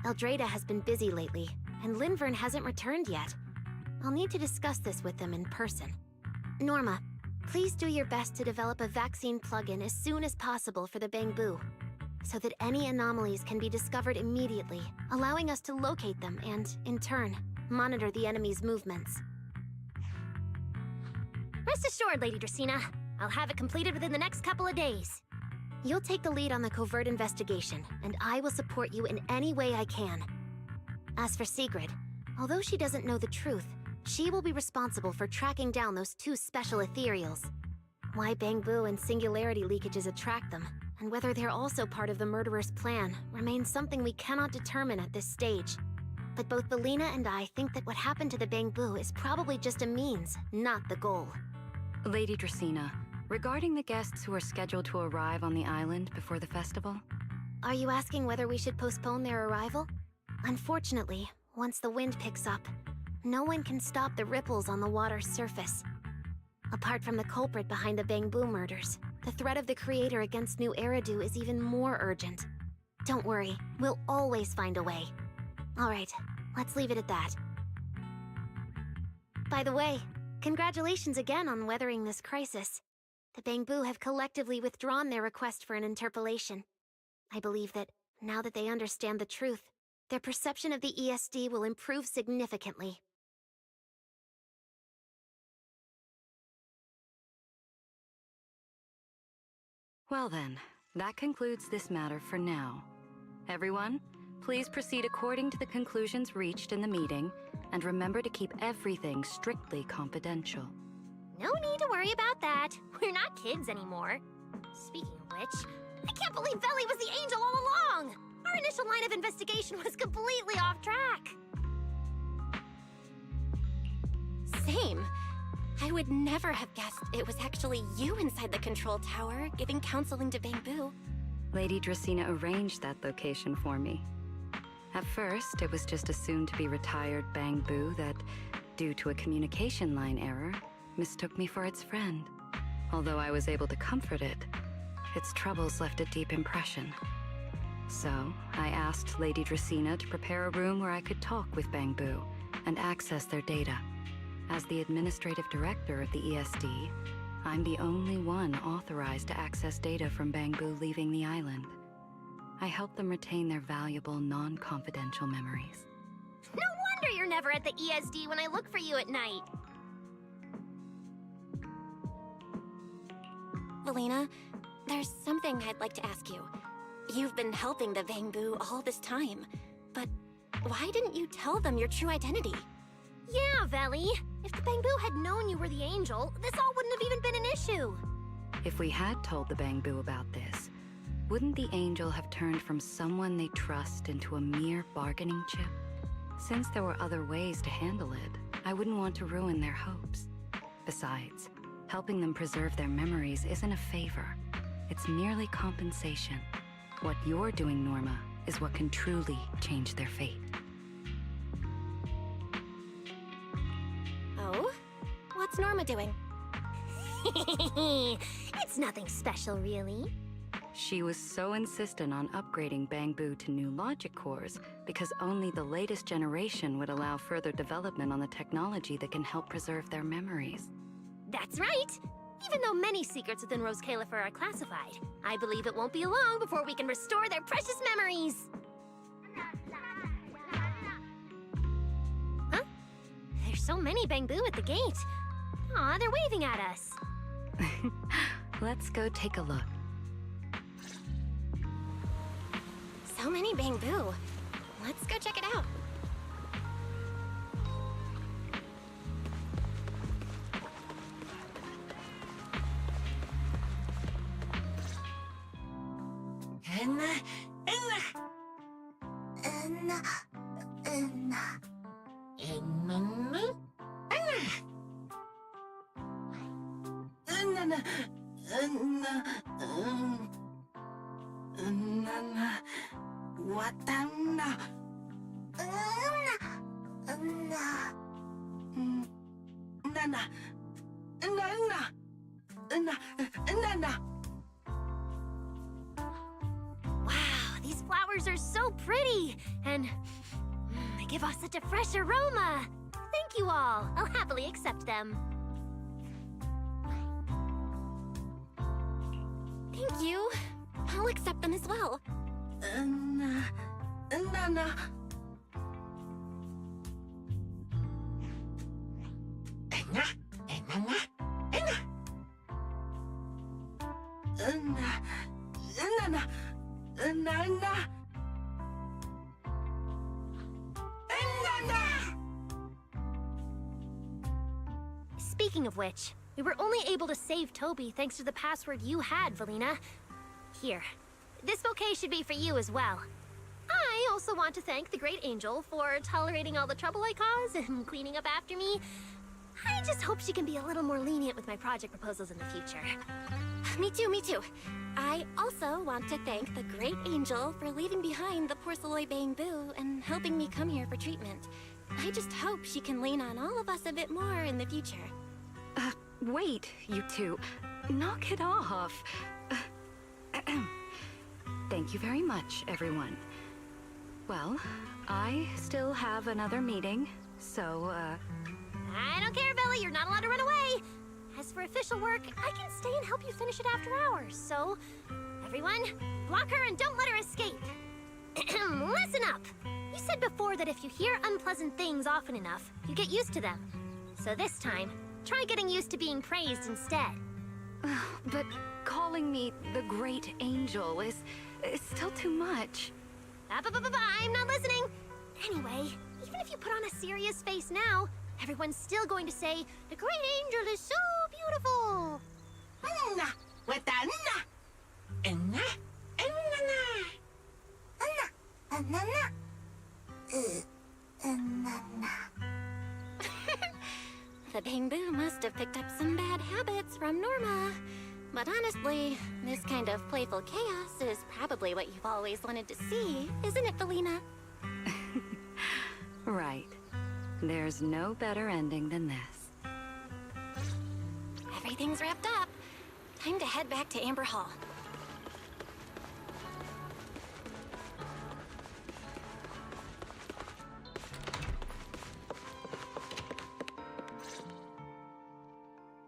Eldrada has been busy lately, and Linvern hasn't returned yet. I'll need to discuss this with them in person. Norma, please do your best to develop a vaccine plugin as soon as possible for the Bangbu, so that any anomalies can be discovered immediately, allowing us to locate them and, in turn, monitor the enemy's movements. Rest assured, Lady Dracaena. I'll have it completed within the next couple of days. You'll take the lead on the covert investigation, and I will support you in any way I can. As for Sigrid, although she doesn't know the truth, she will be responsible for tracking down those two special ethereals. Why Bangbu and singularity leakages attract them, and whether they're also part of the murderer's plan, remains something we cannot determine at this stage. But both Belina and I think that what happened to the Bangbu is probably just a means, not the goal. Lady Dracaena, regarding the guests who are scheduled to arrive on the island before the festival? Are you asking whether we should postpone their arrival? Unfortunately, once the wind picks up, no one can stop the ripples on the water's surface. Apart from the culprit behind the Bangbu murders, the threat of the Creator against New Eridu is even more urgent. Don't worry, we'll always find a way. Alright, let's leave it at that. By the way, congratulations again on weathering this crisis. The Bangbu have collectively withdrawn their request for an interpolation. I believe that, now that they understand the truth, their perception of the ESD will improve significantly. Well then, that concludes this matter for now. Everyone, please proceed according to the conclusions reached in the meeting, and remember to keep everything strictly confidential. No need to worry about that. We're not kids anymore. Speaking of which, I can't believe Veli was the angel all along! Our initial line of investigation was completely off track. Same. I would never have guessed it was actually you inside the control tower, giving counseling to Bangbu. Lady Dracaena arranged that location for me. At first, it was just a soon-to-be-retired Bangbu that, due to a communication line error, mistook me for its friend. Although I was able to comfort it, its troubles left a deep impression. So, I asked Lady Dracaena to prepare a room where I could talk with Bangbu and access their data. As the administrative director of the ESD, I'm the only one authorized to access data from Bangbu leaving the island. I help them retain their valuable, non-confidential memories. No wonder you're never at the ESD when I look for you at night. Valina, there's something I'd like to ask you. You've been helping the Bangbu all this time, but why didn't you tell them your true identity? Yeah, Veli. If the Bangbu had known you were the angel, this all wouldn't have even been an issue. If we had told the Bangbu about this, wouldn't the angel have turned from someone they trust into a mere bargaining chip? Since there were other ways to handle it, I wouldn't want to ruin their hopes. Besides, helping them preserve their memories isn't a favor. It's merely compensation. What you're doing, Norma, is what can truly change their fate. Oh? What's Norma doing? It's nothing special, really. She was so insistent on upgrading Bangbu to new logic cores because only the latest generation would allow further development on the technology that can help preserve their memories. That's right! Even though many secrets within Rose Califer are classified, I believe it won't be long before we can restore their precious memories! Huh? There's so many Bangbu at the gate. Aw, they're waving at us. Let's go take a look. So many Bangbu. Let's go check it out. Wow, these flowers are so pretty, and they give off such a fresh aroma. Thank you all. I'll happily accept them. Thank you. I'll accept them as well. Speaking of which, we were only able to save Toby thanks to the password you had, Valina. Here. This bouquet should be for you as well. I also want to thank the Great Angel for tolerating all the trouble I cause and cleaning up after me. I just hope she can be a little more lenient with my project proposals in the future. Me too, me too. I also want to thank the Great Angel for leaving behind the Porceloy Bamboo and helping me come here for treatment. I just hope she can lean on all of us a bit more in the future. Wait, you two. Knock it off. Thank you very much, everyone. Well, I still have another meeting, so, I don't care, Billy. You're not allowed to run away. As for official work, I can stay and help you finish it after hours, so... Everyone, block her and don't let her escape. Listen up! You said before that if you hear unpleasant things often enough, you get used to them. So this time, try getting used to being praised instead. But calling me the Great Angel is still too much. I'm not listening! Anyway, even if you put on a serious face now, everyone's still going to say, the Great Angel is so beautiful! With that The Bamboo must have picked up some bad habits from Norma. But honestly, this kind of playful chaos is probably what you've always wanted to see, isn't it, Felina? Right. There's no better ending than this. Everything's wrapped up. Time to head back to Amber Hall.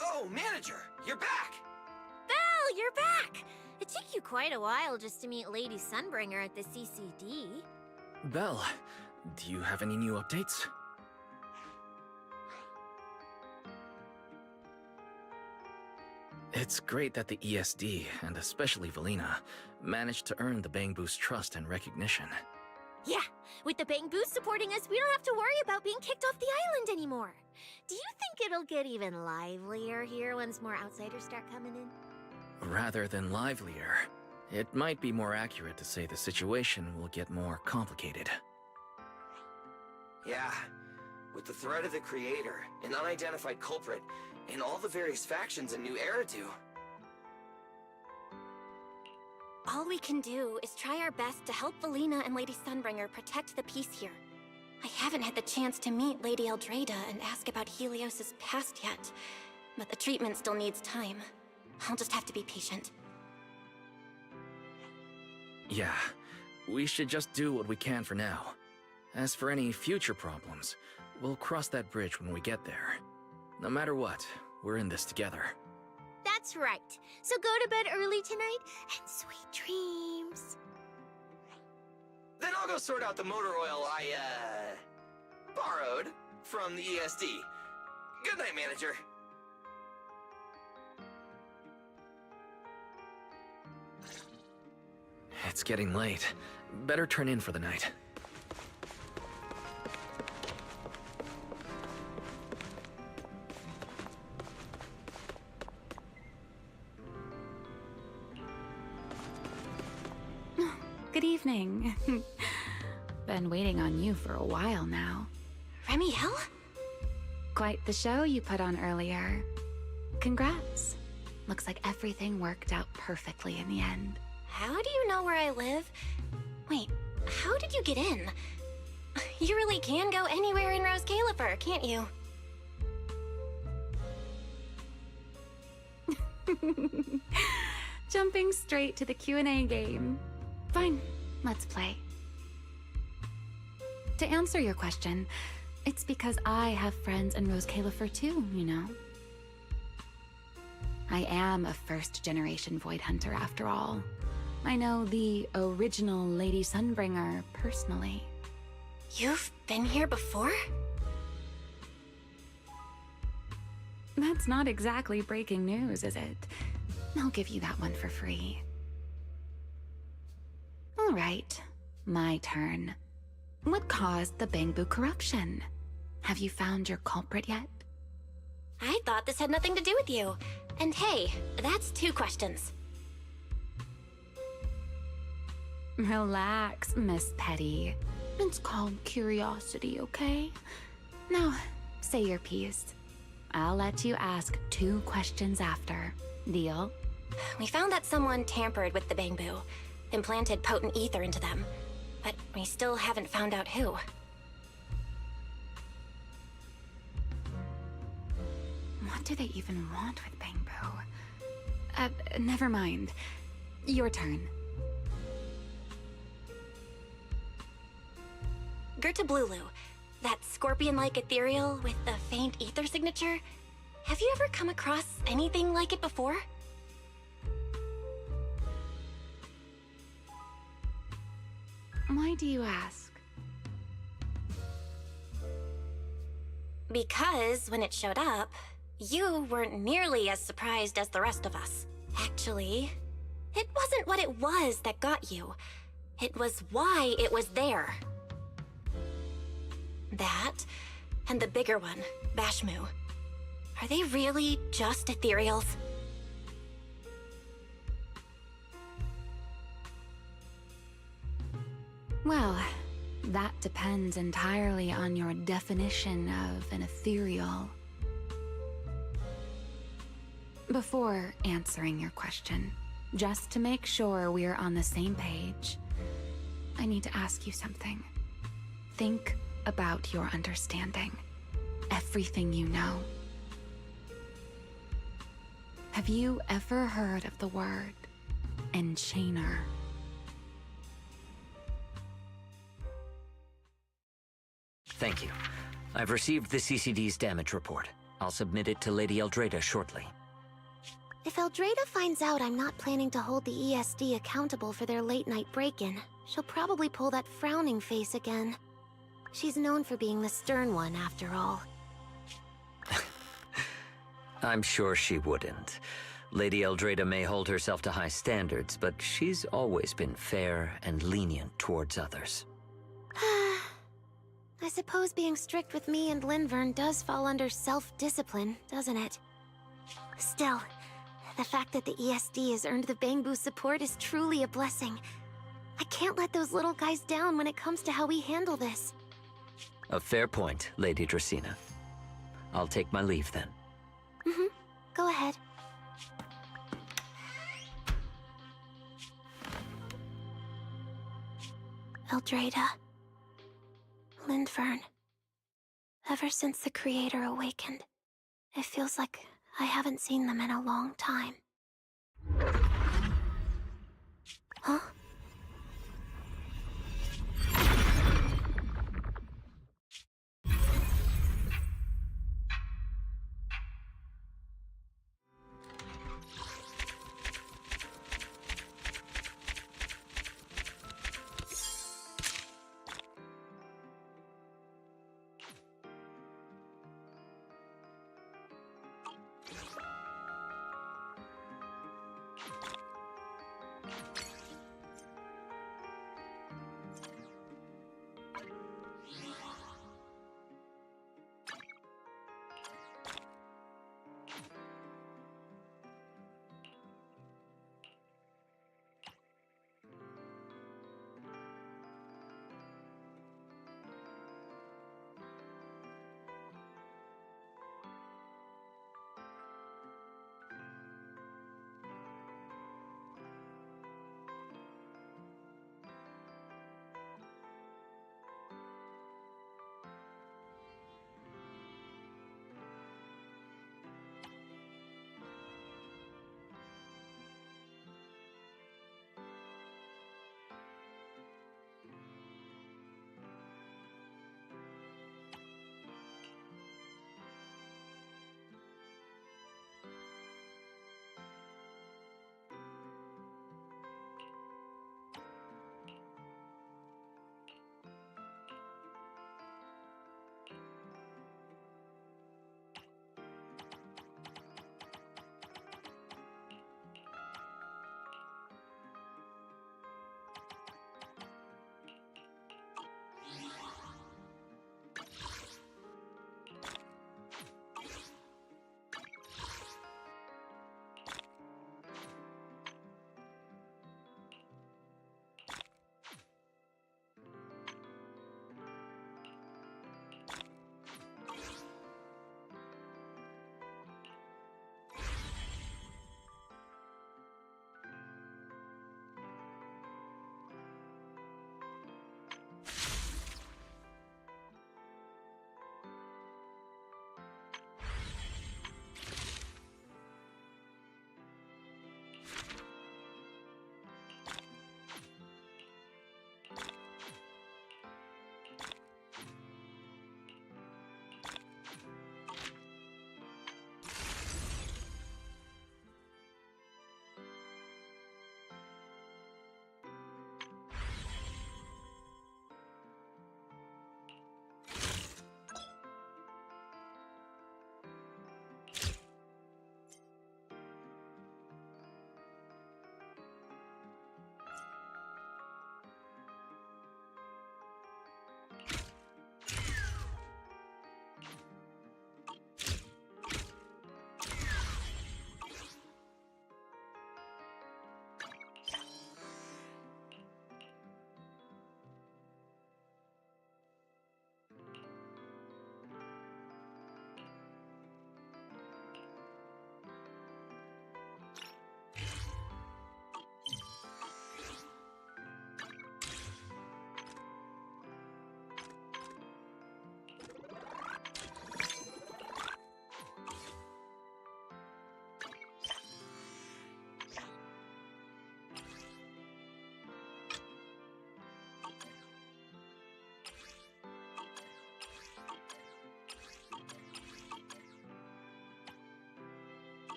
Oh, Manager, you're back! Belle, you're back! It took you quite a while just to meet Lady Sunbringer at the CCD. Belle, do you have any new updates? It's great that the ESD, and especially Valina, managed to earn the Bamboo's trust and recognition. Yeah, with the Bamboo supporting us, we don't have to worry about being kicked off the island anymore. Do you think it'll get even livelier here once more outsiders start coming in? Rather than livelier, it might be more accurate to say the situation will get more complicated. Yeah, with the threat of the Creator, an unidentified culprit, and all the various factions in New Eridu. All we can do is try our best to help Valina and Lady Sunbringer protect the peace here. I haven't had the chance to meet Lady Eldrada and ask about Helios's past yet, but the treatment still needs time. I'll just have to be patient. Yeah, we should just do what we can for now. As for any future problems, we'll cross that bridge when we get there. No matter what, we're in this together. That's right. So go to bed early tonight and sweet dreams. Then I'll go sort out the motor oil I, borrowed from the ESD. Good night, Manager. It's getting late. Better turn in for the night. Good evening. Been waiting on you for a while now. Remiel? Quite the show you put on earlier. Congrats. Looks like everything worked out perfectly in the end. How do you know where I live? Wait, how did you get in? You really can go anywhere in Rose Califer, can't you? Jumping straight to the Q&A game. Fine, let's play. To answer your question, it's because I have friends in Rose Califer too, you know. I am a first-generation Void Hunter after all. I know the original Lady Sunbringer personally. You've been here before? That's not exactly breaking news, is it? I'll give you that one for free. All right, my turn. What caused the Bamboo corruption? Have you found your culprit yet? I'd thought this had nothing to do with you. And hey, that's 2 questions. Relax, Miss Petty. It's called curiosity, okay? Now, say your piece. I'll let you ask 2 questions after. Deal? We found that someone tampered with the Bangbu, implanted potent ether into them, but we still haven't found out who. What do they even want with Bangbu? Never mind. Your turn. Gerta Blulu, that scorpion-like ethereal with the faint ether signature. Have you ever come across anything like it before? Why do you ask? Because when it showed up, you weren't nearly as surprised as the rest of us. Actually, it wasn't what it was that got you. It was why it was there. That, and the bigger one, Bashmu. Are they really just ethereals? Well, that depends entirely on your definition of an ethereal. Before answering your question, just to make sure we're on the same page, I need to ask you something. Think about your understanding. Everything you know. Have you ever heard of the word enchainer? Thank you. I've received the CCD's damage report. I'll submit it to Lady Eldrada shortly. If Eldrada finds out I'm not planning to hold the ESD accountable for their late-night break-in, she'll probably pull that frowning face again. She's known for being the stern one, after all. I'm sure she wouldn't. Lady Eldrada may hold herself to high standards, but she's always been fair and lenient towards others. I suppose being strict with me and Linvern does fall under self-discipline, doesn't it? Still, the fact that the ESD has earned the Bangbu support is truly a blessing. I can't let those little guys down when it comes to how we handle this. A fair point, Lady Dracena. I'll take my leave then. Go ahead. Eldrada. Linvern. Ever since the Creator awakened, it feels like I haven't seen them in a long time. Huh?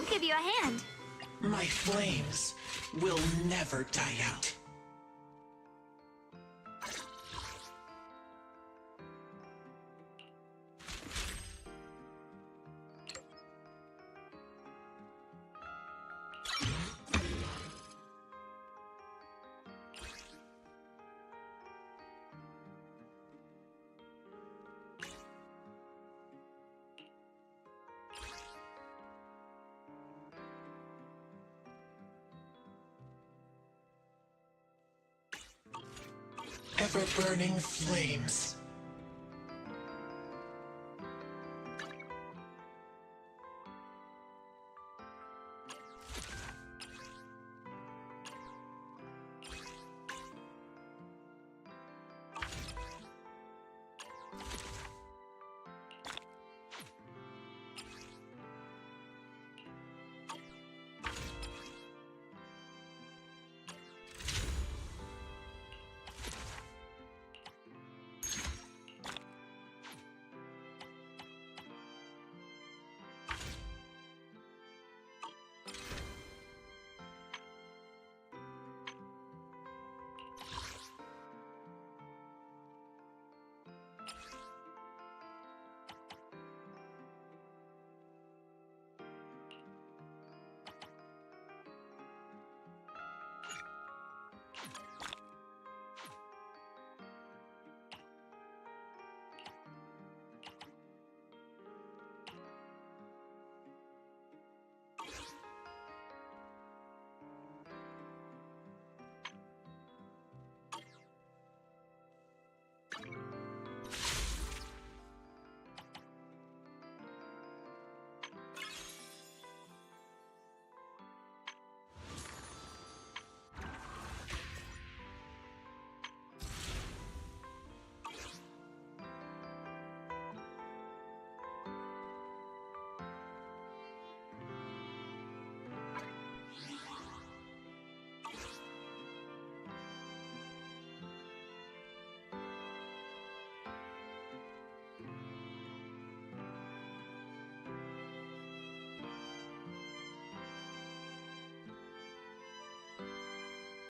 I'll give you a hand. My flames will never die out. Ever-burning flames